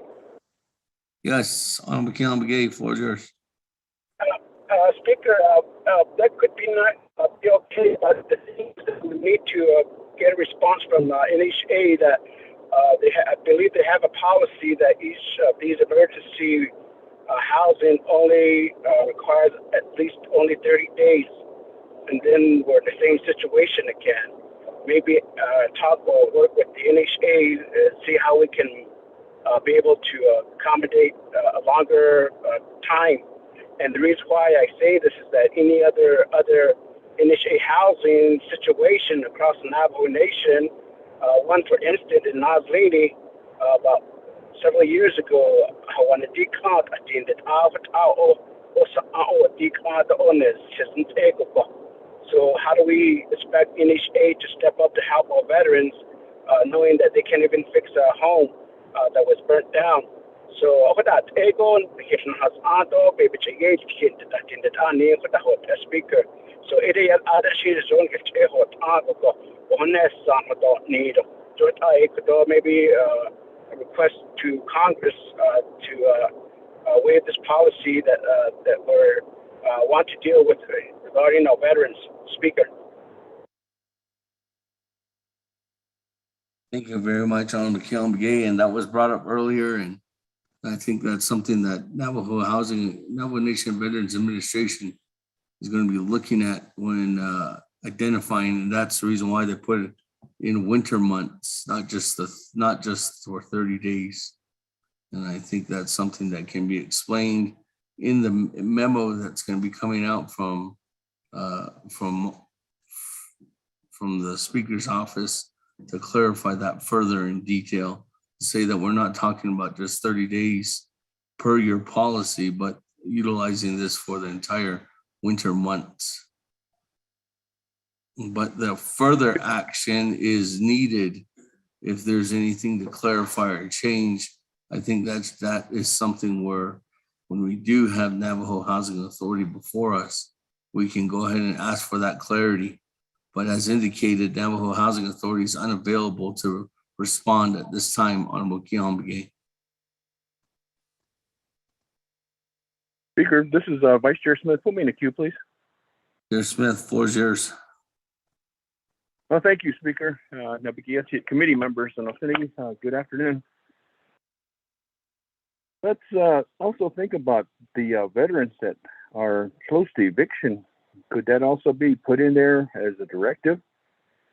Speaker 22: Yes, Honorable Begay, floor is yours.
Speaker 3: Speaker, that could be not be okay, but the thing is that we need to get a response from NHA that I believe they have a policy that each of these emergency housing only requires at least only 30 days, and then we're in the same situation again. Maybe talk or work with the NHA, see how we can be able to accommodate a longer time. And the reason why I say this is that any other NHA housing situation across the Navajo Nation, one for instance in Nazlini, about several years ago, when the decount attended so how do we expect NHA to step up to help our veterans, knowing that they can't even fix a home that was burnt down? So that Egon has Anto, baby Chigate, Speaker. So it is other sheet zone if a hot Anto, honest some don't need. So I could maybe a request to Congress to waive this policy that we want to deal with regarding our veterans. Speaker.
Speaker 22: Thank you very much, Honorable Begay, and that was brought up earlier, and I think that's something that Navajo Nation Veterans Administration is going to be looking at when identifying, and that's the reason why they put it in winter months, not just for 30 days. And I think that's something that can be explained in the memo that's going to be coming out from the Speaker's office to clarify that further in detail. Say that we're not talking about just 30 days per your policy, but utilizing this for the entire winter months. But the further action is needed if there's anything to clarify or change. I think that is something where when we do have Navajo Housing Authority before us, we can go ahead and ask for that clarity. But as indicated, Navajo Housing Authority is unavailable to respond at this time, Honorable Begay.
Speaker 6: Speaker, this is Vice Chair Smith. Put me in the queue, please.
Speaker 22: Chair Smith, floor is yours.
Speaker 6: Well, thank you, Speaker. Naabik'íyáti committee members and affinity, good afternoon. Let's also think about the veterans that are close to eviction. Could that also be put in there as a directive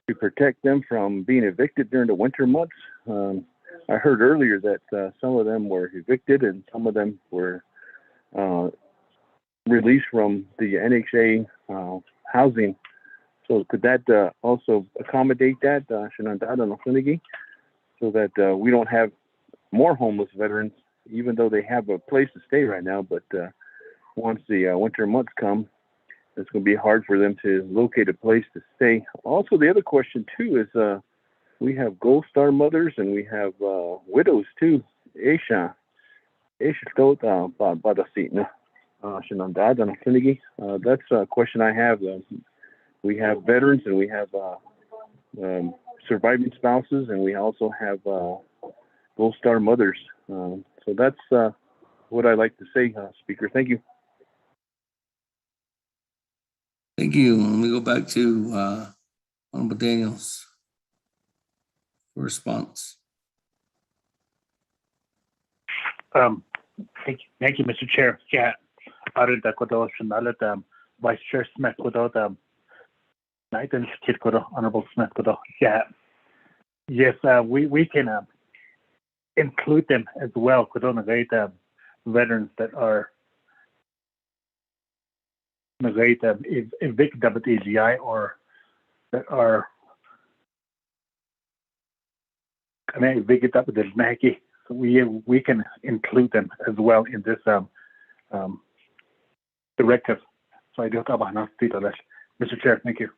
Speaker 6: to protect them from being evicted during the winter months? I heard earlier that some of them were evicted and some of them were released from the NHA housing. So could that also accommodate that, so that we don't have more homeless veterans, even though they have a place to stay right now, but once the winter months come, it's going to be hard for them to locate a place to stay. Also, the other question too is we have Gold Star mothers and we have widows too. That's a question I have. We have veterans and we have surviving spouses, and we also have Gold Star mothers. So that's what I'd like to say, Speaker. Thank you.
Speaker 22: Thank you. Let me go back to Honorable Daniels for response.
Speaker 1: Thank you, Mr. Chair. Yeah, Vice Chair Smith, Honorable Smith, yeah. Yes, we can include them as well. Veterans that are evicted at AGI or that are evicted at the Nike. So we can include them as well in this directive. So I do have enough detail. Mr. Chair, thank you.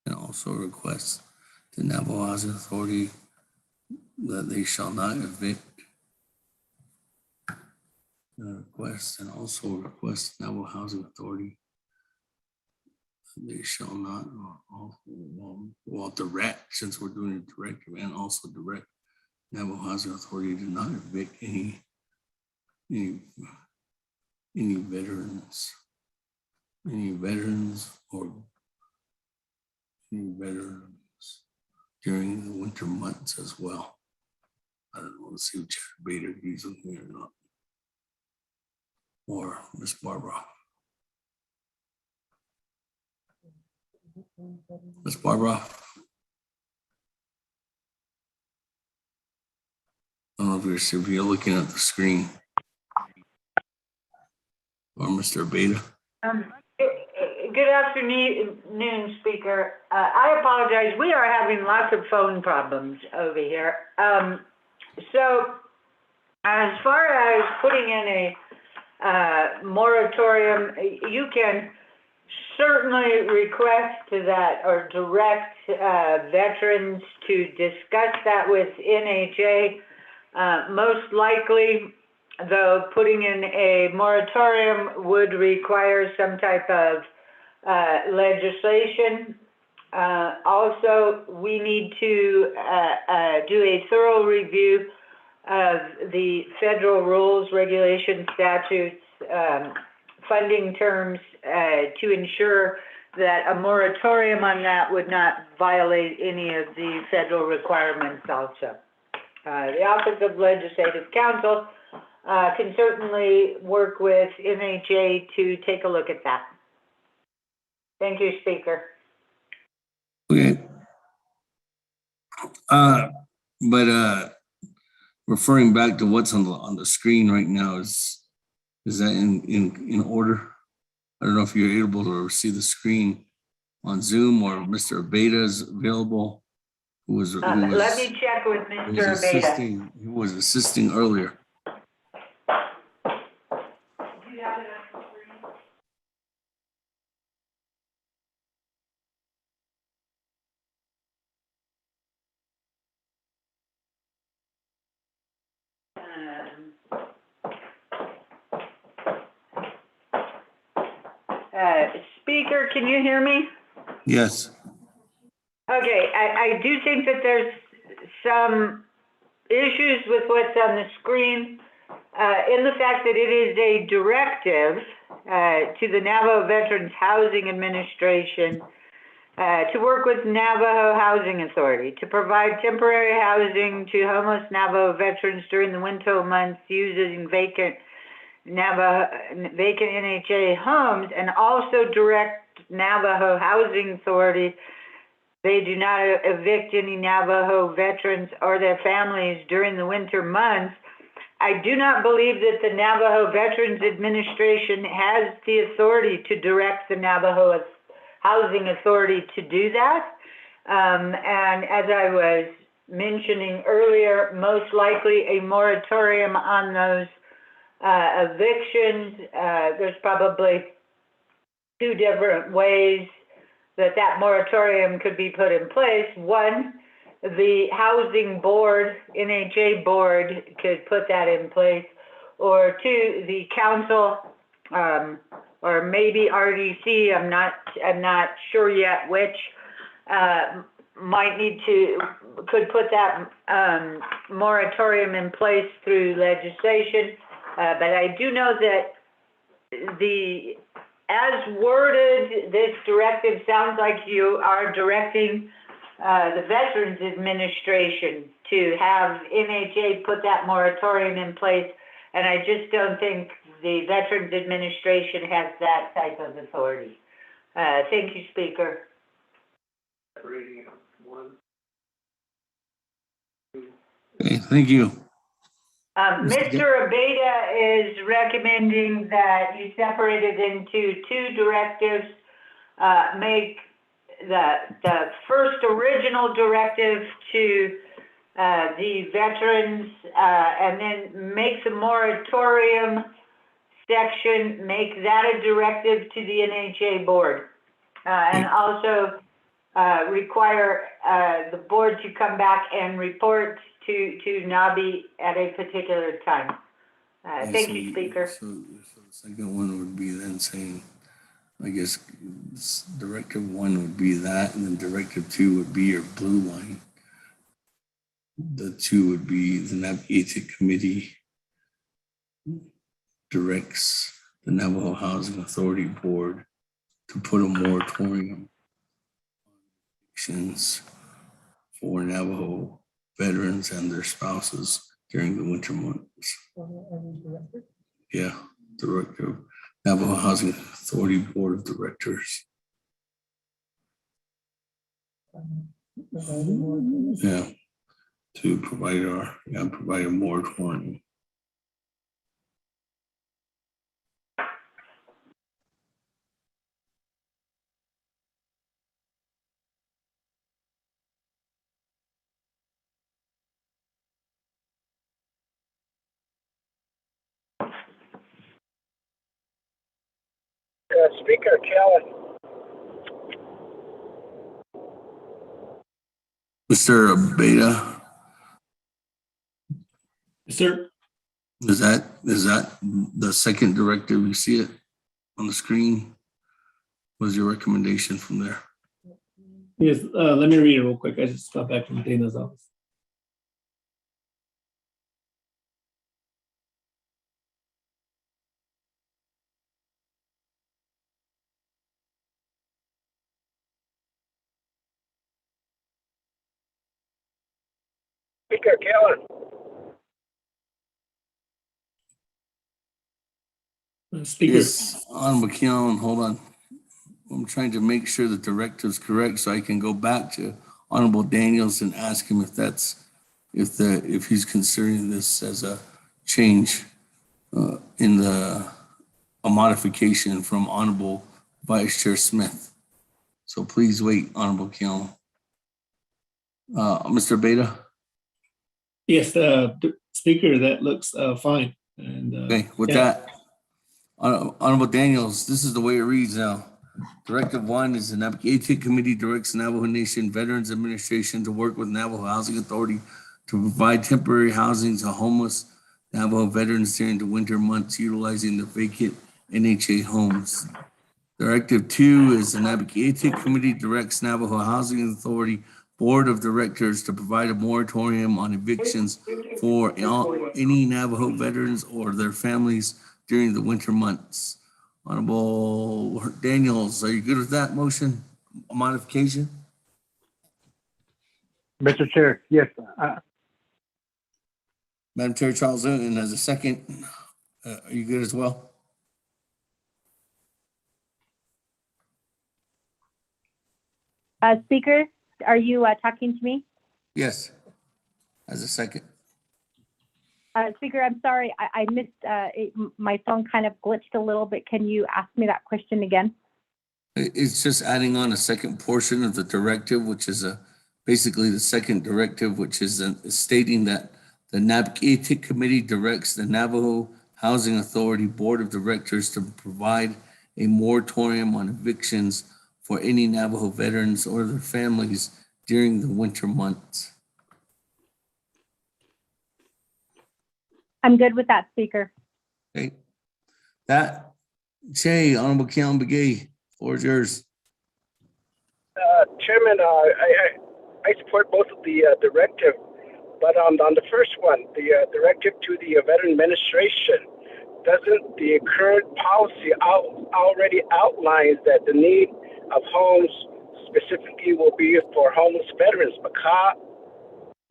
Speaker 22: And also request the Navajo Housing Authority that they shall not evict. Request and also request Navajo Housing Authority they shall not well direct, since we're doing a directive, and also direct Navajo Housing Authority to not evict any veterans or any veterans during the winter months as well. I don't know, let's see if Chair Bader agrees with me or not. Or Miss Barbara. Miss Barbara. I don't know if you're looking at the screen. Or Mr. Beta.
Speaker 4: Good afternoon, Speaker. I apologize. We are having lots of phone problems over here. So as far as putting in a moratorium, you can certainly request that or direct veterans to discuss that with NHA. Most likely, though, putting in a moratorium would require some type of legislation. Also, we need to do a thorough review of the federal rules, regulations, statutes, funding terms to ensure that a moratorium on that would not violate any of the federal requirements also. The Office of Legislative Counsel can certainly work with NHA to take a look at that. Thank you, Speaker.
Speaker 22: Okay. But referring back to what's on the screen right now, is that in order? I don't know if you're able to see the screen on Zoom or Mr. Beta is available.
Speaker 4: Let me check with Mr. Beta.
Speaker 22: Who was assisting earlier.
Speaker 4: Speaker, can you hear me?
Speaker 22: Yes.
Speaker 4: Okay, I do think that there's some issues with what's on the screen in the fact that it is a directive to the Navajo Veterans Housing Administration to work with Navajo Housing Authority to provide temporary housing to homeless Navajo veterans during the winter months using vacant NHA homes, and also direct Navajo Housing Authority. They do not evict any Navajo veterans or their families during the winter months. I do not believe that the Navajo Veterans Administration has the authority to direct the Navajo Housing Authority to do that. And as I was mentioning earlier, most likely a moratorium on those evictions. There's probably two different ways that moratorium could be put in place. One, the housing board, NHA board, could put that in place, or two, the council, or maybe RDC. I'm not sure yet which. Could put that moratorium in place through legislation. But I do know that as worded, this directive sounds like you are directing the Veterans Administration to have NHA put that moratorium in place, and I just don't think the Veterans Administration has that type of authority. Thank you, Speaker.
Speaker 7: Okay, thank you.
Speaker 4: Mr. Abeda is recommending that you separate it into two directives. Make the first original directive to the veterans, and then make the moratorium section, make that a directive to the NHA board. And also require the board to come back and report to NABI at a particular time. Thank you, Speaker.
Speaker 8: So the second one would be then saying, I guess directive 1 would be that, and then directive 2 would be your blue line. The 2 would be the Naabik'íyáti committee directs the Navajo Housing Authority Board to put a moratorium on evictions for Navajo veterans and their spouses during the winter months. Yeah, directive, Navajo Housing Authority Board of Directors. Yeah, to provide a moratorium.
Speaker 3: Speaker Kellen.
Speaker 8: Mr. Abeda.
Speaker 16: Yes, sir.
Speaker 8: Is that the second directive? You see it on the screen? Was your recommendation from there?
Speaker 16: Yes, let me read it real quick. I just got back from Dana's office.
Speaker 3: Speaker Kellen.
Speaker 16: Speaker.
Speaker 8: Yes, on McKeown, hold on. I'm trying to make sure the directive's correct so I can go back to Honorable Daniels and ask him if he's considering this as a change a modification from Honorable Vice Chair Smith. So please wait, Honorable Keown. Mr. Beta?
Speaker 16: Yes, Speaker, that looks fine. And
Speaker 8: okay, with that, Honorable Daniels, this is the way it reads now. Directive 1 is the Naabik'íyáti Committee directs Navajo Nation Veterans Administration to work with Navajo Housing Authority to provide temporary housing to homeless Navajo veterans during the winter months utilizing the vacant NHA homes. Directive 2 is the Naabik'íyáti Committee directs Navajo Housing Authority Board of Directors to provide a moratorium on evictions for any Navajo veterans or their families during the winter months. Honorable Daniels, are you good with that motion modification?
Speaker 5: Mr. Chair, yes.
Speaker 8: Madam Chair Charles Newton has a second. Are you good as well?
Speaker 14: Speaker, are you talking to me?
Speaker 8: Yes, as a second.
Speaker 14: Speaker, I'm sorry, I missed, my phone kind of glitched a little bit. Can you ask me that question again?
Speaker 8: It's just adding on a second portion of the directive, which is basically the second directive, which is stating that the Naabik'íyáti Committee directs the Navajo Housing Authority Board of Directors to provide a moratorium on evictions for any Navajo veterans or their families during the winter months.
Speaker 14: I'm good with that, Speaker.
Speaker 8: Okay. That, Che, Honorable Keon Begay, floor is yours.
Speaker 3: Chairman, I support both of the directive, but on the first one, the directive to the Veteran Administration, doesn't the current policy already outlines that the need of homes specifically will be for homeless veterans? Because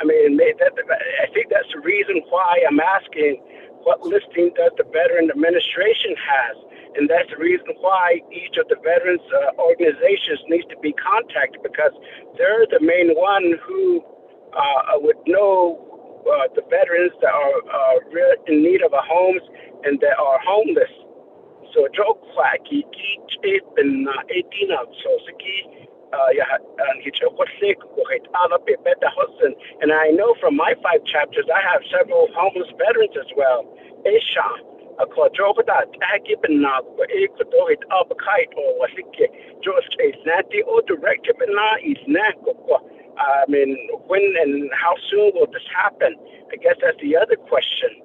Speaker 3: I think that's the reason why I'm asking what listing does the Veteran Administration has, and that's the reason why each of the veterans organizations needs to be contacted, because they're the main one who would know the veterans that are in need of a homes and that are homeless. So joke ki ki ben 18 of so siki and I know from my 5 chapters I have several homeless veterans as well. Esha a quadropa that ben na e could do it up a kite or was it just a snatty or directive and na is neck. I mean, when and how soon will this happen? I guess that's the other question.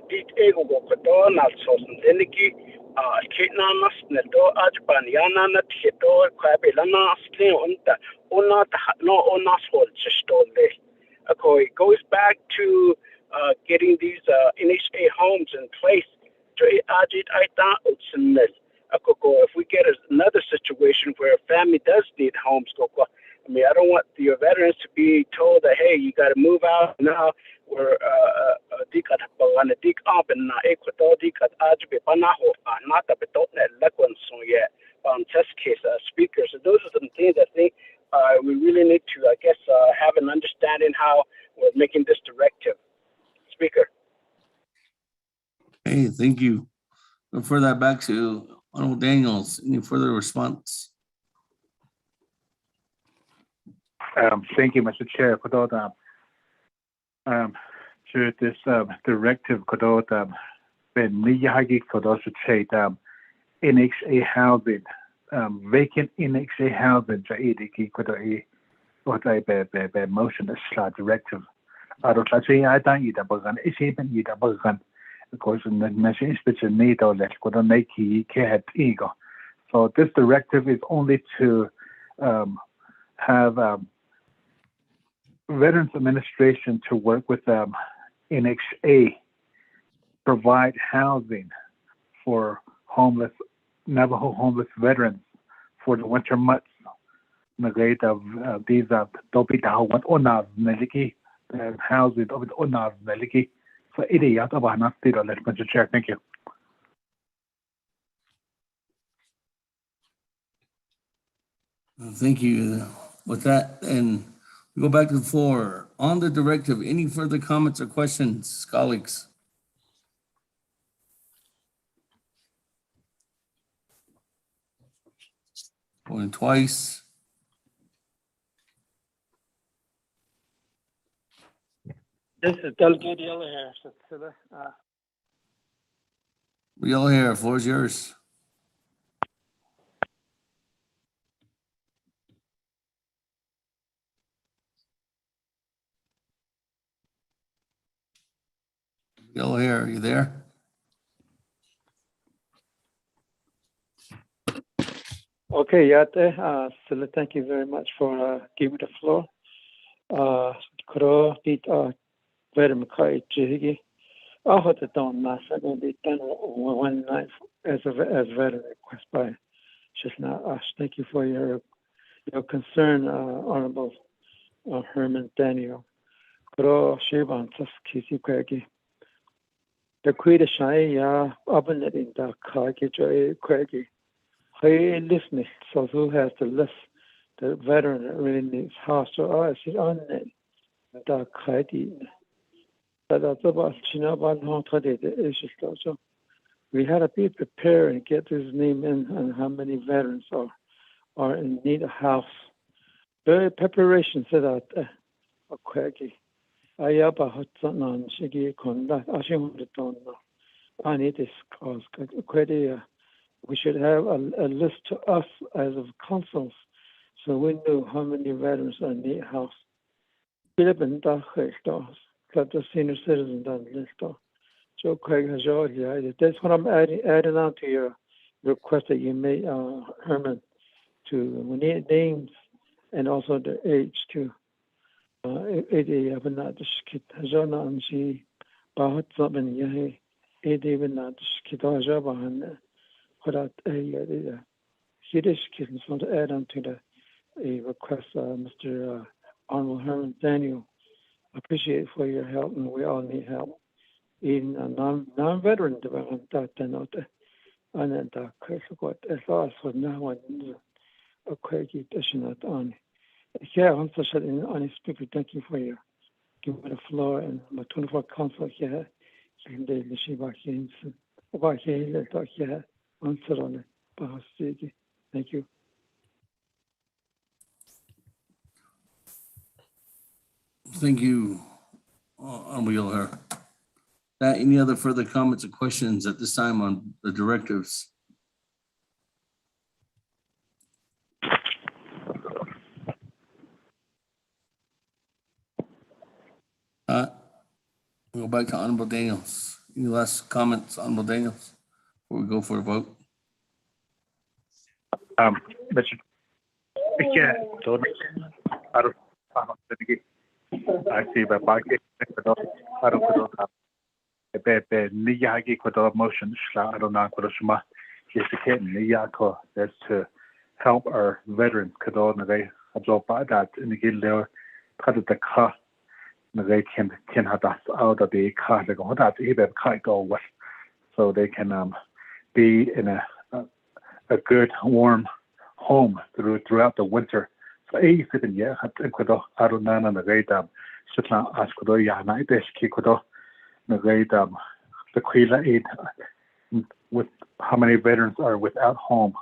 Speaker 3: Did ego go Donald Sosan Deniki, Kitnanas, Nedo Ajban, Yana, Tito, Quabilana, Slim, Ona, no Onas hold it goes back to getting these NHA homes in place. If we get another situation where a family does need homes, I mean, I don't want the veterans to be told that, hey, you got to move out now. We're test case speakers. So those are some things I think we really need to, I guess, have an understanding how we're making this directive. Speaker.
Speaker 8: Hey, thank you. Refer that back to Honorable Daniels. Any further response?
Speaker 5: Thank you, Mr. Chair. To this directive, when Niyahagi for those to say NHA housing, vacant NHA housing, what I motion is directive. I don't say I don't eat a buzan. It's even eat a buzan. Of course, in the machine speech in NATO, let's go to make cat ego. So this directive is only to have Veterans Administration to work with NHA, provide housing for homeless Navajo homeless veterans for the winter months. The rate of these Dobita Onas Neliki housing of Onas Neliki. So idiot of Anastiro, Mr. Chair. Thank you.
Speaker 8: Thank you. With that, and we go back to the floor. On the directive, any further comments or questions, colleagues? Going twice.
Speaker 9: This is Delegate Yellow here.
Speaker 8: Yellow hair, floor is yours. Yellow hair, are you there?
Speaker 9: Okay, Yate. So thank you very much for giving me the floor. Kuro did very much jiggy. I hope that don't mass. I'm going to be done one night as veteran request by Shishna Ash. Thank you for your concern, Honorable Herman Daniel. Kuro Shivan Tuskisi Quaggy. The Queen of Shai, Abundant in the Kagi Joy Quaggy. Hey, listen, so who has the list? The veteran that really needs house. So I said, on it. The Kagi. We had to be prepared and get his name in and how many veterans are in need of house. Very preparation said that okay. Ayaba Hutsanan Shigi Konda Ashimton. I need this cause we should have a list to us as of councils so we knew how many veterans are in need house. That's the senior citizen done list. So Craig has already. That's what I'm adding on to your request that you made, Herman, we need names and also the age too. Edi Abinadishkit Hazona and she Bahat Zaban Yahi Edi Abinadishkit Hajabahan Horat A Hidishkit and want to add on to a request, Mr. Arnold Herman Daniel. Appreciate for your help and we all need help. Even a non-veteran development that denote and then the what as far as now and a quick addition on. Yeah, I'm such an honest speaker. Thank you for your giving me the floor and my 24 council here. Thank you.
Speaker 8: Thank you, Honorable Yellowhair. Any other further comments or questions at this time on the directives? We'll go back to Honorable Daniels. Any last comments, Honorable Daniels, before we go for a vote?
Speaker 1: Mr. Yeah, I see, but I don't Niyagi Kodo motion I don't know Kodoshima Niyako that's to help our veterans Kodo Nage absorb that in the Gilder cut the car Nage can have us out of the car they go that even can't go with so they can be in a good warm home throughout the winter. So 87 years at Kodo I don't know and the great Sitla ask Kodo Yana Deski Kodo the Quila aid with how many veterans are without home.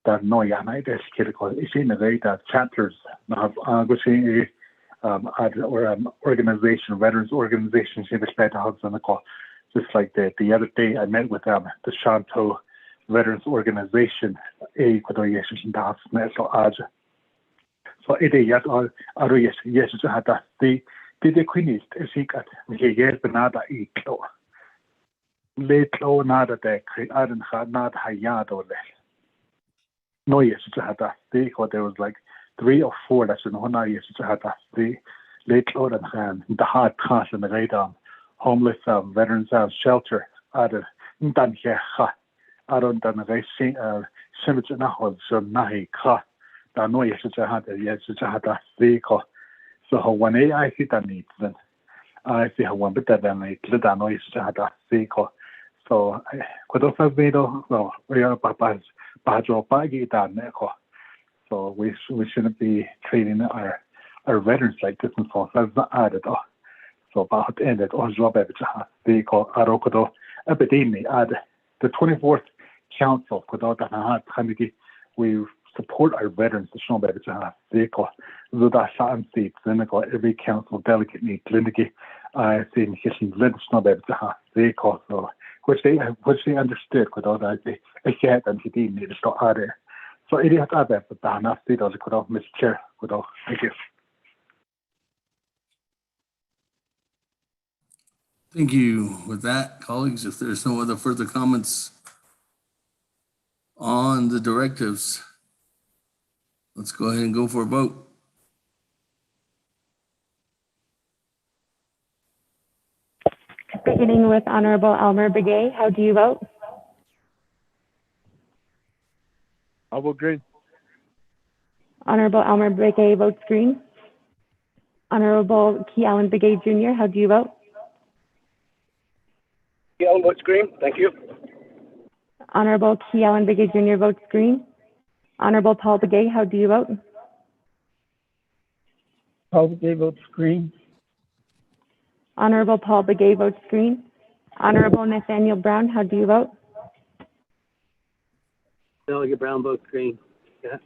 Speaker 1: That no yana is critical. It's in the way that chapters have organization, veterans organizations in the state of the call. Just like the other day I met with the Shanto Veterans Organization, so it is yet all yes had that the Queen is secret. We get banana eat low. Late low nada de I don't have not hayad or less. No, yes, it's had that. There was like 3 or 4 that's in one yes, it's had that. The late low and hand the hard pass and the radar homeless veterans shelter. I don't done here. I don't done racing similar to now so nahi ka. The no yes, it's had yes, it's had that. So when I see that needs then I see how one bit that then it let that noise to have that vehicle. So I could also be well we are bajo bagi that neko. So we shouldn't be treating our veterans like this and so that's not added all. So about the end it all job every vehicle arokodo epidemic add the 24th council without that committee we support our veterans to show better to have vehicle. Zuda Shan seats, every council delegate needs Lindicky. I think hitting Lind no better to have vehicle, so which they understood without that they had and he didn't need to start out there. So it is other but the enough seat as could have Mr. Chair without thank you.
Speaker 8: Thank you. With that, colleagues, if there's no other further comments on the directives, let's go ahead and go for a vote.
Speaker 2: Beginning with Honorable Elmer Begay, how do you vote?
Speaker 17: I'll vote green.
Speaker 2: Honorable Elmer Begay votes green. Honorable Key Allen Begay Jr., how do you vote?
Speaker 3: Key Allen votes green. Thank you.
Speaker 2: Honorable Key Allen Begay Jr. votes green. Honorable Paul Begay, how do you vote?
Speaker 9: Paul Begay votes green.
Speaker 2: Honorable Paul Begay votes green. Honorable Nathaniel Brown, how do you vote?
Speaker 13: Delegate Brown votes green. Yeah.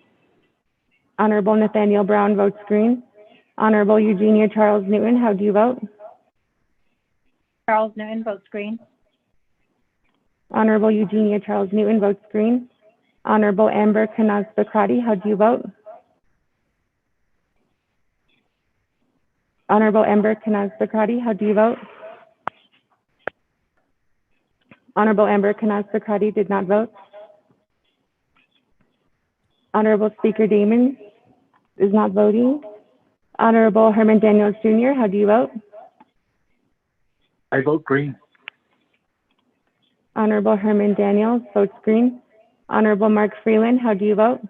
Speaker 2: Honorable Nathaniel Brown votes green. Honorable Eugenia Charles Newton, how do you vote?
Speaker 14: Charles Newton votes green.
Speaker 2: Honorable Eugenia Charles Newton votes green. Honorable Amber Kanaz Bakrati, how do you vote? Honorable Amber Kanaz Bakrati, how do you vote? Honorable Amber Kanaz Bakrati did not vote. Honorable Speaker Damon is not voting. Honorable Herman Daniels Jr., how do you vote?
Speaker 1: I vote green.
Speaker 2: Honorable Herman Daniels votes green. Honorable Mark Freeland, how do you vote?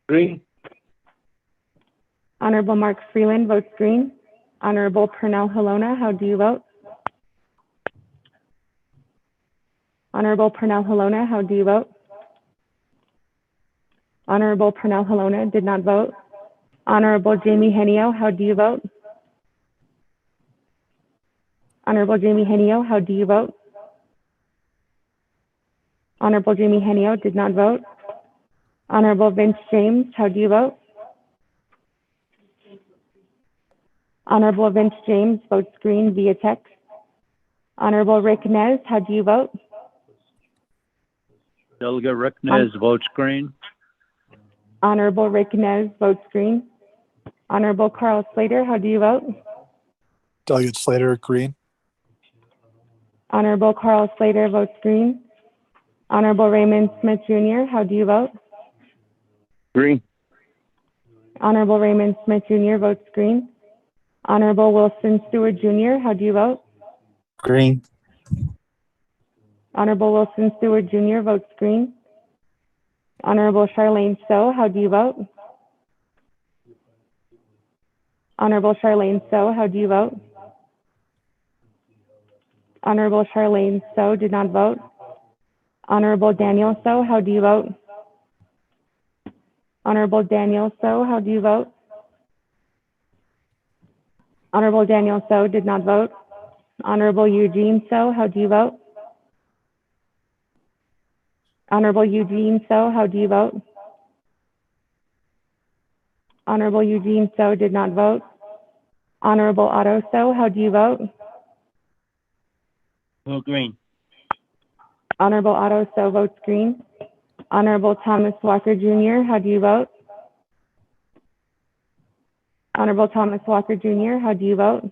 Speaker 13: Green.
Speaker 2: Honorable Mark Freeland votes green. Honorable Pernell Halona, how do you vote? Honorable Pernell Halona, how do you vote? Honorable Pernell Halona did not vote. Honorable Jamie Henio, how do you vote? Honorable Jamie Henio, how do you vote? Honorable Jamie Henio did not vote. Honorable Vince James, how do you vote? Honorable Vince James votes green via text. Honorable Rick Nez, how do you vote?
Speaker 13: Delegate Rick Nez votes green.
Speaker 2: Honorable Rick Nez votes green. Honorable Carl Slater, how do you vote?
Speaker 10: Delegate Slater, green.
Speaker 2: Honorable Carl Slater votes green. Honorable Raymond Smith Jr., how do you vote?
Speaker 6: Green.
Speaker 2: Honorable Raymond Smith Jr. votes green. Honorable Wilson Stewart Jr., how do you vote?
Speaker 10: Green.
Speaker 2: Honorable Wilson Stewart Jr. votes green. Honorable Charlene So, how do you vote? Honorable Charlene So, how do you vote? Honorable Charlene So did not vote. Honorable Daniel So, how do you vote? Honorable Daniel So, how do you vote? Honorable Daniel So did not vote. Honorable Eugene So, how do you vote? Honorable Eugene So, how do you vote? Honorable Eugene So did not vote. Honorable Otto So, how do you vote?
Speaker 13: Vote green.
Speaker 2: Honorable Otto So votes green. Honorable Thomas Walker Jr., how do you vote? Honorable Thomas Walker Jr., how do you vote?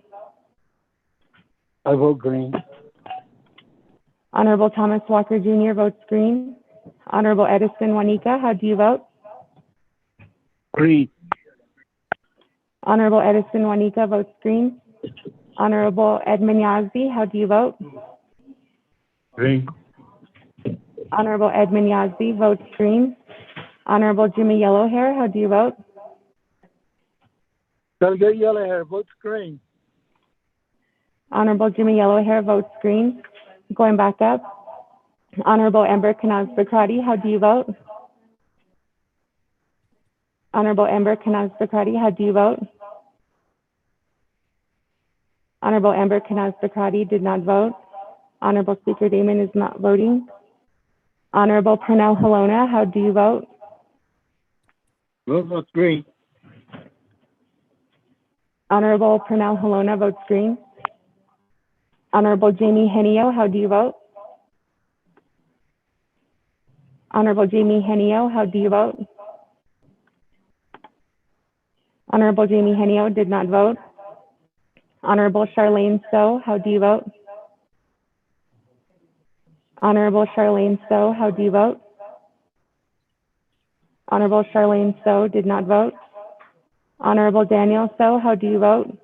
Speaker 13: I vote green.
Speaker 2: Honorable Thomas Walker Jr. votes green. Honorable Edison Juanica, how do you vote?
Speaker 13: Green.
Speaker 2: Honorable Edison Juanica votes green. Honorable Edmund Yazdi, how do you vote?
Speaker 13: Green.
Speaker 2: Honorable Edmund Yazdi votes green. Honorable Jimmy Yellowhair, how do you vote?
Speaker 9: Delegate Yellowhair votes green.
Speaker 2: Honorable Jimmy Yellowhair votes green. Going back up. Honorable Amber Kanaz Bakrati, how do you vote? Honorable Amber Kanaz Bakrati, how do you vote? Honorable Amber Kanaz Bakrati did not vote. Honorable Speaker Damon is not voting. Honorable Pernell Halona, how do you vote?
Speaker 13: Vote green.
Speaker 2: Honorable Pernell Halona votes green. Honorable Jamie Henio, how do you vote? Honorable Jamie Henio, how do you vote? Honorable Jamie Henio did not vote. Honorable Charlene So, how do you vote? Honorable Charlene So, how do you vote? Honorable Charlene So did not vote. Honorable Daniel So, how do you vote?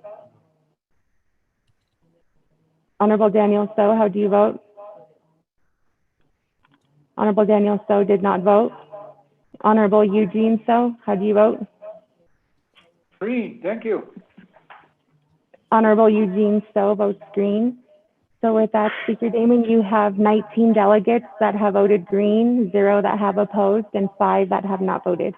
Speaker 2: Honorable Daniel So, how do you vote? Honorable Daniel So did not vote. Honorable Eugene So, how do you vote?
Speaker 13: Green. Thank you.
Speaker 2: Honorable Eugene So votes green. So with that, Speaker Damon, you have 19 delegates that have voted green, 0 that have opposed, and 5 that have not voted.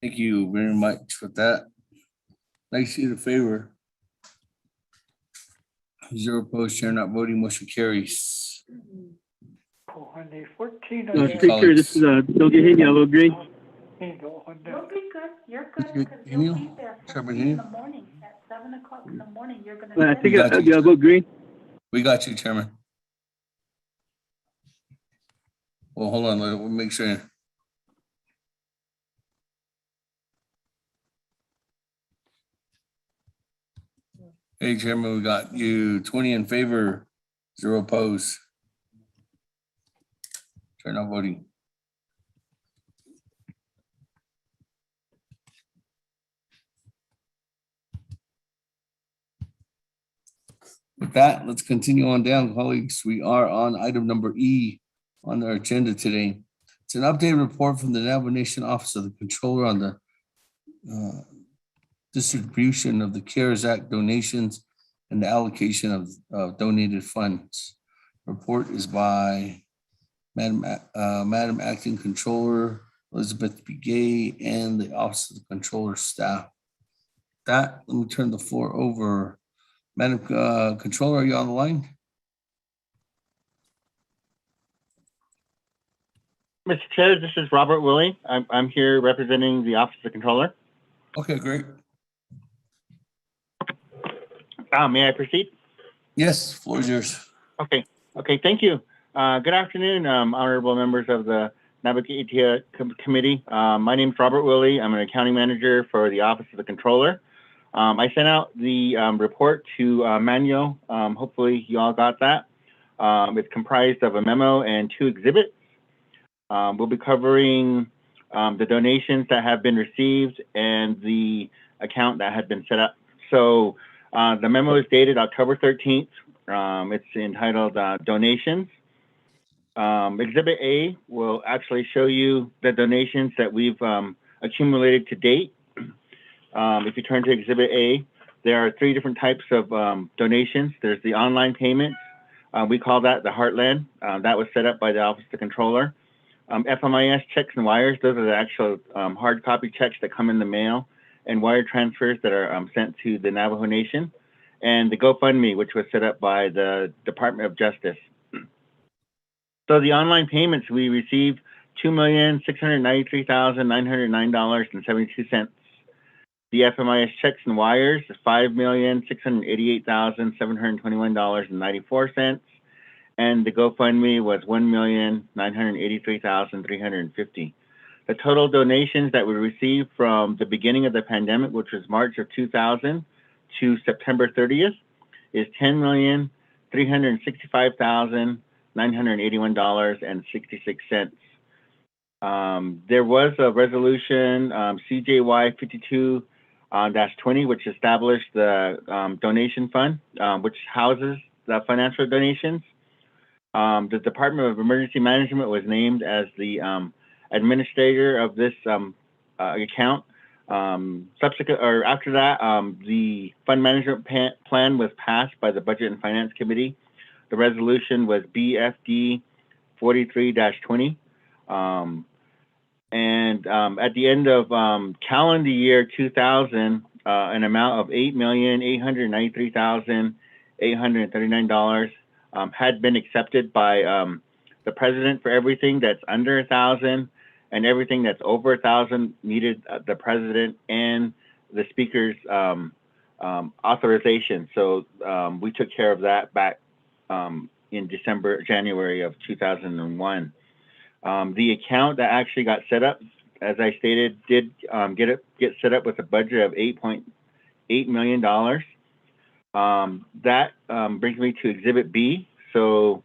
Speaker 8: Thank you very much for that. Nice in favor. 0 opposed, chair not voting, motion carries.
Speaker 11: Speaker, this is Naabik'íyáti. I will agree.
Speaker 15: You'll be good. You're good because you'll be there first thing in the morning at 7 o'clock in the morning. You're going to.
Speaker 11: I think I will agree.
Speaker 8: We got you, Chairman. Well, hold on. We'll make sure. Hey, Chairman, we got you 20 in favor, 0 opposed. Chair not voting. With that, let's continue on down, colleagues. We are on item number E on our agenda today. It's an updated report from the Navajo Nation Office of the Controller on the distribution of the CARES Act donations and the allocation of donated funds. Report is by Madam Acting Controller Elizabeth B. Gay and the Office of the Controller staff. With that, let me turn the floor over. Madam Controller, are you on the line?
Speaker 19: Mr. Chair, this is Robert Willie. I'm here representing the Office of the Controller.
Speaker 8: Okay, great.
Speaker 19: May I proceed?
Speaker 8: Yes, floor is yours.
Speaker 19: Okay, thank you. Good afternoon, honorable members of the Naabik'íyáti Committee. My name is Robert Willie. I'm an accounting manager for the Office of the Controller. I sent out the report to Manuel. Hopefully you all got that. It's comprised of a memo and 2 exhibits. We'll be covering the donations that have been received and the account that had been set up. So the memo is dated October 13th. It's entitled Donations. Exhibit A will actually show you the donations that we've accumulated to date. If you turn to Exhibit A, there are 3 different types of donations. There's the online payments. We call that the Heartland. That was set up by the Office of the Controller. FMIS checks and wires, those are the actual hard copy checks that come in the mail, and wire transfers that are sent to the Navajo Nation. And the GoFundMe, which was set up by the Department of Justice. So the online payments, we received $2,693,909.72. The FMIS checks and wires is $5,688,721.94, and the GoFundMe was $1,983,350. The total donations that we received from the beginning of the pandemic, which was March of 2000 to September 30th, is $10,365,981.66. There was a resolution, CJY 52-20, which established the donation fund, which houses the financial donations. The Department of Emergency Management was named as the administrator of this account. After that, the fund management plan was passed by the Budget and Finance Committee. The resolution was BFD 43-20. At the end of calendar year 2000, an amount of $8,893,839 had been accepted by the president for everything that's under 1,000, and everything that's over 1,000 needed the president and the speaker's authorization. So we took care of that back in January of 2001. The account that actually got set up, as I stated, did get set up with a budget of $8.8 million. That brings me to Exhibit B. So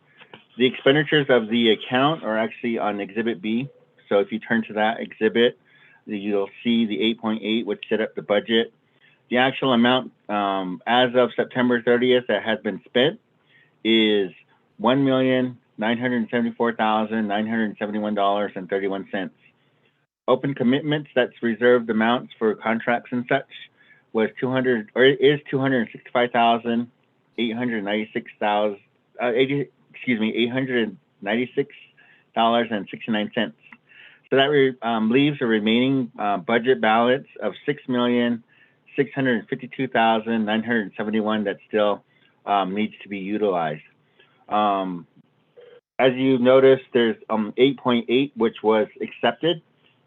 Speaker 19: the expenditures of the account are actually on Exhibit B. So if you turn to that exhibit, you'll see the 8.8, which set up the budget. The actual amount as of September 30th that has been spent is $1,974,971.31. Open commitments, that's reserved amounts for contracts and such, was $896.69. So that leaves a remaining budget balance of 652,971 that still needs to be utilized. As you noticed, there's 8.8 which was accepted,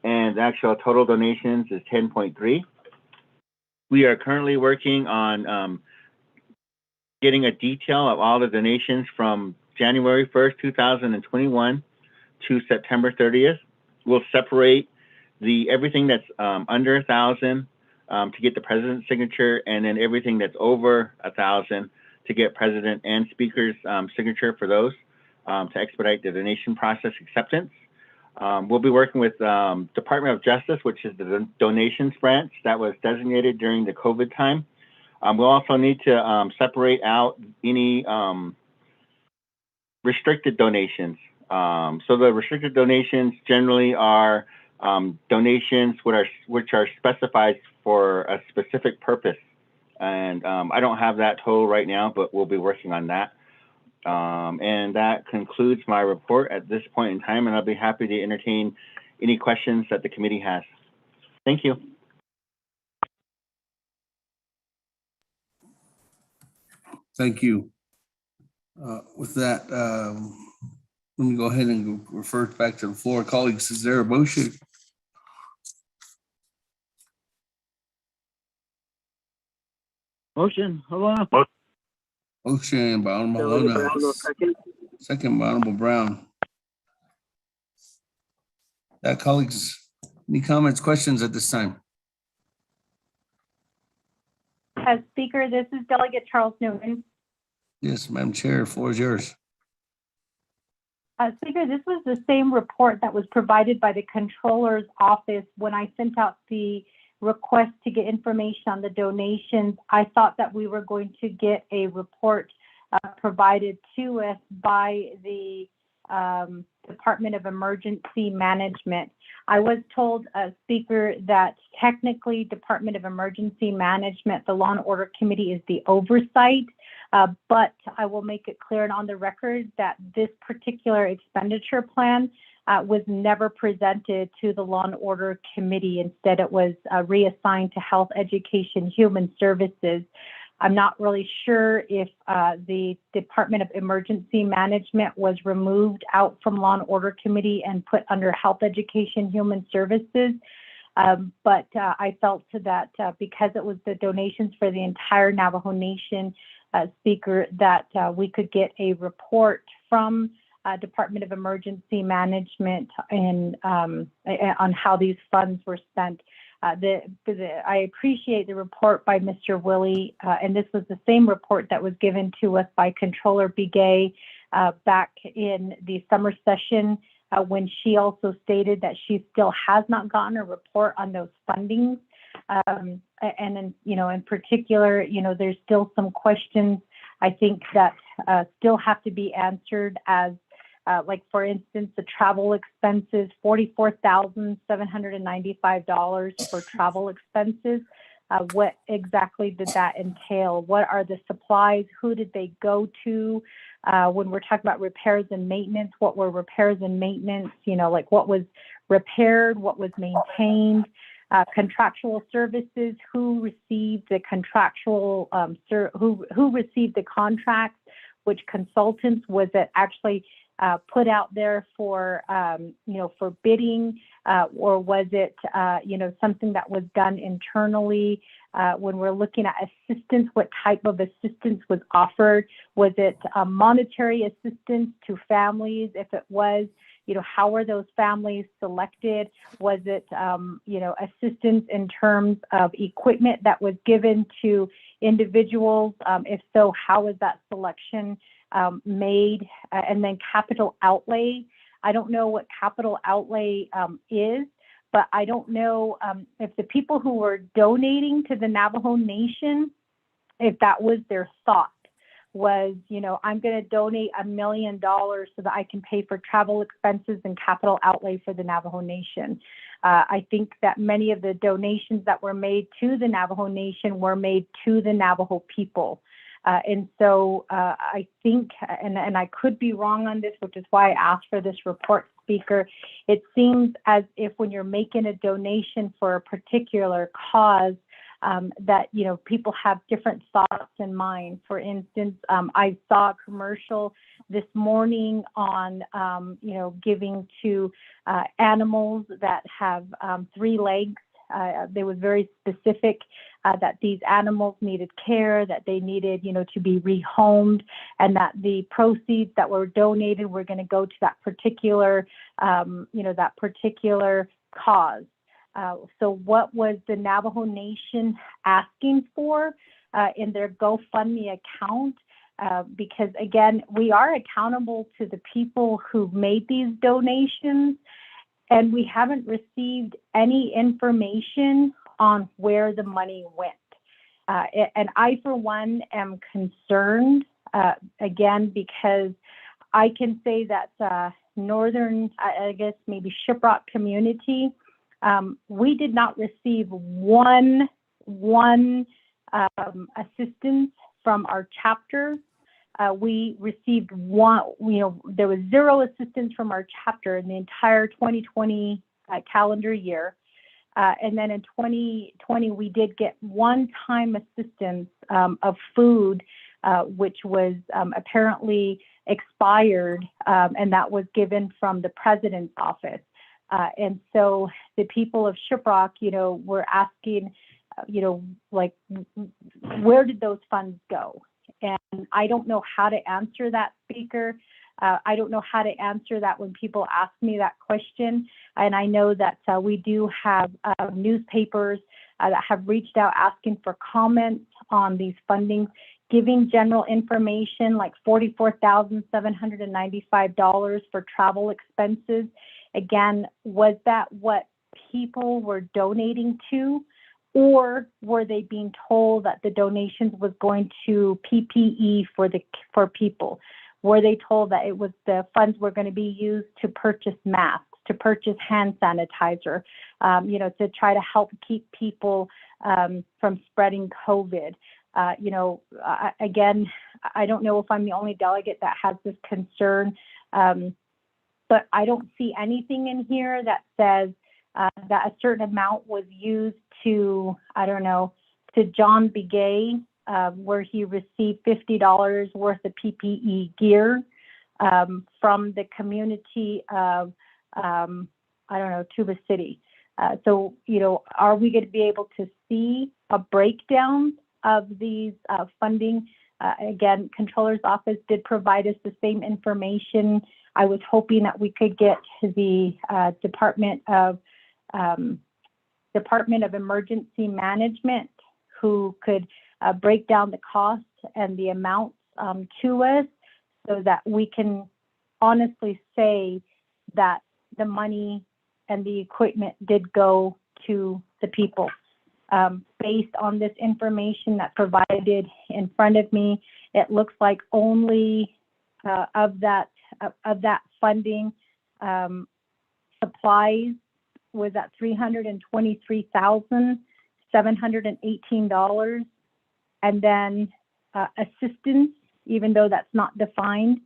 Speaker 19: and the actual total donations is 10.3. We are currently working on getting a detail of all the donations from January 1st, 2021 to September 30th. We'll separate everything that's under 1,000 to get the president's signature, and then everything that's over 1,000 to get president and speaker's signature for those to expedite the donation process acceptance. We'll be working with Department of Justice, which is the donations branch that was designated during the COVID time. We'll also need to separate out any restricted donations. So the restricted donations generally are donations which are specified for a specific purpose. And I don't have that total right now, but we'll be working on that. And that concludes my report at this point in time, and I'll be happy to entertain any questions that the committee has. Thank you.
Speaker 8: Thank you. With that, let me go ahead and refer it back to the floor. Colleagues, is there a motion?
Speaker 19: Motion, hold on.
Speaker 8: Motion by Honorable Malona. Second by Honorable Brown. Colleagues, any comments, questions at this time?
Speaker 14: Speaker, this is Delegate Charles Newman.
Speaker 8: Yes, Madam Chair, floor is yours.
Speaker 14: Speaker, this was the same report that was provided by the Controller's Office when I sent out the request to get information on the donations. I thought that we were going to get a report provided to us by the Department of Emergency Management. I was told, Speaker, that technically Department of Emergency Management, the Law and Order Committee, is the oversight, but I will make it clear and on the record that this particular expenditure plan was never presented to the Law and Order Committee. Instead, it was reassigned to Health, Education, Human Services. I'm not really sure if the Department of Emergency Management was removed out from Law and Order Committee and put under Health, Education, Human Services. But I felt that because it was the donations for the entire Navajo Nation, Speaker, that we could get a report from Department of Emergency Management and on how these funds were spent. I appreciate the report by Mr. Willie, and this was the same report that was given to us by Controller Begay back in the summer session when she also stated that she still has not gotten a report on those fundings. And in, in particular, there's still some questions I think that still have to be answered as like, for instance, the travel expenses, $44,795 for travel expenses. What exactly did that entail? What are the supplies? Who did they go to? When we're talking about repairs and maintenance, what were repairs and maintenance? Like what was repaired, what was maintained? Contractual services, who received the contractual, who received the contracts? Which consultants was it actually put out there for, for bidding, or was it, something that was done internally? When we're looking at assistance, what type of assistance was offered? Was it monetary assistance to families? If it was, how were those families selected? Was it, assistance in terms of equipment that was given to individuals? If so, how was that selection made? And then capital outlay. I don't know what capital outlay is, but I don't know if the people who were donating to the Navajo Nation, if that was their thought, was, I'm going to donate $1 million so that I can pay for travel expenses and capital outlay for the Navajo Nation. I think that many of the donations that were made to the Navajo Nation were made to the Navajo people. And so I think, and I could be wrong on this, which is why I asked for this report, Speaker. It seems as if when you're making a donation for a particular cause, that, people have different thoughts in mind. For instance, I saw a commercial this morning on, giving to animals that have 3 legs. They were very specific that these animals needed care, that they needed, to be rehomed, and that the proceeds that were donated were going to go to that particular, that particular cause. So what was the Navajo Nation asking for in their GoFundMe account? Because again, we are accountable to the people who made these donations, and we haven't received any information on where the money went. And I, for one, am concerned, again, because I can say that northern, I guess maybe Shiprock community, we did not receive one assistance from our chapter. We received one, there was 0 assistance from our chapter in the entire 2020 calendar year. And then in 2020, we did get one-time assistance of food, which was apparently expired, and that was given from the president's office. And so the people of Shiprock, were asking, like, where did those funds go? And I don't know how to answer that, Speaker. I don't know how to answer that when people ask me that question. And I know that we do have newspapers that have reached out asking for comments on these fundings, giving general information like $44,795 for travel expenses. Again, was that what people were donating to? Or were they being told that the donations was going to PPE for people? Were they told that the funds were going to be used to purchase masks, to purchase hand sanitizer, to try to help keep people from spreading COVID? Again, I don't know if I'm the only delegate that has this concern, but I don't see anything in here that says that a certain amount was used to, to John Begay, where he received $50 worth of PPE gear from the community of, Tuba City. So, are we going to be able to see a breakdown of these funding? Again, Controller's Office did provide us the same information. I was hoping that we could get to the Department of Emergency Management, who could break down the costs and the amounts to us, so that we can honestly say that the money and the equipment did go to the people. Based on this information that's provided in front of me, it looks like only of that funding, supplies was at $323,718, and then assistance, even though that's not defined,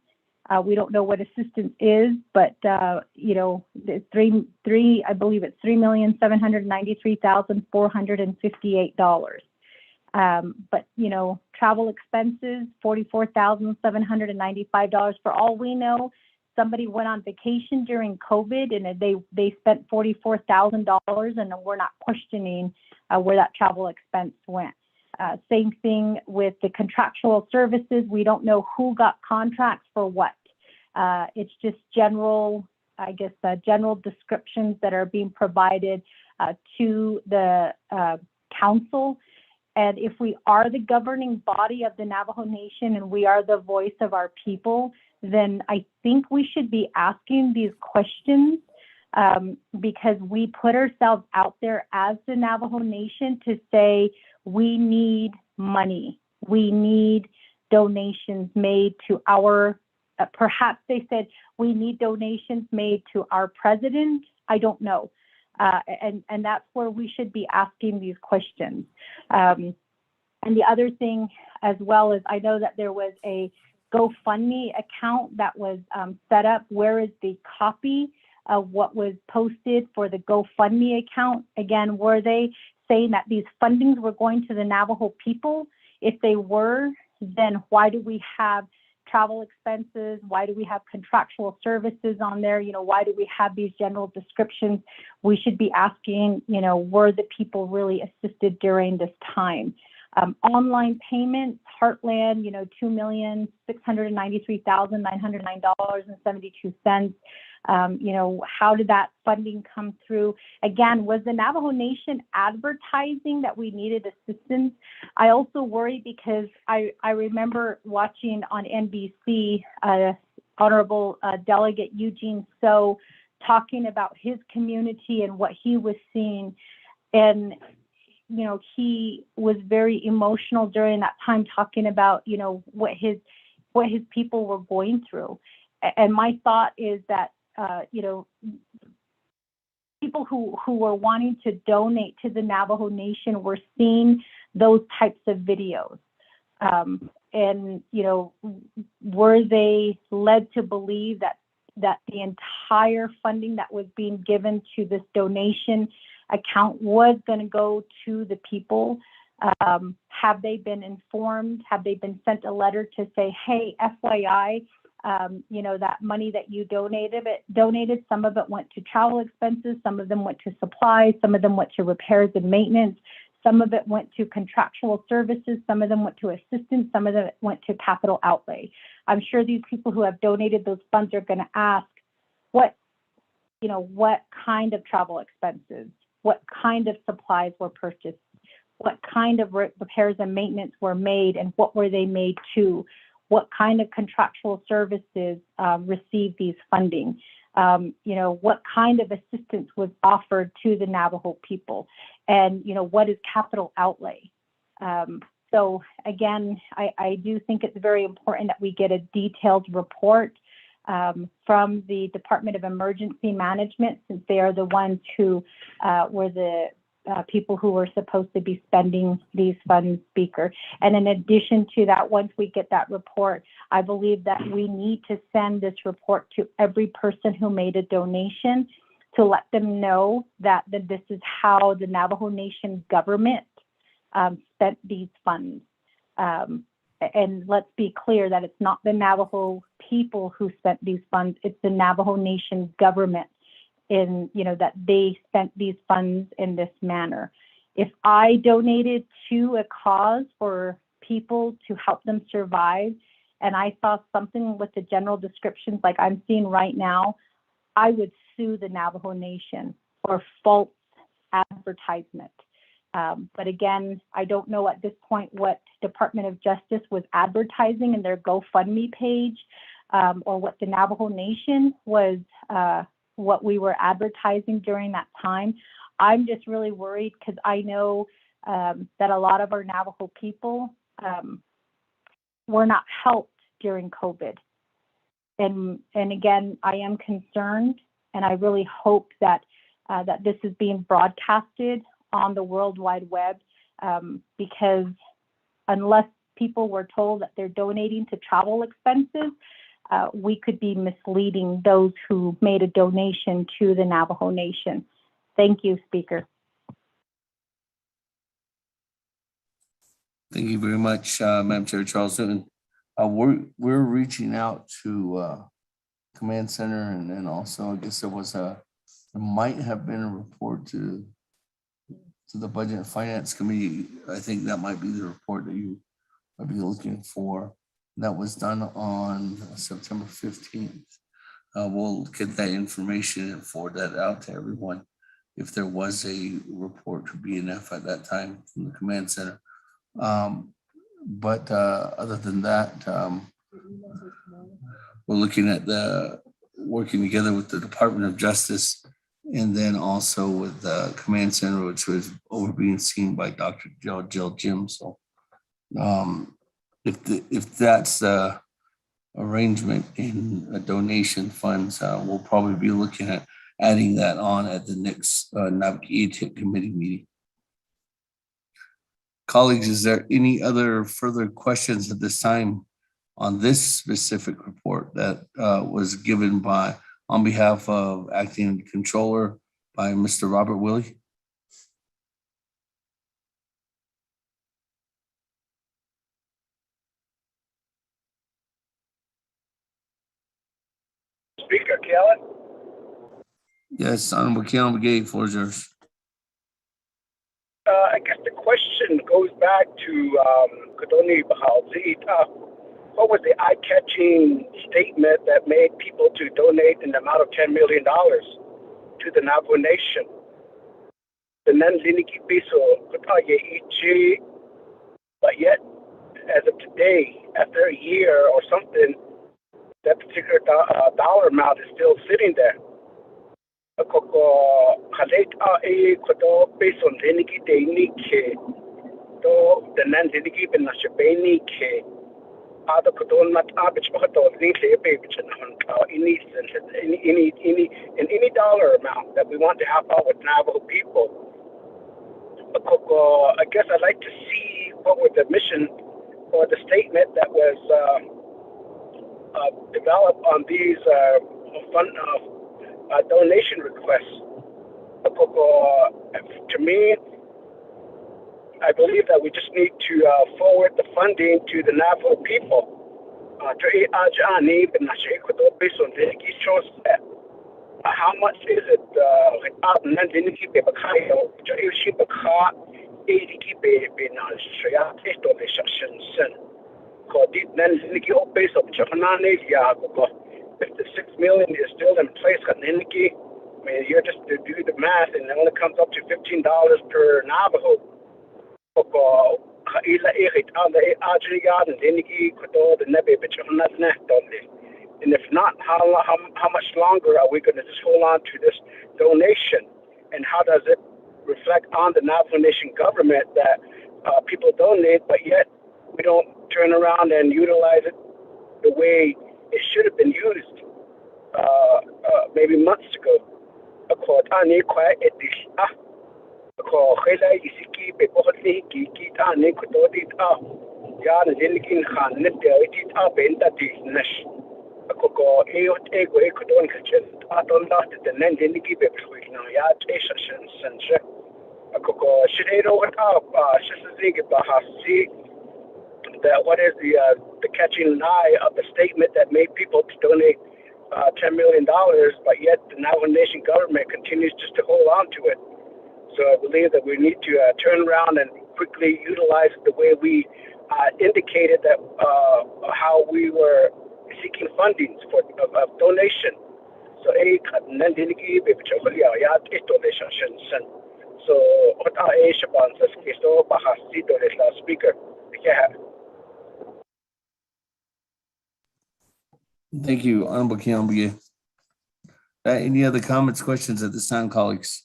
Speaker 14: we don't know what assistance is, but the I believe it's $3,793,458. But travel expenses, $44,795. For all we know, somebody went on vacation during COVID and they spent $44,000, and we're not questioning where that travel expense went. Same thing with the contractual services. We don't know who got contracts for what. It's just general, general descriptions that are being provided to the council. And if we are the governing body of the Navajo Nation and we are the voice of our people, then I think we should be asking these questions because we put ourselves out there as the Navajo Nation to say we need money. We need donations made to our, perhaps they said we need donations made to our president. I don't know. And that's where we should be asking these questions. And the other thing as well is I know that there was a GoFundMe account that was set up. Where is the copy of what was posted for the GoFundMe account? Again, were they saying that these fundings were going to the Navajo people? If they were, then why do we have travel expenses? Why do we have contractual services on there? Why do we have these general descriptions? We should be asking, were the people really assisted during this time? Online payments, Heartland, $2,693,909.72. How did that funding come through? Again, was the Navajo Nation advertising that we needed assistance? I also worry because I remember watching on NBC, Honorable Delegate Eugene So talking about his community and what he was seeing. And he was very emotional during that time, talking about, what his people were going through. And my thought is that, people who were wanting to donate to the Navajo Nation were seeing those types of videos. And, were they led to believe that the entire funding that was being given to this donation account was going to go to the people? Have they been informed? Have they been sent a letter to say, hey, FYI, that money that you donated, some of it went to travel expenses, some of them went to supplies, some of them went to repairs and maintenance, some of it went to contractual services, some of them went to assistance, some of them went to capital outlay. I'm sure these people who have donated those funds are going to ask, what kind of travel expenses, what kind of supplies were purchased, what kind of repairs and maintenance were made, and what were they made to? What kind of contractual services received these funding? What kind of assistance was offered to the Navajo people? And, what is capital outlay? So again, I do think it's very important that we get a detailed report from the Department of Emergency Management, since they are the ones who were the people who were supposed to be spending these funds, Speaker. And in addition to that, once we get that report, I believe that we need to send this report to every person who made a donation to let them know that this is how the Navajo Nation government spent these funds. And let's be clear that it's not the Navajo people who spent these funds, it's the Navajo Nation government, that they spent these funds in this manner. If I donated to a cause for people to help them survive, and I saw something with the general descriptions like I'm seeing right now, I would sue the Navajo Nation for false advertisement. But again, I don't know at this point what Department of Justice was advertising in their GoFundMe page, or what the Navajo Nation was, what we were advertising during that time. I'm just really worried because I know that a lot of our Navajo people were not helped during COVID. And again, I am concerned, and I really hope that that this is being broadcasted on the World Wide Web, because unless people were told that they're donating to travel expenses, we could be misleading those who made a donation to the Navajo Nation. Thank you, Speaker.
Speaker 8: Thank you very much, Madam Chair Charles Newton. We're reaching out to Command Center, and then also I guess there might have been a report to the Budget and Finance Committee. I think that might be the report that you might be looking for. That was done on September 15th. We'll get that information and forward that out to everyone if there was a report to BNF at that time from the Command Center. But other than that, we're looking at working together with the Department of Justice, and then also with the Command Center, which was being seen by Dr. Jill Jim. So if that's the arrangement in donation funds, we'll probably be looking at adding that on at the next Naabik'íyáti committee meeting. Colleagues, is there any other further questions at this time on this specific report that was given on behalf of Acting Controller by Mr. Robert Willey?
Speaker 3: Speaker Kellen.
Speaker 8: Yes, Honorable Keon McGay, floor is yours.
Speaker 3: I guess the question goes back to Kadoni Bahalzi. What was the eye-catching statement that made people to donate an amount of $10 million to the Navajo Nation? The Nanziniki Piso, but yet, as of today, after a year or something, that particular dollar amount is still sitting there. Based on the Nanziniki other Kodon Mat Abich any dollar amount that we want to help out with Navajo people. I guess I'd like to see what was the mission or the statement that was developed on these donation requests. To me, I believe that we just need to forward the funding to the Navajo people. How much is it? If the 6 million is still in place, I mean, you're just to do the math, and it only comes up to $15 per Navajo. And if not, how much longer are we going to just hold on to this donation? And how does it reflect on the Navajo Nation government that people donate, but yet we don't turn around and utilize it the way it should have been used maybe months ago? That what is the catching eye of the statement that made people to donate $10 million, but yet the Navajo Nation government continues just to hold on to it. So I believe that we need to turn around and quickly utilize the way we indicated that how we were seeking fundings for of donation. So speaker.
Speaker 8: Thank you, Honorable Keon McGay. Any other comments, questions at this time, colleagues?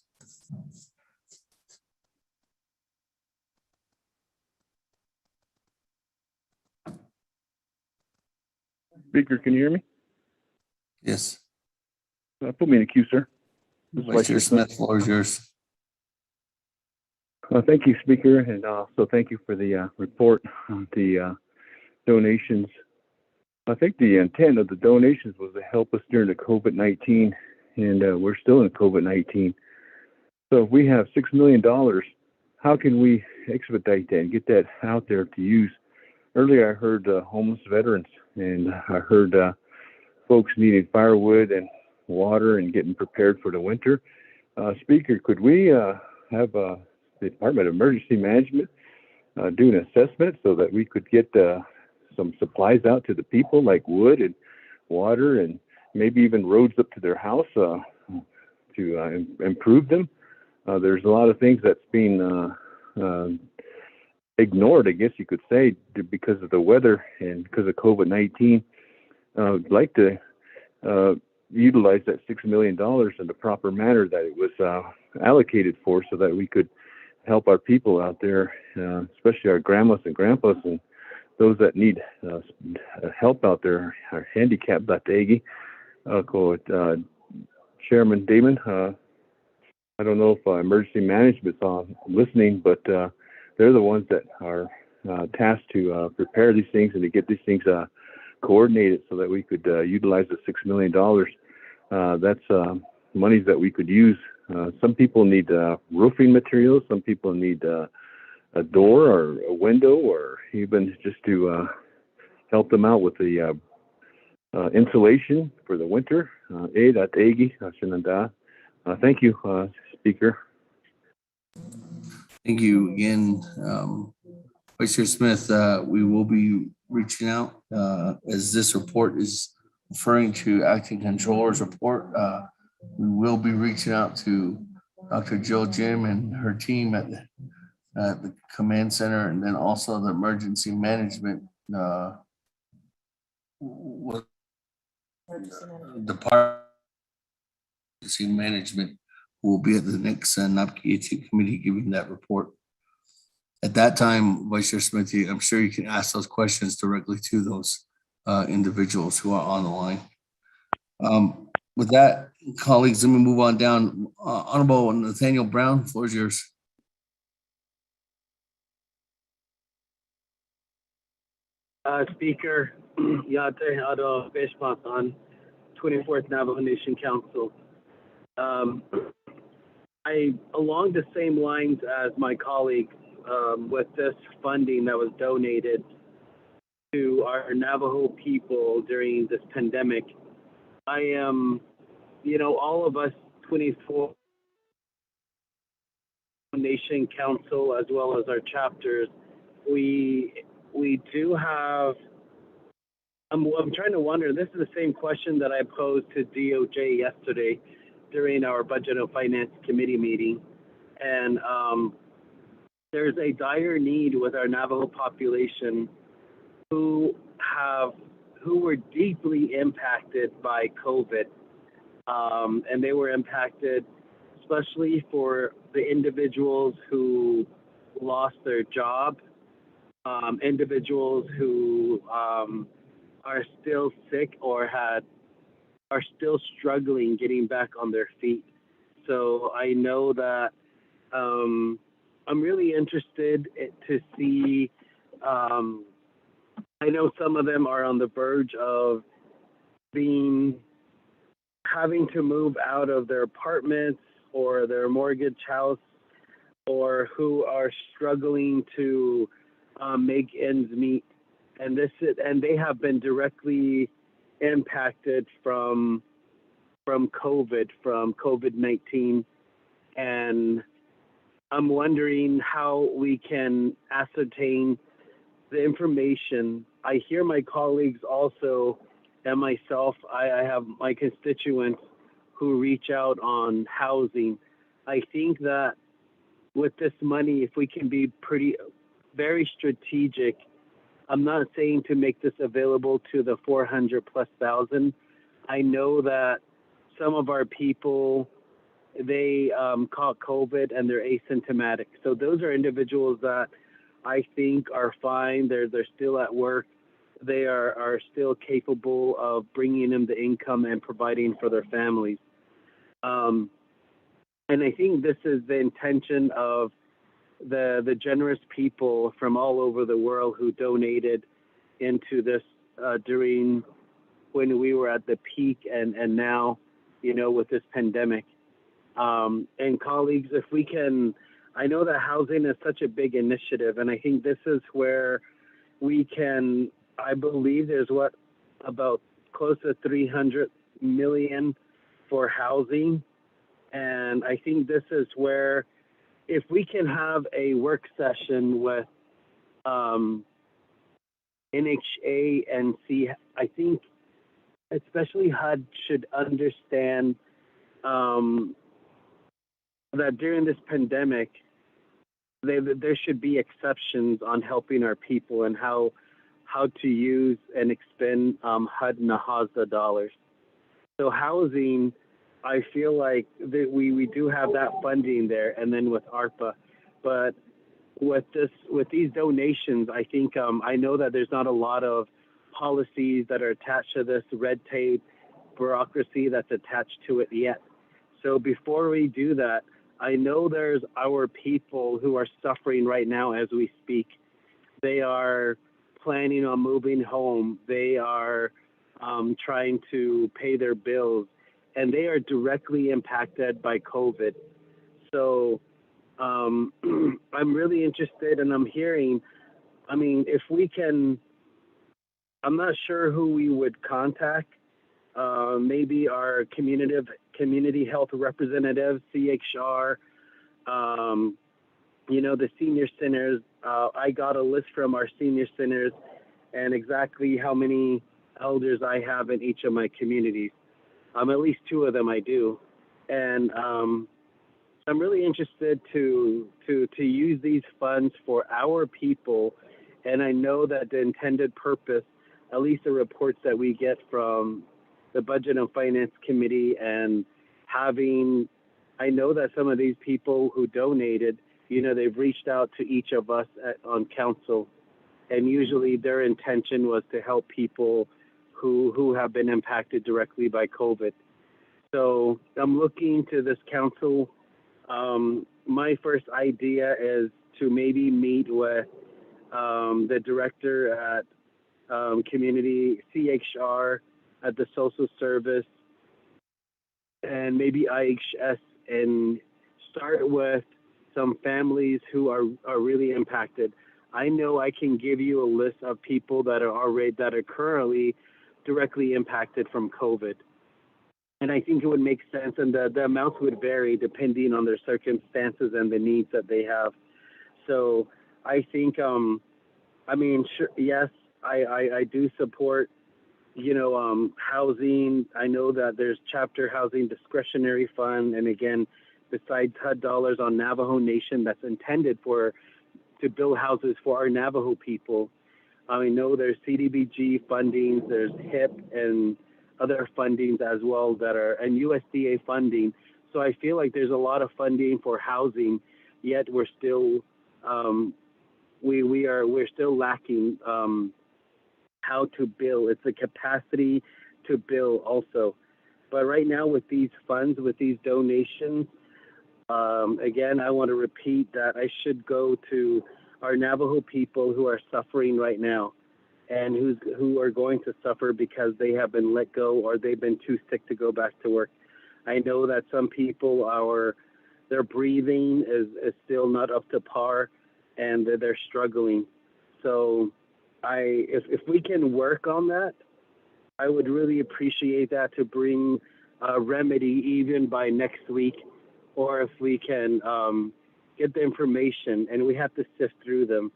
Speaker 6: Speaker, can you hear me?
Speaker 8: Yes.
Speaker 6: Put me in a queue, sir.
Speaker 8: Vice Chair Smith, floor is yours.
Speaker 6: Thank you, Speaker, and also thank you for the report on the donations. I think the intent of the donations was to help us during the COVID-19, and we're still in COVID-19. So if we have $6 million, how can we expedite that and get that out there to use? Earlier, I heard homeless veterans, and I heard folks needing firewood and water and getting prepared for the winter. Speaker, could we have the Department of Emergency Management do an assessment so that we could get some supplies out to the people, like wood and water, and maybe even roads up to their house to improve them? There's a lot of things that's being ignored, I guess you could say, because of the weather and because of COVID-19. I'd like to utilize that $6 million in the proper manner that it was allocated for, so that we could help our people out there, especially our grandmas and grandpas and those that need help out there, our handicapped Bategi. Chairman Damon, I don't know if emergency management's on listening, but they're the ones that are tasked to prepare these things and to get these things coordinated so that we could utilize the $6 million. That's monies that we could use. Some people need roofing materials. Some people need a door or a window, or even just to help them out with the insulation for the winter. Thank you, Speaker.
Speaker 8: Thank you again, Vice Chair Smith. We will be reaching out as this report is referring to Acting Controller's report. We will be reaching out to Dr. Jill Jim and her team at the command center, and then also the emergency management department. Emergency management will be at the next Naabik'íyáti committee giving that report. At that time, Vice Chair Smithy, I'm sure you can ask those questions directly to those individuals who are on the line. With that, colleagues, let me move on down. Honorable Nathaniel Brown, the floor is yours.
Speaker 12: Speaker, Yate Ado Beshmatan, 24th Navajo Nation Council. Along the same lines as my colleague, with this funding that was donated to our Navajo people during this pandemic, I am, all of us 24 Nation Council, as well as our chapters, we do have, I'm trying to wonder, this is the same question that I posed to DOJ yesterday during our Budget and Finance Committee meeting. And there's a dire need with our Navajo population who were deeply impacted by COVID. And they were impacted especially for the individuals who lost their job, individuals who are still sick or are still struggling getting back on their feet. So I know that I'm really interested to see, I know some of them are on the verge of having to move out of their apartments or their mortgage house, or who are struggling to make ends meet. And they have been directly impacted from COVID-19. And I'm wondering how we can ascertain the information. I hear my colleagues also, and myself, I have my constituents who reach out on housing. I think that with this money, if we can be very strategic, I'm not saying to make this available to the 400,000+. I know that some of our people, they caught COVID and they're asymptomatic. So those are individuals that I think are fine. They're still at work. They are still capable of bringing in the income and providing for their families. And I think this is the intention of the generous people from all over the world who donated into this during when we were at the peak and now, with this pandemic. And colleagues, if we can, I know that housing is such a big initiative, and I think this is where we can, I believe there's about close to 300 million for housing. And I think this is where, if we can have a work session with NHA and see, I think especially HUD should understand that during this pandemic, there should be exceptions on helping our people and how to use and expend HUD NAHAZA dollars. So housing, I feel like that we do have that funding there, and then with ARPA, but with these donations, I think I know that there's not a lot of policies that are attached to this, red tape, bureaucracy that's attached to it yet. So before we do that, I know there's our people who are suffering right now as we speak. They are planning on moving home. They are trying to pay their bills, and they are directly impacted by COVID. So I'm really interested, and I'm hearing, if we can I'm not sure who we would contact. Maybe our community health representative, CHR, the senior centers. I got a list from our senior centers and exactly how many elders I have in each of my communities. At least 2 of them I do. And I'm really interested to use these funds for our people. And I know that the intended purpose, at least the reports that we get from the Budget and Finance Committee and I know that some of these people who donated, they've reached out to each of us on council, and usually their intention was to help people who have been impacted directly by COVID. So I'm looking to this council. My first idea is to maybe meet with the director at community CHR at the social service and maybe IHS and start with some families who are really impacted. I know I can give you a list of people that are currently directly impacted from COVID. And I think it would make sense, and the amounts would vary depending on their circumstances and the needs that they have. So I think, sure, yes, I do support, housing. I know that there's chapter housing discretionary fund, and again, besides HUD dollars on Navajo Nation that's intended to build houses for our Navajo people. I know there's CDBG funding, there's HIP and other fundings as well and USDA funding. So I feel like there's a lot of funding for housing, yet we're still we're still lacking how to build. It's the capacity to build also. But right now with these funds, with these donations, again, I want to repeat that I should go to our Navajo people who are suffering right now and who are going to suffer because they have been let go or they've been too sick to go back to work. I know that some people their breathing is still not up to par and they're struggling. So if we can work on that, I would really appreciate that to bring a remedy even by next week, or if we can get the information and we have to sift through them.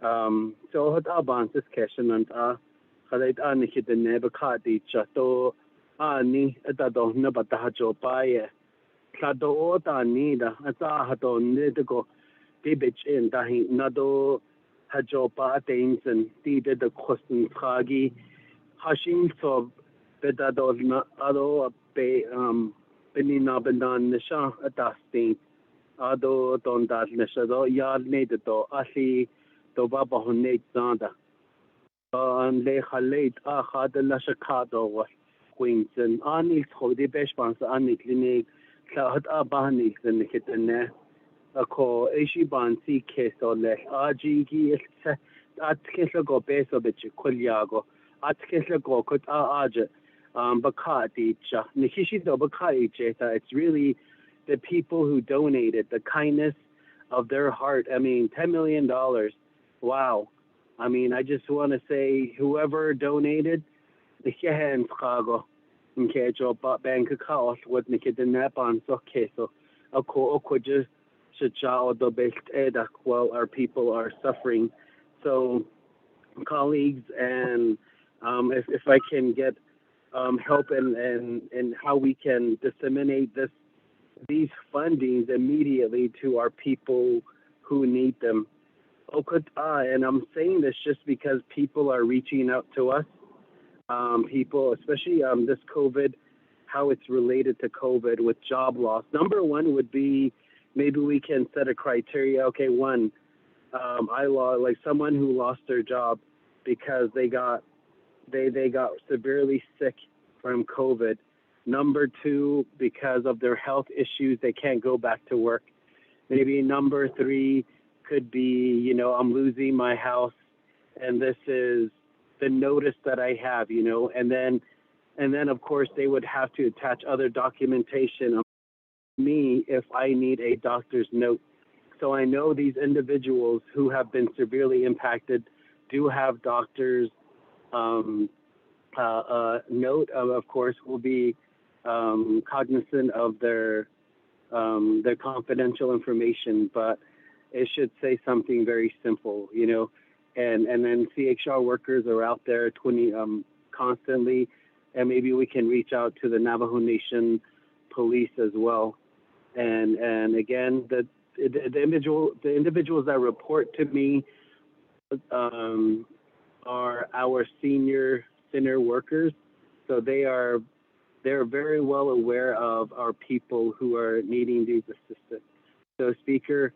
Speaker 12: So what about this question and khalid aniki the Naabik'íyáti chato ani atado nabata jopaye kado otani da ata hato nedego bibich in dahi nado hajopa things and did the question fragi hashing so bedado ado be benina bendan nisha atasting ado don dat nisha yard needed to asi to baba honate zanda and le khalid khad la shakado was queens and ani khodi beshpans ani clinic khad abani den kitne ako ishi bansi keso le aji gi at keso go beso bit kulyago at keso go kut aja bakati cha nikishi do bakati jeta. It's really the people who donated, the kindness of their heart. I mean, $10 million. Wow. I mean, I just want to say whoever donated, the hands kago nke jo bank account with nikidnapan so keso ako just shachao do best edak while our people are suffering. So colleagues, and if I can get help and how we can disseminate these fundings immediately to our people who need them. And I'm saying this just because people are reaching out to us. People, especially this COVID, how it's related to COVID with job loss. Number one would be maybe we can set a criteria. Okay, one, I lost like someone who lost their job because they got severely sick from COVID. Number two, because of their health issues, they can't go back to work. Maybe number three could be, I'm losing my house and this is the notice that I have, and then of course they would have to attach other documentation of me if I need a doctor's note. So I know these individuals who have been severely impacted do have doctors note. Of course, we'll be cognizant of their confidential information, but it should say something very simple, and then CHR workers are out there constantly, and maybe we can reach out to the Navajo Nation police as well. And again, the individuals that report to me are our senior center workers, so they're very well aware of our people who are needing these assistance. So, Speaker,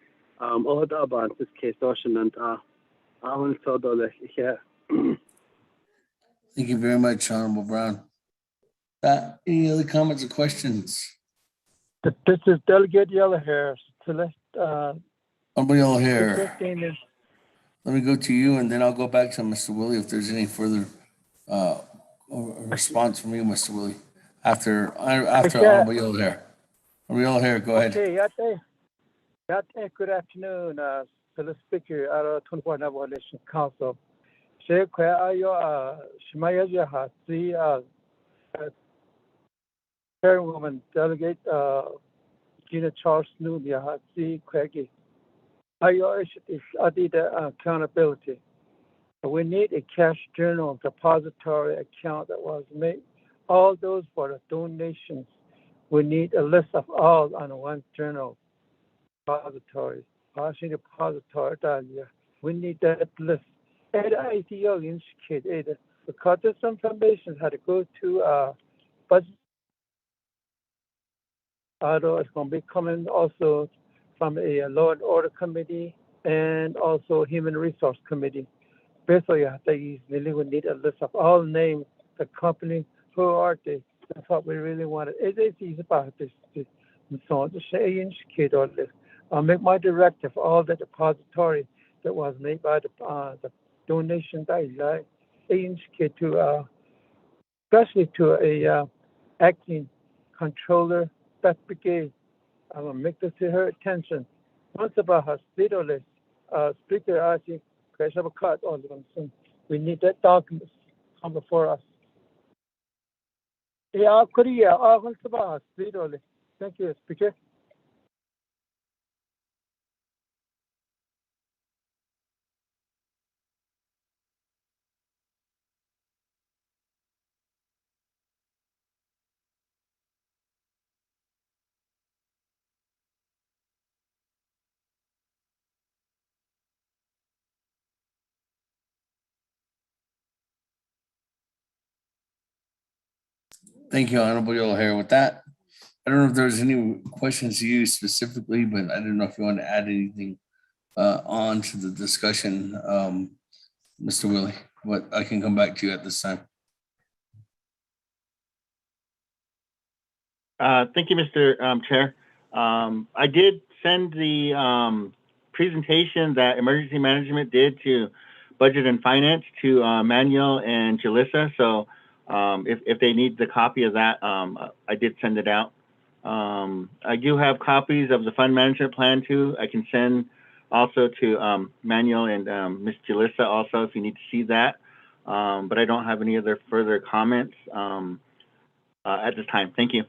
Speaker 8: Thank you very much, Honorable Brown. Any other comments or questions?
Speaker 9: This is Delegate Yellowhair.
Speaker 8: Honorable Yellowhair. Let me go to you, and then I'll go back to Mr. Willie if there's any further response from you, Mr. Willie, after Honorable Yellowhair. Honorable Yellowhair, go ahead.
Speaker 9: Okay, good afternoon, fellow Speaker out of 24 Navajo Nation Council. Chairwoman Delegate Gina Charles Newton Yahatsi Craigie. Accountability. We need a cash journal depository account that was made. All those for the donations. We need a list of all on one journal depository. We need that list. Because this information had to go to budget. Although it's going to be coming also from a law and order committee and also human resource committee. Basically, we really need a list of all names, the company, who are they. That's what we really wanted. It is easy about this. So I'll make my directive all the depository that was made by the donation to especially to a acting controller. That brigade. I'm going to make this to her attention. Once about hospital list, Speaker, I think we need that document come before us. Yeah, once about hospital list. Thank you, Speaker.
Speaker 8: Thank you, Honorable Yellowhair. With that, I don't know if there's any questions to you specifically, but I don't know if you want to add anything on to the discussion, Mr. Willie, but I can come back to you at this time.
Speaker 19: Thank you, Mr. Chair. I did send the presentation that Emergency Management did to Budget and Finance to Manuel and Jalissa. So if they need the copy of that, I did send it out. I do have copies of the Fund Management Plan too. I can send also to Manuel and Ms. Jalissa also if you need to see that. But I don't have any other further comments at this time. Thank you.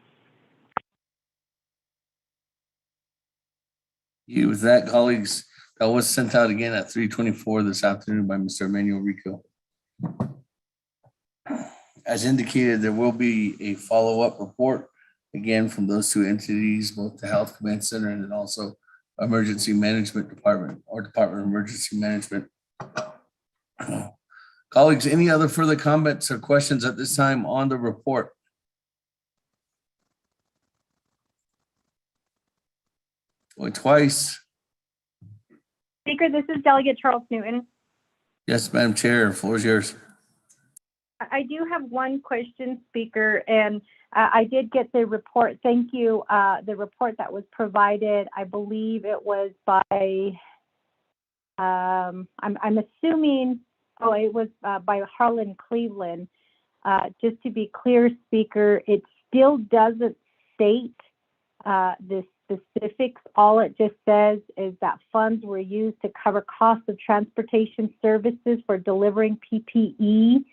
Speaker 8: With that, colleagues, that was sent out again at 3:24 this afternoon by Mr. Emmanuel Rico. As indicated, there will be a follow-up report, again, from those two entities, both the Health Command Center and then also Emergency Management Department or Department of Emergency Management. Colleagues, any other further comments or questions at this time on the report? Going twice.
Speaker 14: Speaker, this is Delegate Charles Newton.
Speaker 8: Yes, Madam Chair, the floor is yours.
Speaker 14: I do have one question, Speaker, and I did get the report. Thank you. The report that was provided, I believe it was by, I'm assuming, it was by Harlan Cleveland. Just to be clear, Speaker, it still doesn't state the specifics. All it just says is that funds were used to cover costs of transportation services for delivering PPE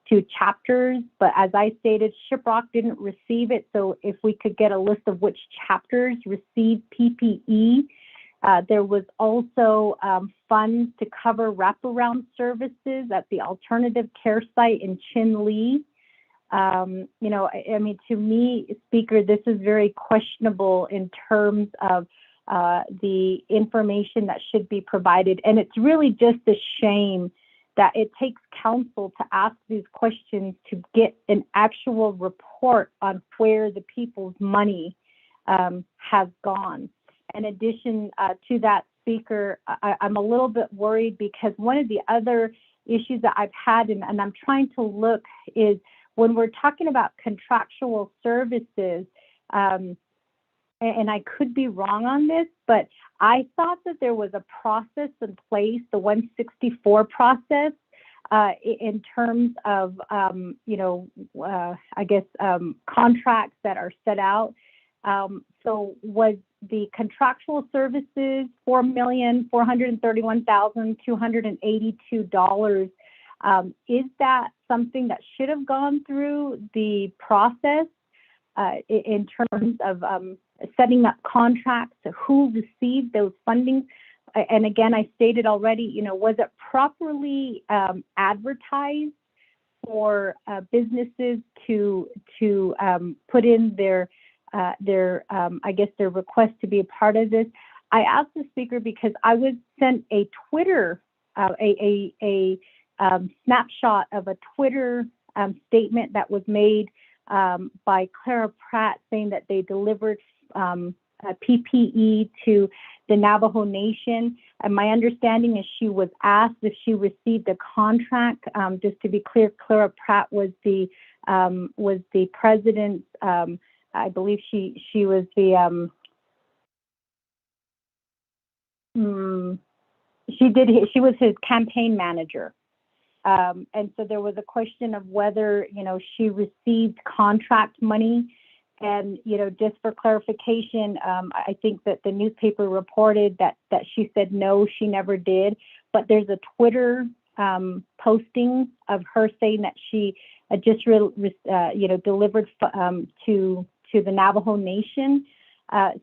Speaker 14: to chapters, but as I stated, Shiprock didn't receive it. So if we could get a list of which chapters received PPE. There was also funds to cover wraparound services at the alternative care site in Chin Lee. You know, I mean, to me, Speaker, this is very questionable in terms of the information that should be provided. And it's really just a shame that it takes council to ask these questions to get an actual report on where the people's money has gone. In addition to that, Speaker, I'm a little bit worried because one of the other issues that I've had, and I'm trying to look, is when we're talking about contractual services, and I could be wrong on this, but I thought that there was a process in place, the 164 process, in terms of, you know, I guess, contracts that are set out. So was the contractual services $4,431,282? Is that something that should have gone through the process in terms of setting up contracts? Who received those fundings? And again, I stated already, you know, was it properly advertised for businesses to put in their I guess their request to be a part of this? I asked the Speaker because I was sent a Twitter, snapshot of a Twitter statement that was made by Clara Pratt saying that they delivered PPE to the Navajo Nation. And my understanding is she was asked if she received a contract. Just to be clear, Clara Pratt was the president's. I believe she was the she was his campaign manager. And so there was a question of whether, you know, she received contract money. And, you know, just for clarification, I think that the newspaper reported that she said no, she never did. But there's a Twitter posting of her saying that she just delivered to the Navajo Nation.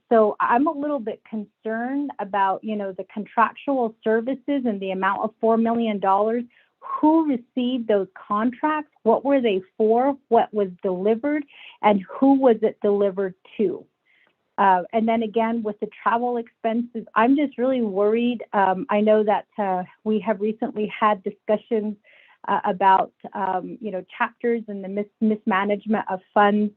Speaker 14: So I'm a little bit concerned about, you know, the contractual services and the amount of $4 million. Who received those contracts? What were they for? What was delivered? And who was it delivered to? And then again, with the travel expenses, I'm just really worried. I know that we have recently had discussions about, you know, chapters and the mismanagement of funds.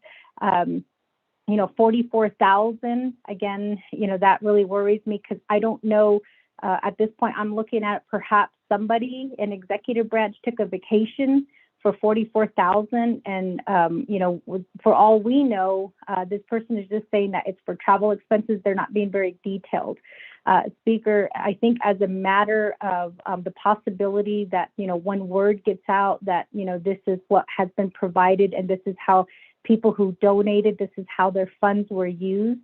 Speaker 14: You know, 44,000, again, you know, that really worries me because I don't know, at this point, I'm looking at perhaps somebody in executive branch took a vacation for 44,000. And, you know, for all we know, this person is just saying that it's for travel expenses. They're not being very detailed. Speaker, I think as a matter of the possibility that, you know, one word gets out that, you know, this is what has been provided and this is how people who donated, this is how their funds were used.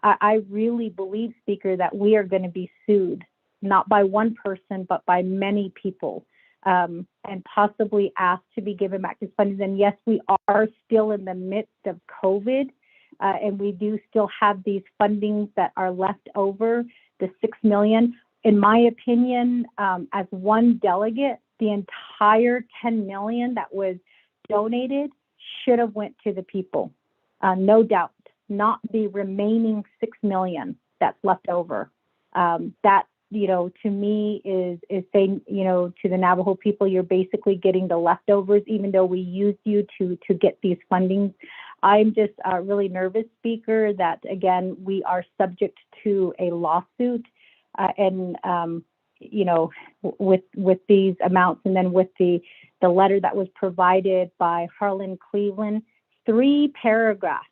Speaker 14: I really believe, Speaker, that we are going to be sued, not by one person, but by many people, and possibly asked to be given back this funding. And yes, we are still in the midst of COVID, and we do still have these fundings that are left over, the $6 million. In my opinion, as one delegate, the entire $10 million that was donated should have went to the people, no doubt, not the remaining $6 million that's left over. That, you know, to me is saying, you know, to the Navajo people, you're basically getting the leftovers, even though we used you to get these fundings. I'm just really nervous, Speaker, that again, we are subject to a lawsuit and, you know, with these amounts, and then with the letter that was provided by Harlan Cleveland, 3 paragraphs.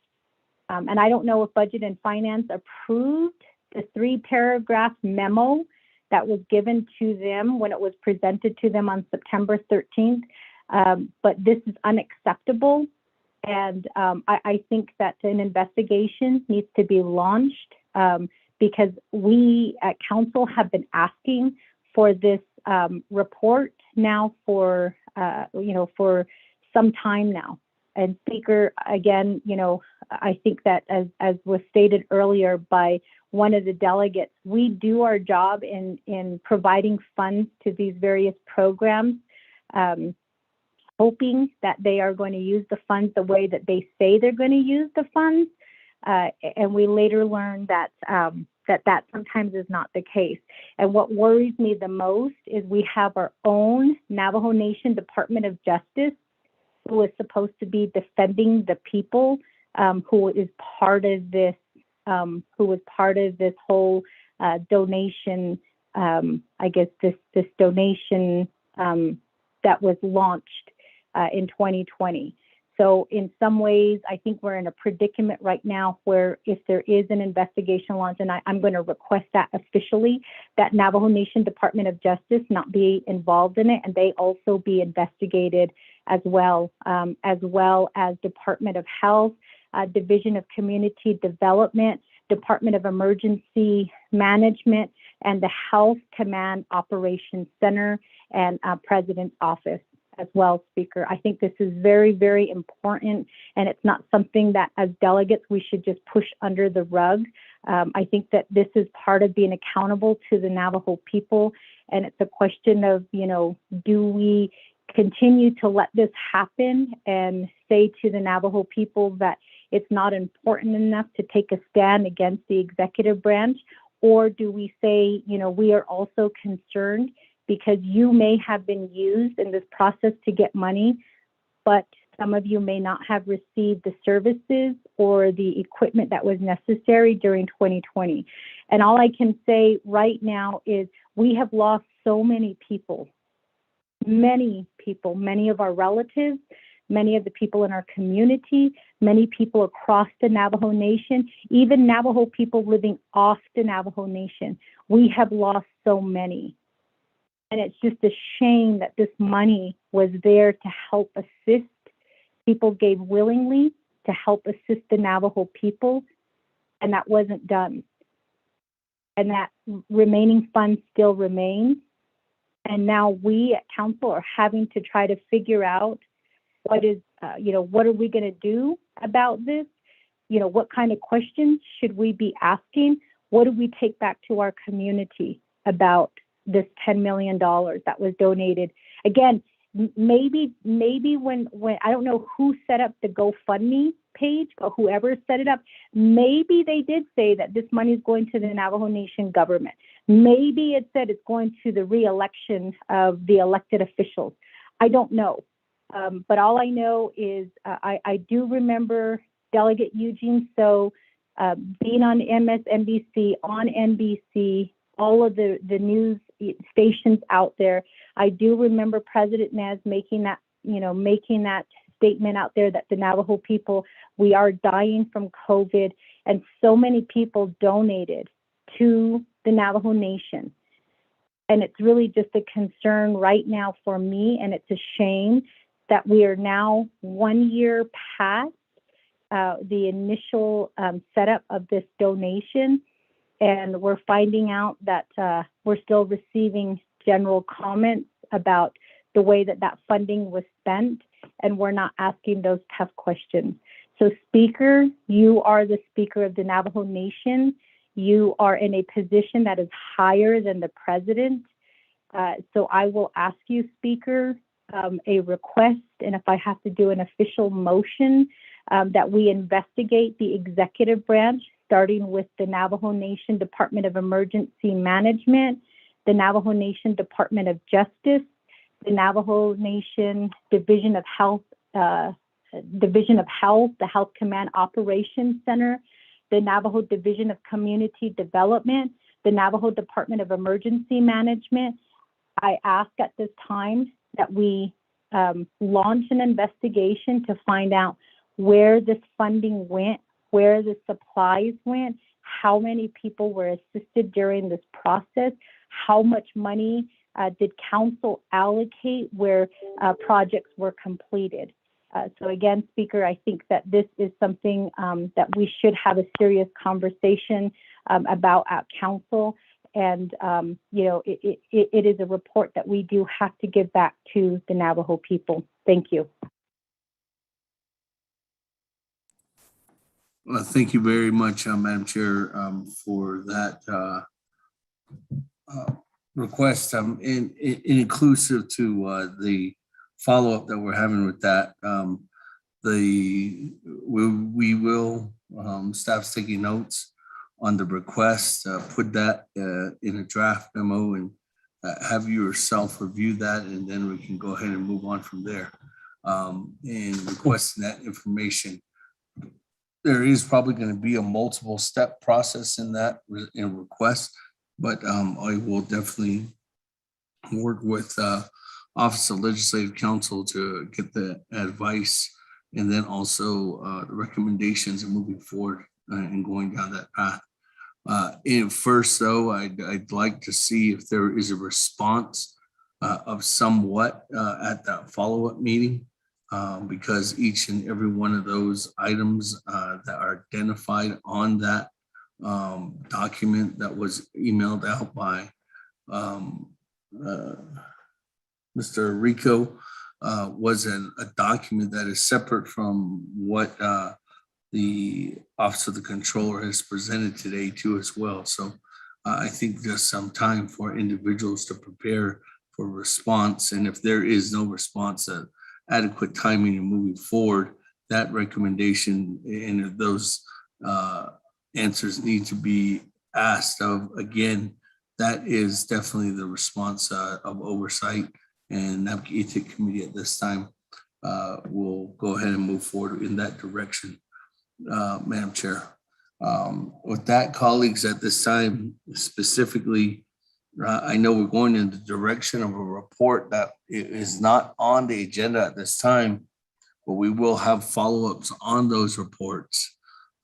Speaker 14: And I don't know if Budget and Finance approved the 3-paragraph memo that was given to them when it was presented to them on September 13th. But this is unacceptable. And I think that an investigation needs to be launched because we at Council have been asking for this report now for for some time now. And Speaker, again, I think that as was stated earlier by one of the delegates, we do our job in providing funds to these various programs, hoping that they are going to use the funds the way that they say they're going to use the funds. And we later learned that that sometimes is not the case. And what worries me the most is we have our own Navajo Nation Department of Justice, who is supposed to be defending the people, who is part of this, whole donation. I guess this donation that was launched in 2020. So in some ways, I think we're in a predicament right now where if there is an investigation launched, and I'm going to request that officially, that Navajo Nation Department of Justice not be involved in it, and they also be investigated as well as Department of Health, Division of Community Development, Department of Emergency Management, and the Health Command Operations Center and President's Office as well, Speaker. I think this is very, very important, and it's not something that as delegates we should just push under the rug. I think that this is part of being accountable to the Navajo people, and it's a question of, do we continue to let this happen and say to the Navajo people that it's not important enough to take a stand against the executive branch, or do we say, we are also concerned because you may have been used in this process to get money, but some of you may not have received the services or the equipment that was necessary during 2020. And all I can say right now is we have lost so many people, many of our relatives, many of the people in our community, many people across the Navajo Nation, even Navajo people living off the Navajo Nation. We have lost so many. And it's just a shame that this money was there to help assist. People gave willingly to help assist the Navajo people, and that wasn't done. And that remaining funds still remain. And now we at council are having to try to figure out what are we going to do about this? What kind of questions should we be asking? What do we take back to our community about this $10 million that was donated? Again, maybe when I don't know who set up the GoFundMe page, but whoever set it up, maybe they did say that this money is going to the Navajo Nation government. Maybe it said it's going to the re-election of the elected officials. I don't know. But all I know is I do remember Delegate Eugene So being on MSNBC, on NBC, all of the news stations out there. I do remember President Nez making that statement out there that the Navajo people, we are dying from COVID, and so many people donated to the Navajo Nation. And it's really just a concern right now for me, and it's a shame that we are now 1 year past the initial setup of this donation, and we're finding out that we're still receiving general comments about the way that funding was spent, and we're not asking those tough questions. So Speaker, you are the Speaker of the Navajo Nation. You are in a position that is higher than the President. So I will ask you, Speaker, a request, and if I have to do an official motion, that we investigate the executive branch, starting with the Navajo Nation Department of Emergency Management, the Navajo Nation Department of Justice, the Navajo Nation Division of Health, the Health Command Operations Center, the Navajo Division of Community Development, the Navajo Department of Emergency Management. I ask at this time that we launch an investigation to find out where this funding went, where the supplies went, how many people were assisted during this process, how much money did council allocate where projects were completed. So again, Speaker, I think that this is something that we should have a serious conversation about at council. And, it is a report that we do have to give back to the Navajo people. Thank you.
Speaker 8: Well, thank you very much, Madam Chair, for that request, and inclusive to the follow-up that we're having with that. We will, staff's taking notes on the request, put that in a draft memo and have yourself review that, and then we can go ahead and move on from there. And requesting that information. There is probably going to be a multiple step process in that request, but I will definitely work with Office of Legislative Counsel to get the advice and then also the recommendations and moving forward and going down that path. First, though, I'd like to see if there is a response of somewhat at that follow-up meeting, because each and every one of those items that are identified on that document that was emailed out by Mr. Rico was a document that is separate from what the Office of the Controller has presented today too as well. So I think there's some time for individuals to prepare for response. And if there is no response at adequate timing and moving forward, that recommendation and those answers need to be asked of again. That is definitely the response of oversight, and Naabik'íyáti committee at this time will go ahead and move forward in that direction. Madam Chair. With that, colleagues, at this time, specifically, I know we're going in the direction of a report that is not on the agenda at this time, but we will have follow-ups on those reports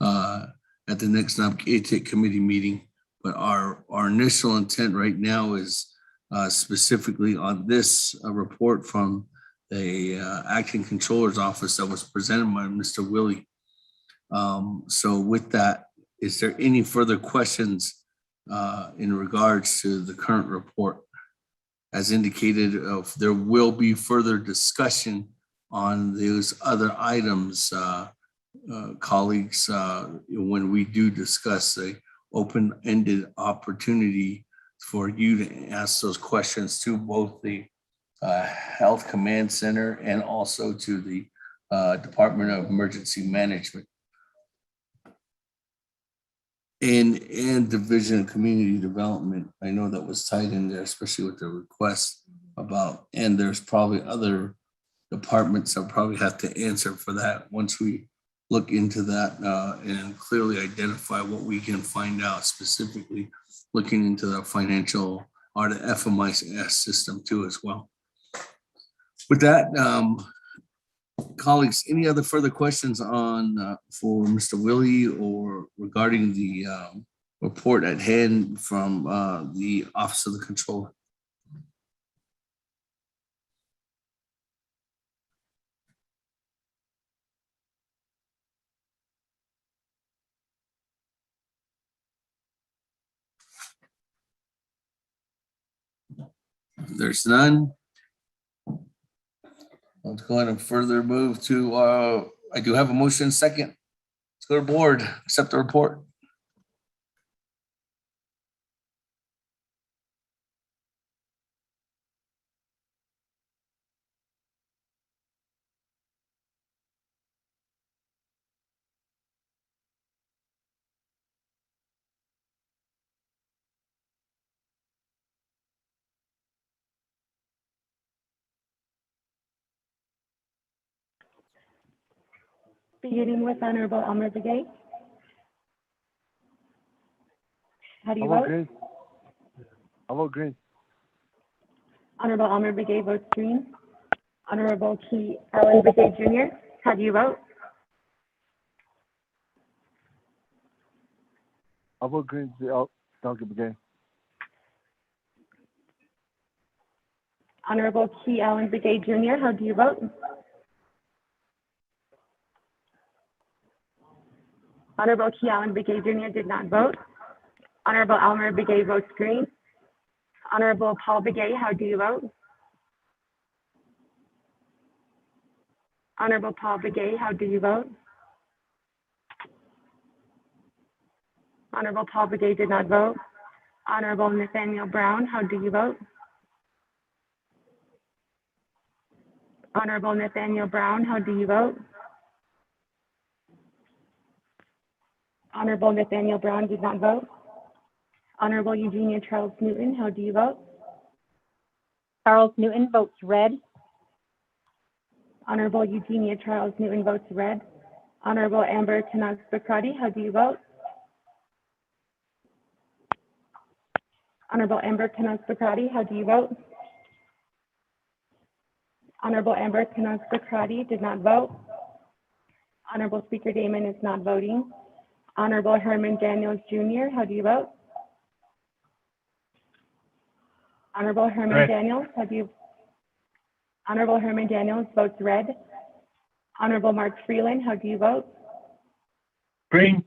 Speaker 8: at the next Naabik'íyáti committee meeting. But our initial intent right now is specifically on this report from the Acting Controller's Office that was presented by Mr. Willie. So with that, is there any further questions in regards to the current report? As indicated, there will be further discussion on those other items, colleagues, when we do discuss the open-ended opportunity for you to ask those questions to both the Health Command Center and also to the Department of Emergency Management. And Division of Community Development. I know that was tied in there, especially with the request about, and there's probably other departments that probably have to answer for that once we look into that and clearly identify what we can find out, specifically looking into the financial or the FMIS system too as well. With that, colleagues, any other further questions on for Mr. Willie or regarding the report at hand from the Office of the Controller? There's none. Let's go ahead and further move to, I do have a motion second. Let's go to board, accept the report.
Speaker 2: Beginning with Honorable Almer Begay. How do you vote?
Speaker 17: Green. I vote green.
Speaker 2: Honorable Almer Begay votes green. Honorable Key Allen Begay Jr., how do you vote?
Speaker 17: I vote green. Delegate Begay.
Speaker 2: Honorable Key Allen Begay Jr., how do you vote? Honorable Key Allen Begay Jr. did not vote. Honorable Elmer Begay votes green. Honorable Paul Begay, how do you vote? Honorable Paul Begay, how do you vote? Honorable Paul Begay did not vote. Honorable Nathaniel Brown, how do you vote? Honorable Nathaniel Brown, how do you vote? Honorable Nathaniel Brown did not vote. Honorable Eugenia Charles Newton, how do you vote?
Speaker 14: Charles Newton votes red.
Speaker 2: Honorable Eugenia Charles Newton votes red. Honorable Amber Tanaz Bakrati, how do you vote? Honorable Amber Tanaz Bakrati, how do you vote? Honorable Amber Tanaz Bakrati did not vote. Honorable Speaker Damon is not voting. Honorable Herman Daniels Jr., how do you vote? Honorable Herman
Speaker 13: Red.
Speaker 2: Daniels, Honorable Herman Daniels votes red. Honorable Mark Freeland, how do you vote?
Speaker 13: Green.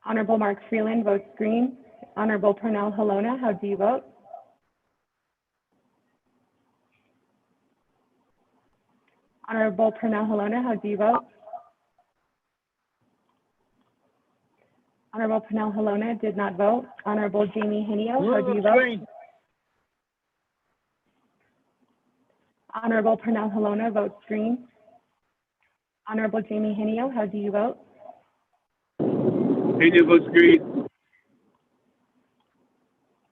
Speaker 2: Honorable Mark Freeland votes green. Honorable Pernell Halona, how do you vote? Honorable Pernell Halona, how do you vote? Honorable Pernell Halona did not vote. Honorable Jamie Henio, how do you vote?
Speaker 13: Green.
Speaker 2: Honorable Pernell Halona votes green. Honorable Jamie Henio, how do you vote?
Speaker 11: Henio votes green.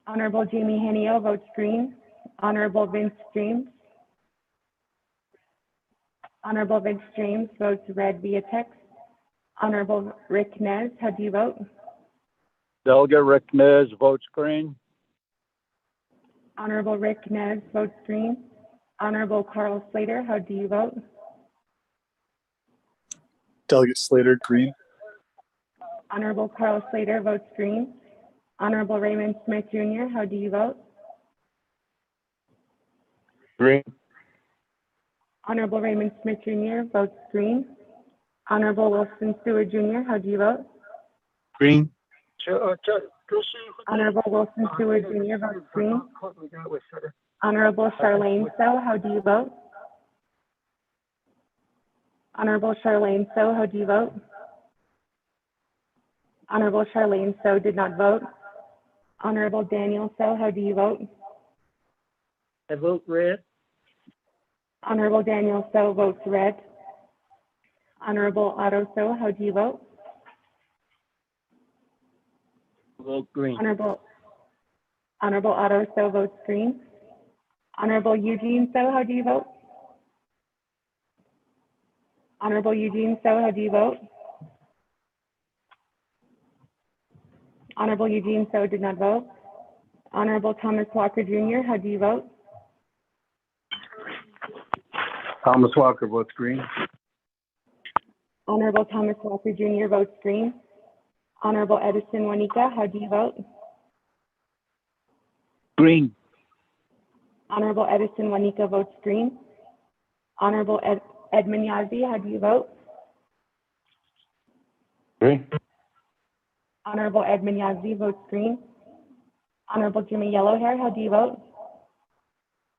Speaker 2: Honorable Jamie Henio votes green. Honorable Vince James. Honorable Vince James votes red via text. Honorable Rick Nez, how do you vote?
Speaker 13: Delegate Rick Nez votes green.
Speaker 2: Honorable Rick Nez votes green. Honorable Carl Slater, how do you vote?
Speaker 10: Delegate Slater, green.
Speaker 2: Honorable Carl Slater votes green. Honorable Raymond Smith Jr., how do you vote?
Speaker 13: Green.
Speaker 2: Honorable Raymond Smith Jr. votes green. Honorable Wilson Stewart Jr., how do you vote?
Speaker 13: Green.
Speaker 2: Honorable Wilson Stewart Jr. votes green. Honorable Charlene So, how do you vote? Honorable Charlene So, how do you vote? Honorable Charlene So did not vote. Honorable Daniel So, how do you vote?
Speaker 9: I vote red.
Speaker 2: Honorable Daniel So votes red. Honorable Otto So, how do you vote?
Speaker 9: Vote green.
Speaker 2: Honorable Otto So votes green. Honorable Eugene So, how do you vote? Honorable Eugene So, how do you vote? Honorable Eugene So did not vote. Honorable Thomas Walker Jr., how do you vote?
Speaker 13: Thomas Walker votes green.
Speaker 2: Honorable Thomas Walker Jr. votes green. Honorable Edison Juanica, how do you vote?
Speaker 13: Green.
Speaker 2: Honorable Edison Juanica votes green. Honorable Edmund Yazzie, how do you vote?
Speaker 13: Green.
Speaker 2: Honorable Edmund Yazzie votes green. Honorable Jimmy Yellowhair, how do you vote?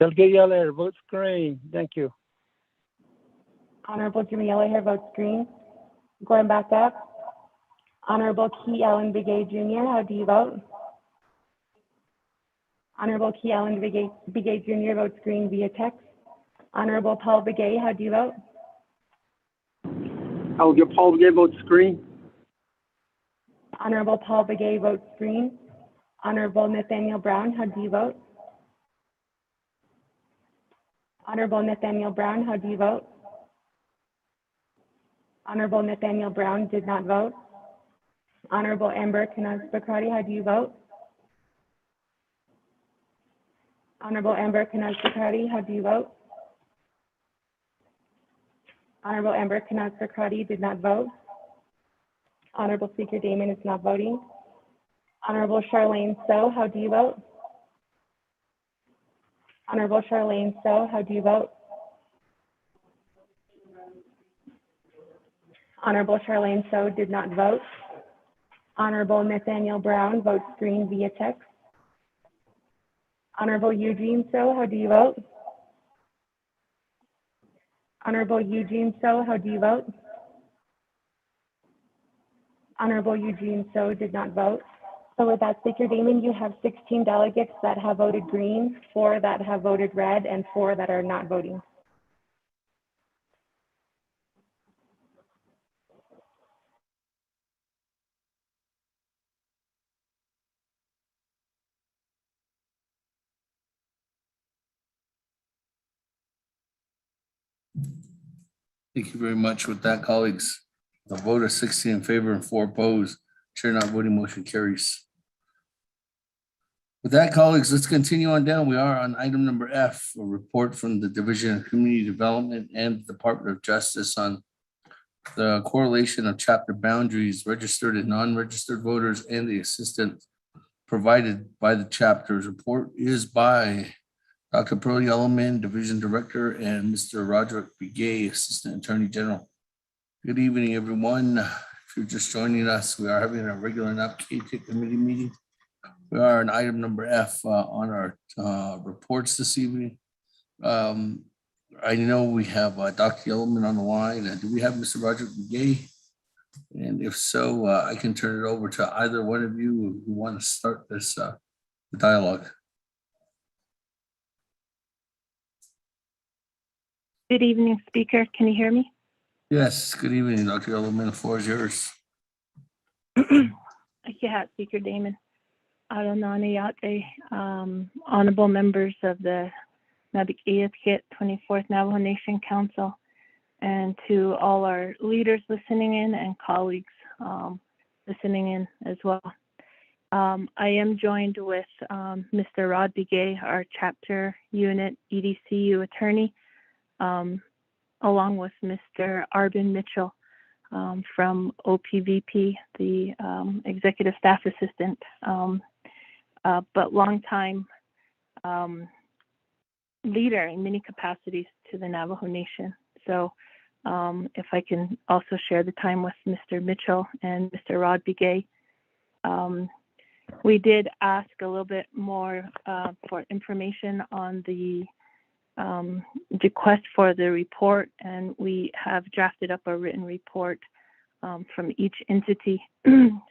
Speaker 9: Delegate Yellowhair votes green. Thank you.
Speaker 2: Honorable Jimmy Yellowhair votes green. Going back up. Honorable Key Allen Begay Jr., how do you vote? Honorable Key Allen Begay Jr. votes green via text. Honorable Paul Begay, how do you vote?
Speaker 3: Paul Begay votes green.
Speaker 2: Honorable Paul Begay votes green. Honorable Nathaniel Brown, how do you vote? Honorable Nathaniel Brown, how do you vote? Honorable Nathaniel Brown did not vote. Honorable Amber Kanaz Bakrati, how do you vote? Honorable Amber Kanaz Bakrati, how do you vote? Honorable Amber Kanaz Bakrati did not vote. Honorable Speaker Damon is not voting. Honorable Charlene So, how do you vote? Honorable Charlene So, how do you vote? Honorable Charlene So did not vote. Honorable Nathaniel Brown votes green via text. Honorable Eugene So, how do you vote? Honorable Eugene So, how do you vote? Honorable Eugene So did not vote. So with that, Speaker Damon, you have 16 delegates that have voted green, 4 that have voted red, and 4 that are not voting.
Speaker 8: Thank you very much. With that, colleagues, the vote of 16 in favor and 4 opposed. Chair not voting, motion carries. With that, colleagues, let's continue on down. We are on item number F, a report from the Division of Community Development and the Department of Justice on the correlation of chapter boundaries, registered and non-registered voters, and the assistance provided by the chapters. Report is by Dr. Pearl Yellowman, Division Director, and Mr. Roderick Begay, Assistant Attorney General. Good evening, everyone. If you're just joining us, we are having a regular Naabik'íyáti committee meeting. We are on item number F on our reports this evening. I know we have Dr. Yellowman on the line. Do we have Mr. Roderick Begay? And if so, I can turn it over to either one of you who want to start this dialogue.
Speaker 14: Good evening, Speaker. Can you hear me?
Speaker 8: Yes, good evening, Dr. Yellowman. The floor is yours.
Speaker 14: Yeah, Speaker Damon. Naabik'íyáti, honorable members of the Naabik'íyáti 24th Navajo Nation Council, and to all our leaders listening in and colleagues listening in as well. I am joined with Mr. Rod Begay, our chapter unit EDCU attorney, along with Mr. Arbin Mitchell from OPVP, the executive staff assistant, but longtime leader in many capacities to the Navajo Nation. So if I can also share the time with Mr. Mitchell and Mr. Rod Begay. We did ask a little bit more for information on the request for the report, and we have drafted up a written report from each entity.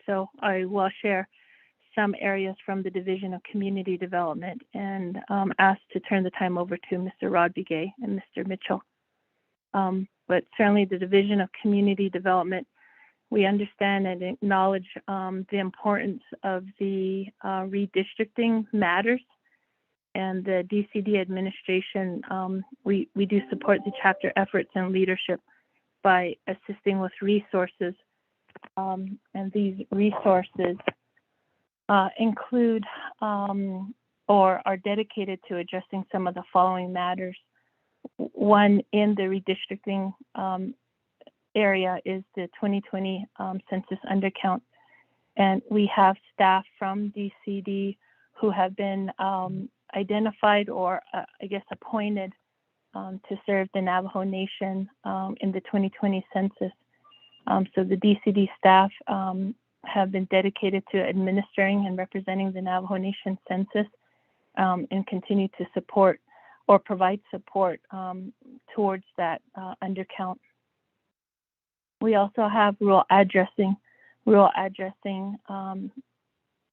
Speaker 14: So I will share some areas from the Division of Community Development and ask to turn the time over to Mr. Rod Begay and Mr. Mitchell. But certainly the Division of Community Development, we understand and acknowledge the importance of the redistricting matters, and the DCD administration, we do support the chapter efforts and leadership by assisting with resources, and these resources include or are dedicated to addressing some of the following matters. One in the redistricting area is the 2020 census undercount, and we have staff from DCD who have been identified or I guess appointed to serve the Navajo Nation in the 2020 census. So the DCD staff have been dedicated to administering and representing the Navajo Nation census and continue to support or provide support towards that undercount. We also have rural addressing. Rural addressing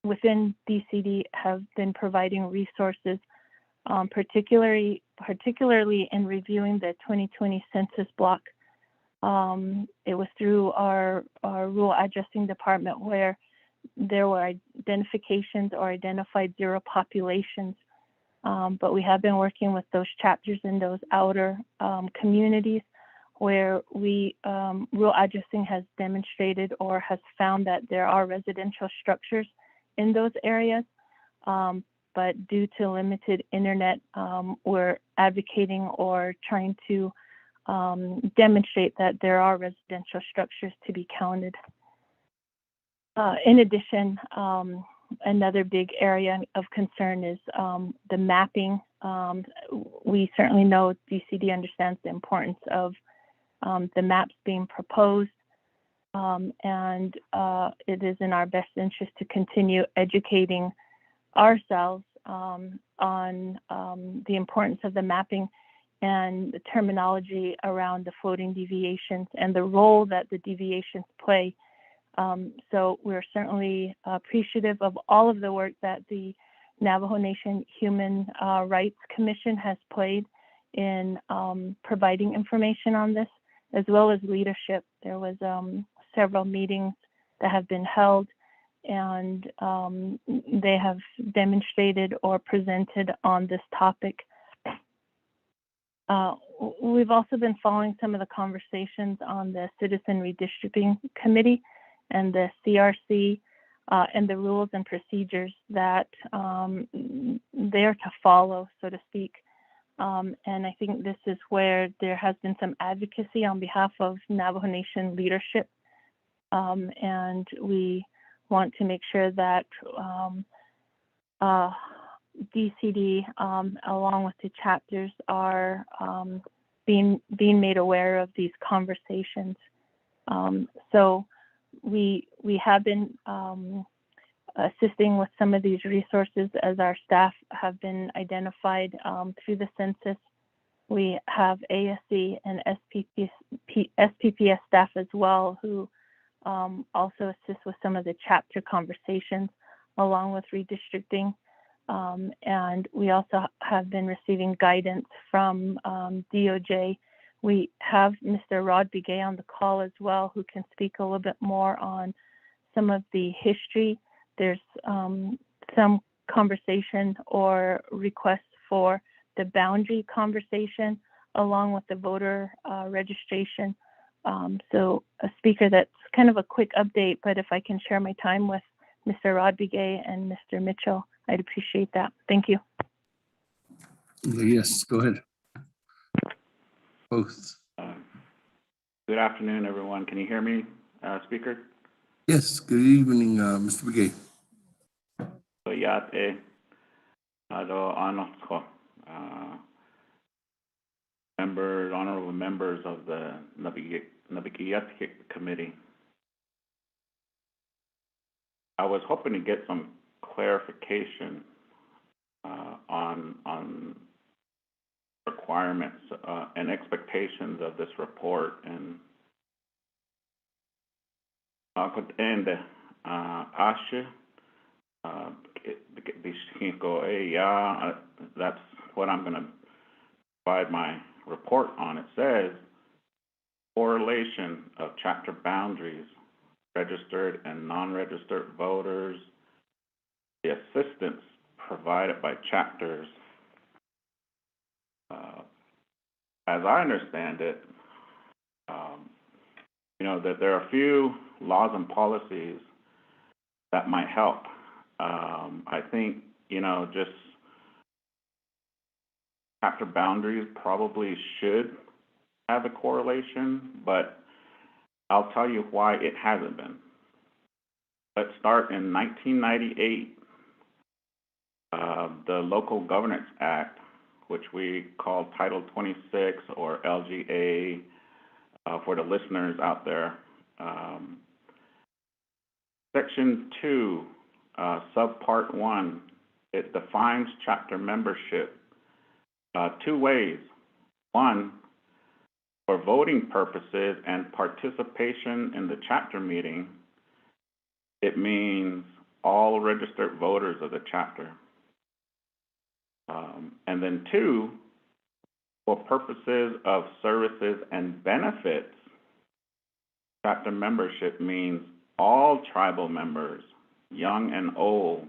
Speaker 14: within DCD have been providing resources, particularly in reviewing the 2020 census block. It was through our rural addressing department where there were identifications or identified zero populations. But we have been working with those chapters in those outer communities where rural addressing has demonstrated or has found that there are residential structures in those areas, but due to limited internet, we're advocating or trying to demonstrate that there are residential structures to be counted. In addition, another big area of concern is the mapping. We certainly know DCD understands the importance of the maps being proposed,
Speaker 18: and it is in our best interest to continue educating ourselves on the importance of the mapping and the terminology around the floating deviations and the role that the deviations play. So we're certainly appreciative of all of the work that the Navajo Nation Human Rights Commission has played in providing information on this, as well as leadership. There was several meetings that have been held, and they have demonstrated or presented on this topic. We've also been following some of the conversations on the Citizen Redistricting Committee and the CRC and the rules and procedures that they're to follow, so to speak. And I think this is where there has been some advocacy on behalf of Navajo Nation leadership. And we want to make sure that DCD, along with the chapters, are being made aware of these conversations. So we have been assisting with some of these resources as our staff have been identified through the census. We have ASC and SPPS staff as well, who also assist with some of the chapter conversations along with redistricting. And we also have been receiving guidance from DOJ. We have Mr. Rod Begay on the call as well, who can speak a little bit more on some of the history. There's some conversation or requests for the boundary conversation along with the voter registration. So a speaker that's kind of a quick update, but if I can share my time with Mr. Rod Begay and Mr. Mitchell, I'd appreciate that. Thank you.
Speaker 8: Yes, go ahead. Both.
Speaker 21: Good afternoon, everyone. Can you hear me, speaker?
Speaker 8: Yes, good evening, Mr. Begay.
Speaker 21: Naabik'íyáti, members, honorable members of the Naabik'íyáti committee. I was hoping to get some clarification on requirements and expectations of this report, and that's what I'm going to provide my report on. It says correlation of chapter boundaries, registered and non-registered voters, the assistance provided by chapters. As I understand it, that there are a few laws and policies that might help. I think, just chapter boundaries probably should have a correlation, but I'll tell you why it hasn't been. Let's start in 1998. The Local Governance Act, which we call Title 26 or LGA for the listeners out there. Section 2, Subpart 1, it defines chapter membership two ways. One, for voting purposes and participation in the chapter meeting, it means all registered voters of the chapter. And then two, for purposes of services and benefits, chapter membership means all tribal members, young and old,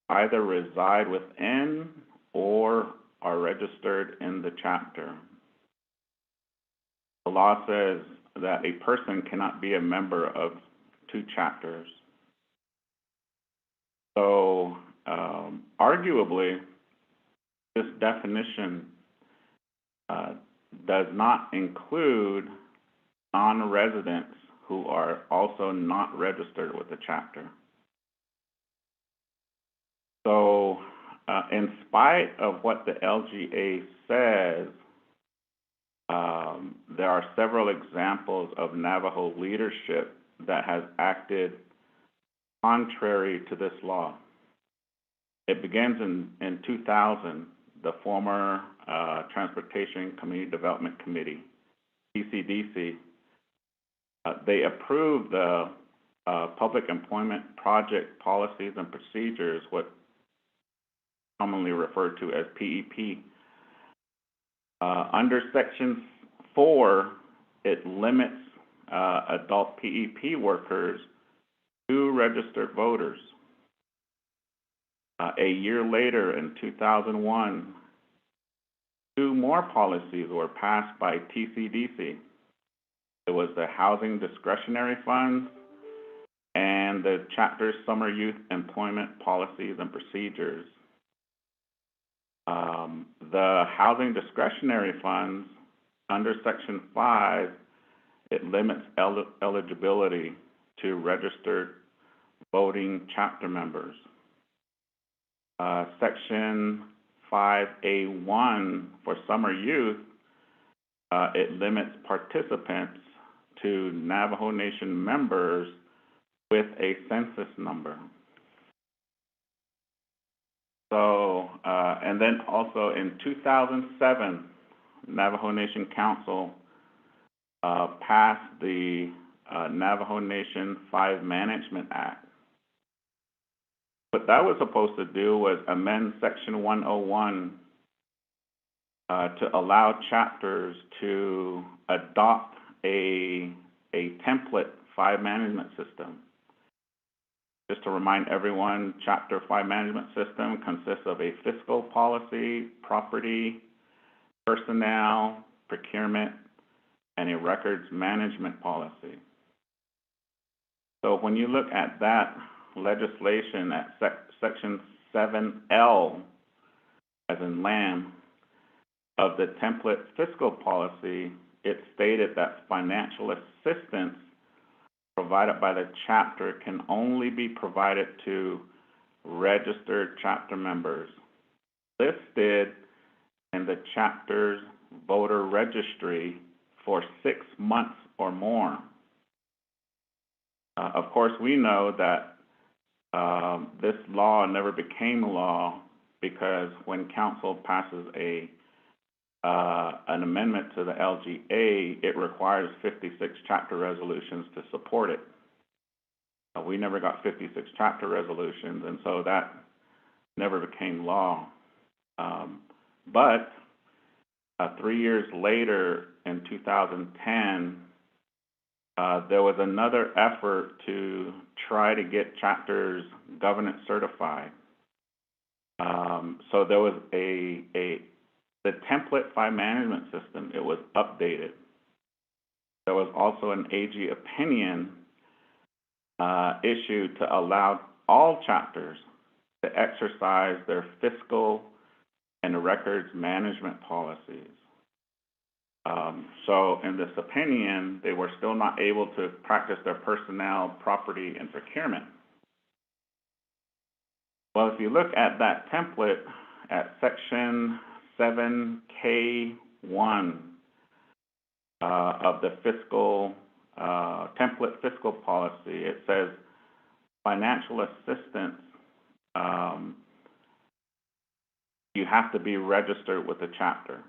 Speaker 21: either reside within or are registered in the chapter. The law says that a person cannot be a member of two chapters. So, arguably, this definition does not include non-residents who are also not registered with the chapter. So, in spite of what the LGA says, There are several examples of Navajo leadership that has acted contrary to this law. It begins in 2000. The former Transportation Community Development Committee, TCDC, they approved the Public Employment Project Policies and Procedures, what commonly referred to as PEP. Under Section 4, it limits adult PEP workers to registered voters. A year later, in 2001, 2 more policies were passed by TCDC. It was the Housing Discretionary Funds and the Chapter Summer Youth Employment Policies and Procedures. The Housing Discretionary Funds, under Section 5, it limits eligibility to registered voting chapter members. Section 5A1 for summer youth, it limits participants to Navajo Nation members with a census number. So, and then also in 2007, Navajo Nation Council passed the Navajo Nation 5 Management Act. What that was supposed to do was amend Section 101 to allow chapters to adopt a template 5 management system. Just to remind everyone, Chapter 5 management system consists of a fiscal policy, property, personnel, procurement, and a records management policy. So when you look at that legislation at Section 7L, as in land, of the template fiscal policy, it stated that financial assistance provided by the chapter can only be provided to registered chapter members listed in the chapter's voter registry for 6 months or more. Of course, we know that this law never became law because when council passes an amendment to the LGA, it requires 56 chapter resolutions to support it. We never got 56 chapter resolutions, and so that never became law. But 3 years later, in 2010, there was another effort to try to get chapters governance certified. So there was the template 5 management system, it was updated. There was also an AG opinion issued to allow all chapters to exercise their fiscal and records management policies. So in this opinion, they were still not able to practice their personnel, property, and procurement. Well, if you look at that template at Section 7K1 of the fiscal template fiscal policy, it says financial assistance, you have to be registered with the chapter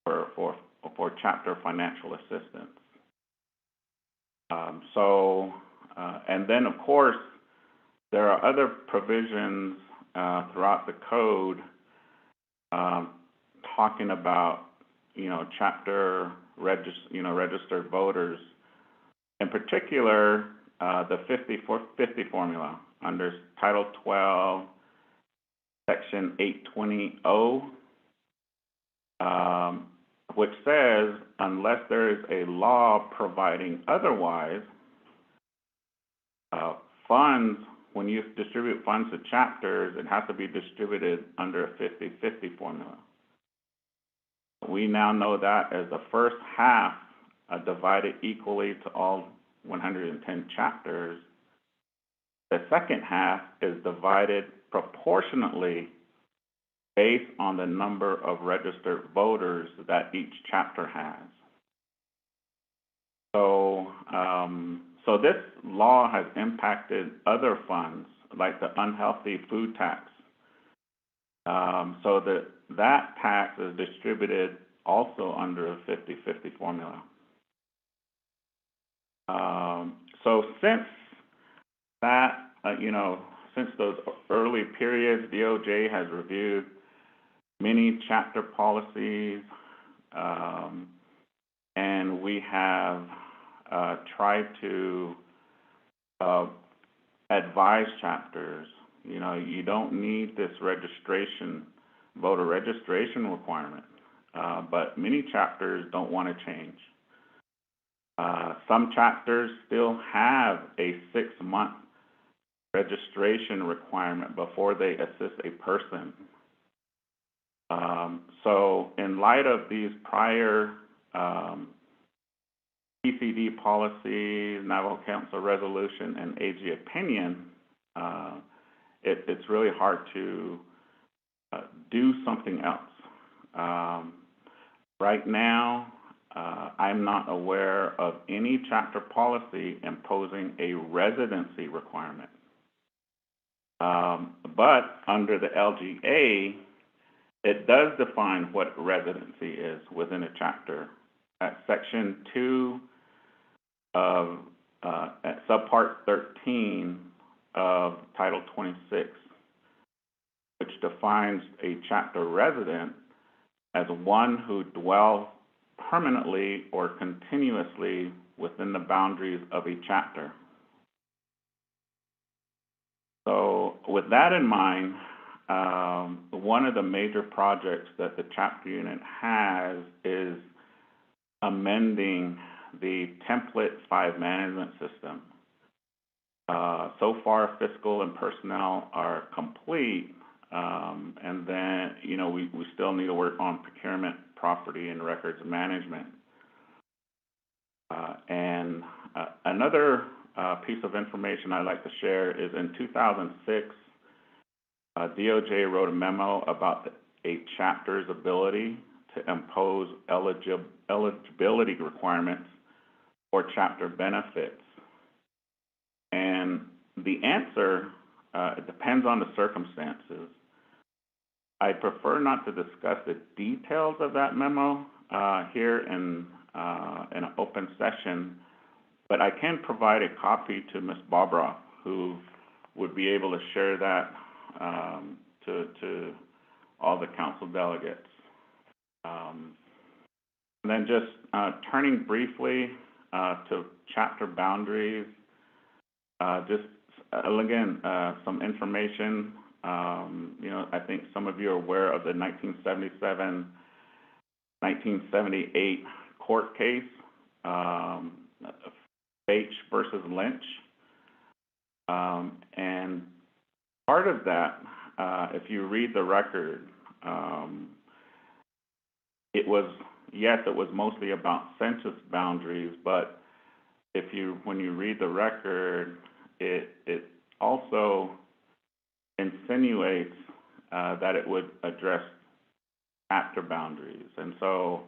Speaker 21: for chapter financial assistance. And then of course, there are other provisions throughout the code talking about, chapter registered voters. In particular, the 50 formula under Title 12, Section 820O, which says unless there is a law providing otherwise, funds, when you distribute funds to chapters, it has to be distributed under a 50-50 formula. We now know that as the first half divided equally to all 110 chapters, the second half is divided proportionately based on the number of registered voters that each chapter has. So this law has impacted other funds, like the unhealthy food tax. So that tax is distributed also under a 50-50 formula. So since that, since those early periods, DOJ has reviewed many chapter policies, and we have tried to advise chapters, you don't need this voter registration requirement, but many chapters don't want to change. Some chapters still have a 6-month registration requirement before they assist a person. So in light of these prior PCD policies, Navajo Council resolution, and AG opinion, it's really hard to do something else. Right now, I'm not aware of any chapter policy imposing a residency requirement. But under the LGA, it does define what residency is within a chapter. At Section 2 of at Subpart 13 of Title 26, which defines a chapter resident as one who dwells permanently or continuously within the boundaries of a chapter. So with that in mind, one of the major projects that the chapter unit has is amending the template 5 management system. So far, fiscal and personnel are complete, and then, we still need to work on procurement, property, and records management. And another piece of information I'd like to share is in 2006, DOJ wrote a memo about a chapter's ability to impose eligibility requirements for chapter benefits. And the answer it depends on the circumstances. I prefer not to discuss the details of that memo here in an open session, but I can provide a copy to Ms. Barbara, who would be able to share that to all the council delegates. And then just turning briefly to chapter boundaries, just again, some information. I think some of you are aware of the 1978 court case, Bache versus Lynch. And part of that, if you read the record, it was mostly about census boundaries, but when you read the record, it also insinuates that it would address chapter boundaries, and so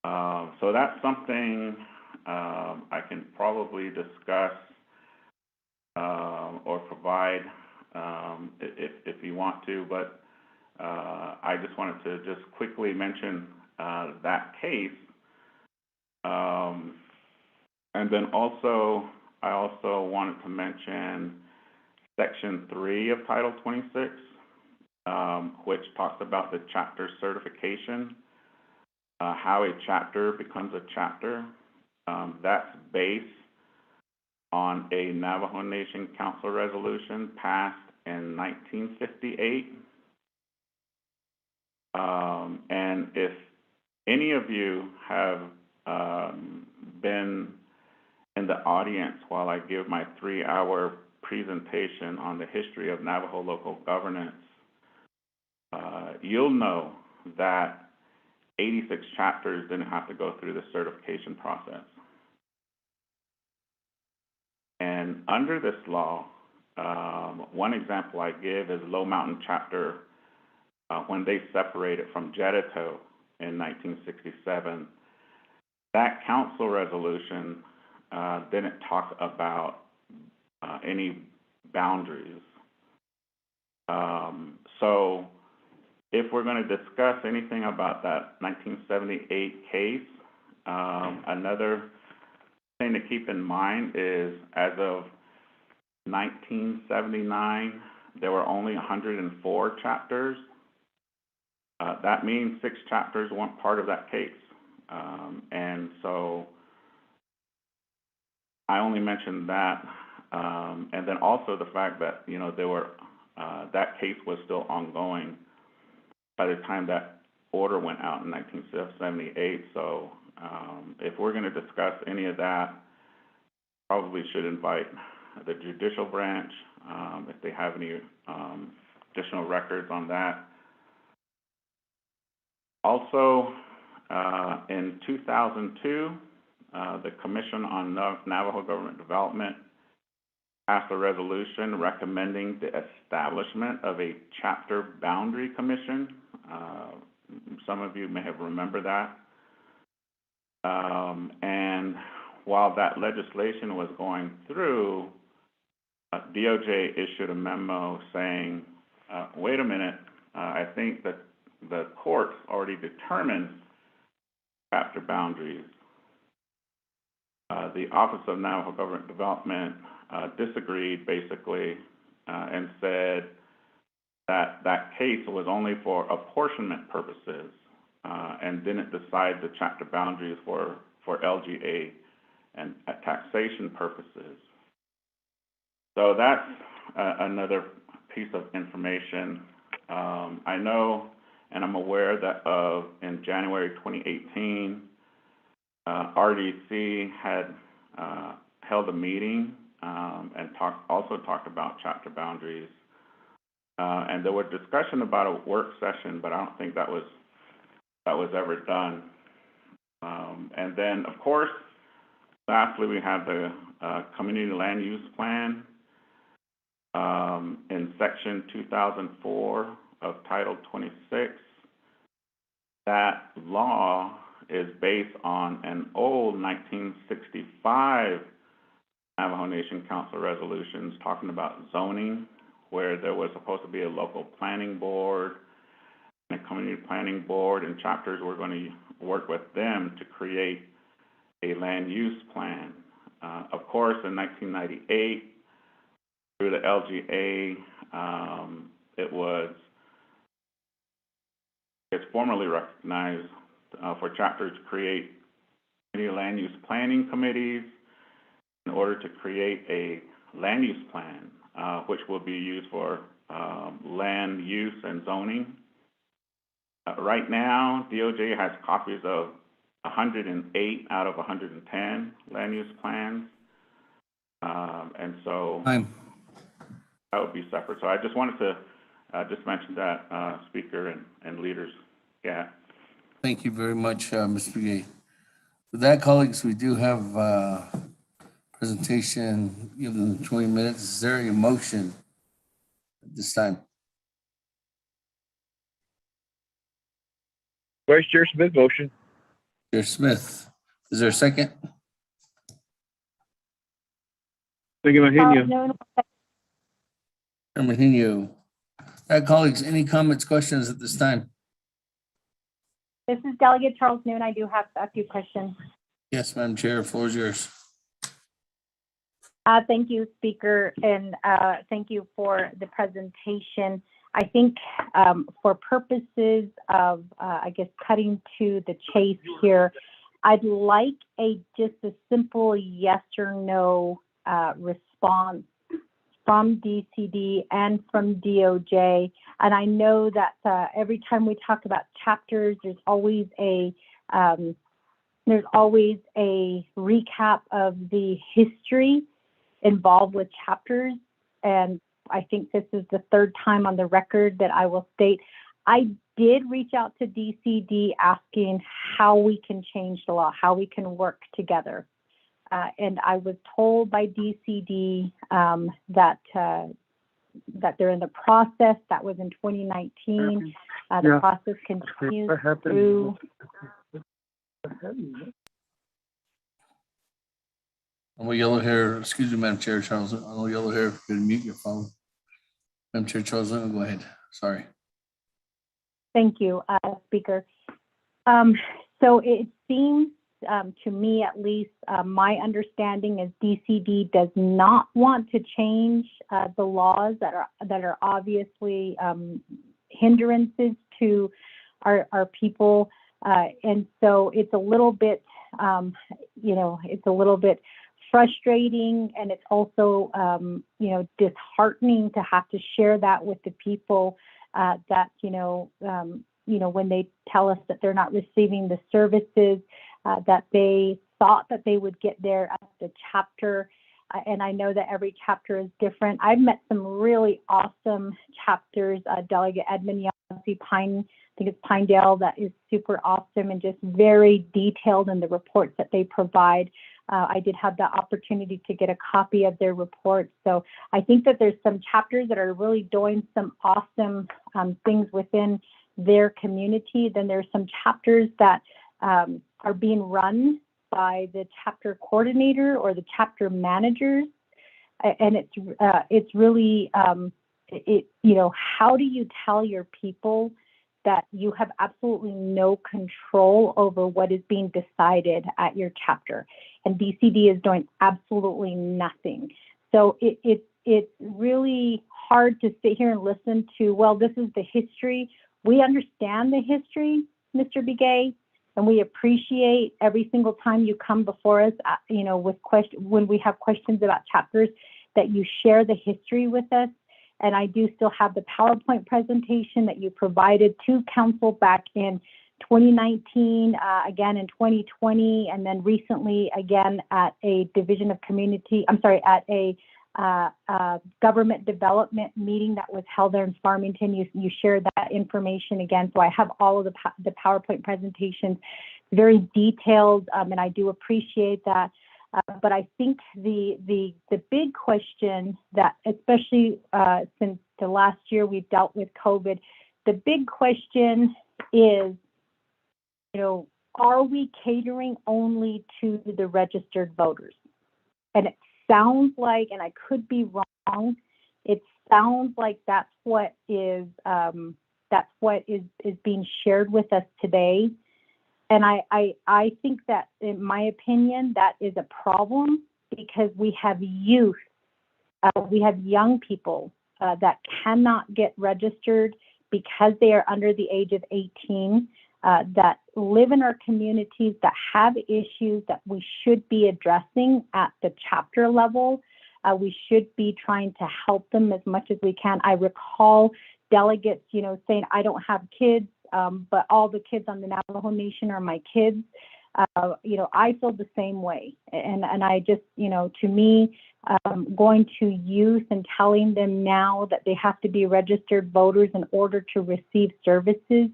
Speaker 21: that's something I can probably discuss or provide if you want to, but I just wanted to just quickly mention that case, and then I also wanted to mention Section 3 of Title 26, which talks about the chapter certification, how a chapter becomes a chapter. That's based on a Navajo Nation Council resolution passed in 1958. And if any of you have been in the audience while I give my 3-hour presentation on the history of Navajo local governance, you'll know that 86 chapters didn't have to go through the certification process. And under this law, one example I give is Low Mountain Chapter, when they separated from Jedito in 1967. that council resolution didn't talk about any boundaries. So if we're going to discuss anything about that 1978 case, another thing to keep in mind is as of 1979, there were only 104 chapters. That means 6 chapters weren't part of that case. And so I only mentioned that. And then also the fact that, you know, there were, that case was still ongoing by the time that order went out in 1978. So if we're going to discuss any of that, probably should invite the judicial branch if they have any additional records on that. Also, in 2002, the Commission on Navajo Government Development passed a resolution recommending the establishment of a chapter boundary commission. Some of you may have remembered that. And while that legislation was going through, DOJ issued a memo saying, wait a minute, I think that the courts already determined chapter boundaries. The Office of Navajo Government Development disagreed basically and said that that case was only for apportionment purposes and didn't decide the chapter boundaries for LGA and taxation purposes. So that's another piece of information. I know and I'm aware that in January 2018, RDC had held a meeting and also talked about chapter boundaries. And there was discussion about a work session, but I don't think that was ever done. And then, of course, lastly, we have the Community Land Use Plan in Section 2004 of Title 26. That law is based on an old 1965 Navajo Nation Council resolutions talking about zoning, where there was supposed to be a local planning board and a community planning board, and chapters were going to work with them to create a land use plan. Of course, in 1998, through the LGA, it's formally recognized for chapters to create community land use planning committees in order to create a land use plan, which will be used for land use and zoning. Right now, DOJ has copies of 108 out of 110 land use plans. And so that would be separate. So I just wanted to just mention that, Speaker and leaders. Yeah.
Speaker 8: Thank you very much, Mr. Begay. With that, colleagues, we do have presentation, given 20 minutes. Is there a motion at this time?
Speaker 20: Vice Chair Smith, motion.
Speaker 8: Chair Smith, is there a second?
Speaker 11: Thank you, Mahinio.
Speaker 8: Mahinio. Colleagues, any comments, questions at this time?
Speaker 14: This is Delegate Charles Noon. I do have a few questions.
Speaker 8: Yes, Madam Chair, the floor is yours.
Speaker 14: Thank you, Speaker, and thank you for the presentation. I think for purposes of, I guess, cutting to the chase here, I'd like just a simple yes or no response from DCD and from DOJ. And I know that every time we talk about chapters, there's always a recap of the history involved with chapters. And I think this is the third time on the record that I will state, I did reach out to DCD asking how we can change the law, how we can work together. And I was told by DCD that they're in the process. That was in 2019. The process continues through.
Speaker 8: I'm a yellow hair. Excuse me, Madam Chair, Charles. I'm a yellow hair. You can mute your phone. Madam Chair, Charles, go ahead. Sorry.
Speaker 14: Thank you, Speaker. So it seems to me, at least, my understanding is DCD does not want to change the laws that are obviously hindrances to our people, and so it's a little bit, it's a little bit frustrating, and it's also, disheartening to have to share that with the people that, when they tell us that they're not receiving the services that they thought that they would get there at the chapter. And I know that every chapter is different. I've met some really awesome chapters, Delegate Edmund Yancey, I think it's Pinedale, that is super awesome and just very detailed in the reports that they provide. I did have the opportunity to get a copy of their report. So I think that there's some chapters that are really doing some awesome things within their community. Then there's some chapters that are being run by the chapter coordinator or the chapter managers. And it's really, how do you tell your people that you have absolutely no control over what is being decided at your chapter? And DCD is doing absolutely nothing. So it's really hard to sit here and listen to, well, this is the history. We understand the history, Mr. Begay, and we appreciate every single time you come before us, with when we have questions about chapters, that you share the history with us. And I do still have the PowerPoint presentation that you provided to council back in 2019, again in 2020, and then recently again at a division of community, at a government development meeting that was held there in Farmington. You shared that information again. So I have all of the PowerPoint presentations, very detailed, and I do appreciate that. But I think the big question that, especially since the last year we've dealt with COVID, the big question is, are we catering only to the registered voters? And it sounds like, and I could be wrong, it sounds like that's what is being shared with us today. And I think that, in my opinion, that is a problem, because we have youth, we have young people that cannot get registered because they are under the age of 18, that live in our communities, that have issues that we should be addressing at the chapter level. We should be trying to help them as much as we can. I recall delegates, saying, I don't have kids, but all the kids on the Navajo Nation are my kids. I feel the same way. And I just, to me, going to youth and telling them now that they have to be registered voters in order to receive services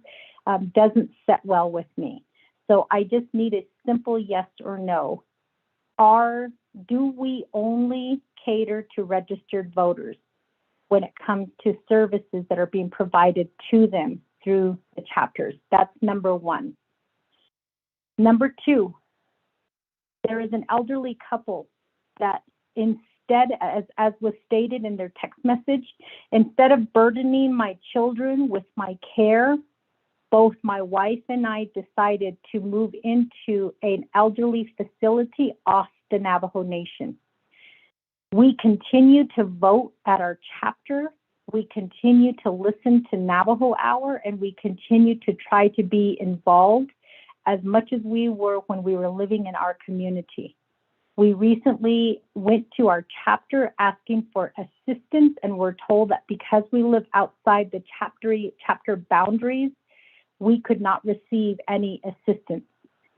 Speaker 14: doesn't set well with me. So I just need a simple yes or no. Do we only cater to registered voters when it comes to services that are being provided to them through the chapters? That's number one. Number two, there is an elderly couple that, instead, as was stated in their text message, instead of burdening my children with my care, both my wife and I decided to move into an elderly facility off the Navajo Nation. We continue to vote at our chapter. We continue to listen to Navajo Hour, and we continue to try to be involved as much as we were when we were living in our community. We recently went to our chapter asking for assistance, and we're told that because we live outside the chapter boundaries, we could not receive any assistance.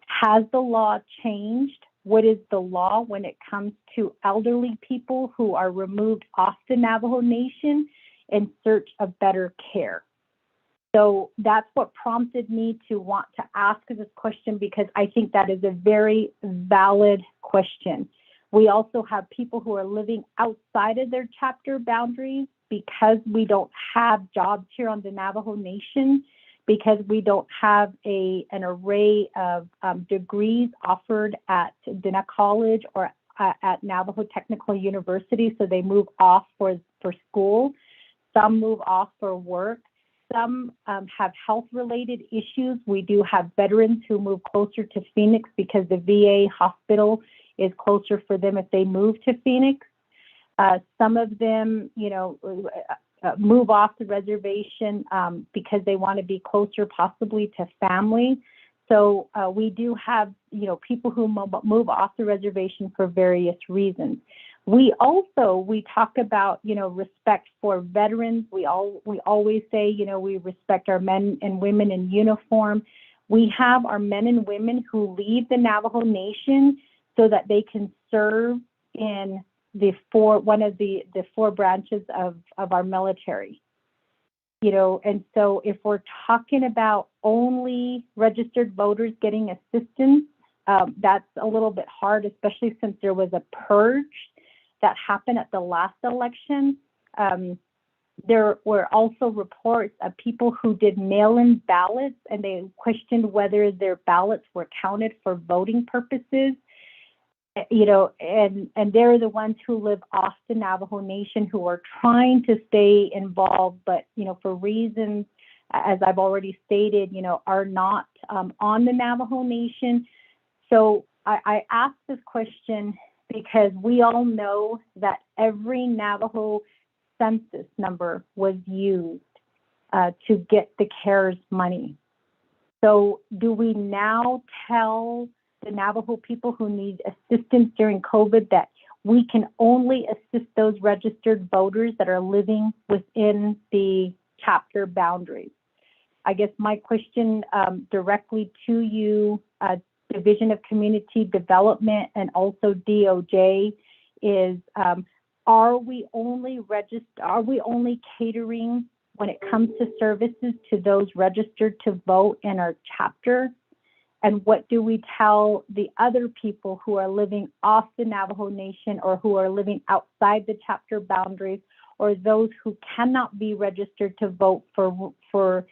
Speaker 14: Has the law changed? What is the law when it comes to elderly people who are removed off the Navajo Nation in search of better care? So that's what prompted me to want to ask this question, because I think that is a very valid question. We also have people who are living outside of their chapter boundaries because we don't have jobs here on the Navajo Nation, because we don't have an array of degrees offered at Dena College or
Speaker 20: at Navajo Technical University, so they move off for school. Some move off for work. Some have health-related issues. We do have veterans who move closer to Phoenix because the VA hospital is closer for them if they move to Phoenix. Some of them, move off the reservation because they want to be closer possibly to family. So we do have, people who move off the reservation for various reasons. We talk about, respect for veterans. We always say, we respect our men and women in uniform. We have our men and women who leave the Navajo Nation so that they can serve in one of the four branches of our military. And so if we're talking about only registered voters getting assistance, that's a little bit hard, especially since there was a purge that happened at the last election. There were also reports of people who did mail-in ballots, and they questioned whether their ballots were counted for voting purposes. And they're the ones who live off the Navajo Nation who are trying to stay involved, but, for reasons, as I've already stated, are not on the Navajo Nation. So I ask this question because we all know that every Navajo census number was used to get the CARES money. So do we now tell the Navajo people who need assistance during COVID that we can only assist those registered voters that are living within the chapter boundaries? I guess my question directly to you, Division of Community Development and also DOJ, is are we only catering when it comes to services to those registered to vote in our chapter? And what do we tell the other people who are living off the Navajo Nation or who are living outside the chapter boundaries, or those who cannot be registered to vote for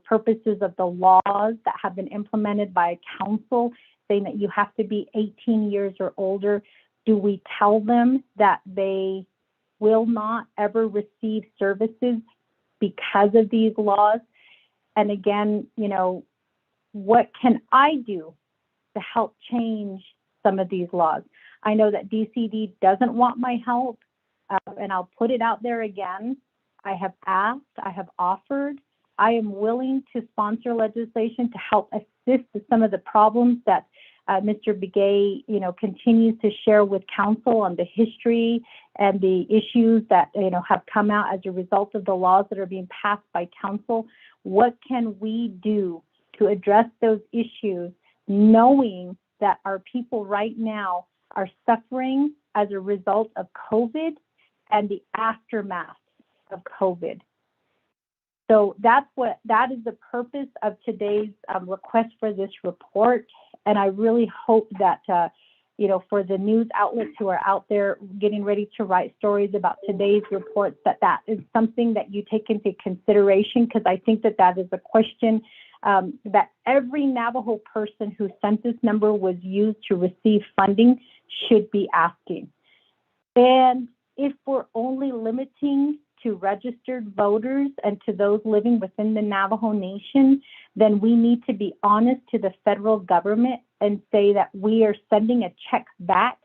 Speaker 20: purposes of the laws that have been implemented by a council saying that you have to be 18 years or older? Do we tell them that they will not ever receive services because of these laws? And again, what can I do to help change some of these laws? I know that DCD doesn't want my help, and I'll put it out there again. I have asked, I have offered, I am willing to sponsor legislation to help assist with some of the problems that Mr. Begay, continues to share with council on the history and the issues that, have come out as a result of the laws that are being passed by council. What can we do to address those issues, knowing that our people right now are suffering as a result of COVID and the aftermath of COVID? So that is the purpose of today's request for this report. And I really hope that, for the news outlets who are out there getting ready to write stories about today's reports, that is something that you take into consideration, because I think that is a question that every Navajo person whose census number was used to receive funding should be asking. And if we're only limiting to registered voters and to those living within the Navajo Nation, then we need to be honest to the federal government and say that we are sending a check back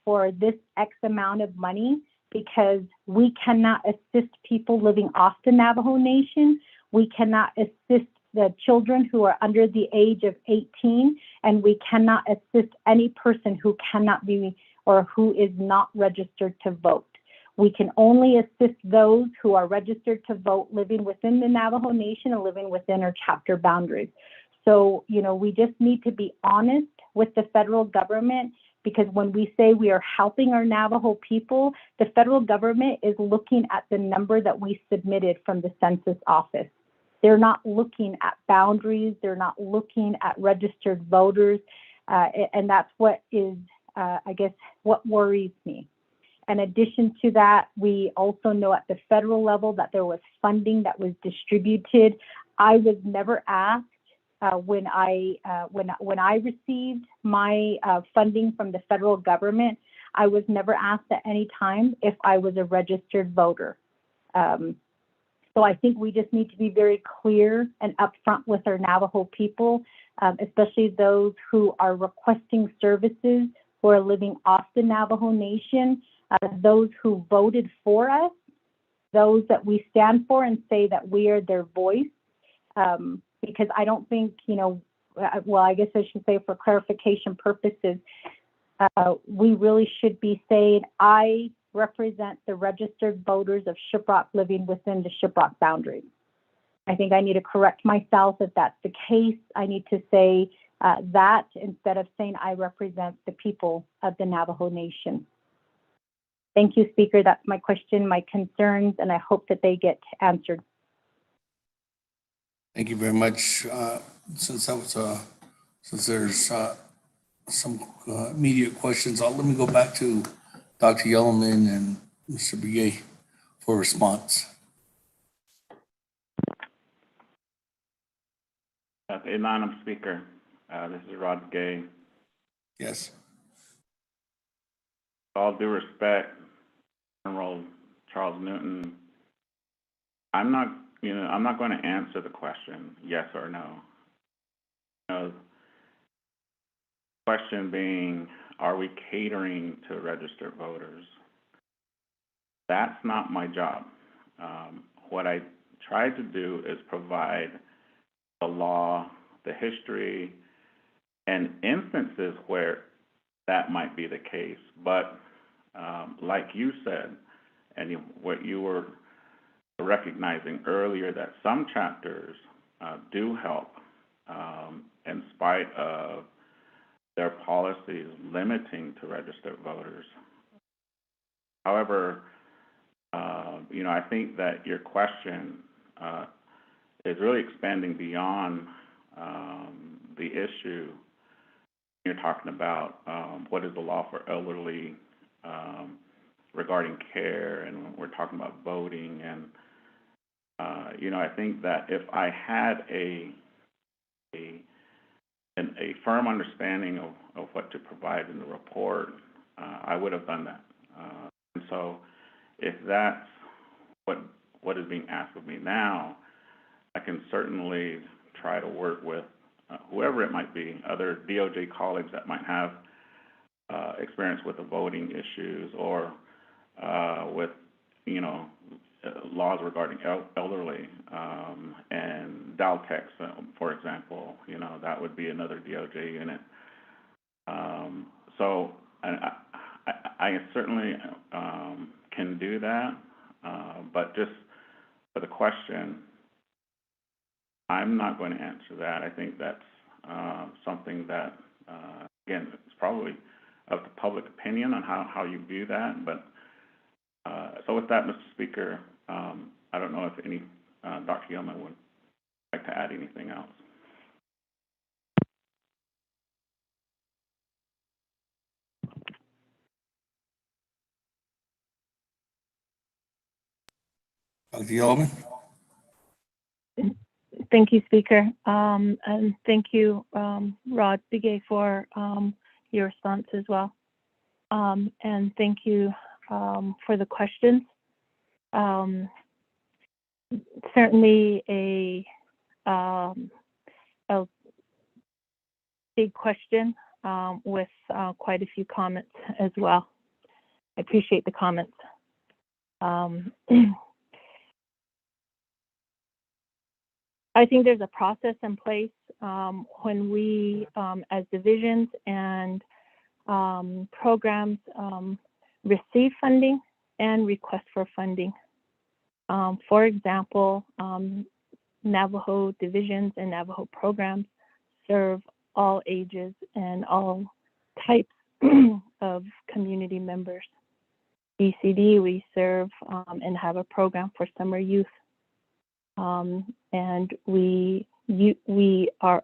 Speaker 20: for this X amount of money, because we cannot assist people living off the Navajo Nation. We cannot assist the children who are under the age of 18, and we cannot assist any person who cannot be or who is not registered to vote. We can only assist those who are registered to vote living within the Navajo Nation and living within our chapter boundaries. So, we just need to be honest with the federal government, because when we say we are helping our Navajo people, the federal government is looking at the number that we submitted from the census office. They're not looking at boundaries. They're not looking at registered voters. And that's what is, what worries me. In addition to that, we also know at the federal level that there was funding that was distributed. I was never asked when I received my funding from the federal government. I was never asked at any time if I was a registered voter. So I think we just need to be very clear and upfront with our Navajo people, especially those who are requesting services, who are living off the Navajo Nation, those who voted for us, those that we stand for and say that we are their voice. Because I don't think, well, I guess I should say for clarification purposes, we really should be saying, I represent the registered voters of Shiprock living within the Shiprock boundaries. I think I need to correct myself if that's the case. I need to say that instead of saying I represent the people of the Navajo Nation. Thank you, Speaker. That's my question, my concerns, and I hope that they get answered.
Speaker 8: Thank you very much. Since there's some immediate questions, let me go back to Dr. Yellowman and Mr. Begay for a response.
Speaker 21: Madam Speaker, this is Rod Begay.
Speaker 8: Yes.
Speaker 21: With all due respect, General Charles Newton, I'm not going to answer the question yes or no. The question being, are we catering to registered voters? That's not my job. What I try to do is provide the law, the history, and instances where that might be the case. But like you said, and what you were recognizing earlier, that some chapters do help in spite of their policies limiting to registered voters. However, I think that your question is really expanding beyond the issue. You're talking about what is the law for elderly regarding care, and we're talking about voting. And I think that if I had a firm understanding of what to provide in the report, I would have done that. And so if that's what is being asked of me now, I can certainly try to work with whoever it might be, other DOJ colleagues that might have experience with the voting issues or with, laws regarding elderly and Daltex, for example. That would be another DOJ unit. So I certainly can do that, but just for the question, I'm not going to answer that. I think that's something that, again, it's probably of the public opinion on how you view that. But so with that, Mr. Speaker, I don't know if any Dr. Yeoman would like to add anything else.
Speaker 8: Dr. Yeoman?
Speaker 18: Thank you, Speaker. And thank you, Rod Begay, for your response as well. And thank you for the questions. Certainly a big question with quite a few comments as well. I appreciate the comments. I think there's a process in place when we, as divisions and programs, receive funding and request for funding. For example, Navajo divisions and Navajo programs serve all ages and all types of community members. BCD, we serve and have a program for summer youth. And we are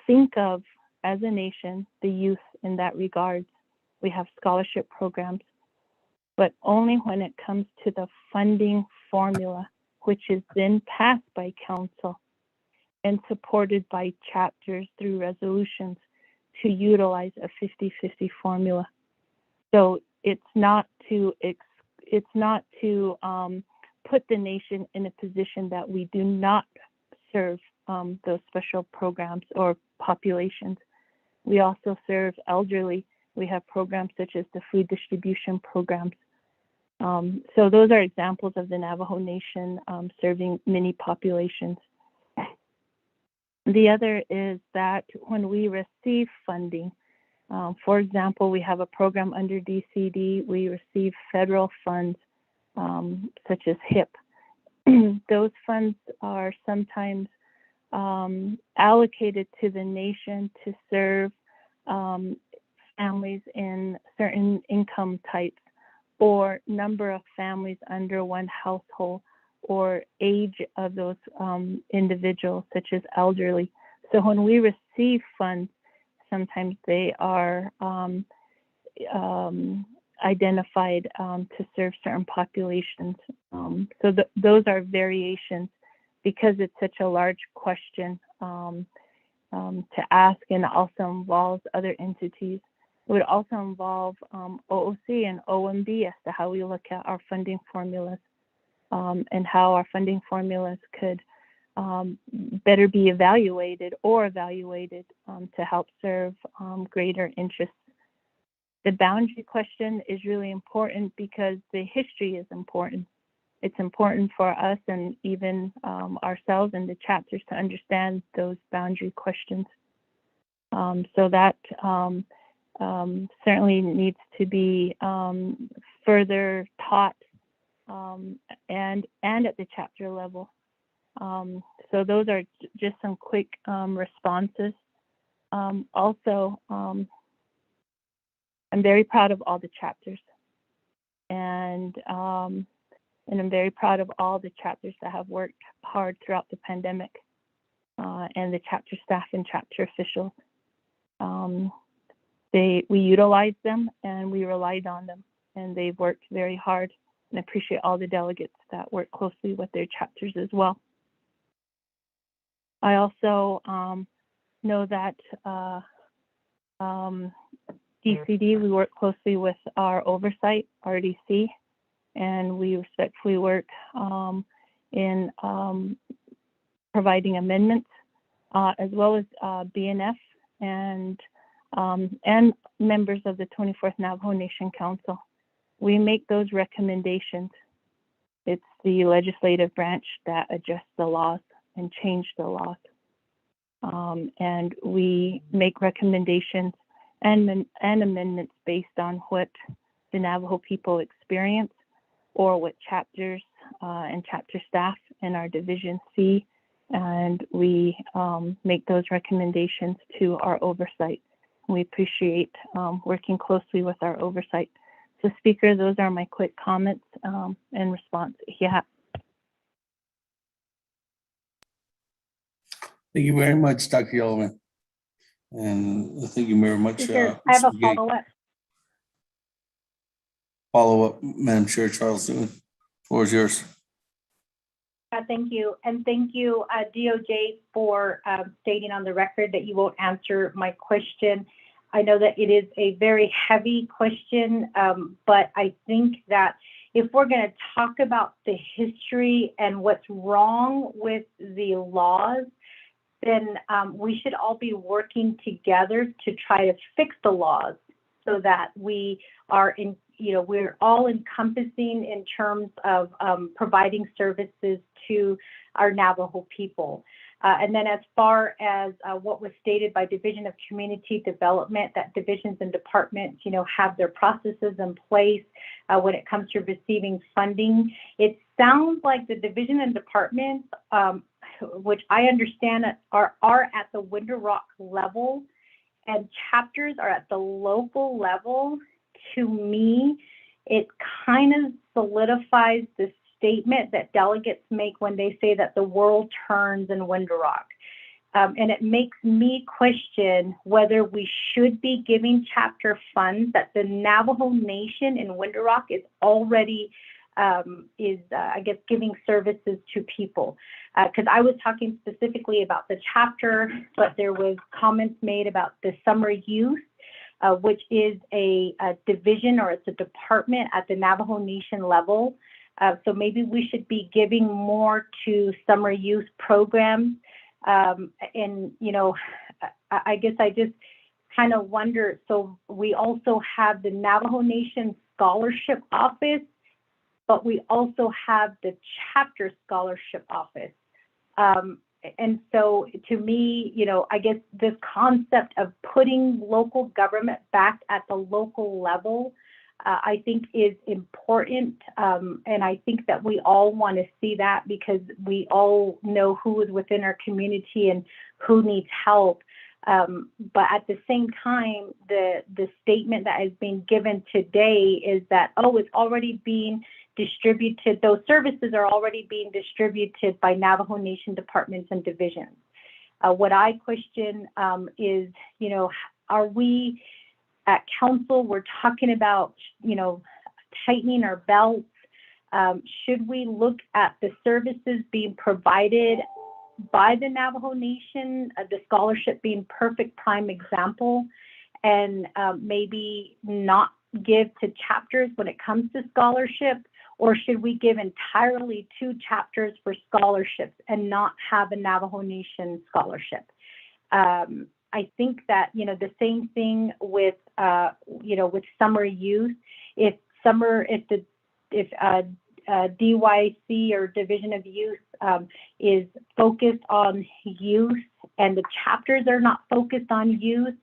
Speaker 18: think of, as a nation, the youth in that regard. We have scholarship programs, but only when it comes to the funding formula, which is then passed by council and supported by chapters through resolutions to utilize a 50-50 formula. So it's not to put the nation in a position that we do not serve those special programs or populations. We also serve elderly. We have programs such as the food distribution programs. So those are examples of the Navajo Nation serving many populations. The other is that when we receive funding, for example, we have a program under DCD, we receive federal funds such as HIP. Those funds are sometimes allocated to the nation to serve families in certain income types or number of families under one household or age of those individuals, such as elderly. So when we receive funds, sometimes they are identified to serve certain populations. So those are variations because it's such a large question to ask, and also involves other entities. It would also involve OOC and OMB as to how we look at our funding formulas and how our funding formulas could better be evaluated to help serve greater interests. The boundary question is really important because the history is important. It's important for us and even ourselves and the chapters to understand those boundary questions. So that certainly needs to be further taught and at the chapter level. So those are just some quick responses. Also, I'm very proud of all the chapters, and I'm very proud of all the chapters that have worked hard throughout the pandemic, and the chapter staff and chapter officials. We utilized them and we relied on them, and they've worked very hard. And I appreciate all the delegates that work closely with their chapters as well. I also know that DCD, we work closely with our oversight, RDC, and we respectfully work in providing amendments, as well as BNF and members of the 24th Navajo Nation Council. We make those recommendations. It's the legislative branch that adjusts the laws and change the laws. And we make recommendations and amendments based on what the Navajo people experience or what chapters and chapter staff in our division see, and we make those recommendations to our oversight. We appreciate working closely with our oversight. So Speaker, those are my quick comments and response. Yeah.
Speaker 8: Thank you very much, Dr. Yellowman. And thank you very much.
Speaker 20: Speaker, I have a follow-up.
Speaker 8: Follow-up, Madam Chair, Charles Newton. The floor is yours.
Speaker 20: Thank you. And thank you, DOJ, for stating on the record that you won't answer my question. I know that it is a very heavy question, but I think that if we're going to talk about the history and what's wrong with the laws, then we should all be working together to try to fix the laws so that we are in, we're all encompassing in terms of providing services to our Navajo people. And then as far as what was stated by Division of Community Development, that divisions and departments, have their processes in place when it comes to receiving funding. It sounds like the division and departments, which I understand are at the Window Rock level, and chapters are at the local level. To me, it kind of solidifies the statement that delegates make when they say that the world turns in Window Rock. And it makes me question whether we should be giving chapter funds that the Navajo Nation in Window Rock is already, giving services to people. Because I was talking specifically about the chapter, but there was comments made about the summer youth which is a division, or it's a department at the Navajo Nation level. So maybe we should be giving more to summer youth programs. And, you know, I guess I just kind of wonder, so we also have the Navajo Nation Scholarship Office, but we also have the Chapter Scholarship Office. And so to me, you know, I guess this concept of putting local government back at the local level, I think is important. And I think that we all want to see that, because we all know who is within our community and who needs help. But at the same time, the statement that is being given today is that, oh, it's already being distributed, those services are already being distributed by Navajo Nation departments and divisions. What I question is, you know, are we at council, we're talking about, you know, tightening our belts. Should we look at the services being provided by the Navajo Nation, the scholarship being perfect prime example, and maybe not give to chapters when it comes to scholarship? Or should we give entirely to chapters for scholarships and not have a Navajo Nation scholarship? I think that, you know, the same thing with, you know, with summer youth. If DYC or Division of Youth is focused on youth and the chapters are not focused on youth,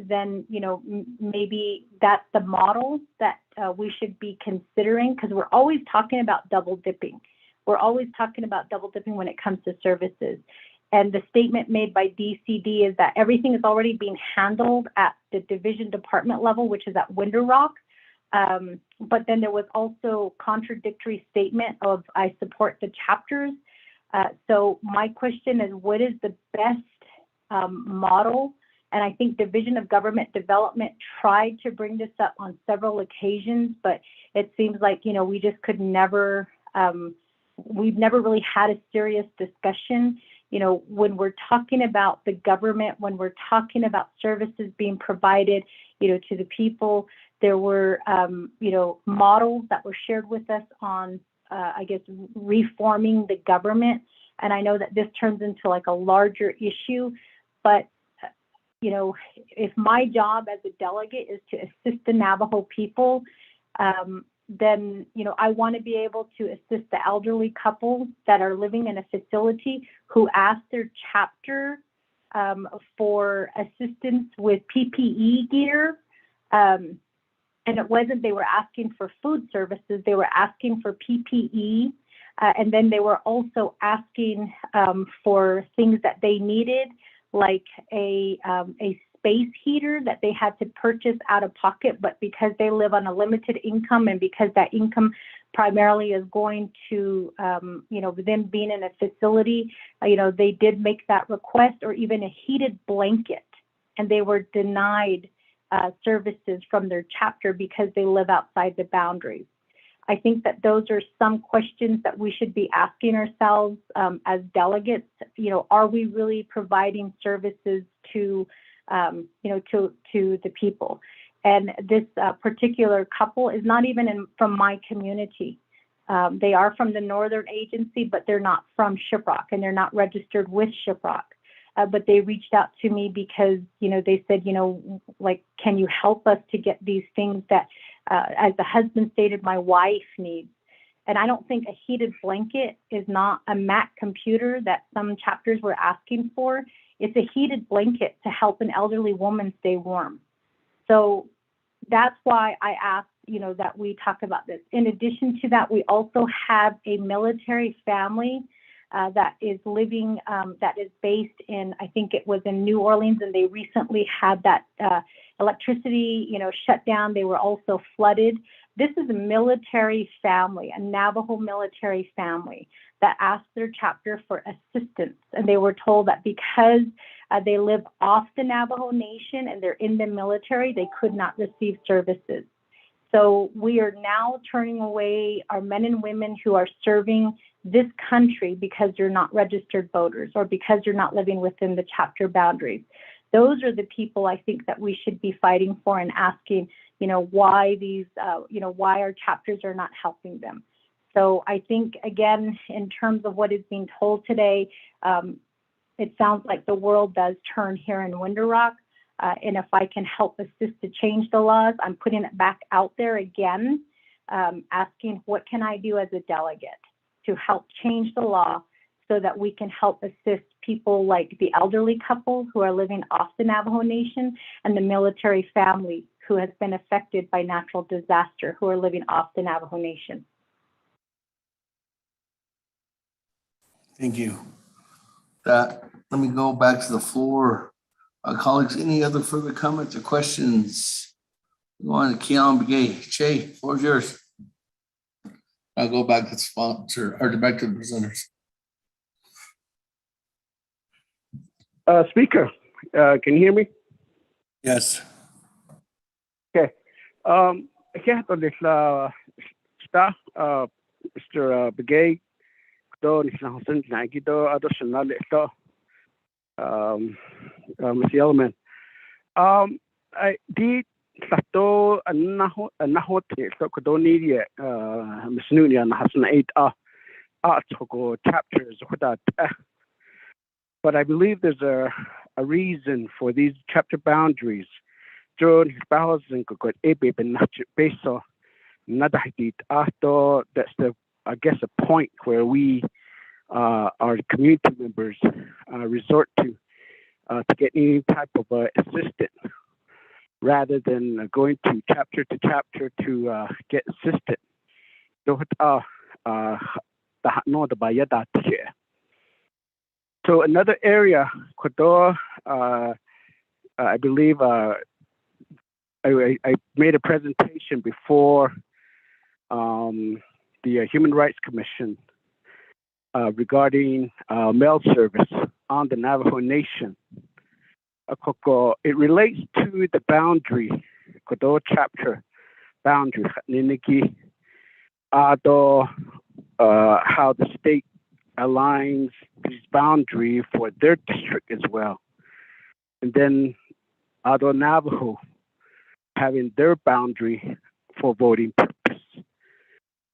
Speaker 20: then, you know, maybe that's the model that we should be considering, because we're always talking about double dipping. We're always talking about double dipping when it comes to services. And the statement made by DCD is that everything is already being handled at the division department level, which is at Winter Rock. But then there was also contradictory statement of, I support the chapters. So my question is, what is the best model? And I think Division of Government Development tried to bring this up on several occasions, but it seems like, you know, we just could never, we've never really had a serious discussion. You know, when we're talking about the government, when we're talking about services being provided, you know, to the people, there were, you know, models that were shared with us on, I guess, reforming the government. And I know that this turns into like a larger issue, but you know, if my job as a delegate is to assist the Navajo people, then, you know, I want to be able to assist the elderly couples that are living in a facility who ask their chapter for assistance with PPE gear. And it wasn't they were asking for food services, they were asking for PPE. And then they were also asking for things that they needed, like a space heater that they had to purchase out of pocket, but because they live on a limited income and because that income primarily is going to, you know, them being in a facility, you know, they did make that request, or even a heated blanket, and they were denied services from their chapter because they live outside the boundaries. I think that those are some questions that we should be asking ourselves as delegates. You know, are we really providing services to, you know, to the people? And this particular couple is not even from my community. They are from the Northern Agency, but they're not from Shiprock, and they're not registered with Shiprock. But they reached out to me because, you know, they said, you know, like, can you help us to get these things that, as the husband stated, my wife needs. And I don't think a heated blanket is not a Mac computer that some chapters were asking for. It's a heated blanket to help an elderly woman stay warm. So that's why I asked, you know, that we talk about this. In addition to that, we also have a military family that is living, that is based in, I think it was in New Orleans, and they recently had that electricity, you know, shut down. They were also flooded. This is a military family, a Navajo military family that asked their chapter for assistance. And they were told that because they live off the Navajo Nation and they're in the military, they could not receive services. So we are now turning away our men and women who are serving this country because they're not registered voters or because they're not living within the chapter boundaries. Those are the people I think that we should be fighting for and asking, why these, why our chapters are not helping them. So I think, again, in terms of what is being told today, it sounds like the world does turn here in Window Rock. And if I can help assist to change the laws, I'm putting it back out there again, asking what can I do as a delegate to help change the law so that we can help assist people like the elderly couple who are living off the Navajo Nation and the military family who has been affected by natural disaster who are living off the Navajo Nation.
Speaker 8: Thank you. Let me go back to the floor. Colleagues, any other further comments or questions? Go on to Keon Begay. Che, floor is yours. I'll go back to the sponsor or back to the presenters.
Speaker 3: Speaker, can you hear me?
Speaker 8: Yes.
Speaker 3: Okay. Kaya to this staff, Mr. Begay, do this lang hosan na gito additional ito. Ms. Yellowman. I did sato anahot so kodoni Ms. Nunia na hasan 8 article chapters that. But I believe there's a reason for these chapter boundaries. That's the, I guess, a point where we, our community members, resort to get any type of assistance, rather than going to chapter to get assistance. So another area, I believe I made a presentation before the Human Rights Commission regarding mail service on the Navajo Nation. It relates to the boundary, chapter boundary, how the state aligns this boundary for their district as well. And then Ado Navajo having their boundary for voting purpose.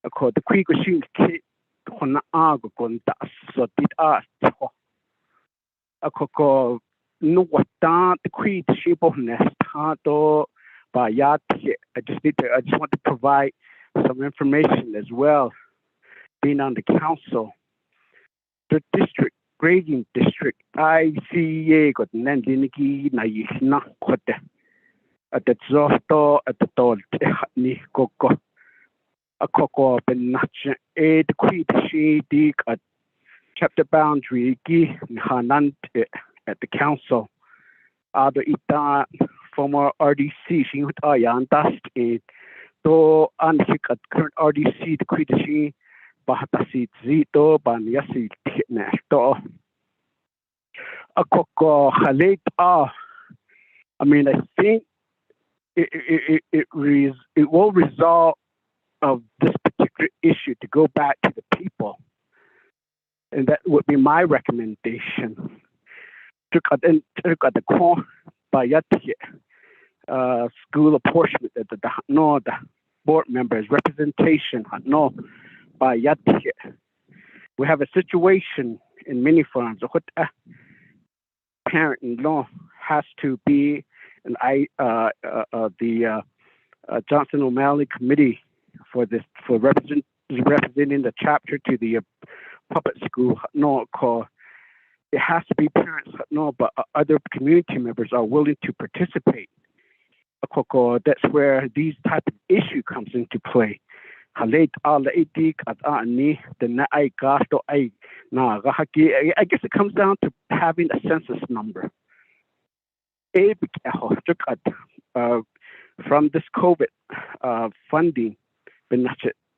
Speaker 3: The Kwigoshin Kit Honaago Gonda Sodit Akoko no wata the Queen Shibo Nest Hado Bayati. I just want to provide some information as well. Being on the council, the district grading district ICA got Nandiniki Naishna Kote at the Zosto at the Dol Ni Coco a Coco Benach Aid Queen She Dig at chapter boundary Gi Hanant at the council. Other Ita former RDC she would Ayan dust it to unhick at current RDC the Queen She Bahatasit Zito Banyasi Nesto a Coco Halit I mean, I think it will resolve of this particular issue to go back to the people, and that would be my recommendation. Took at the core by school apportionment at the board members representation by we have a situation in many farms. What parent-in-law has to be, and the Johnson O'Malley committee for representing the chapter to the public school. It has to be parents. But other community members are willing to participate. That's where these type of issue comes into play. I guess it comes down to having a census number. From this COVID funding,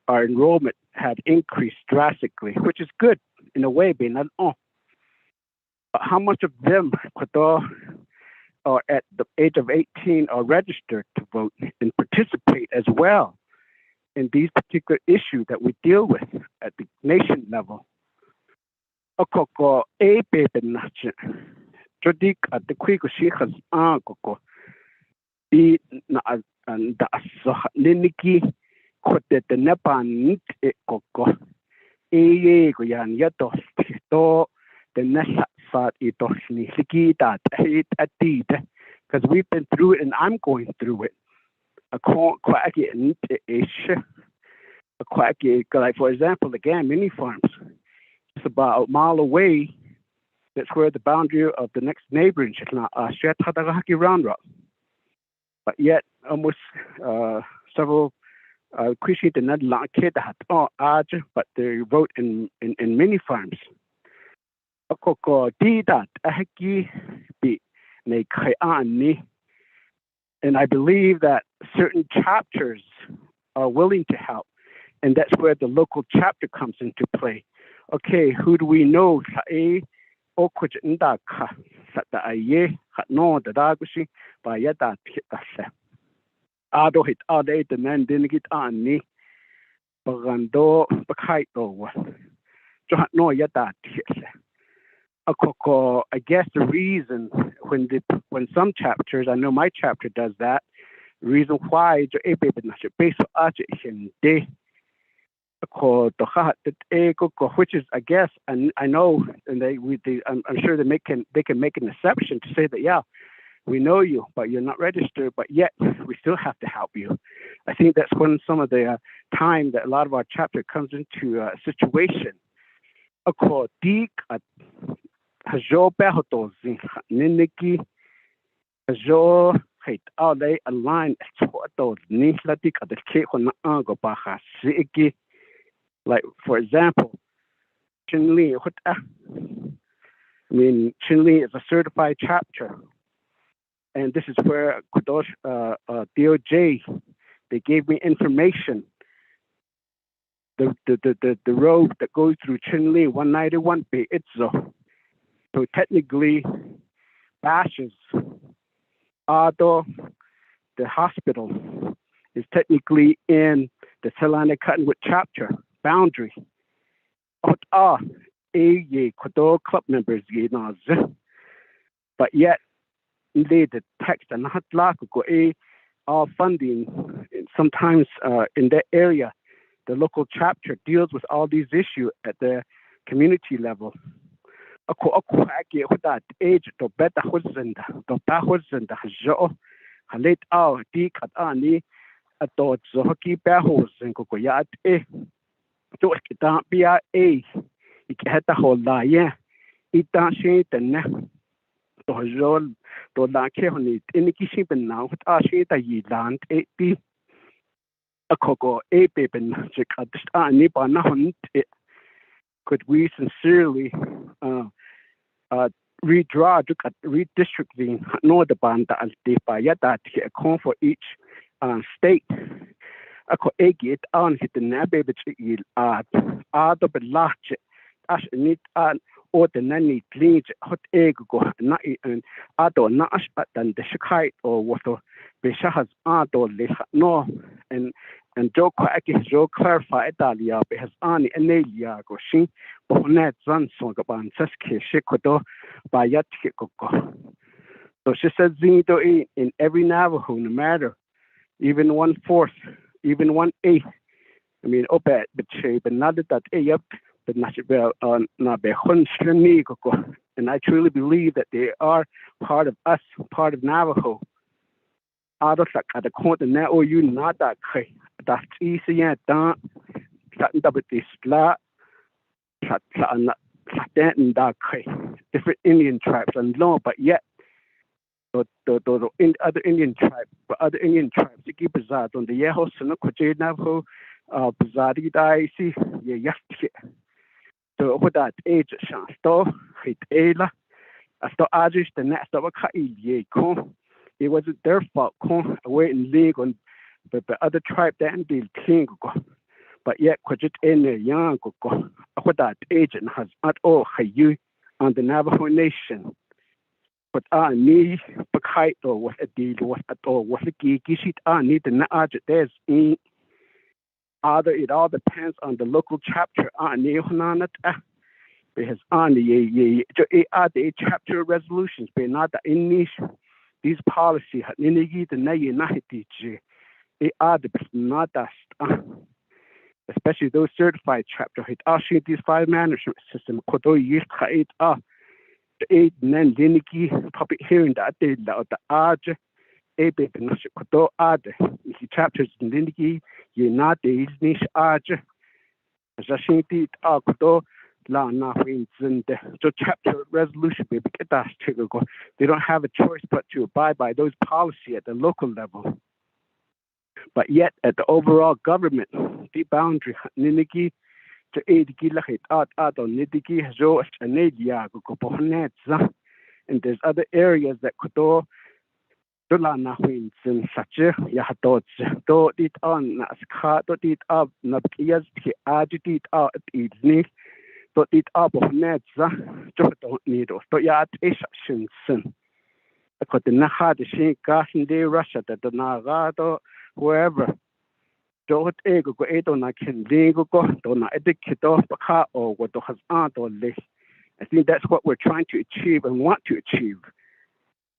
Speaker 3: our enrollment had increased drastically, which is good in a way, but how much of them are at the age of 18 are registered to vote and participate as well in these particular issues that we deal with at the nation level? Jodik at the quick she has uncle. E na and the so Niniki could the Nepan it coco. E yan yato to the Nessa sat it of Niki that hate at deed. Because we've been through it and I'm going through it. A quacky and ish. A quacky, like for example, again, mini farms. It's about a mile away. That's where the boundary of the next neighboring round. But yet, almost several Krishi did not like it, but they vote in mini farms. And I believe that certain chapters are willing to help. And that's where the local chapter comes into play. Okay, who do we know? Ado hit ade the nan didn't get on ni. Bagando bakaito. Johat no yata. I guess the reason when some chapters, I know my chapter does that, the reason why which is I guess, and I know, and I'm sure they can make an exception to say that, yeah, we know you, but you're not registered, but yet we still have to help you. I think that's when some of the time that a lot of our chapter comes into a situation. Hajo behotos in Niniki, Hajo hate all day a line at those Nislatic at the Cape on Ango Baha Siki. Like, for example, Chinli, Chinli is a certified chapter. And this is where Kudosh, DOJ, they gave me information. The road that goes through Chinli, 191 Bay Itzo. So technically, Bashes, although the hospital is technically in the Telana Cottonwood chapter boundary. Club members, but yet the text and not all funding. Sometimes in that area, the local chapter deals with all these issues at the community level. That age to better husband, to husband, Hajo, Halet out, Dick at Annie, a dot Zohoki Behos and Cocoyat A. To it can't be a. It had the whole lie, it don't shade the neck. To Hajo, to Lake, in the kitchen now, with our shade a ye land, a be a cocoa, a baby, magic at the Annie, but not it. Could we sincerely redraw, redistricting, no the band as they by that account for each state. A co egg on hit the nabbage art the large as need or the nanny clean hot egg go not and ado not than the shakai or water Beshahas ado no and Joe Joe clarify Italia has on Anelia go she Bonet Zansogaban Saske Shikodo by Yatikoko. So she says Zinito in every Navajo, no matter even 1/4, even 1/8. I mean, Obet, but not that up, but not and I truly believe that they are part of us, part of Navajo. Out of at the corner now, you not that way. That's easy, and that double this flat. Different Indian tribes and law, but yet the other Indian tribes, they keep bizarre on the Yahoo, Sanokoje Navajo, Bizarre Daisy, Yasti. So over that age, Shansto, Hit Ela, as the Ajish, the next of a Kai, it wasn't their fault, away in league on the other tribe that deal king. But yet, Quajit in a young that agent has at all you on the Navajo Nation. But I need Pakai or what a deal was at all. What a geeky I need the Naaj there's in other, it all depends on the local chapter. I need Because on the chapter resolutions, be not the English, these policy, the not especially those certified chapter, these 5 management system, public hearing that they the Aj, chapters in Lindy, not the niche Aj, so chapter resolution, they don't have a choice but to abide by those policy at the local level. But yet, at the overall government, the boundary, and there's other areas that could such it on it up of nets, don't need us, but yet Asian. I could not have the same gas in the Russia that the Nagado, wherever. Don't ego go eat on a can go, don't educate off the car or what has aunt or less. I think that's what we're trying to achieve and want to achieve.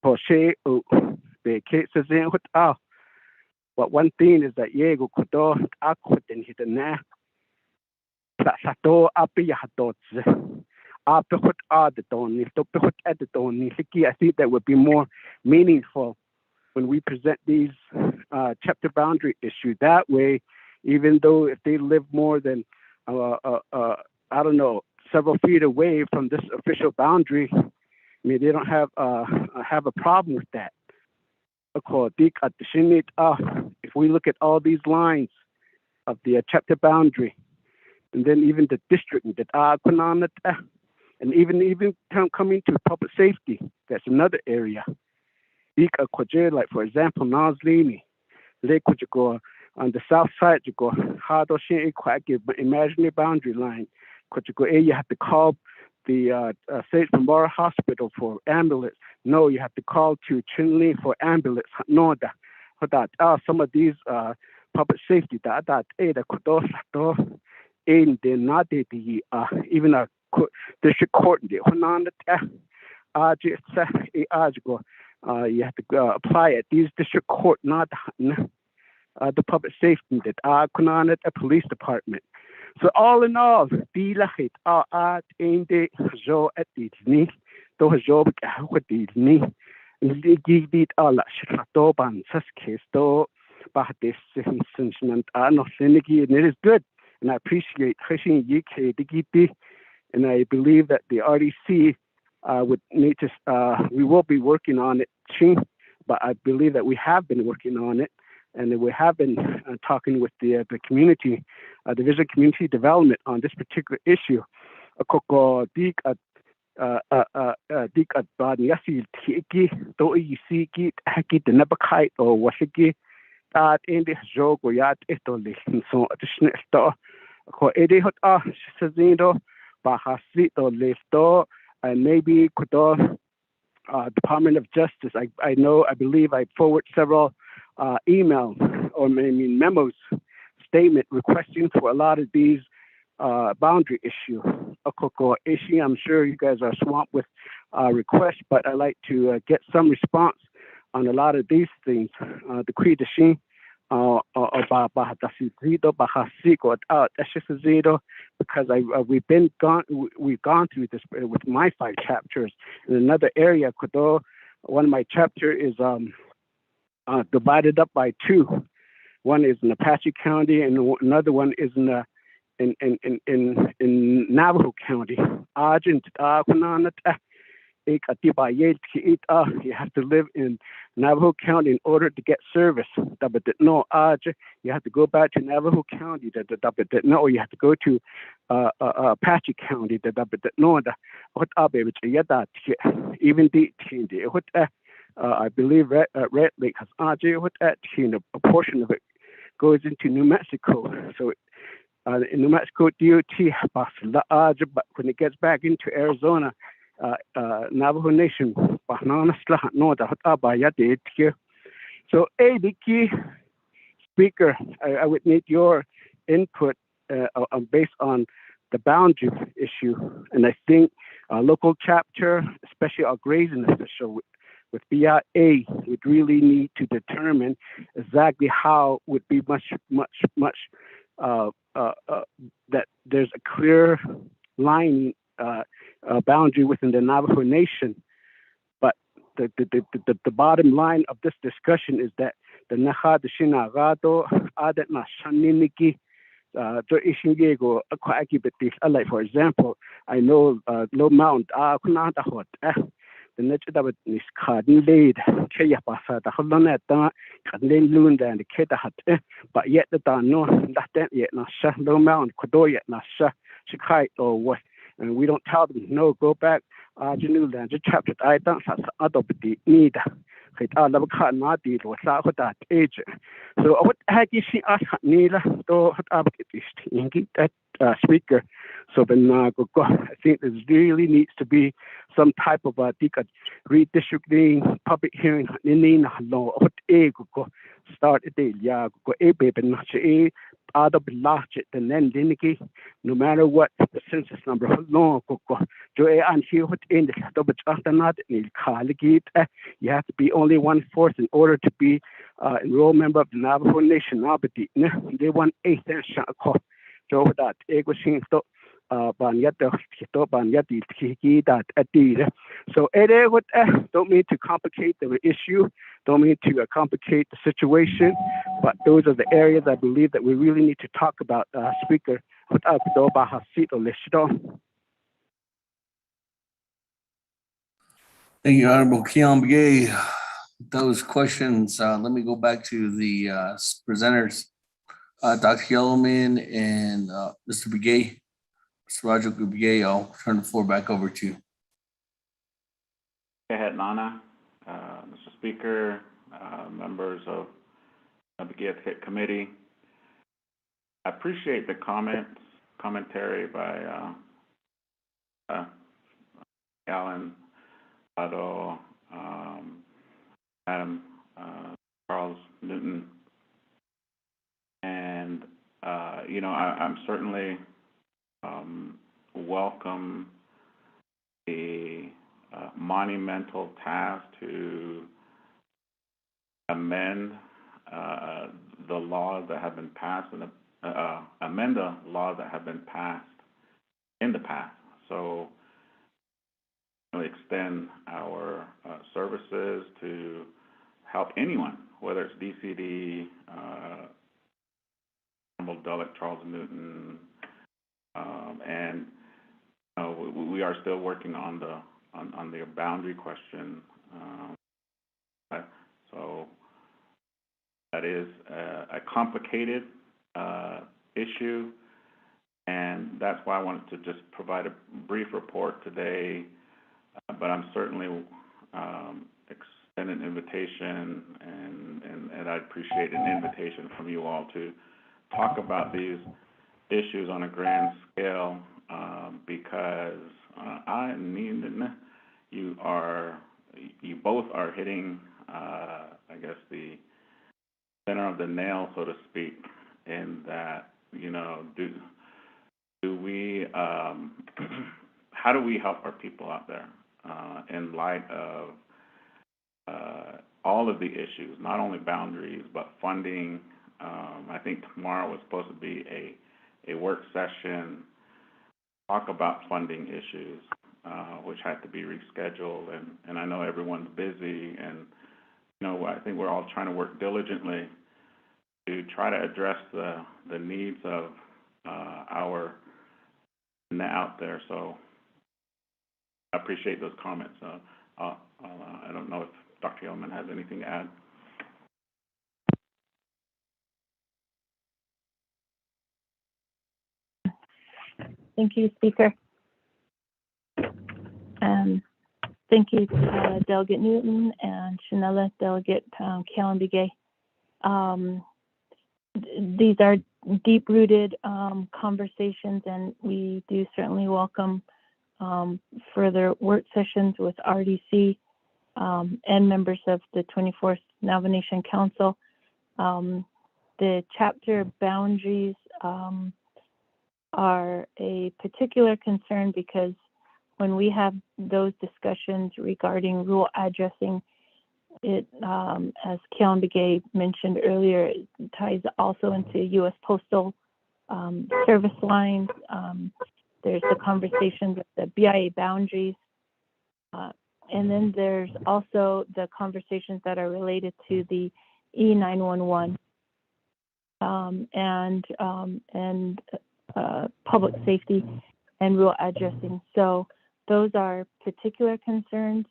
Speaker 3: For say, the cases in what are. But one thing is that Yego could do, I couldn't hit the net. Sato api yahadots. After what are the don, if the put at the don, I think that would be more meaningful when we present these chapter boundary issue. That way, even though if they live more than I don't know, several feet away from this official boundary, I mean they don't have a problem with that. If we look at all these lines of the chapter boundary, and then even the district that and even coming to public safety, that's another area. Like for example, Nazlini, Lake would go on the south side, you go hard or imaginary boundary line. Could you go? You have to call the State Memorial Hospital for ambulance. No, you have to call to Chinle for ambulance. No, that some of these public safety that in the not the even a district court you have to apply at these district court, not the public safety that a police department. So all in all, at in the zo at these knee, those job with these knee, and they give it all a shadow ban case though, but this sentiment are not and it is good. And I appreciate Hashing UK the and I believe that the RDC would need to, we will be working on it, but I believe that we have been working on it, and that we have been talking with the community, Division of Community Development on this particular issue. And maybe could Department of Justice. I believe I forward several emails or maybe memos, statement requesting for a lot of these boundary issue. I'm sure you guys are swamped with requests, but I like to get some response on a lot of these things. The Creed because we've gone through this with my 5 chapters. In another area, one of my chapter is divided up by 2. One is in Apache County, and another one is in Navajo County. You have to live in Navajo County in order to get service. You have to go back to Navajo County. No, you have to go to Apache County. Even I believe Red Lake has a portion of it goes into New Mexico. So in New Mexico DOT, but when it gets back into Arizona, Navajo Nation. So, Speaker, I would need your input based on the boundary issue. And I think our local chapter, especially our grazing official with BIA, would really need to determine exactly how would be much that there's a clear line boundary within the Navajo Nation. But the bottom line of this discussion is that the Naha de Shinagado Adat na Shaniniki for example, I know low mount kunata hot the nature that is cardin laid Kaya Pasa the Holoneta Kadin Lunda and the Keta hut but yet the no that yet Nasha low mount Kodoya Nasha Shikai or what and we don't tell them no go back Januland chapter I don't adopt the need so what had you see us Nila to that speaker so then I think there really needs to be some type of redistricting public hearing in law what start a day go a baby not a out of large the then no matter what the census number no and here what in the double after not you have to be only 1/4 in order to be enrolled member of the Navajo Nation. They want 8 so that so don't mean to complicate the issue, don't mean to complicate the situation, but those are the areas I believe that we really need to talk about, Speaker.
Speaker 8: Thank you, Honorable Keon Begay. Those questions, let me go back to the presenters, Dr. Yellowman and Mr. Begay. Mr. Roger Begay, I'll turn the floor back over to you.
Speaker 21: Go ahead, Nana. Mr. Speaker, members of the Naabik'íyáti Committee. I appreciate the commentary by Alan, Otto, Adam, Charles Newton, and I'm certainly welcome the monumental task to amend the laws that have been passed and amend the laws that have been passed in the past. So extend our services to help anyone, whether it's DCD, Delegate Charles Newton, and we are still working on the boundary question. So that is a complicated issue, and that's why I wanted to just provide a brief report today. But I'm certainly extend an invitation, and I'd appreciate an invitation from you all to talk about these issues on a grand scale, because I mean you both are hitting I guess the center of the nail, so to speak, in that do we how do we help our people out there in light of all of the issues, not only boundaries but funding. I think tomorrow was supposed to be a work session, talk about funding issues, which had to be rescheduled, and I know everyone's busy, and I think we're all trying to work diligently to try to address the needs of our out there. So I appreciate those comments. I don't know if Dr. Yeoman has anything to add.
Speaker 18: Thank you, Speaker. Thank you, Delegate Newton and Shanella, Delegate Callan Begay. These are deep-rooted conversations, and we do certainly welcome further work sessions with RDC and members of the 24th Navajo Nation Council. The chapter boundaries are a particular concern because when we have those discussions regarding rural addressing, it, as Keon Begay mentioned earlier, it ties also into U.S. Postal service lines. There's the conversations with the BIA boundaries. And then there's also the conversations that are related to the E911 and public safety and rural addressing. So those are particular concerns.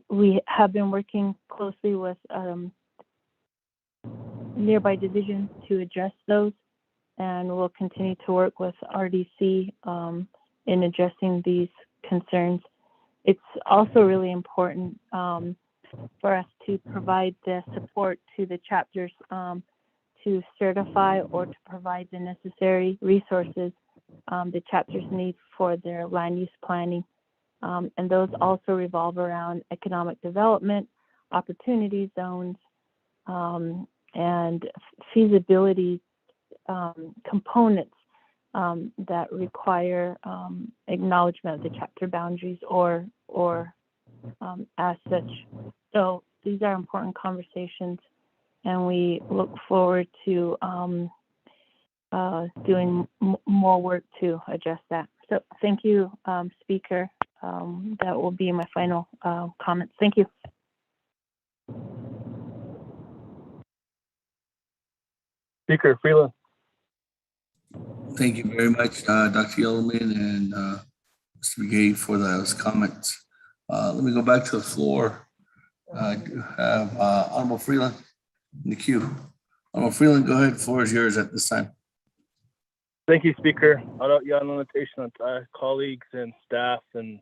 Speaker 18: We have been working closely with nearby divisions to address those, and we'll continue to work with RDC in addressing these concerns. It's also really important for us to provide the support to the chapters to certify or to provide the necessary resources the chapters need for their land use planning. And those also revolve around economic development, opportunity zones, and feasibility components that require acknowledgement of the chapter boundaries or as such. So these are important conversations, and we look forward to doing more work to address that. So thank you, Speaker. That will be my final comments. Thank you.
Speaker 17: Speaker Freeland.
Speaker 8: Thank you very much, Dr. Yellowman and Mr. Begay for those comments. Let me go back to the floor. I do have Honorable Freeland in the queue. Honorable Freeland, go ahead. The floor is yours at this time.
Speaker 17: Thank you, Speaker. Colleagues and staff, and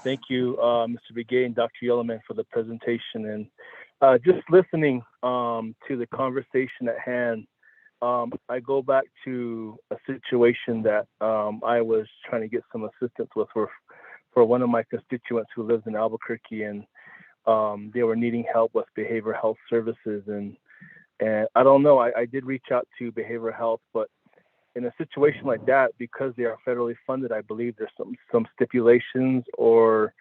Speaker 17: thank you, Mr. Begay and Dr. Yellowman for the presentation. And just listening to the conversation at hand, I go back to a situation that I was trying to get some assistance with for one of my constituents who lives in Albuquerque, and they were needing help with behavioral health services. And I don't know, I did reach out to behavioral health, but in a situation like that, because they are federally funded, I believe there's some stipulations, or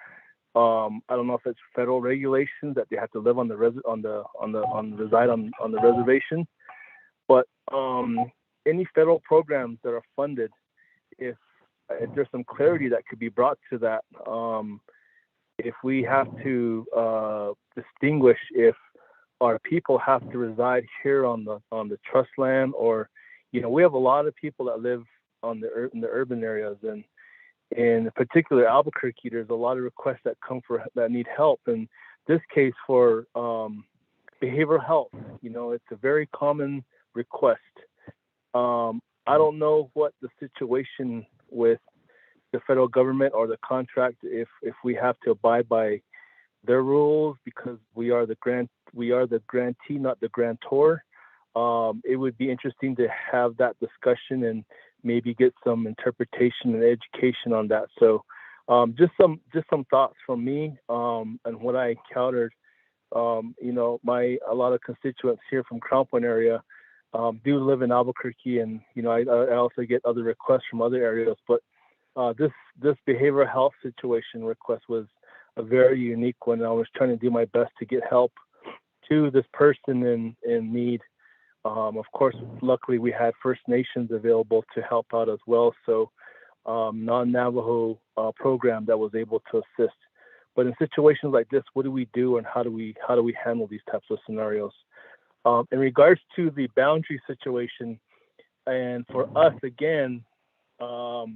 Speaker 17: I don't know if it's federal regulations that they have to live on the reservation. But any federal programs that are funded, if there's some clarity that could be brought to that, if we have to distinguish if our people have to reside here on the trust land, or we have a lot of people that live in the urban areas, and in particular Albuquerque, there's a lot of requests that come that need help. In this case, for behavioral health, it's a very common request. I don't know what the situation with the federal government or the contract, if we have to abide by their rules because we are the grantee, not the grantor. It would be interesting to have that discussion and maybe get some interpretation and education on that. So just some thoughts from me and what I encountered. A lot of constituents here from Crown Point area do live in Albuquerque, and I also get other requests from other areas. But this behavioral health situation request was a very unique one. I was trying to do my best to get help to this person in need. Of course, luckily we had First Nations available to help out as well. So non-Navajo program that was able to assist. But in situations like this, what do we do, and how do we handle these types of scenarios? In regards to the boundary situation, and for us again,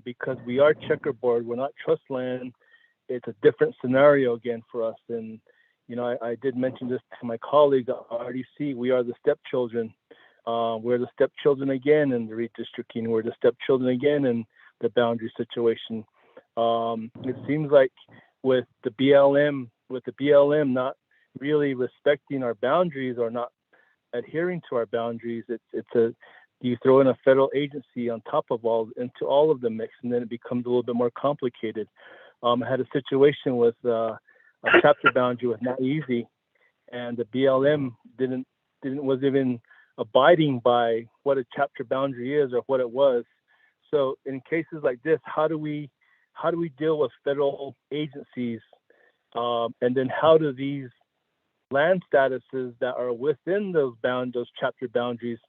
Speaker 17: because we are checkerboard, we're not trust land, it's a different scenario again for us. And I did mention this to my colleague at RDC. We are the stepchildren. We're the stepchildren again in the redistricting. We're the stepchildren again in the boundary situation. It seems like with the BLM not really respecting our boundaries or not adhering to our boundaries, you throw in a federal agency on top of into all of the mix, and then it becomes a little bit more complicated. I had a situation with a chapter boundary with Naabik'íyáti, and the BLM wasn't even
Speaker 11: abiding by what a chapter boundary is or what it was. So in cases like this, how do we deal with federal agencies, and then how do these land statuses that are within those chapter boundaries,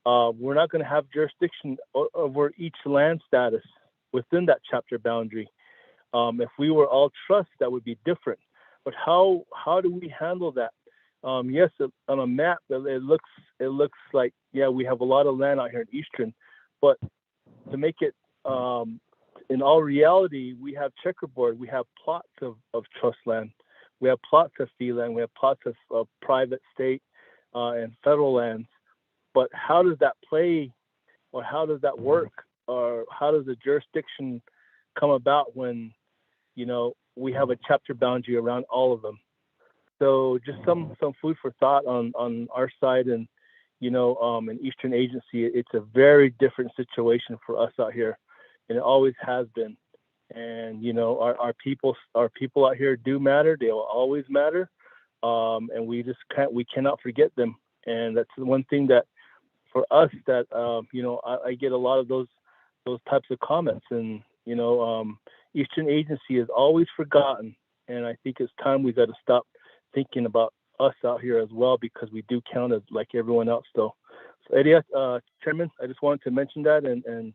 Speaker 11: we're not going to have jurisdiction over each land status within that chapter boundary. If we were all trust, that would be different. But how do we handle that? Yes, on a map, it looks like, yeah, we have a lot of land out here in Eastern, but to make it, in all reality, we have checkerboard, we have plots of trust land, we have plots of fee land, we have plots of private, state, and federal lands. But how does that play, or how does that work, or how does the jurisdiction come about when, we have a chapter boundary around all of them? So just some food for thought on our side, and in Eastern Agency, it's a very different situation for us out here, and it always has been. And our people out here do matter. They will always matter, and we cannot forget them. And that's the one thing that for us that I get a lot of those types of comments, and Eastern Agency is always forgotten, and I think it's time we got to stop thinking about us out here as well, because we do count as like everyone else though. So Eddie, Chairman, I just wanted to mention that and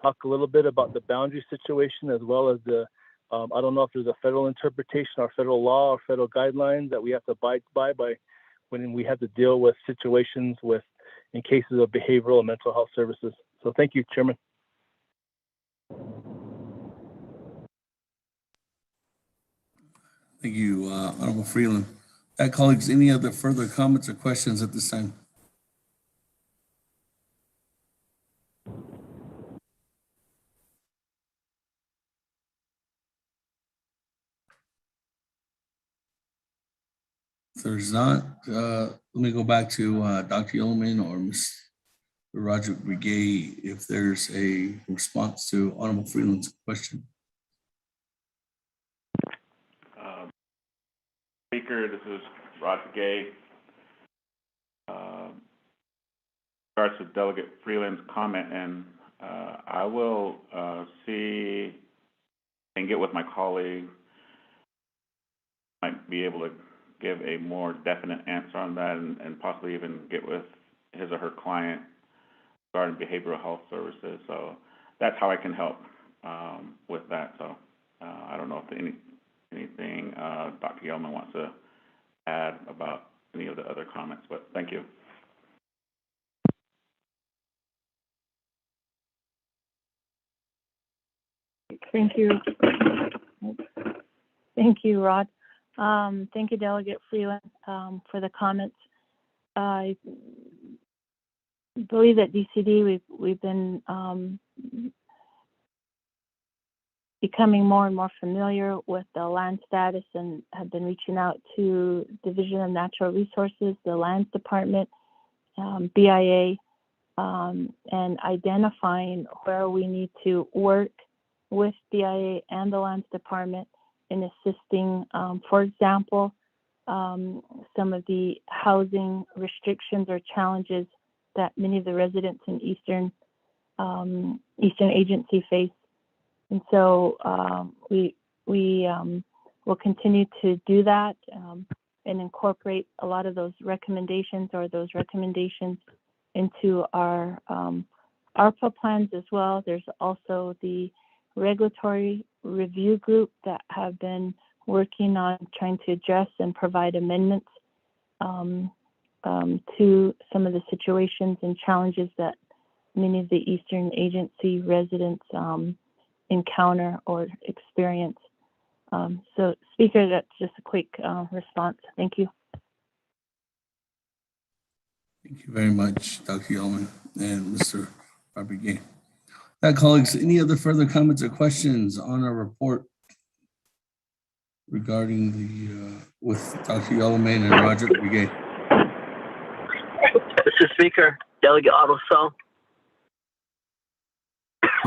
Speaker 11: talk a little bit about the boundary situation, as well as the I don't know if there's a federal interpretation or federal law or federal guidelines that we have to abide by when we have to deal with situations in cases of behavioral and mental health services. So thank you, Chairman.
Speaker 8: Thank you, Honorable Freeland. Colleagues, any other further comments or questions at this time? If there's not, let me go back to Dr. Yeoman or Ms. Roger Brigay if there's a response to Honorable Freeland's question.
Speaker 21: Speaker, this is Roger Gay. Starts with Delegate Freeland's comment, and I will see and get with my colleague. Might be able to give a more definite answer on that, and possibly even get with his or her client regarding behavioral health services. So that's how I can help with that. So I don't know if anything Dr. Yeoman wants to add about any of the other comments, but thank you.
Speaker 18: Thank you. Thank you, Rod. Thank you, Delegate Freeland, for the comments. I believe at DCD we've been becoming more and more familiar with the land status, and have been reaching out to Division of Natural Resources, the Lands Department, BIA, and identifying where we need to work with BIA and the Lands Department in assisting, for example, some of the housing restrictions or challenges that many of the residents in Eastern Agency face. And so we will continue to do that and incorporate a lot of those recommendations into our ARPA plans as well. There's also the regulatory review group that have been working on trying to address and provide amendments to some of the situations and challenges that many of the Eastern Agency residents encounter or experience. So, Speaker, that's just a quick response. Thank you.
Speaker 8: Thank you very much, Dr. Yeoman and Mr. Rodriguez. Colleagues, any other further comments or questions on our report regarding the with Dr. Yeoman and Roger Rodriguez?
Speaker 7: Mr. Speaker, Delegate Otto So.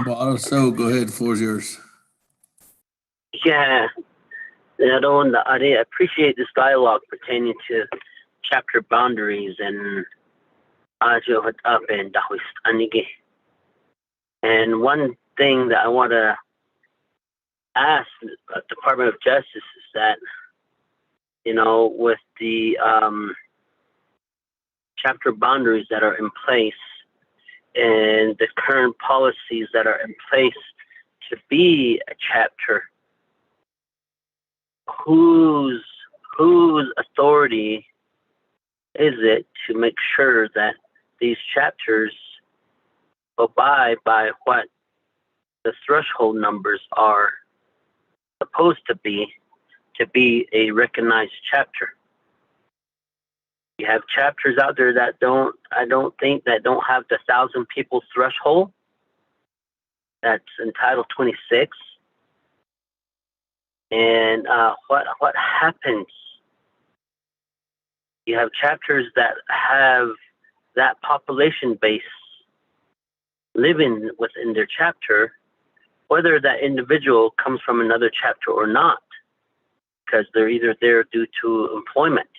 Speaker 8: Otto So, go ahead. Floor is yours.
Speaker 7: Yeah, I appreciate this dialogue pertaining to chapter boundaries, and And one thing that I want to ask the Department of Justice is that, with the chapter boundaries that are in place and the current policies that are in place to be a chapter, whose authority is it to make sure that these chapters abide by what the threshold numbers are supposed to be a recognized chapter? You have chapters out there that don't have the 1,000 people threshold. That's in Title 26. And what happens? You have chapters that have that population base living within their chapter, whether that individual comes from another chapter or not, because they're either there due to employment.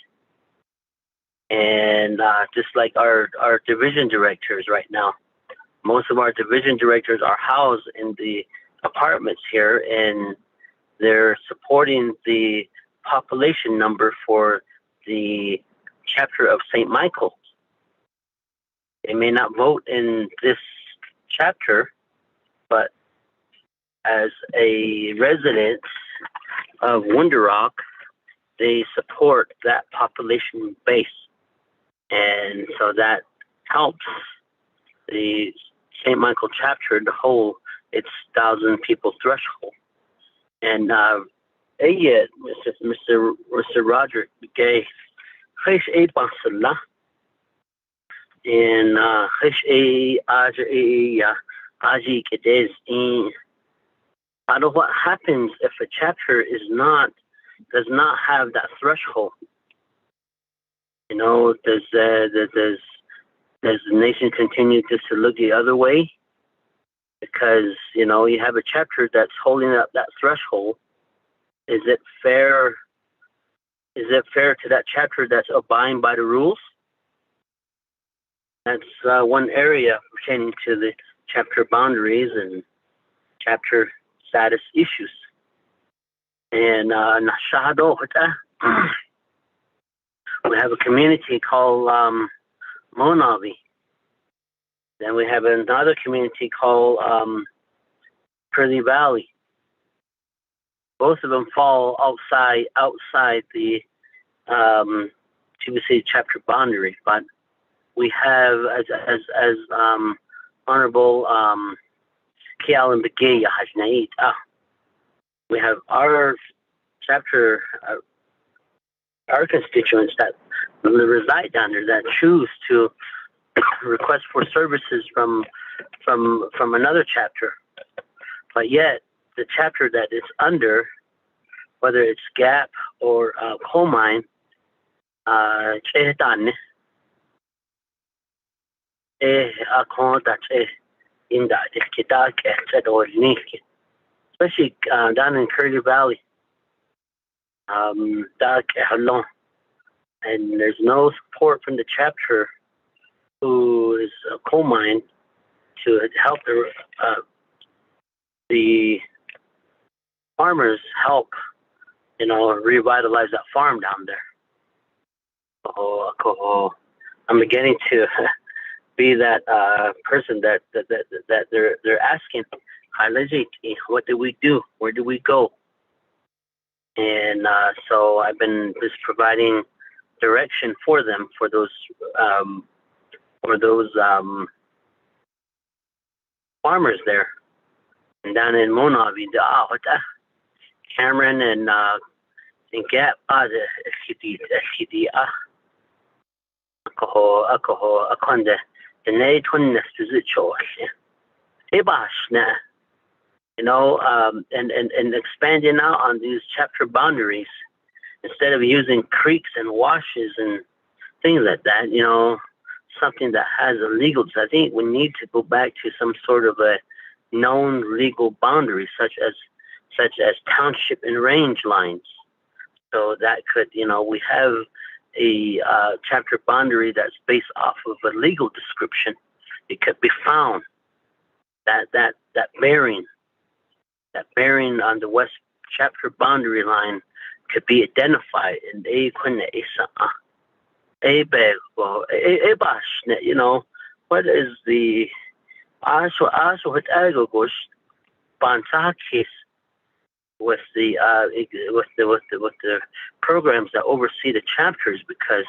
Speaker 7: And just like our division directors right now, most of our division directors are housed in the apartments here, and they're supporting the population number for the chapter of St. Michael's. They may not vote in this chapter, but as a resident of Winter Rock, they support that population base. And so that helps the St. Michael chapter to hold its 1,000 people threshold. And Mr. Roderick Gay, Hish A Basala, and Hish A Aji Kedez in. I don't know what happens if a chapter does not have that threshold. Does the nation continue just to look the other way? Because, you have a chapter that's holding up that threshold. Is it fair? Is it fair to that chapter that's abiding by the rules? That's one area pertaining to the chapter boundaries and chapter status issues. And we have a community called Monavi. Then we have another community called Curly Valley. Both of them fall outside the TBC chapter boundary, but we have as Honorable Kialan Begaya Hajnait. We have our chapter, our constituents that reside down there that choose to request for services from another chapter, but yet the chapter that it's under, whether it's GAP or coal mine, especially down in Curly Valley, and there's no support from the chapter who is a coal mine to help the farmers help, revitalize that farm down there. I'm beginning to be that person that they're asking, what do we do? Where do we go? And so I've been just providing direction for them for those farmers there. And down in Monavi, Cameron and Gap, and expanding out on these chapter boundaries instead of using creeks and washes and things like that, something that has a legal. I think we need to go back to some sort of a known legal boundary, such as township and range lines. So that could, we have a chapter boundary that's based off of a legal description, it could be found that bearing on the west chapter boundary line could be identified in you know, what is the case with the programs that oversee the chapters, because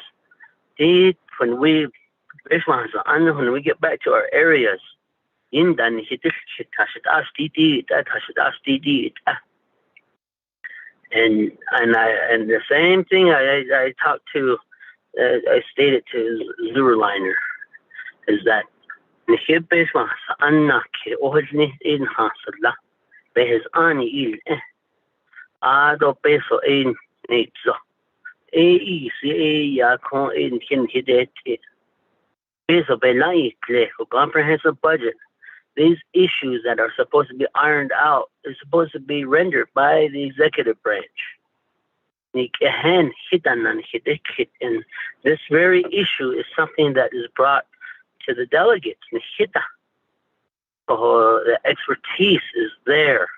Speaker 7: when we get back to our areas, and the same thing I talked to, I stated to Zurliner, is that do peso in nitso ya con in hideti peso belaitle comprehensive budget. These issues that are supposed to be ironed out is supposed to be rendered by the executive branch. And this very issue is something that is brought to the delegates. The expertise is there.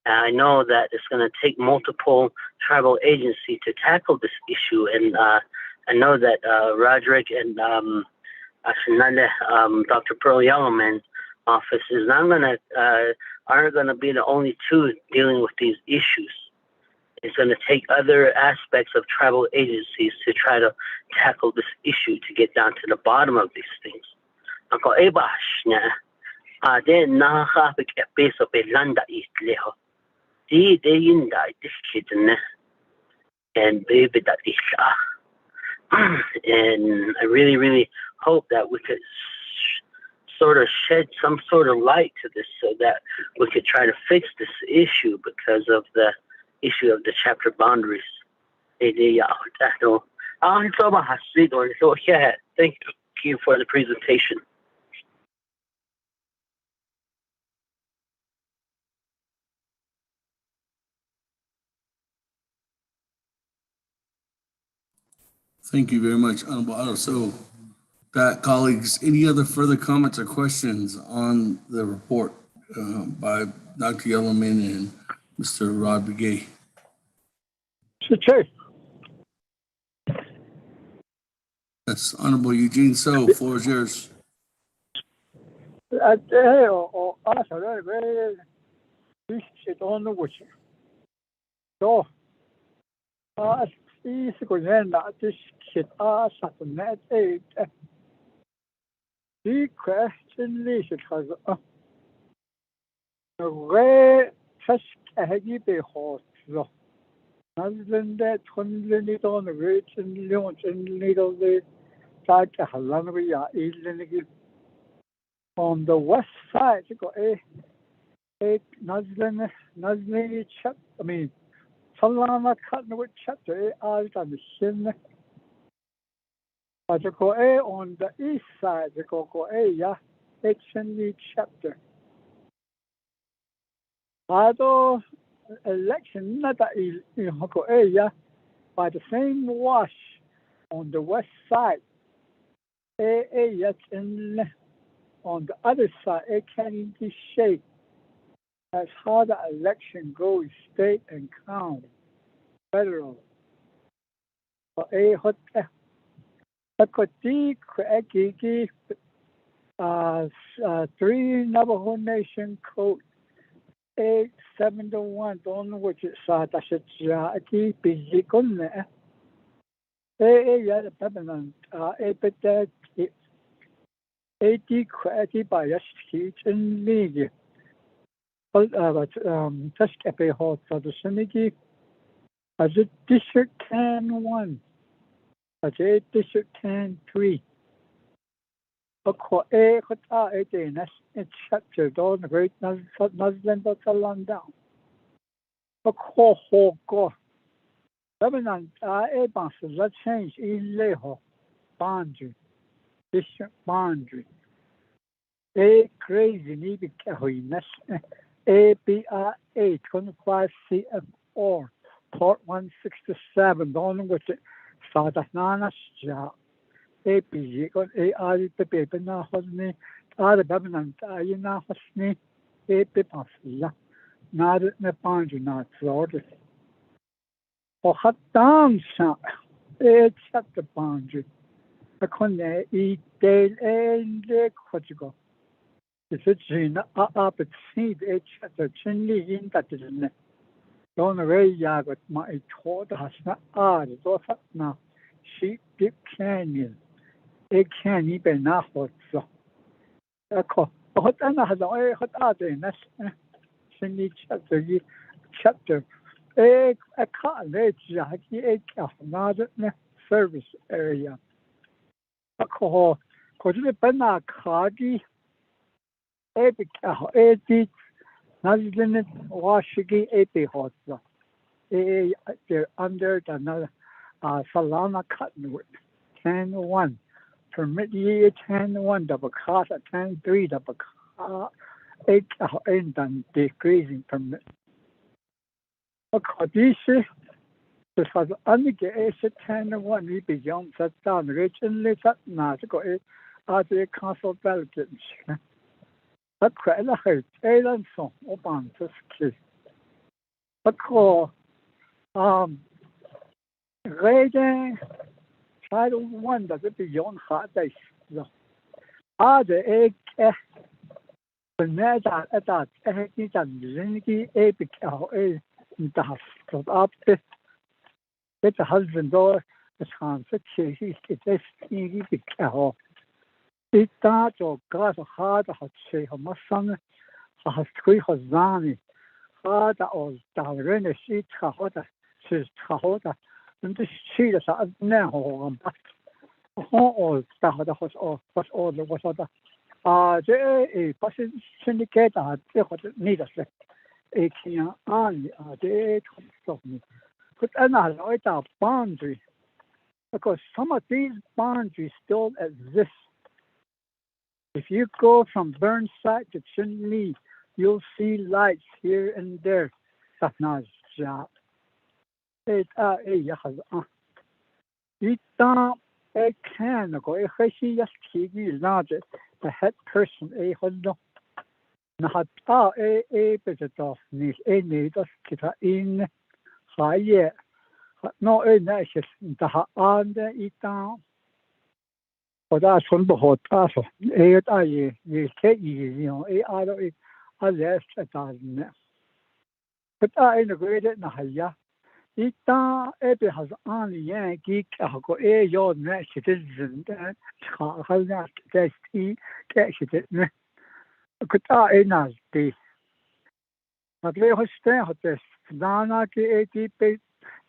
Speaker 7: I know that it's going to take multiple tribal agencies to tackle this issue, and I know that Roderick and Dr. Pearl Yellowman's office is aren't going to be the only two dealing with these issues. It's going to take other aspects of tribal agencies to try to tackle this issue, to get down to the bottom of these things. And baby that and I really, really hope that we could sort of shed some sort of light to this, so that we could try to fix this issue because of the issue of the chapter boundaries. Thank you for the presentation.
Speaker 8: Thank you very much, Honorable Otto. So, colleagues, any other further comments or questions on the report by Dr. Yellowman and Mr. Rod Begay?
Speaker 9: Mr. Chair.
Speaker 8: Yes, Honorable Eugene So, floor is yours.
Speaker 9: The question is because the Taskahagi Behort, Nazlanda, Tunlid on the rich and Leon and Little the Takahalanria, on the west side, you got a Nazlani chap, I mean, Salama cutting with chapter out on the shin. But on the east side, the chapter. Although election not by the same wash on the west side, on the other side, can be shaped. That's how the election goes, state and county, federal. Three Navajo Nation Code 871, on which it's Tashachi Bizikun. The permanent epithet 80 Quaki by Yashki in League. But Tashkape Hot of the Seniki as a District 10-1. District 10-3. A chapter down the great Muslim but a land down. A ho. Lebanon, let's change in Leho boundary, district boundary. A crazy need holiness. ABR 825 CFR, Port 167, on which
Speaker 1: Sadatnana ja APG got AI the paper na hosni other Babylon Ayana hosni a pipasla not the pond not sorted. Or hot down shot a chapter pond. A conne eat day and Portugal. Is it Gina up at seed a chapter chinly in that is in it. Don't away yagot my taught has not odd or now. Sheep dip canyon. A canyon be not hot so. A call. Hot and has a hot other in that chinly chapter. A car late jackie a another service area. A call. Could you be not cardi? A big a Nazilin Washigi AP Hotza. They're under the Salana Cottonwood. 10-1. Permit ye 10-1 double cost at 10-3 double cost. 8 and decreasing permit. A Codice. This has only get 10-1. We be young set down. Rich and lit up now to go at the council delegate. A credit hurt, and so open to ski. A call, rating, try to wonder the beyond hard days. Are the egg, the net at that, egg and zingy, epic, a dust up it. It's a husband door, the chance that she is easy to cow. It that or got a hard hot say her son has 3 Hozani, hard or Darren sheet Hahota, says Hahota, and the sheet is a now on back. All Tahada was all the was other. A person syndicate at the need us a king on the of me. But another boundary because some of these boundaries still exist. If you go from Burnside to Chinle, you'll see lights here and there. That's not a job. It can go a TV larger, the head person a hondo. Not a bit of me, a need of kita in high. No, a nation, the on the it down. Och där som behåll alltså är ju easy I läst att det but I integrated na haya ita ebe has on yeah geek go your next citizen how that catch it could I nas the but we hoste hat det dana ke ATP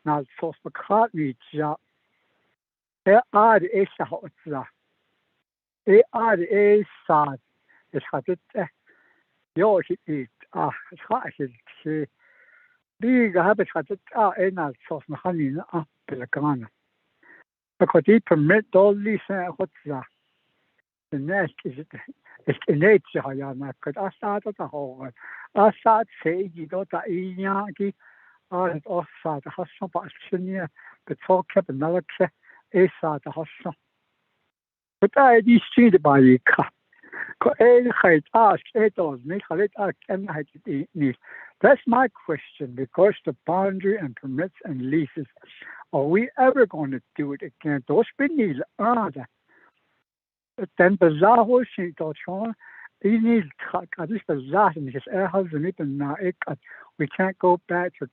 Speaker 1: na så för ja är så hot A sad is had it your it it's big habit had it and so honey up the gun. Because he permit all these what's that? The nest is innate I could I started the whole I start say you got that yaki or offside the hustle but the talk kept another a sad the hustle. But I see by the car. That's my question because the boundary and permits and leases, are we ever going to do it again? Those beneath other. Then bizarre she thought, you need this bizarre and his air husband even now. We can't go back to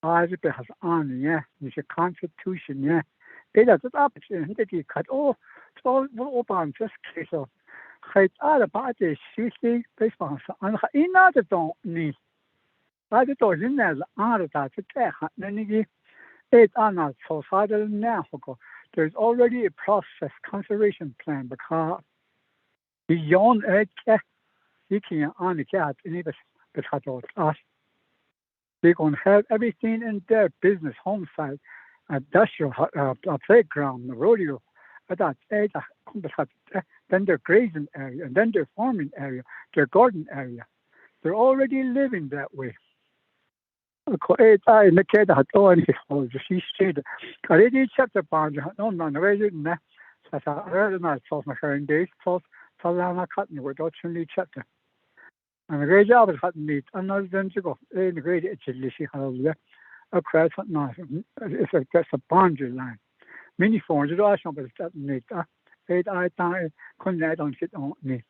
Speaker 1: has on, yeah, it's a constitution, yeah. It has an opportunity cut all open just case of height about this she based on another don't need. I don't in there other that it on not so far now. There's already a process conservation plan because beyond it you can only get any but us. They're going to have everything in their business, home site, industrial playground, rodeo, then their grazing area, and then their farming area, their garden area. They're already living that way. I indicate that only for the she said. Already chapter bound, no, no, very good. That's a very nice for my current days, for Salana cutting with actually chapter. And a great job at cutting meat, another than to go in the great actually she has a crash at night. It's a boundary line. Many forms of action, but it's that meat. I couldn't add on it on me.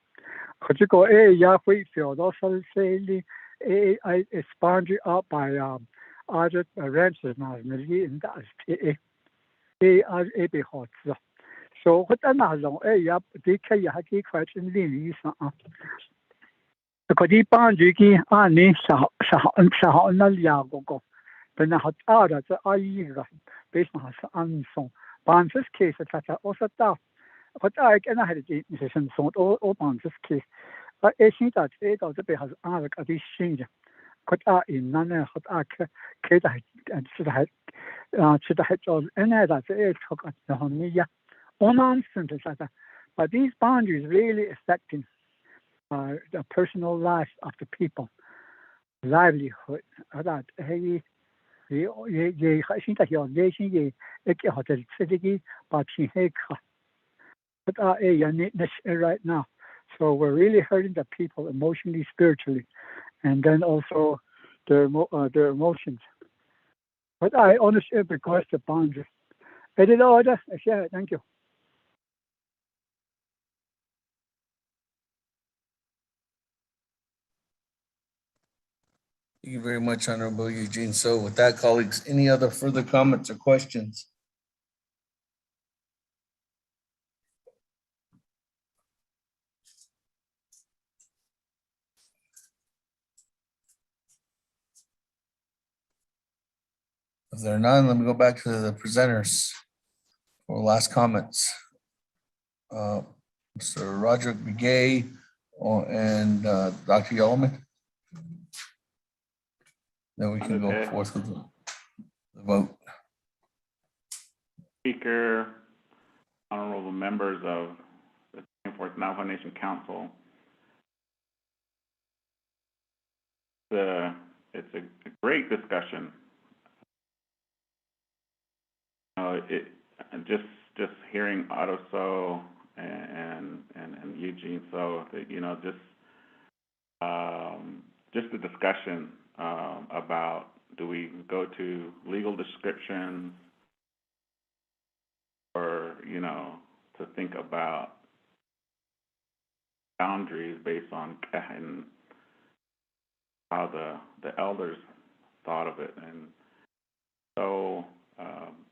Speaker 1: Could you go, yeah, we feel also say, it's boundary up by other ranches now, in that are a bit hot. So, what another, yeah, they can have a question in the because the boundary are nice, Sahalia, but not out of the Ira, based on unsung. Bansis case, etc. also tough. What I can have a decision so all Bansis case. But I think that it also has other additions. Could I in none of what I could and should have all any other air took at the Honia. On nonsense, but these boundaries really affecting the personal life of the people, livelihood. That hey, I think that your nation, but right now. So we're really hurting the people emotionally, spiritually, and then also their emotions. But I honestly because the boundaries. I did all that. Yeah, thank you.
Speaker 8: Thank you very much, Honorable Eugene. So with that, colleagues, any other further comments or questions? If there are none, let me go back to the presenters for last comments. Mr. Roderick Begay and Dr. Yellowman. Then we can go forth with the vote.
Speaker 21: Speaker, honorable members of the 24th Navajo Nation Council. It's a great discussion. Just hearing Otto So and Eugene So, just the discussion about do we go to legal descriptions or to think about boundaries based on how the elders thought of it, and so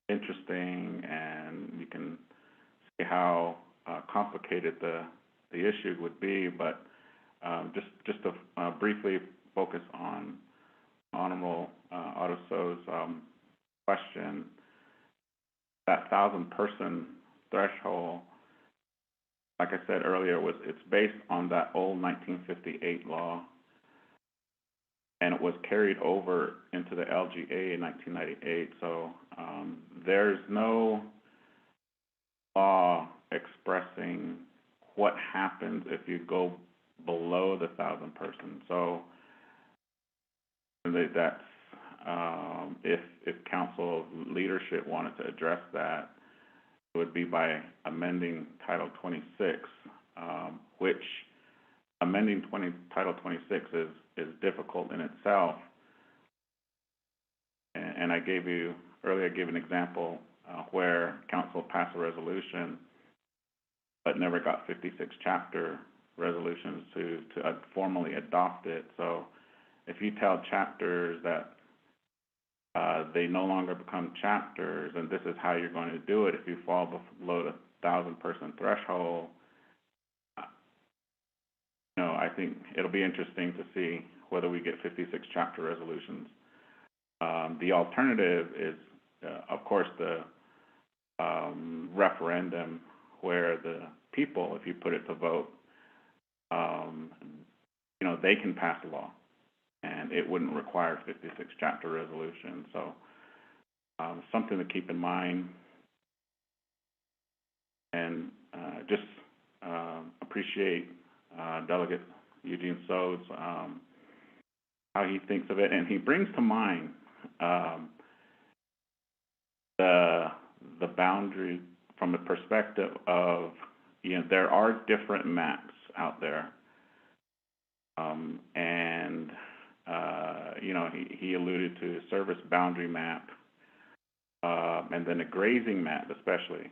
Speaker 21: interesting, and you can see how complicated the issue would be. But just to briefly focus on Honorable Otto So's question, that 1,000-person threshold, like I said earlier, it's based on that old 1958 law, and it was carried over into the LGA in 1998. So there's no law expressing what happens if you go below the 1,000-person. So that's if council leadership wanted to address that, it would be by amending Title 26, which amending Title 26 is difficult in itself. And I gave an example where council passed a resolution but never got 56 chapter resolutions to formally adopt it. So if you tell chapters that they no longer become chapters, and this is how you're going to do it if you fall below the 1,000-person threshold, I think it'll be interesting to see whether we get 56 chapter resolutions. The alternative is, of course, the referendum, where the people, if you put it to vote, they can pass a law, and it wouldn't require 56 chapter resolution. So something to keep in mind, and just appreciate Delegate Eugene So's how he thinks of it, and he brings to mind the boundary from the perspective of, there are different maps out there, and he alluded to service boundary map, and then a grazing map, especially.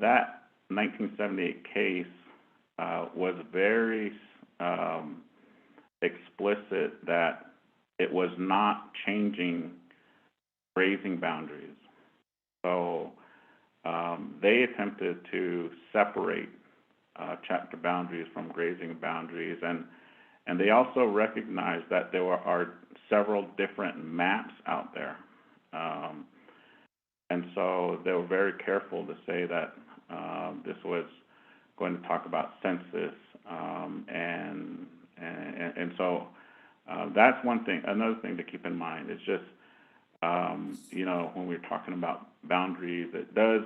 Speaker 21: That 1978 case was very explicit that it was not changing grazing boundaries. So they attempted to separate chapter boundaries from grazing boundaries, and they also recognized that there are several different maps out there. And so they were very careful to say that this was going to talk about census, and so that's one thing. Another thing to keep in mind is just, when we're talking about boundaries, it does,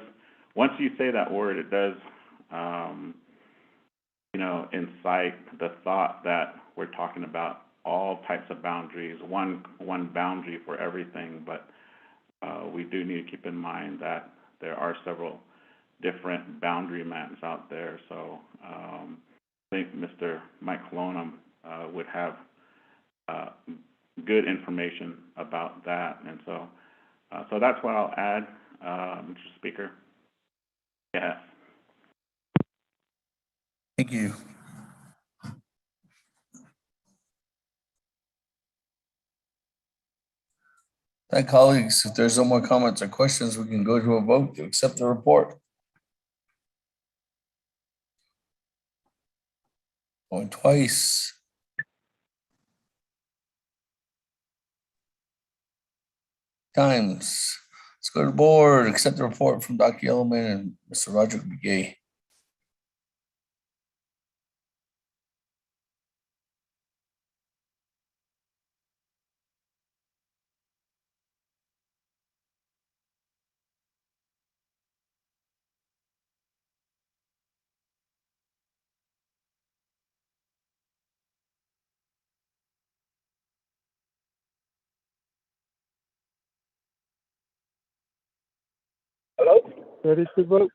Speaker 21: once you say that word, it does, incite the thought that we're talking about all types of boundaries, one boundary for everything, but we do need to keep in mind that there are several different boundary maps out there. So I think Mr. Mike Colonum would have good information about that, and so that's what I'll add, Mr. Speaker. Yeah.
Speaker 8: Thank you. Thank colleagues. If there's no more comments or questions, we can go to a vote to accept the report. Going twice. Times. Let's go to the board. Accept the report from Dr. Yellowman and Mr. Roger Begay.
Speaker 3: Hello?
Speaker 9: Ready to vote?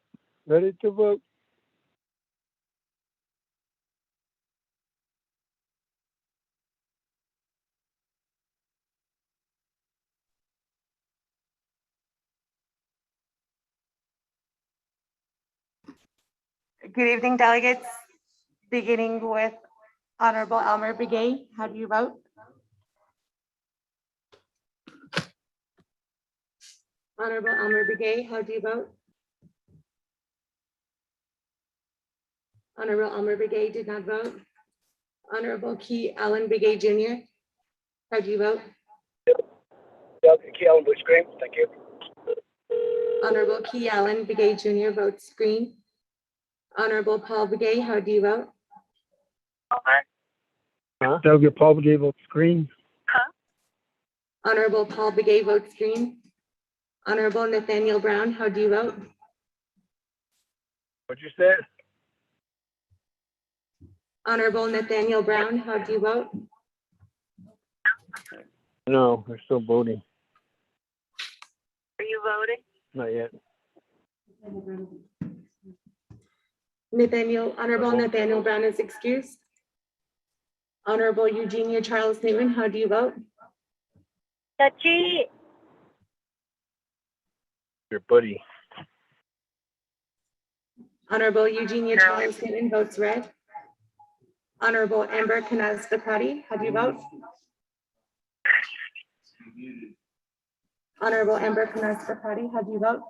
Speaker 9: Ready to vote?
Speaker 2: Good evening, delegates. Beginning with Honorable Elmer Begay. How do you vote? Honorable Elmer Begay, how do you vote? Honorable Elmer Begay did not vote. Honorable Key Allen Begay Jr., how do you vote?
Speaker 3: Key Allen votes green. Thank you.
Speaker 2: Honorable Key Allen Begay Jr. votes green. Honorable Paul Begay, how do you vote?
Speaker 9: Delegate Paul Begay votes green.
Speaker 2: Honorable Paul Begay votes green. Honorable Nathaniel Brown, how do you vote?
Speaker 3: What'd you say?
Speaker 2: Honorable Nathaniel Brown, how do you vote?
Speaker 9: No, we're still voting.
Speaker 2: Are you voting?
Speaker 9: Not yet.
Speaker 2: Honorable Nathaniel Brown is excused. Honorable Eugenia Charles Newton, how do you vote?
Speaker 9: Your buddy.
Speaker 2: Honorable Eugenia Charles Newton votes red. Honorable Amber Canaz-Bacati, how do you vote? Honorable Amber Canaz-Bacati, how do you vote?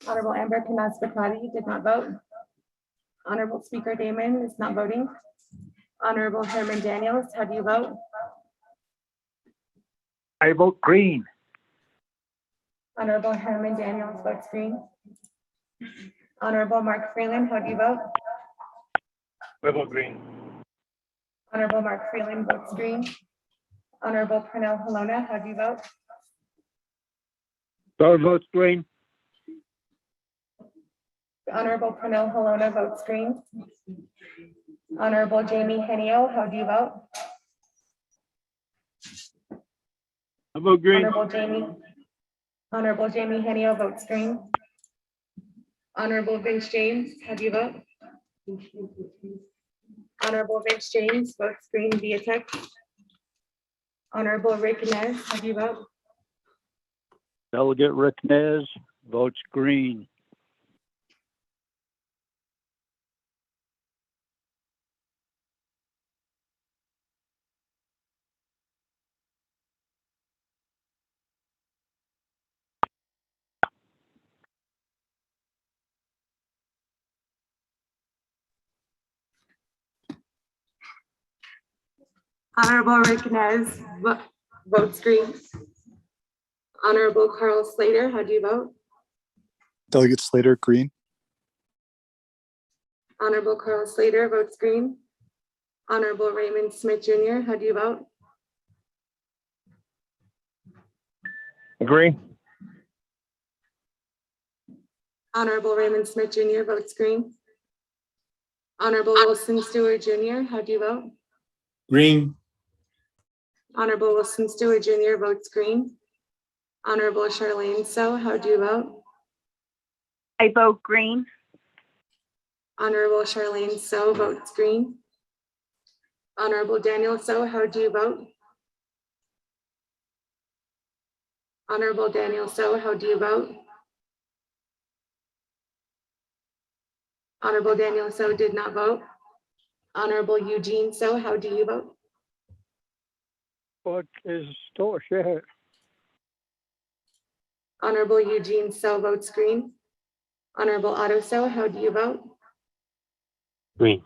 Speaker 2: Honorable Amber Canaz-Bacati did not vote. Honorable Speaker Damon is not voting. Honorable Herman Daniels, how do you vote?
Speaker 3: I vote green.
Speaker 2: Honorable Herman Daniels votes green. Honorable Mark Freeland, how do you vote?
Speaker 3: I vote green.
Speaker 2: Honorable Mark Freeland votes green. Honorable Pernell Halona, how do you vote?
Speaker 3: Doug votes green.
Speaker 2: Honorable Pernell Halona votes green. Honorable Jamie Henio, how do you vote?
Speaker 13: I vote green.
Speaker 2: Honorable Jamie Henio votes green. Honorable Vince James, how do you vote? Honorable Vince James votes green via text. Honorable Rick Nez, how do you vote?
Speaker 13: Delegate Rick Nez votes green.
Speaker 2: Honorable Rick Nez votes green. Honorable Carl Slater, how do you vote?
Speaker 10: Delegate Slater, green.
Speaker 2: Honorable Carl Slater votes green. Honorable Raymond Smith Jr., how do you vote?
Speaker 17: Agree.
Speaker 2: Honorable Raymond Smith Jr. votes green. Honorable Wilson Stewart Jr., how do you vote?
Speaker 16: Green.
Speaker 2: Honorable Wilson Stewart Jr. votes green. Honorable Charlene So, how do you vote?
Speaker 18: I vote green.
Speaker 2: Honorable Charlene So votes green. Honorable Daniel So, how do you vote? Honorable Daniel So, how do you vote? Honorable Daniel So did not vote. Honorable Eugene So, how do you vote?
Speaker 13: What is store share?
Speaker 2: Honorable Eugene So votes green. Honorable Otto So, how do you vote?
Speaker 17: Green.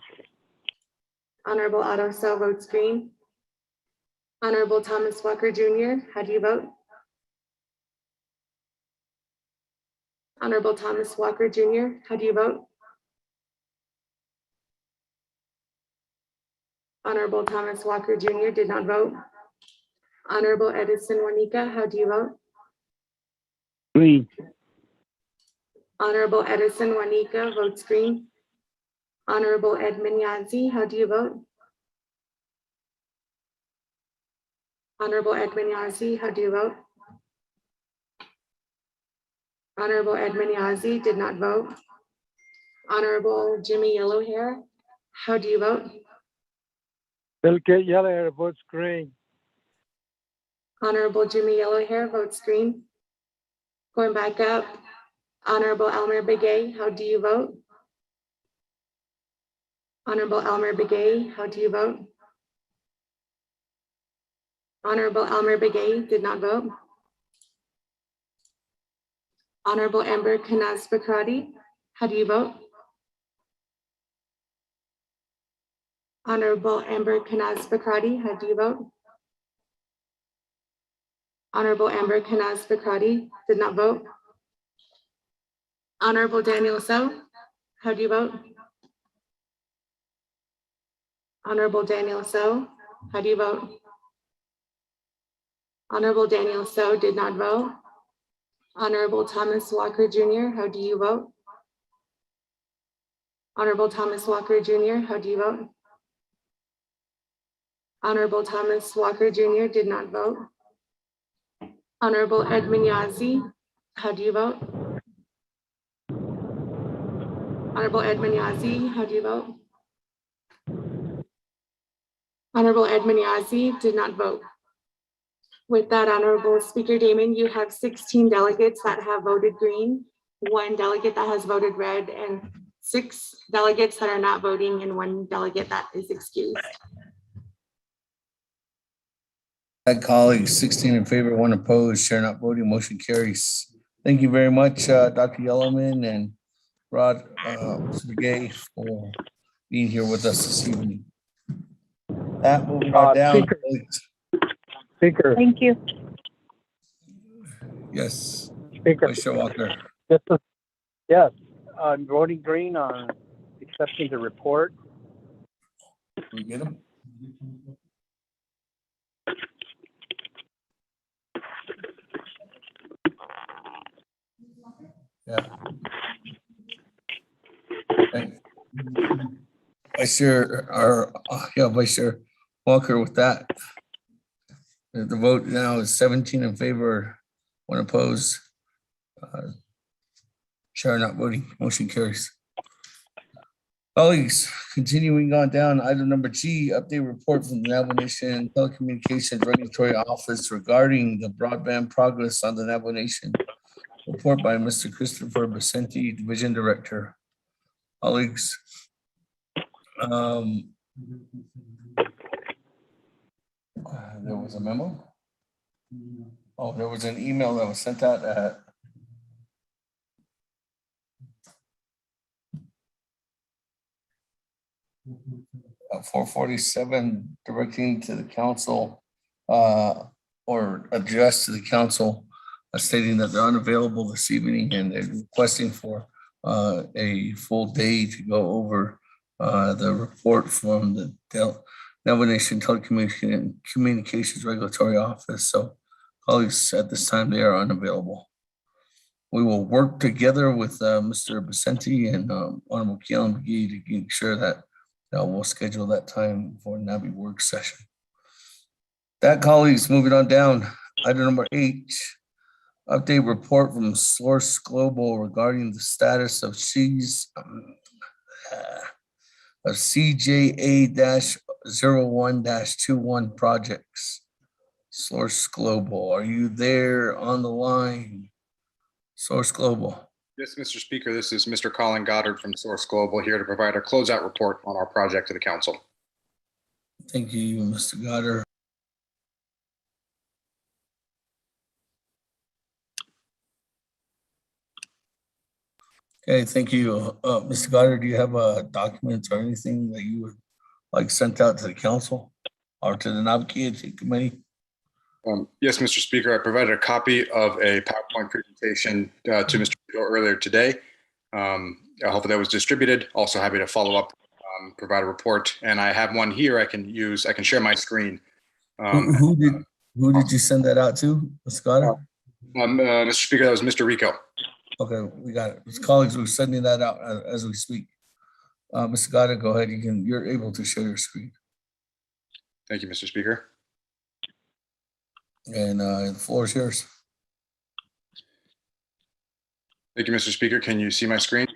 Speaker 2: Honorable Otto So votes green. Honorable Thomas Walker Jr., how do you vote? Honorable Thomas Walker Jr., how do you vote? Honorable Thomas Walker Jr. did not vote. Honorable Edison Juanica, how do you vote?
Speaker 13: Green.
Speaker 2: Honorable Edison Juanica votes green. Honorable Edmund Yazzie, how do you vote? Honorable Edmund Yazzie, how do you vote? Honorable Edmund Yazzie did not vote. Honorable Jimmy Yellowhair, how do you vote?
Speaker 9: Delegate Yellowhair votes green.
Speaker 2: Honorable Jimmy Yellowhair votes green. Going back up, Honorable Elmer Begay, how do you vote? Honorable Elmer Begay, how do you vote? Honorable Elmer Begay did not vote. Honorable Amber Kanaz Bakrati, how do you vote? Honorable Amber Kanaz Bakrati, how do you vote? Honorable Amber Kanaz Bakrati did not vote. Honorable Daniel So, how do you vote? Honorable Daniel So, how do you vote? Honorable Daniel So did not vote. Honorable Thomas Walker Jr., how do you vote? Honorable Thomas Walker Jr., how do you vote? Honorable Thomas Walker Jr. did not vote. Honorable Edmund Yazzie, how do you vote? Honorable Edmund Yazzie, how do you vote? Honorable Edmund Yazzie did not vote. With that, Honorable Speaker Damon, you have 16 delegates that have voted green, 1 delegate that has voted red, and 6 delegates that are not voting, and 1 delegate that is excused.
Speaker 8: Colleagues, 16 in favor, 1 opposed, chair not voting, motion carries. Thank you very much, Dr. Yellowman and Rod Begay for being here with us this evening. That moving on down.
Speaker 9: Speaker.
Speaker 18: Thank you.
Speaker 8: Yes.
Speaker 9: Speaker.
Speaker 8: Vice Chair Walker.
Speaker 13: Yes, I'm voting green on accepting the report.
Speaker 8: Can we get them? Yeah. Vice Chair Walker with that. The vote now is 17 in favor, 1 opposed. Chair not voting, motion carries. Colleagues, continuing on down, item number G, update report from the Navajo Nation Telecommunications Regulatory Office regarding the broadband progress on the Navajo Nation. Report by Mr. Christopher Vicente, Division Director. Colleagues, there was a memo. Oh, there was an email that was sent out at 4:47, directing to the council or addressed to the council, stating that they're unavailable this evening and they're requesting for a full day to go over the report from the Navajo Nation Telecommunications Regulatory Office. So, colleagues, at this time, they are unavailable. We will work together with Mr. Vicente and Honorable Keelan McGee to make sure that we'll schedule that time for Nabi work session. That, colleagues, moving on down. Item number 8, update report from Source Global regarding the status of CJA-01-21 projects. Source Global, are you there on the line? Source Global.
Speaker 4: Yes, Mr. Speaker, this is Mr. Colin Goddard from Source Global here to provide a closeout report on our project to the council.
Speaker 8: Thank you, Mr. Goddard. Okay, thank you. Mr. Goddard, do you have documents or anything that you would like sent out to the council or to the Naabik'íyáti committee?
Speaker 4: Yes, Mr. Speaker, I provided a copy of a PowerPoint presentation to Mr. earlier today. Hopefully that was distributed. Also happy to follow up, provide a report. And I have one here I can use. I can share my screen.
Speaker 8: Who did you send that out to, Mr. Goddard?
Speaker 4: Mr. Speaker, that was Mr. Rico.
Speaker 8: Okay, we got it. His colleagues were sending that out as we speak. Mr. Goddard, go ahead. You're able to share your screen.
Speaker 4: Thank you, Mr. Speaker.
Speaker 8: And the floor is yours.
Speaker 4: Thank you, Mr. Speaker. Can you see my screen?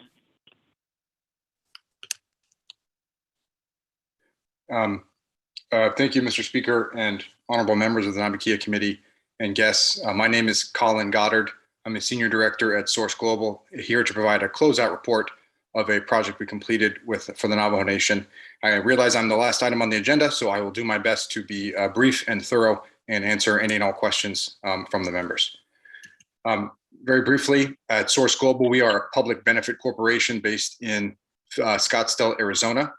Speaker 4: Thank you, Mr. Speaker and honorable members of the Naabik'íyáti Committee and guests. My name is Colin Goddard. I'm a Senior Director at Source Global, here to provide a closeout report of a project we completed for the Navajo Nation. I realize I'm the last item on the agenda, so I will do my best to be brief and thorough and answer any and all questions from the members. Very briefly, at Source Global, we are a public benefit corporation based in Scottsdale, Arizona.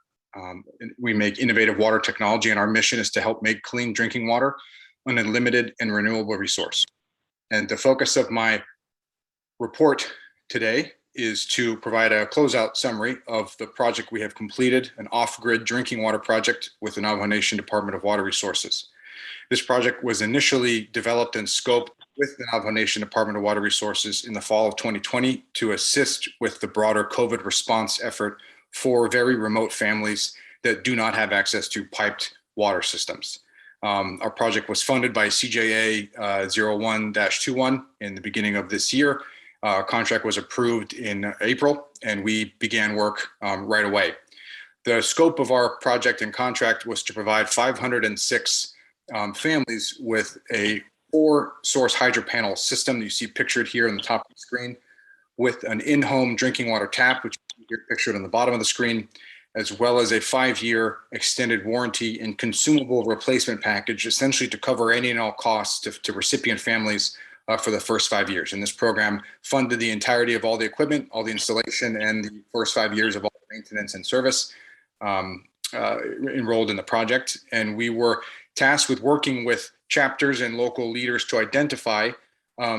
Speaker 4: We make innovative water technology, and our mission is to help make clean drinking water an unlimited and renewable resource. And the focus of my report today is to provide a closeout summary of the project we have completed, an off-grid drinking water project with the Navajo Nation Department of Water Resources. This project was initially developed and scoped with the Navajo Nation Department of Water Resources in the fall of 2020 to assist with the broader COVID response effort for very remote families that do not have access to piped water systems. Our project was funded by CJA 01-21 in the beginning of this year. Our contract was approved in April, and we began work right away. The scope of our project and contract was to provide 506 families with a 4-source hydro panel system that you see pictured here on the top of the screen, with an in-home drinking water tap, which is pictured on the bottom of the screen, as well as a 5-year extended warranty and consumable replacement package, essentially to cover any and all costs to recipient families for the first 5 years. And this program funded the entirety of all the equipment, all the installation, and the first 5 years of all the maintenance and service enrolled in the project. And we were tasked with working with chapters and local leaders to identify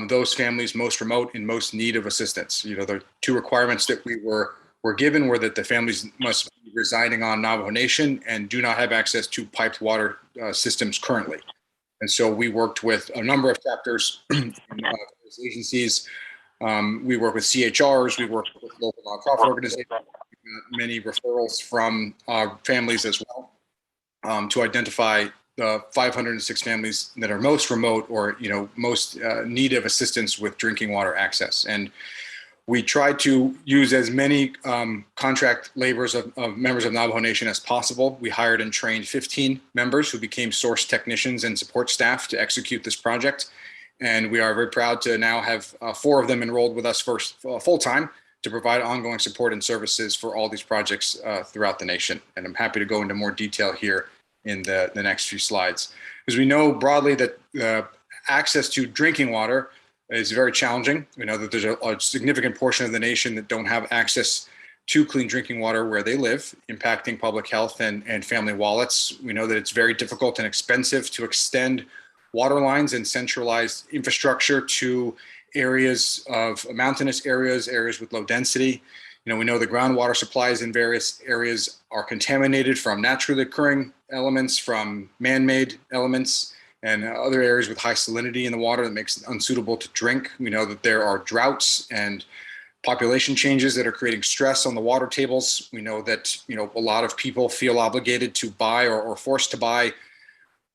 Speaker 4: those families most remote and most need of assistance. You know, the 2 requirements that we were given were that the families must be residing on Navajo Nation and do not have access to piped water systems currently. And so we worked with a number of chapters and agencies. We work with CHRs, we work with local nonprofit organizations, many referrals from families as well to identify the 506 families that are most remote or most need of assistance with drinking water access. And we tried to use as many contract laborers of members of Navajo Nation as possible. We hired and trained 15 members who became source technicians and support staff to execute this project. And we are very proud to now have 4 of them enrolled with us full-time to provide ongoing support and services for all these projects throughout the nation. And I'm happy to go into more detail here in the next few slides. Because we know broadly that access to drinking water is very challenging. We know that there's a significant portion of the nation that don't have access to clean drinking water where they live, impacting public health and family wallets. We know that it's very difficult and expensive to extend water lines and centralized infrastructure to areas of mountainous areas with low density. We know the groundwater supplies in various areas are contaminated from naturally occurring elements, from man-made elements, and other areas with high salinity in the water that makes it unsuitable to drink. We know that there are droughts and population changes that are creating stress on the water tables. We know that a lot of people feel obligated to buy or forced to buy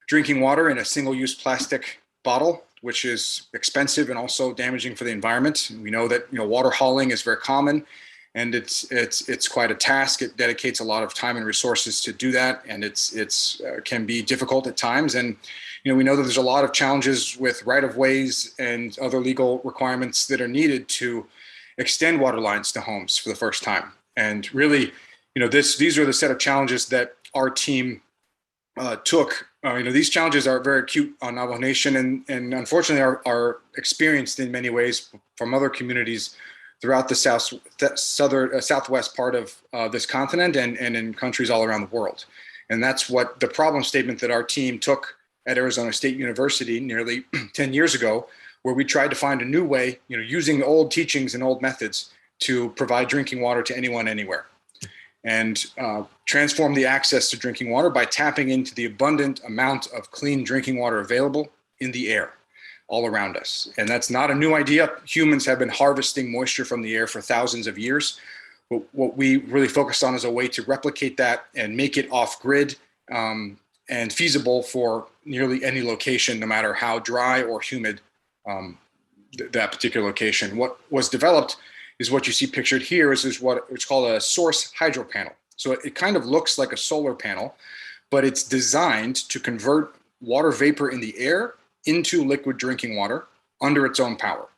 Speaker 4: drinking water in a single-use plastic bottle, which is expensive and also damaging for the environment. We know that water hauling is very common, and it's quite a task. It dedicates a lot of time and resources to do that, and it's can be difficult at times. And we know that there's a lot of challenges with right-of-ways and other legal requirements that are needed to extend water lines to homes for the first time. And really, these are the set of challenges that our team took. These challenges are very acute on Navajo Nation, and unfortunately are experienced in many ways from other communities throughout the southwest part of this continent and in countries all around the world. And that's what the problem statement that our team took at Arizona State University nearly 10 years ago, where we tried to find a new way, using old teachings and old methods to provide drinking water to anyone, anywhere, and transform the access to drinking water by tapping into the abundant amount of clean drinking water available in the air all around us. And that's not a new idea. Humans have been harvesting moisture from the air for thousands of years. But what we really focused on is a way to replicate that and make it off-grid and feasible for nearly any location, no matter how dry or humid that particular location. What was developed is what you see pictured here is what's called a source hydro panel. So it kind of looks like a solar panel, but it's designed to convert water vapor in the air into liquid drinking water under its own power,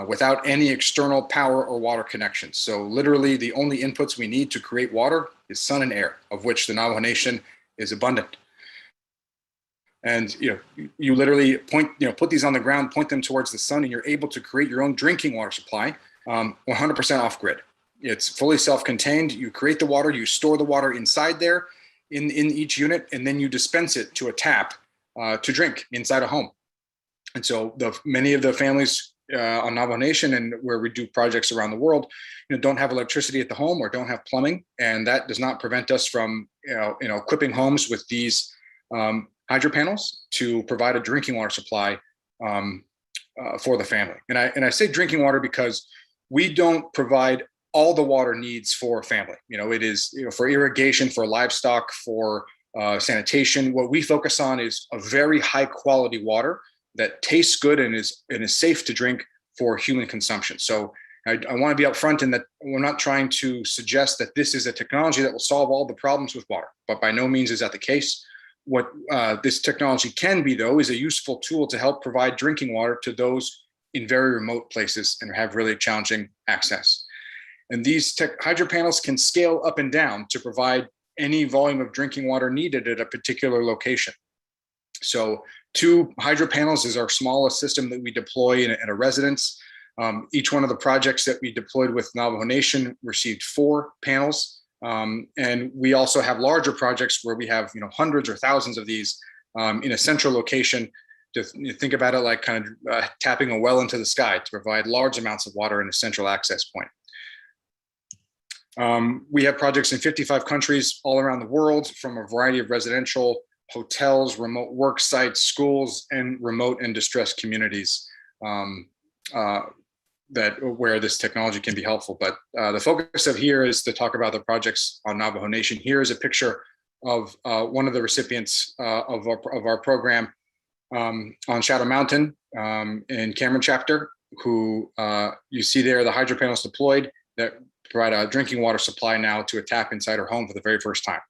Speaker 4: without any external power or water connections. So literally the only inputs we need to create water is sun and air, of which the Navajo Nation is abundant. And you literally put these on the ground, point them towards the sun, and you're able to create your own drinking water supply, 100% off grid. It's fully self-contained. You create the water, you store the water inside there in each unit, and then you dispense it to a tap to drink inside a home. And so many of the families on Navajo Nation and where we do projects around the world, don't have electricity at the home or don't have plumbing, and that does not prevent us from equipping homes with these hydro panels to provide a drinking water supply for the family. And I say drinking water because we don't provide all the water needs for family. It is for irrigation, for livestock, for sanitation. What we focus on is a very high quality water that tastes good and is safe to drink for human consumption. So I want to be upfront in that we're not trying to suggest that this is a technology that will solve all the problems with water, but by no means is that the case. What this technology can be, though, is a useful tool to help provide drinking water to those in very remote places and have really challenging access. And these hydro panels can scale up and down to provide any volume of drinking water needed at a particular location. So 2 hydro panels is our smallest system that we deploy in a residence. Each one of the projects that we deployed with Navajo Nation received 4 panels. And we also have larger projects where we have hundreds or thousands of these in a central location. To think about it like kind of tapping a well into the sky to provide large amounts of water in a central access point. We have projects in 55 countries all around the world, from a variety of residential, hotels, remote work sites, schools, and remote and distressed communities. where this technology can be helpful. But the focus of here is to talk about the projects on Navajo Nation. Here is a picture of one of the recipients of our program on Shadow Mountain in Cameron chapter, who you see there, the hydro panels deployed that provide a drinking water supply now to a tap inside her home for the very first time.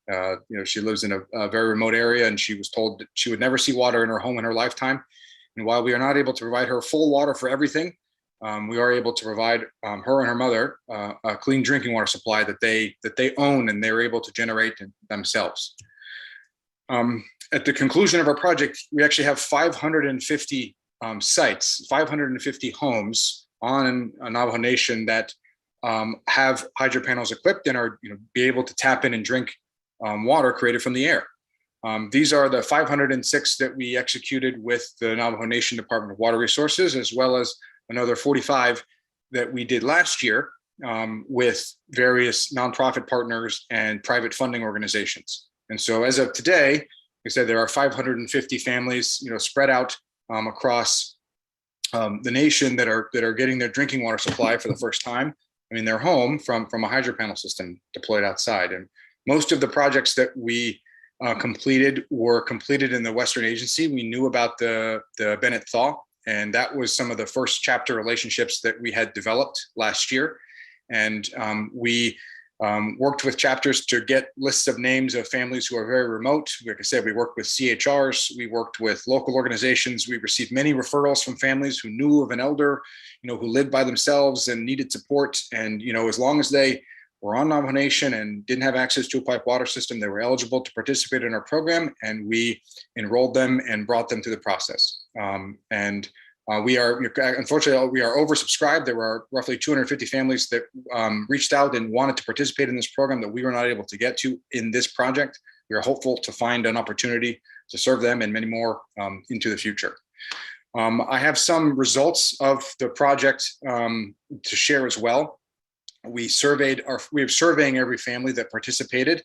Speaker 4: She lives in a very remote area, and she was told that she would never see water in her home in her lifetime. And while we are not able to provide her full water for everything, we are able to provide her and her mother a clean drinking water supply that they own and they're able to generate themselves. At the conclusion of our project, we actually have 550 sites, 550 homes on Navajo Nation that have hydro panels equipped and are be able to tap in and drink water created from the air. These are the 506 that we executed with the Navajo Nation Department of Water Resources, as well as another 45 that we did last year with various nonprofit partners and private funding organizations. And so as of today, like I said, there are 550 families spread out across the nation that are getting their drinking water supply for the first time. I mean, their home from a hydro panel system deployed outside. And most of the projects that we completed were completed in the Western Agency. We knew about the Bennett Thaw, and that was some of the first chapter relationships that we had developed last year. And we worked with chapters to get lists of names of families who are very remote. Like I said, we worked with CHRs, we worked with local organizations. We received many referrals from families who knew of an elder, who lived by themselves and needed support. And, as long as they were on Navajo Nation and didn't have access to a pipe water system, they were eligible to participate in our program, and we enrolled them and brought them through the process. Unfortunately, we are oversubscribed. There were roughly 250 families that reached out and wanted to participate in this program that we were not able to get to in this project. We are hopeful to find an opportunity to serve them and many more into the future. I have some results of the project to share as well. We are surveying every family that participated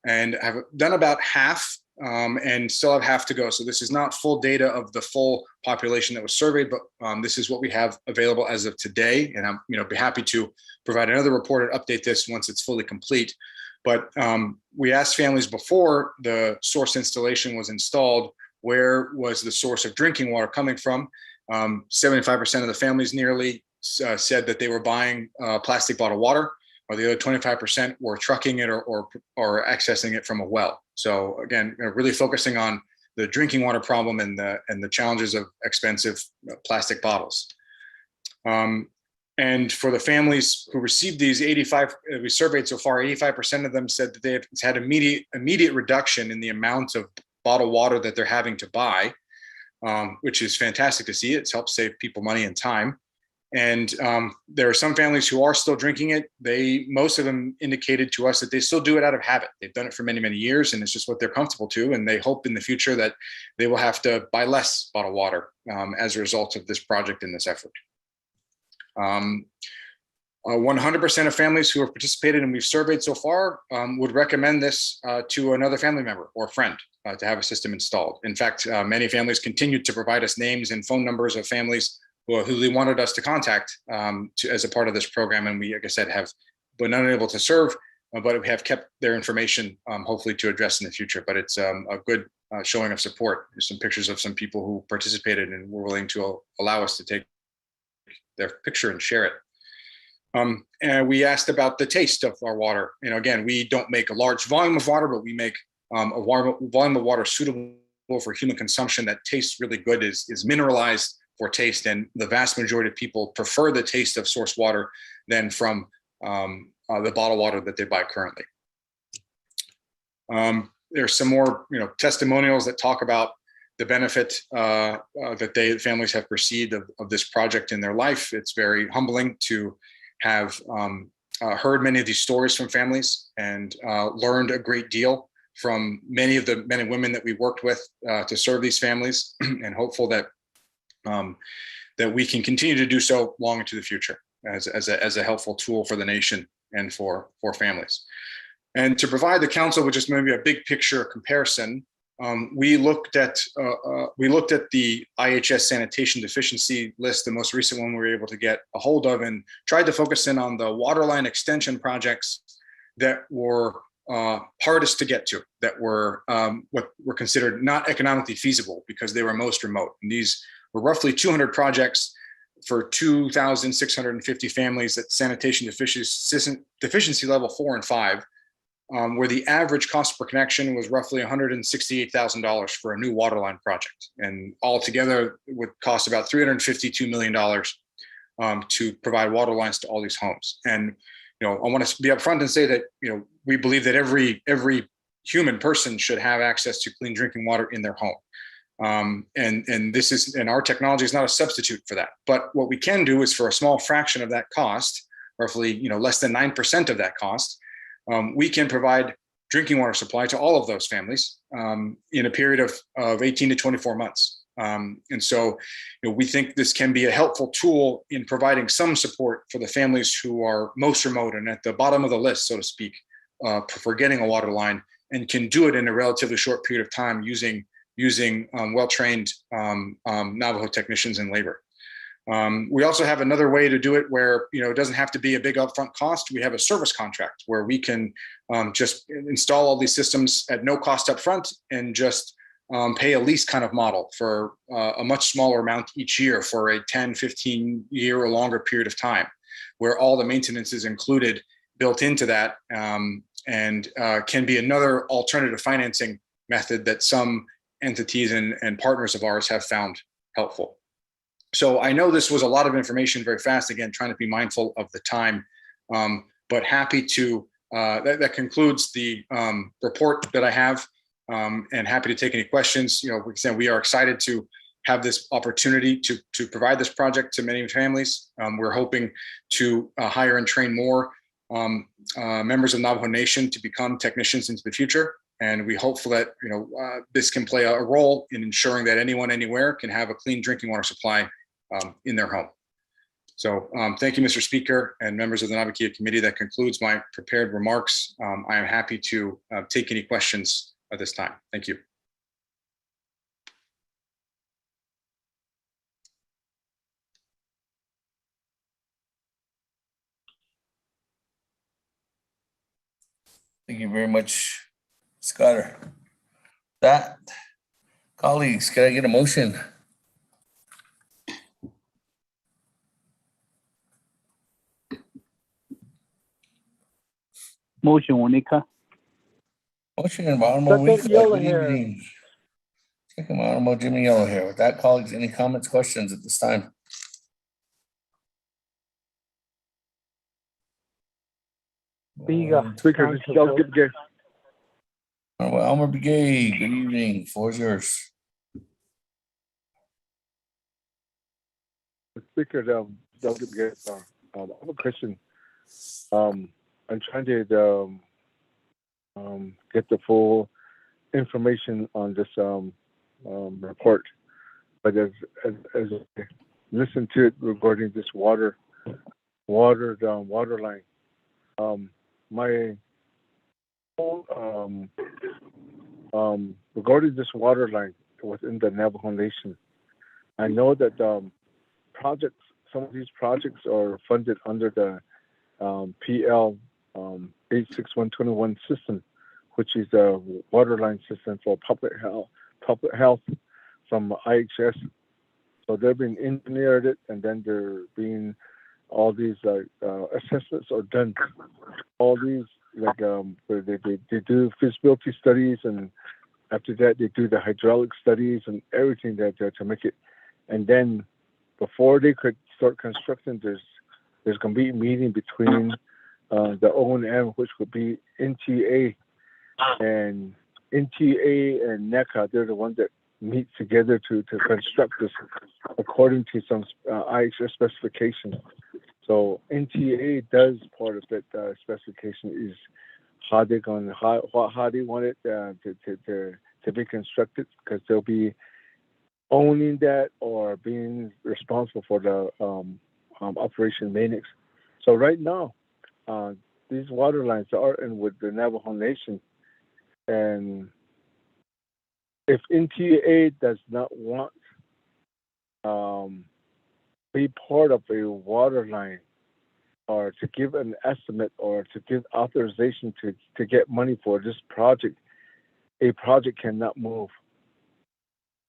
Speaker 4: and have done about half and still have half to go. So this is not full data of the full population that was surveyed, but this is what we have available as of today. And I'm be happy to provide another report and update this once it's fully complete. But we asked families before the source installation was installed, where was the source of drinking water coming from? 75% of the families nearly said that they were buying plastic bottled water, or the other 25% were trucking it or accessing it from a well. So again, really focusing on the drinking water problem and the challenges of expensive plastic bottles. And for the families who received these, 85 we surveyed so far, 85% of them said that they have had immediate reduction in the amount of bottled water that they're having to buy, which is fantastic to see. It's helped save people money and time. And there are some families who are still drinking it. Most of them indicated to us that they still do it out of habit. They've done it for many, many years, and it's just what they're comfortable to. And they hope in the future that they will have to buy less bottled water as a result of this project and this effort. 100% of families who have participated and we've surveyed so far would recommend this to another family member or friend to have a system installed. In fact, many families continued to provide us names and phone numbers of families who they wanted us to contact as a part of this program. And we, like I said, have been unable to serve, but we have kept their information hopefully to address in the future. But it's a good showing of support. There's some pictures of some people who participated and were willing to allow us to take their picture and share it. And we asked about the taste of our water. Again, we don't make a large volume of water, but we make a volume of water suitable for human consumption that tastes really good, is mineralized for taste. And the vast majority of people prefer the taste of source water than from the bottled water that they buy currently. There's some more testimonials that talk about the benefit that families have received of this project in their life. It's very humbling to have heard many of these stories from families and learned a great deal from many of the men and women that we worked with to serve these families, and hopeful that that we can continue to do so long into the future as a helpful tool for the nation and for families. And to provide the council with just maybe a big picture comparison, we looked at the IHS sanitation deficiency list, the most recent one we were able to get a hold of, and tried to focus in on the waterline extension projects that were hardest to get to, that were what were considered not economically feasible because they were most remote. And these were roughly 200 projects for 2,650 families at sanitation deficiency level 4 and 5. Where the average cost per connection was roughly $168,000 for a new waterline project. And altogether it would cost about $352 million to provide water lines to all these homes. And, I want to be upfront and say that, we believe that every human person should have access to clean drinking water in their home. And our technology is not a substitute for that. But what we can do is, for a small fraction of that cost, roughly, less than 9% of that cost, we can provide drinking water supply to all of those families in a period of 18 to 24 months. And so, we think this can be a helpful tool in providing some support for the families who are most remote and at the bottom of the list, so to speak, for getting a water line, and can do it in a relatively short period of time using well-trained Navajo technicians and labor. We also have another way to do it where, it doesn't have to be a big upfront cost. We have a service contract where we can just install all these systems at no cost upfront and just pay a lease kind of model for a much smaller amount each year for a 10, 15 year or longer period of time, where all the maintenance is included, built into that, and can be another alternative financing method that some entities and partners of ours have found helpful. So I know this was a lot of information very fast, again, trying to be mindful of the time, but happy to, that concludes the report that I have, and happy to take any questions. We are excited to have this opportunity to provide this project to many families. We're hoping to hire and train more members of Navajo Nation to become technicians into the future. And we hope that this can play a role in ensuring that anyone, anywhere can have a clean drinking water supply in their home. So thank you, Mr. Speaker and members of the Naabik'íyáti Committee. That concludes my prepared remarks. I am happy to take any questions at this time. Thank you.
Speaker 8: Thank you very much, Scott. Colleagues, can I get a motion?
Speaker 13: Motion, Monica.
Speaker 8: Motion by Honorable Rita. Good evening. Second by Honorable Jimmy Yellow here. With that, colleagues, any comments, questions at this time?
Speaker 17: Speaker, this is Elgin Gay.
Speaker 8: Honorable Elmer Begay, good evening. Floor is yours.
Speaker 17: Speaker, Elgin Gay. I have a question. I'm trying to get the full information on this report, but as I listen to it regarding this water line, my whole regarding this water line within the Navajo Nation, I know that some of these projects are funded under the PL 86121 system, which is a water line system for public health from IHS. So they're being engineered, and then they're being all these assessments are done. All these they do feasibility studies, and after that they do the hydraulic studies and everything that to make it. And then before they could start constructing, there's going to be a meeting between the O&M, which would be NTA, and NTA and NECA. They're the ones that meet together to construct this according to some IHS specifications. So NTA does part of that specification is how they want it to be constructed, because they'll be owning that or being responsible for the operation maintenance. So right now, these water lines are in with the Navajo Nation, and
Speaker 5: if NTA does not want be part of a water line or to give an estimate or to give authorization to get money for this project, a project cannot move.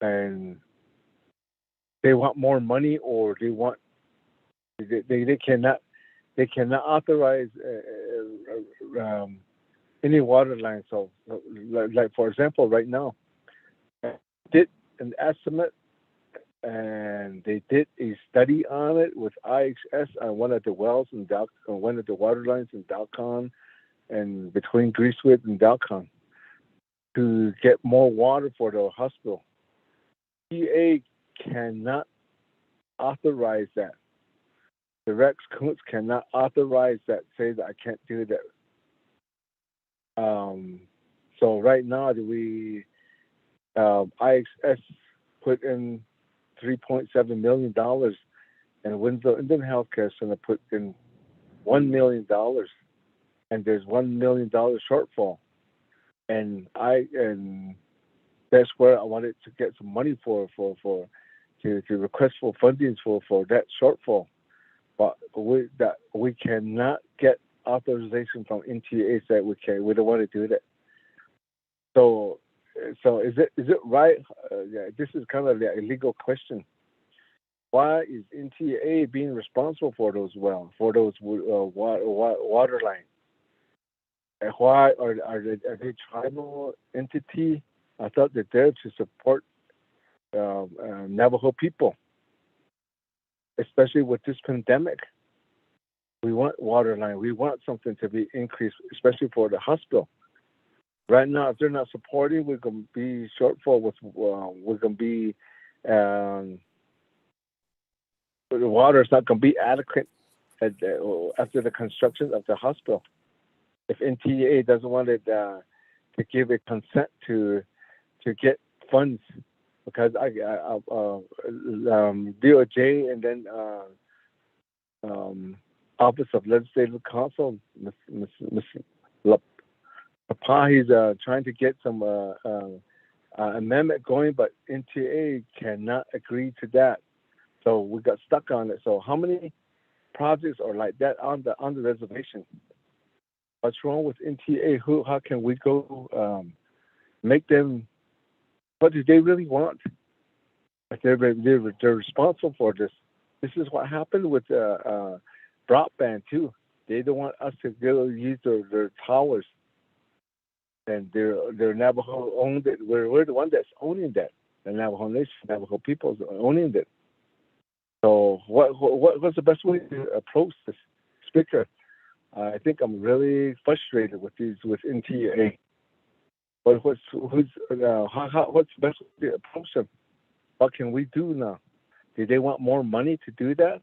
Speaker 5: And they want more money, or they cannot authorize any water line. So like for example, right now, did an estimate and they did a study on it with IHS on one of the wells in one of the water lines in Dalcon and between Greasewood and Dalcon to get more water for the hospital. EA cannot authorize that. The Rex Kuntz cannot authorize that, say that I can't do that. So right now, IHS put in $3.7 million, and Winslow Indian Healthcare is going to put in $1 million, and there's $1 million shortfall, and that's where I wanted to get some money to request for funding for that shortfall, but we cannot get authorization from NTA that we don't want to do that. So is it right? This is kind of a legal question. Why is NTA being responsible for those wells, for those water lines? And why are they tribal entity? I thought that they're to support Navajo people, especially with this pandemic. We want water line. We want something to be increased, especially for the hospital. Right now, if they're not supporting, we're going to be shortfall with. We're going to be the water is not going to be adequate after the construction of the hospital. If NTA doesn't want it to give a consent to get funds, because DOJ and then Office of Legislative Counsel, Ms. Papa, he's trying to get some amendment going, but NTA cannot agree to that. So we got stuck on it. So how many projects are like that on the reservation? What's wrong with NTA? How can we go make them? What do they really want? They're responsible for this. This is what happened with broadband too. They don't want us to go use their towers, and they're Navajo owned it. We're the one that's owning that. The Navajo Nation, Navajo people is owning it. So what's the best way to approach this, Speaker? I think I'm really frustrated with NTA. But what's the best way to approach them? What can we do now? Do they want more money to do that?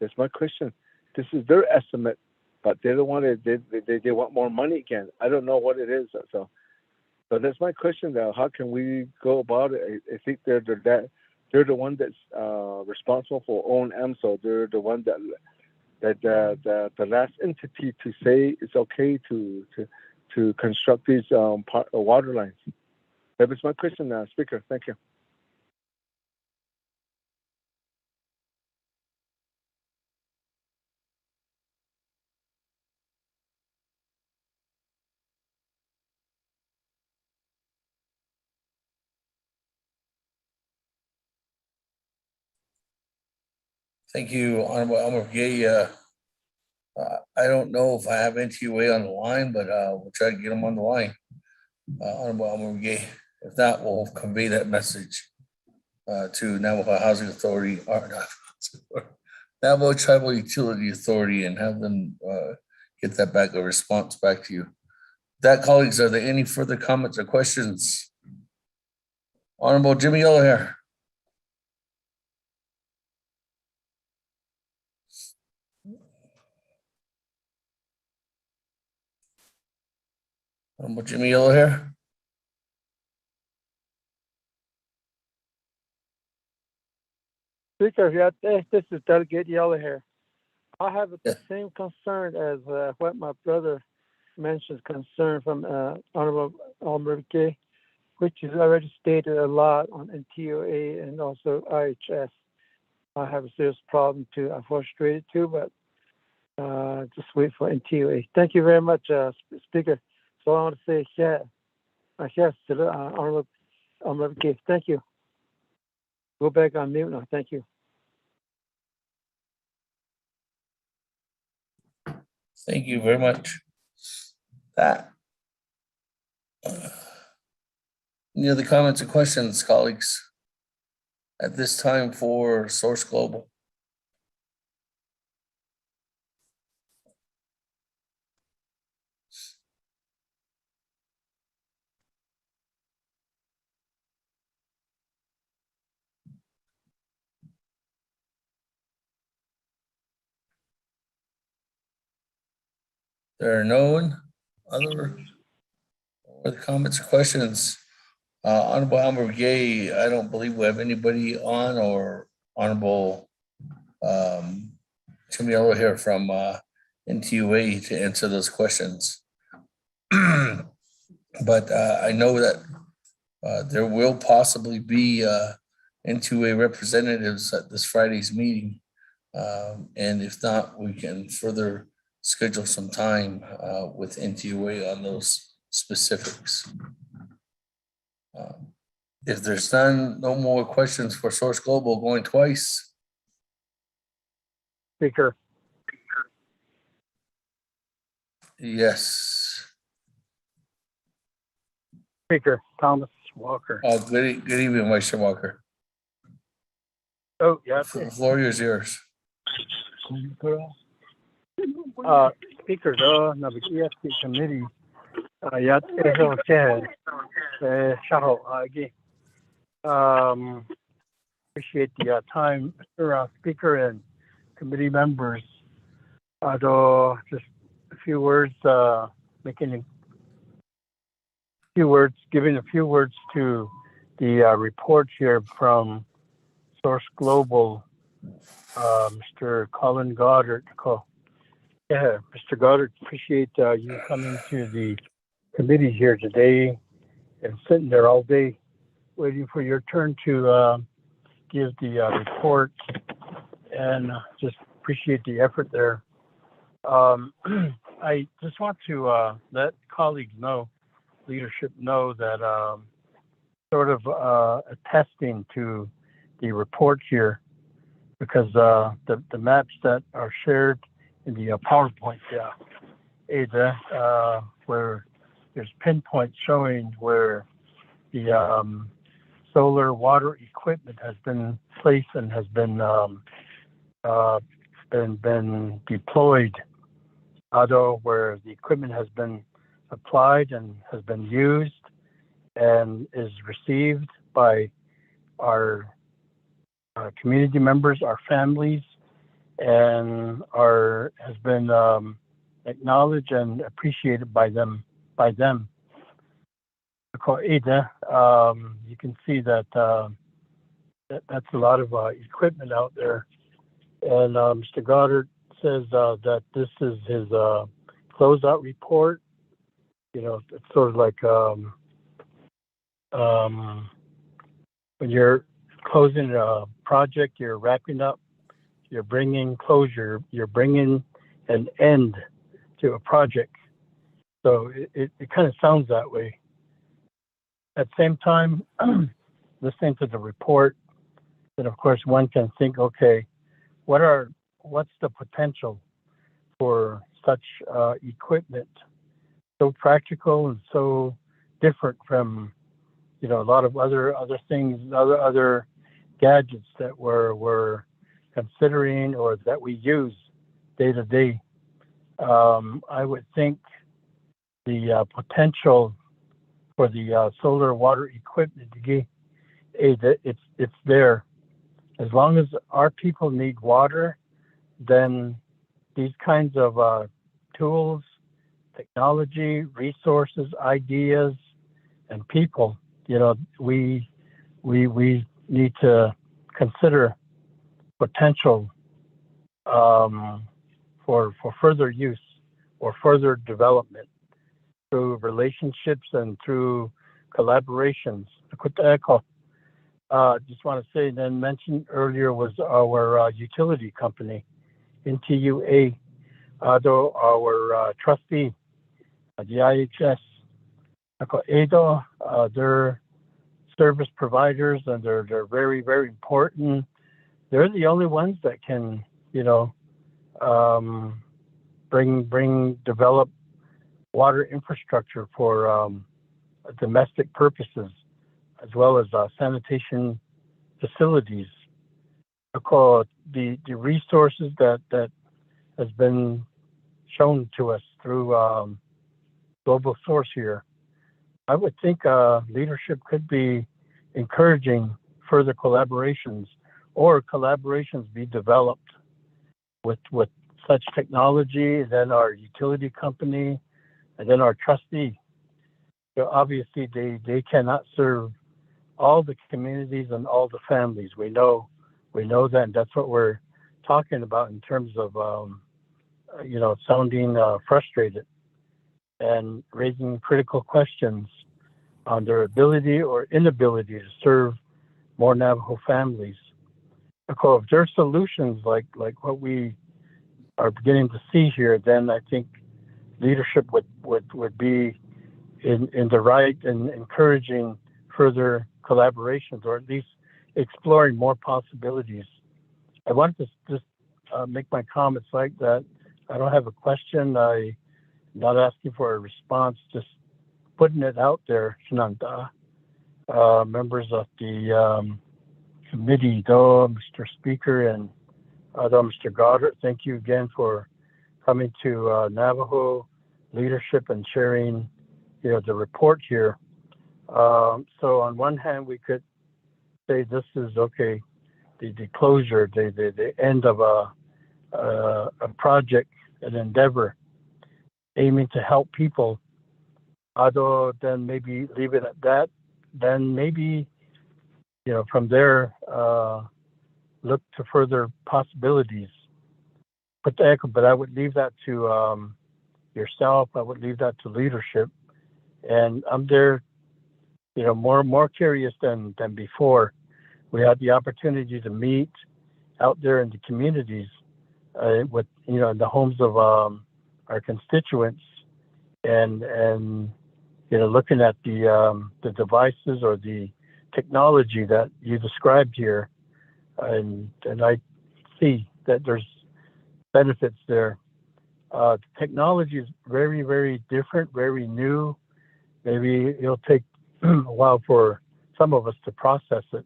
Speaker 5: That's my question. This is their estimate, but they don't want it. They want more money again. I don't know what it is. So that's my question now. How can we go about it? I think they're the one that's responsible for O&M, so they're the one that the last entity to say it's okay to construct these water lines. That is my question, Speaker. Thank you.
Speaker 8: Thank you, Honorable Elmer Gay. I don't know if I have NTA on the line, but we'll try to get them on the line. Honorable Elmer Gay. If not, we'll convey that message to Navajo Housing Authority, or Navajo Tribal Utility Authority, and have them get that back, a response back to you. That, colleagues, are there any further comments or questions? Honorable Jimmy Yellowhair. Honorable Jimmy Yellowhair.
Speaker 9: Speaker, this is Delegate Yellowhair. I have the same concern as what my brother mentioned, concern from Honorable Elmer Gay. which is already stated a lot on NTOA and also IHS. I have a serious problem too. I'm frustrated too, but just wait for NTOA. Thank you very much, Speaker. So I want to say, yes, to the Honorable Case. Thank you. Go back on mute now. Thank you.
Speaker 8: Thank you very much. That. Any other comments or questions, colleagues, at this time for Source Global? There are no other comments or questions. Honorable Amber Gay, I don't believe we have anybody on, or Honorable Chimiello here from NTUA to answer those questions. But I know that there will possibly be NTUA representatives at this Friday's meeting. And if not, we can further schedule some time with NTUA on those specifics. If there's no more questions for Source Global going twice.
Speaker 9: Speaker.
Speaker 8: Yes.
Speaker 9: Speaker, Thomas Walker.
Speaker 8: Good evening, Mr. Walker.
Speaker 9: Oh, yeah.
Speaker 8: The floor is yours.
Speaker 9: Speaker, the Naabik'íyáti committee, yat eho chair, shaho agi. Appreciate the time, Mr. Speaker and committee members. Just a few words, giving a few words to the report here from Source Global, Mr. Colin Goddard. Yeah, Mr. Goddard, appreciate you coming to the committee here today and sitting there all day waiting for your turn to give the report, and just appreciate the effort there. I just want to let colleagues know, leadership know that sort of attesting to the report here, because the maps that are shared in the PowerPoint, Ada, where there's pinpoints showing where the solar water equipment has been placed and has been deployed, although where the equipment has been applied and has been used and is received by our community members, our families, and has been acknowledged and appreciated by them. Ada, you can see that that's a lot of equipment out there. And Mr. Goddard says that this is his closeout report. You know, it's sort of like when you're closing a project, you're wrapping up, you're bringing closure, you're bringing an end to a project. So it kind of sounds that way. At the same time, listening to the report, then of course one can think, okay, what's the potential for such equipment, so practical and so different from, you know, a lot of other things, other gadgets that we're considering or that we use day to day. I would think the potential for the solar water equipment, it's there. As long as our people need water, then these kinds of tools, technology, resources, ideas, and people, you know, we need to consider potential for further use or further development through relationships and through collaborations. Just want to say, then mentioned earlier was our utility company, NTUA, our trustee, the IHS, ADO, they're service providers, and they're very, very important. They're the only ones that can, develop water infrastructure for domestic purposes, as well as sanitation facilities. The resources that has been shown to us through Global Source here, I would think leadership could be encouraging further collaborations, or collaborations be developed with such technology, then our utility company, and then our trustee. So obviously, they cannot serve all the communities and all the families. We know that, and that's what we're talking about in terms of sounding frustrated and raising critical questions on their ability or inability to serve more Navajo families. If there's solutions like what we are beginning to see here, then I think leadership would be in the right and encouraging further collaborations, or at least exploring more possibilities. I wanted to just make my comments like that. I don't have a question. I'm not asking for a response, just putting it out there, Shananta. Members of the committee, Mr. Speaker, and Mr. Goddard, thank you again for coming to Navajo leadership and sharing, the report here. So on one hand, we could say this is okay, the closure, the end of a project, an endeavor aiming to help people. Although then maybe leave it at that. Then maybe, from there, look to further possibilities. But I would leave that to yourself. I would leave that to leadership. And I'm there, more curious than before. We had the opportunity to meet out there in the communities with, in the homes of our constituents, and looking at the devices or the technology that you described here, and I see that there's benefits there. The technology is very, very different, very new. Maybe it'll take a while for some of us to process it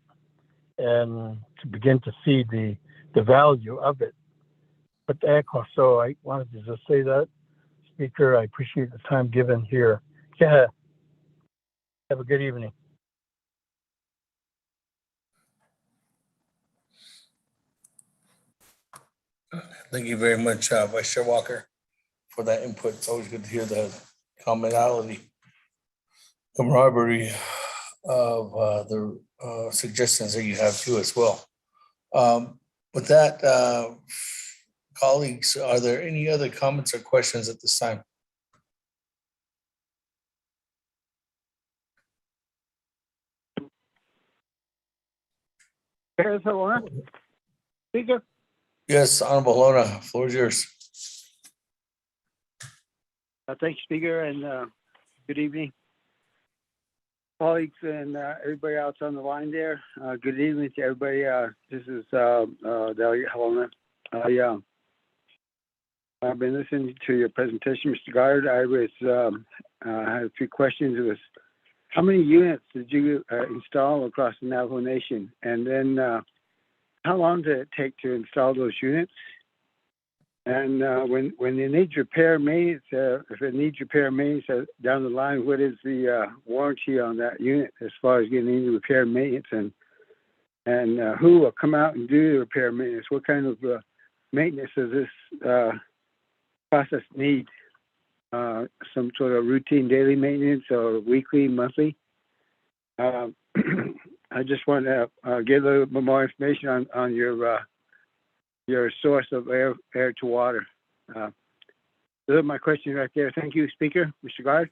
Speaker 9: and to begin to see the value of it. But so I wanted to just say that, Speaker, I appreciate the time given here. Yeah. Have a good evening.
Speaker 8: Thank you very much, Vice Chair Walker, for that input. It's always good to hear the commonality, camaraderie of the suggestions that you have too as well. With that, colleagues, are there any other comments or questions at this time?
Speaker 3: Speaker?
Speaker 8: Yes, Honorable Lona, floor is yours.
Speaker 3: Thank you, Speaker, and good evening, colleagues and everybody else on the line there. Good evening to everybody. This is Delegate Helena. I've been listening to your presentation, Mr. Goddard. I had a few questions. It was, how many units did you install across the Navajo Nation? And then how long did it take to install those units? And when they need repair maintenance, if it needs repair maintenance down the line, what is the warranty on that unit as far as getting any repair maintenance? And who will come out and do the repair maintenance? What kind of maintenance does this process need? Some sort of routine daily maintenance or weekly, monthly? I just want to get a little bit more information on your source of air to water. Those are my questions right there. Thank you, Speaker. Mr. Guard.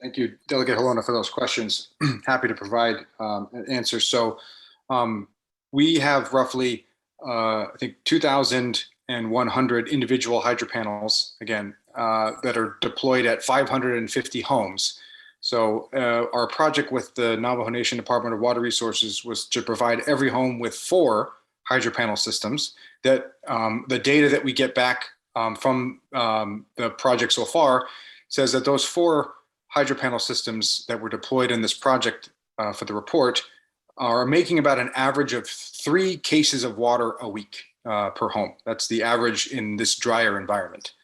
Speaker 4: Thank you, Delegate Helona, for those questions. Happy to provide an answer. So we have roughly, I think, 2,100 individual hydro panels, again, that are deployed at 550 homes. So our project with the Navajo Nation Department of Water Resources was to provide every home with 4 hydro panel systems. That the data that we get back from the project so far says that those 4 hydro panel systems that were deployed in this project for the report are making about an average of 3 cases of water a week per home. That's the average in this drier environment,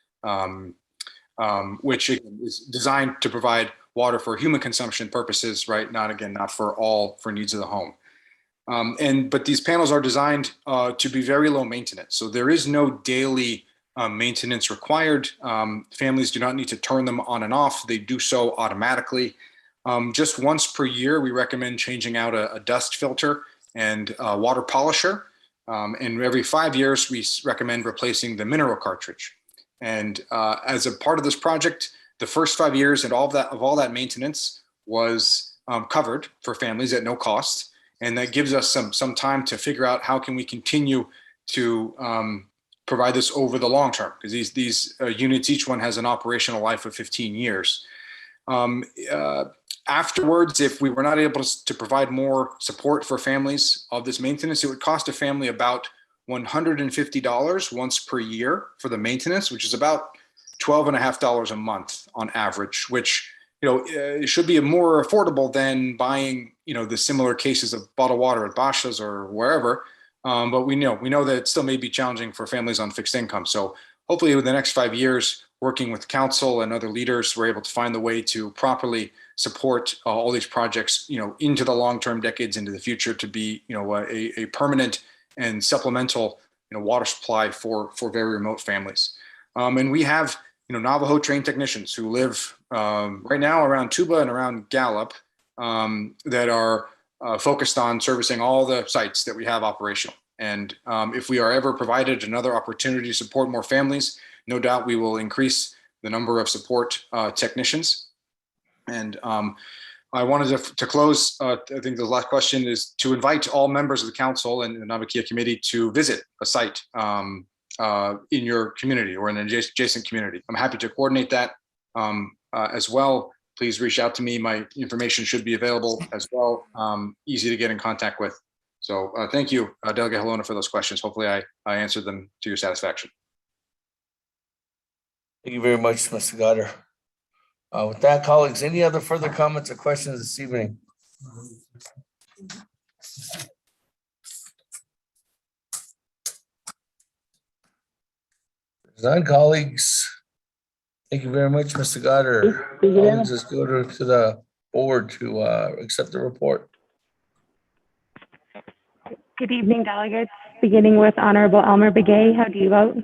Speaker 4: which is designed to provide water for human consumption purposes, right? Not for needs of the home. But these panels are designed to be very low maintenance. So there is no daily maintenance required. Families do not need to turn them on and off. They do so automatically. Just once per year, we recommend changing out a dust filter and a water polisher. And every 5 years, we recommend replacing the mineral cartridge. And as a part of this project, the first 5 years and all that maintenance was covered for families at no cost. And that gives us some time to figure out how can we continue to provide this over the long term, because these units, each one has an operational life of 15 years. Afterwards, if we were not able to provide more support for families of this maintenance, it would cost a family about $150 once per year for the maintenance, which is about $12.50 a month on average, which it should be more affordable than buying the similar cases of bottled water at Basha's or wherever. But we know that it still may be challenging for families on fixed income. So hopefully, within the next 5 years, working with council and other leaders, we're able to find the way to properly support all these projects, into the long-term decades into the future to be, a permanent and supplemental, water supply for very remote families. And we have, Navajo trained technicians who live right now around Tuba and around Gallup that are focused on servicing all the sites that we have operational. And if we are ever provided another opportunity to support more families, no doubt we will increase the number of support technicians. And I wanted to close, I think the last question is to invite all members of the council and the Naabik'íyáti committee to visit a site in your community or in an adjacent community. I'm happy to coordinate that as well. Please reach out to me. My information should be available as well. Easy to get in contact with. So thank you, Delegate Helona, for those questions. Hopefully I answered them to your satisfaction.
Speaker 8: Thank you very much, Mr. Goddard. With that, colleagues, any other further comments or questions this evening? None, colleagues. Thank you very much, Mr. Goddard. Colleagues, let's go to the board to accept the report.
Speaker 2: Good evening, delegates. Beginning with Honorable Elmer Begay, how do you vote?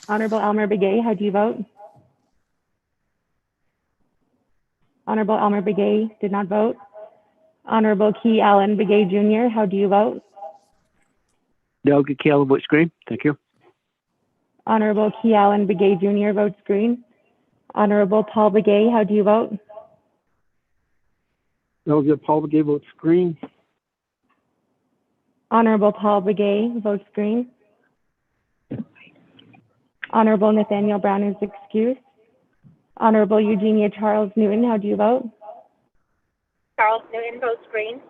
Speaker 2: Honorable Elmer Begay, how do you vote? Honorable Elmer Begay did not vote. Honorable Key Allen Begay Jr., how do you vote?
Speaker 3: Delegate Key Allen votes green. Thank you.
Speaker 2: Honorable Key Allen Begay Jr. votes green. Honorable Paul Begay, how do you vote?
Speaker 3: Delegate Paul Begay votes green.
Speaker 2: Honorable Paul Begay votes green. Honorable Nathaniel Brown is excused. Honorable Eugenia Charles Newton, how do you vote?
Speaker 14: Charles Newton votes green.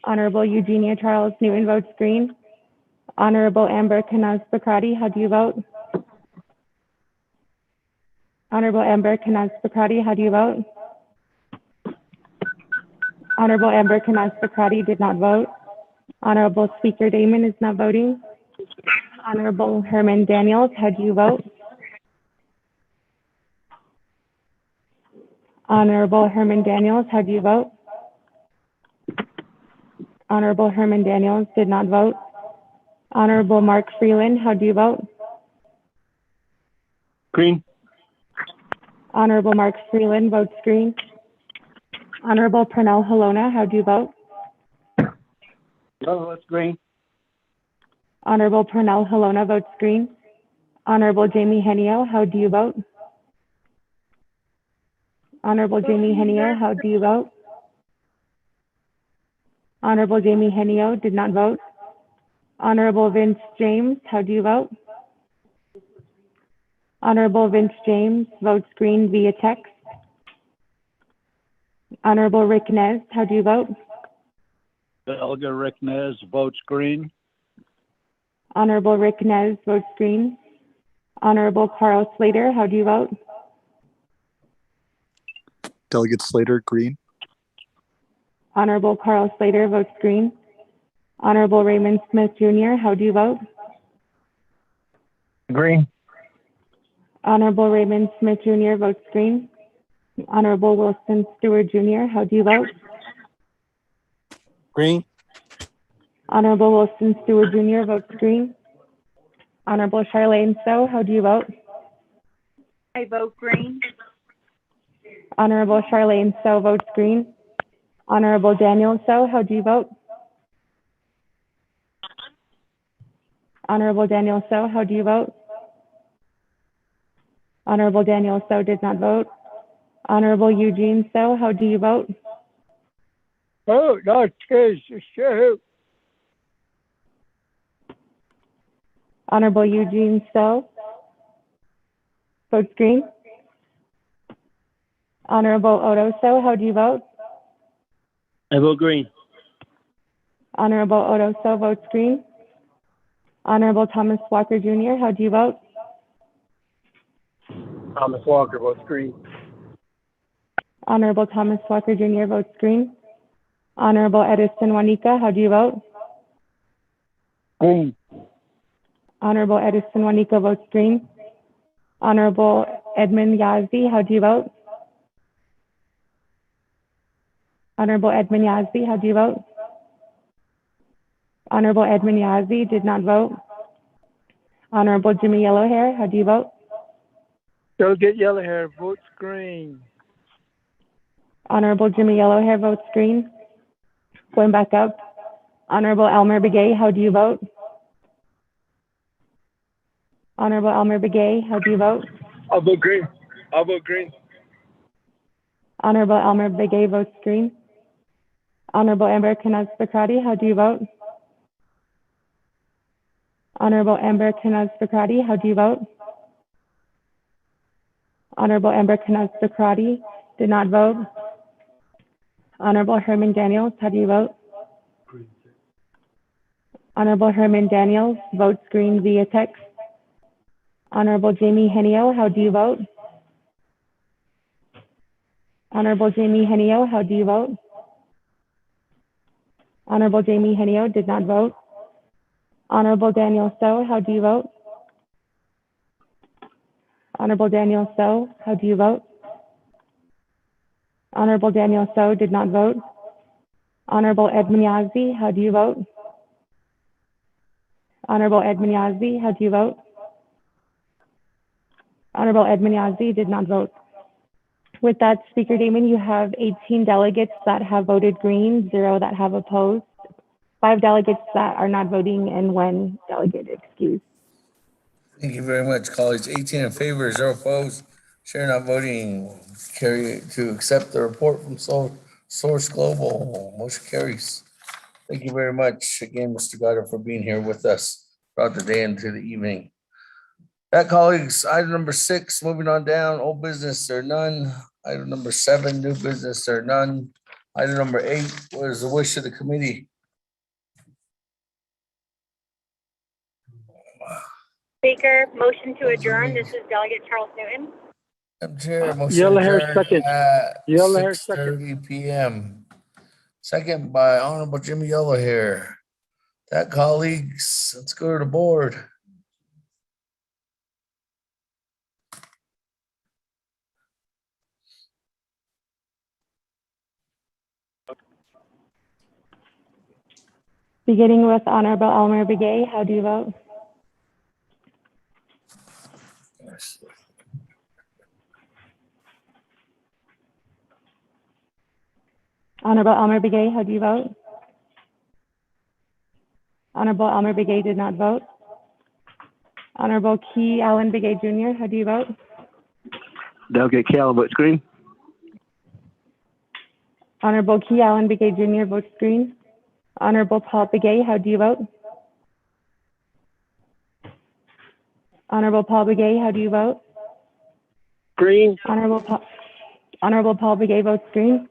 Speaker 2: Honorable Eugenia Charles Newton votes green. Honorable Amber Kanaz Bakrati, how do you vote? Honorable Amber Kanaz Bakrati, how do you vote? Honorable Amber Kanaz Bakrati did not vote. Honorable Speaker Damon is not voting. Honorable Herman Daniels, how do you vote? Honorable Herman Daniels, how do you vote? Honorable Herman Daniels did not vote. Honorable Mark Freeland, how do you vote?
Speaker 3: Green.
Speaker 2: Honorable Mark Freeland votes green. Honorable Pernell Helona, how do you vote?
Speaker 3: Votes green.
Speaker 2: Honorable Pernell Helona votes green. Honorable Jamie Henio, how do you vote? Honorable Jamie Henio, how do you vote? Honorable Jamie Henio did not vote. Honorable Vince James, how do you vote? Honorable Vince James votes green via text. Honorable Rick Nez, how do you vote?
Speaker 15: Delegate Rick Nez votes green.
Speaker 2: Honorable Rick Nez votes green. Honorable Carl Slater, how do you vote?
Speaker 10: Delegate Slater, green.
Speaker 2: Honorable Carl Slater votes green. Honorable Raymond Smith Jr., how do you vote?
Speaker 15: Green.
Speaker 2: Honorable Raymond Smith Jr. votes green. Honorable Wilson Stewart Jr., how do you vote?
Speaker 15: Green.
Speaker 2: Honorable Wilson Stewart Jr. votes green. Honorable Charlene So, how do you vote?
Speaker 22: I vote green.
Speaker 2: Honorable Charlene So votes green. Honorable Daniel So, how do you vote? Honorable Daniel So, how do you vote? Honorable Daniel So did not vote. Honorable Eugene So, how do you vote?
Speaker 15: Oh, not Jesus. Shoot.
Speaker 2: Honorable Eugene So votes green. Honorable Odo So, how do you vote?
Speaker 15: I vote green.
Speaker 2: Honorable Odo So votes green. Honorable Thomas Walker Jr., how do you vote?
Speaker 15: Thomas Walker votes green.
Speaker 2: Honorable Thomas Walker Jr. votes green. Honorable Edison Juanica, how do you vote?
Speaker 15: Green.
Speaker 2: Honorable Edison Juanica votes green. Honorable Edmund Yazdi, how do you vote? Honorable Edmund Yazdi, how do you vote? Honorable Edmund Yazdi did not vote. Honorable Jimmy Yellowhair, how do you vote?
Speaker 9: Delegate Yellowhair votes green.
Speaker 2: Honorable Jimmy Yellowhair votes green. Going back up. Honorable Elmer Begay, how do you vote? Honorable Elmer Begay, how do you vote?
Speaker 15: I'll vote green. I'll vote green.
Speaker 2: Honorable Elmer Begay votes green. Honorable Amber Kanaz Bakrati, how do you vote? Honorable Amber Kanaz Bakrati, how do you vote? Honorable Amber Kanaz Bakrati did not vote. Honorable Herman Daniels, how do you vote? Honorable Herman Daniels votes green via text. Honorable Jamie Henio, how do you vote? Honorable Jamie Henio, how do you vote? Honorable Jamie Henio did not vote. Honorable Daniel So, how do you vote? Honorable Daniel So, how do you vote? Honorable Daniel So did not vote. Honorable Edmund Yazdi, how do you vote? Honorable Edmund Yazdi, how do you vote? Honorable Edmund Yazdi did not vote. With that, Speaker Damon, you have 18 delegates that have voted green, 0 that have opposed, 5 delegates that are not voting, and 1 delegate excused.
Speaker 8: Thank you very much, colleagues. 18 in favor, 0 opposed. Chair not voting. Carry to accept the report from Source Global. Motion carries. Thank you very much again, Mr. Goddard, for being here with us throughout the day into the evening. That, colleagues, item number 6, moving on down, old business, there are none. Item number 7, new business, there are none. Item number 8, what is the wish of the committee?
Speaker 22: Speaker, motion to adjourn. This is Delegate Charles Newton.
Speaker 8: Madam Chair, motion
Speaker 9: Yellowhair
Speaker 8: adjourned
Speaker 9: second.
Speaker 8: at
Speaker 9: Yellowhair second.
Speaker 8: 6:30 p.m. Second by Honorable Jimmy Yellowhair. That, colleagues, let's go to the board.
Speaker 2: Beginning with Honorable Elmer Begay, how do you vote? Honorable Elmer Begay, how do you vote? Honorable Elmer Begay did not vote. Honorable Key Allen Begay Jr., how do you vote?
Speaker 13: Delegate Caleb votes green.
Speaker 2: Honorable Key Allen Begay Jr. votes green. Honorable Paul Begay, how do you vote? Honorable Paul Begay, how do you vote?
Speaker 15: Green.
Speaker 2: Honorable Paul Begay votes green.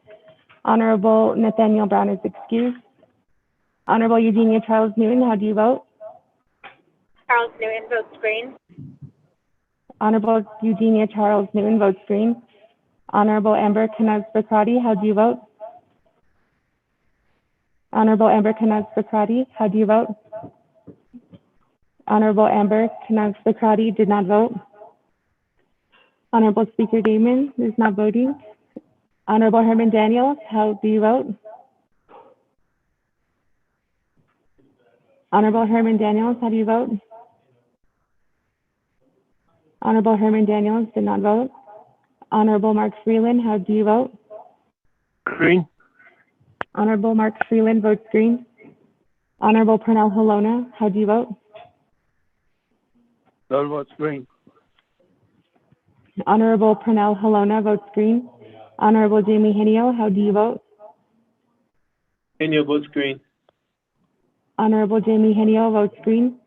Speaker 2: Honorable Nathaniel Brown is excused. Honorable Eugenia Charles Newton, how do you vote?
Speaker 22: Charles Newton votes green.
Speaker 2: Honorable Eugenia Charles Newton votes green. Honorable Amber Kanaz Bakrati, how do you vote? Honorable Amber Kanaz Bakrati, how do you vote? Honorable Amber Kanaz Bakrati did not vote. Honorable Speaker Damon is not voting. Honorable Herman Daniels, how do you vote? Honorable Herman Daniels, how do you vote? Honorable Herman Daniels did not vote. Honorable Mark Freeland, how do you vote?
Speaker 15: Green.
Speaker 2: Honorable Mark Freeland votes green. Honorable Pernell Halona, how do you vote?
Speaker 15: Those votes green.
Speaker 2: Honorable Pernell Halona votes green. Honorable Jamie Henio, how do you vote?
Speaker 15: Henio votes green.
Speaker 2: Honorable Jamie Henio votes green.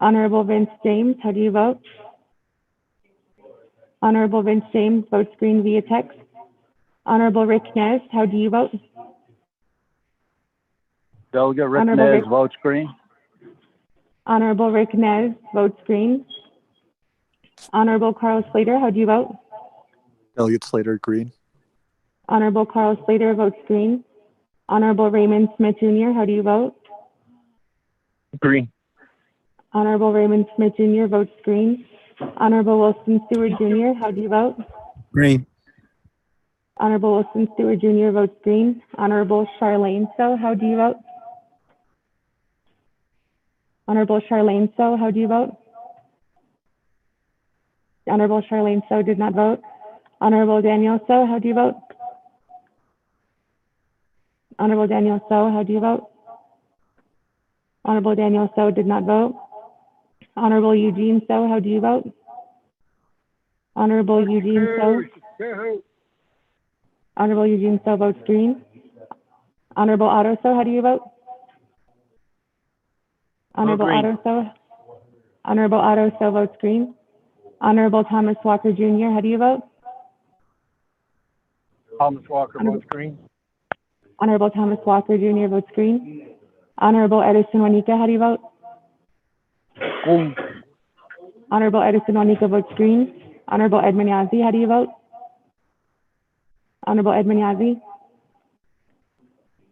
Speaker 2: Honorable Vince James, how do you vote? Honorable Vince James votes green via text. Honorable Rick Nez, how do you vote?
Speaker 13: Delegate Rick
Speaker 2: Honorable
Speaker 13: Nez
Speaker 2: Rick-
Speaker 13: votes green.
Speaker 2: Honorable Rick Nez votes green. Honorable Carl Slater, how do you vote?
Speaker 10: Delegate Slater, green.
Speaker 2: Honorable Carl Slater votes green. Honorable Raymond Smith Jr., how do you vote?
Speaker 15: Green.
Speaker 2: Honorable Raymond Smith Jr. votes green. Honorable Wilson Stewart Jr., how do you vote?
Speaker 10: Green.
Speaker 2: Honorable Wilson Stewart Jr. votes green. Honorable Charlene So, how do you vote? Honorable Charlene So, how do you vote? Honorable Charlene So did not vote. Honorable Daniel So, how do you vote? Honorable Daniel So, how do you vote? Honorable Daniel So did not vote. Honorable Eugene So, how do you vote? Honorable Eugene So. Honorable Eugene So votes green. Honorable Otto So, how do you vote? Honorable
Speaker 15: green.
Speaker 2: Otto So. Honorable Otto So votes green. Honorable Thomas Walker Jr., how do you vote?
Speaker 13: Thomas Walker votes green.
Speaker 2: Honorable Thomas Walker Jr. votes green. Honorable Edison Juanica, how do you vote?
Speaker 13: Green.
Speaker 2: Honorable Edison Juanica votes green. Honorable Edmund Yazzie, how do you vote? Honorable Edmund Yazzie.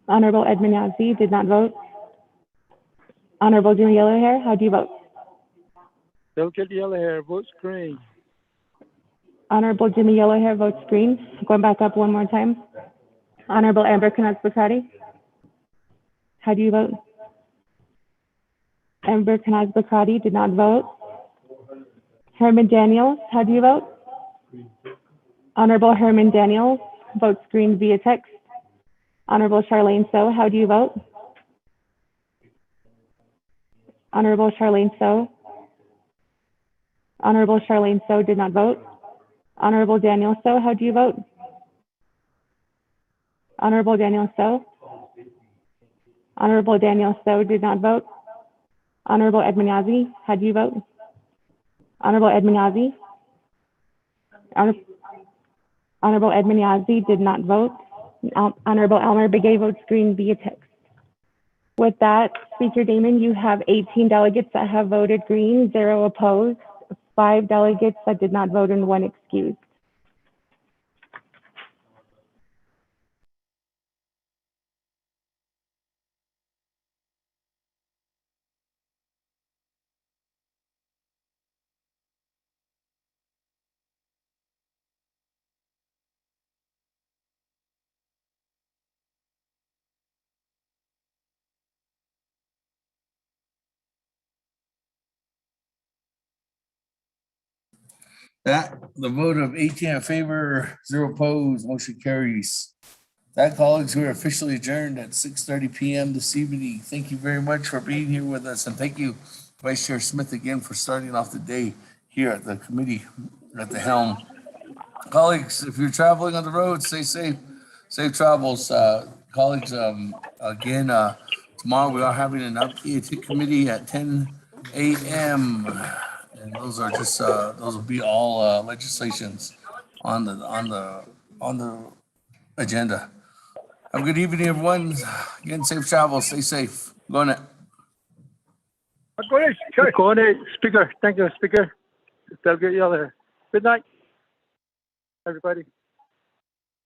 Speaker 2: Honorable Edmund Yazzie did not vote. Honorable Jimmy Yellowhair, how do you vote?
Speaker 15: Delegate Yellowhair votes green.
Speaker 2: Honorable Jimmy Yellowhair votes green. Going back up one more time. Honorable Amber Kanaz Bakrati, how do you vote? Amber Kanaz Bakrati did not vote. Herman Daniels, how do you vote? Honorable Herman Daniels votes green via text. Honorable Charlene So, how do you vote? Honorable Charlene So. Honorable Charlene So did not vote. Honorable Daniel So, how do you vote? Honorable Daniel So. Honorable Daniel So did not vote. Honorable Edmund Yazzie, how do you vote? Honorable Edmund Yazzie. Honorable Edmund Yazzie did not vote. Honorable Elmer Begay votes green via text. With that, Speaker Damon, you have 18 delegates that have voted green, 0 opposed, 5 delegates that did not vote, and 1 excused.
Speaker 8: That, the vote of 18 in favor, 0 opposed, motion carries. That, colleagues, we are officially adjourned at 6:30 p.m. this evening. Thank you very much for being here with us, and thank you, Vice Chair Smith again for starting off the day here at the committee at the helm. Colleagues, if you're traveling on the road, stay safe. Safe travels. Colleagues, again, tomorrow we are having an Naabik'íyáti committee at 10 a.m. And those are just, those will be all legislations on the agenda. Have a good evening, everyone. Again, safe travel. Stay safe. Go on it.
Speaker 15: Go ahead, Speaker. Thank you, Speaker. Delegate Yeller. Good night, everybody.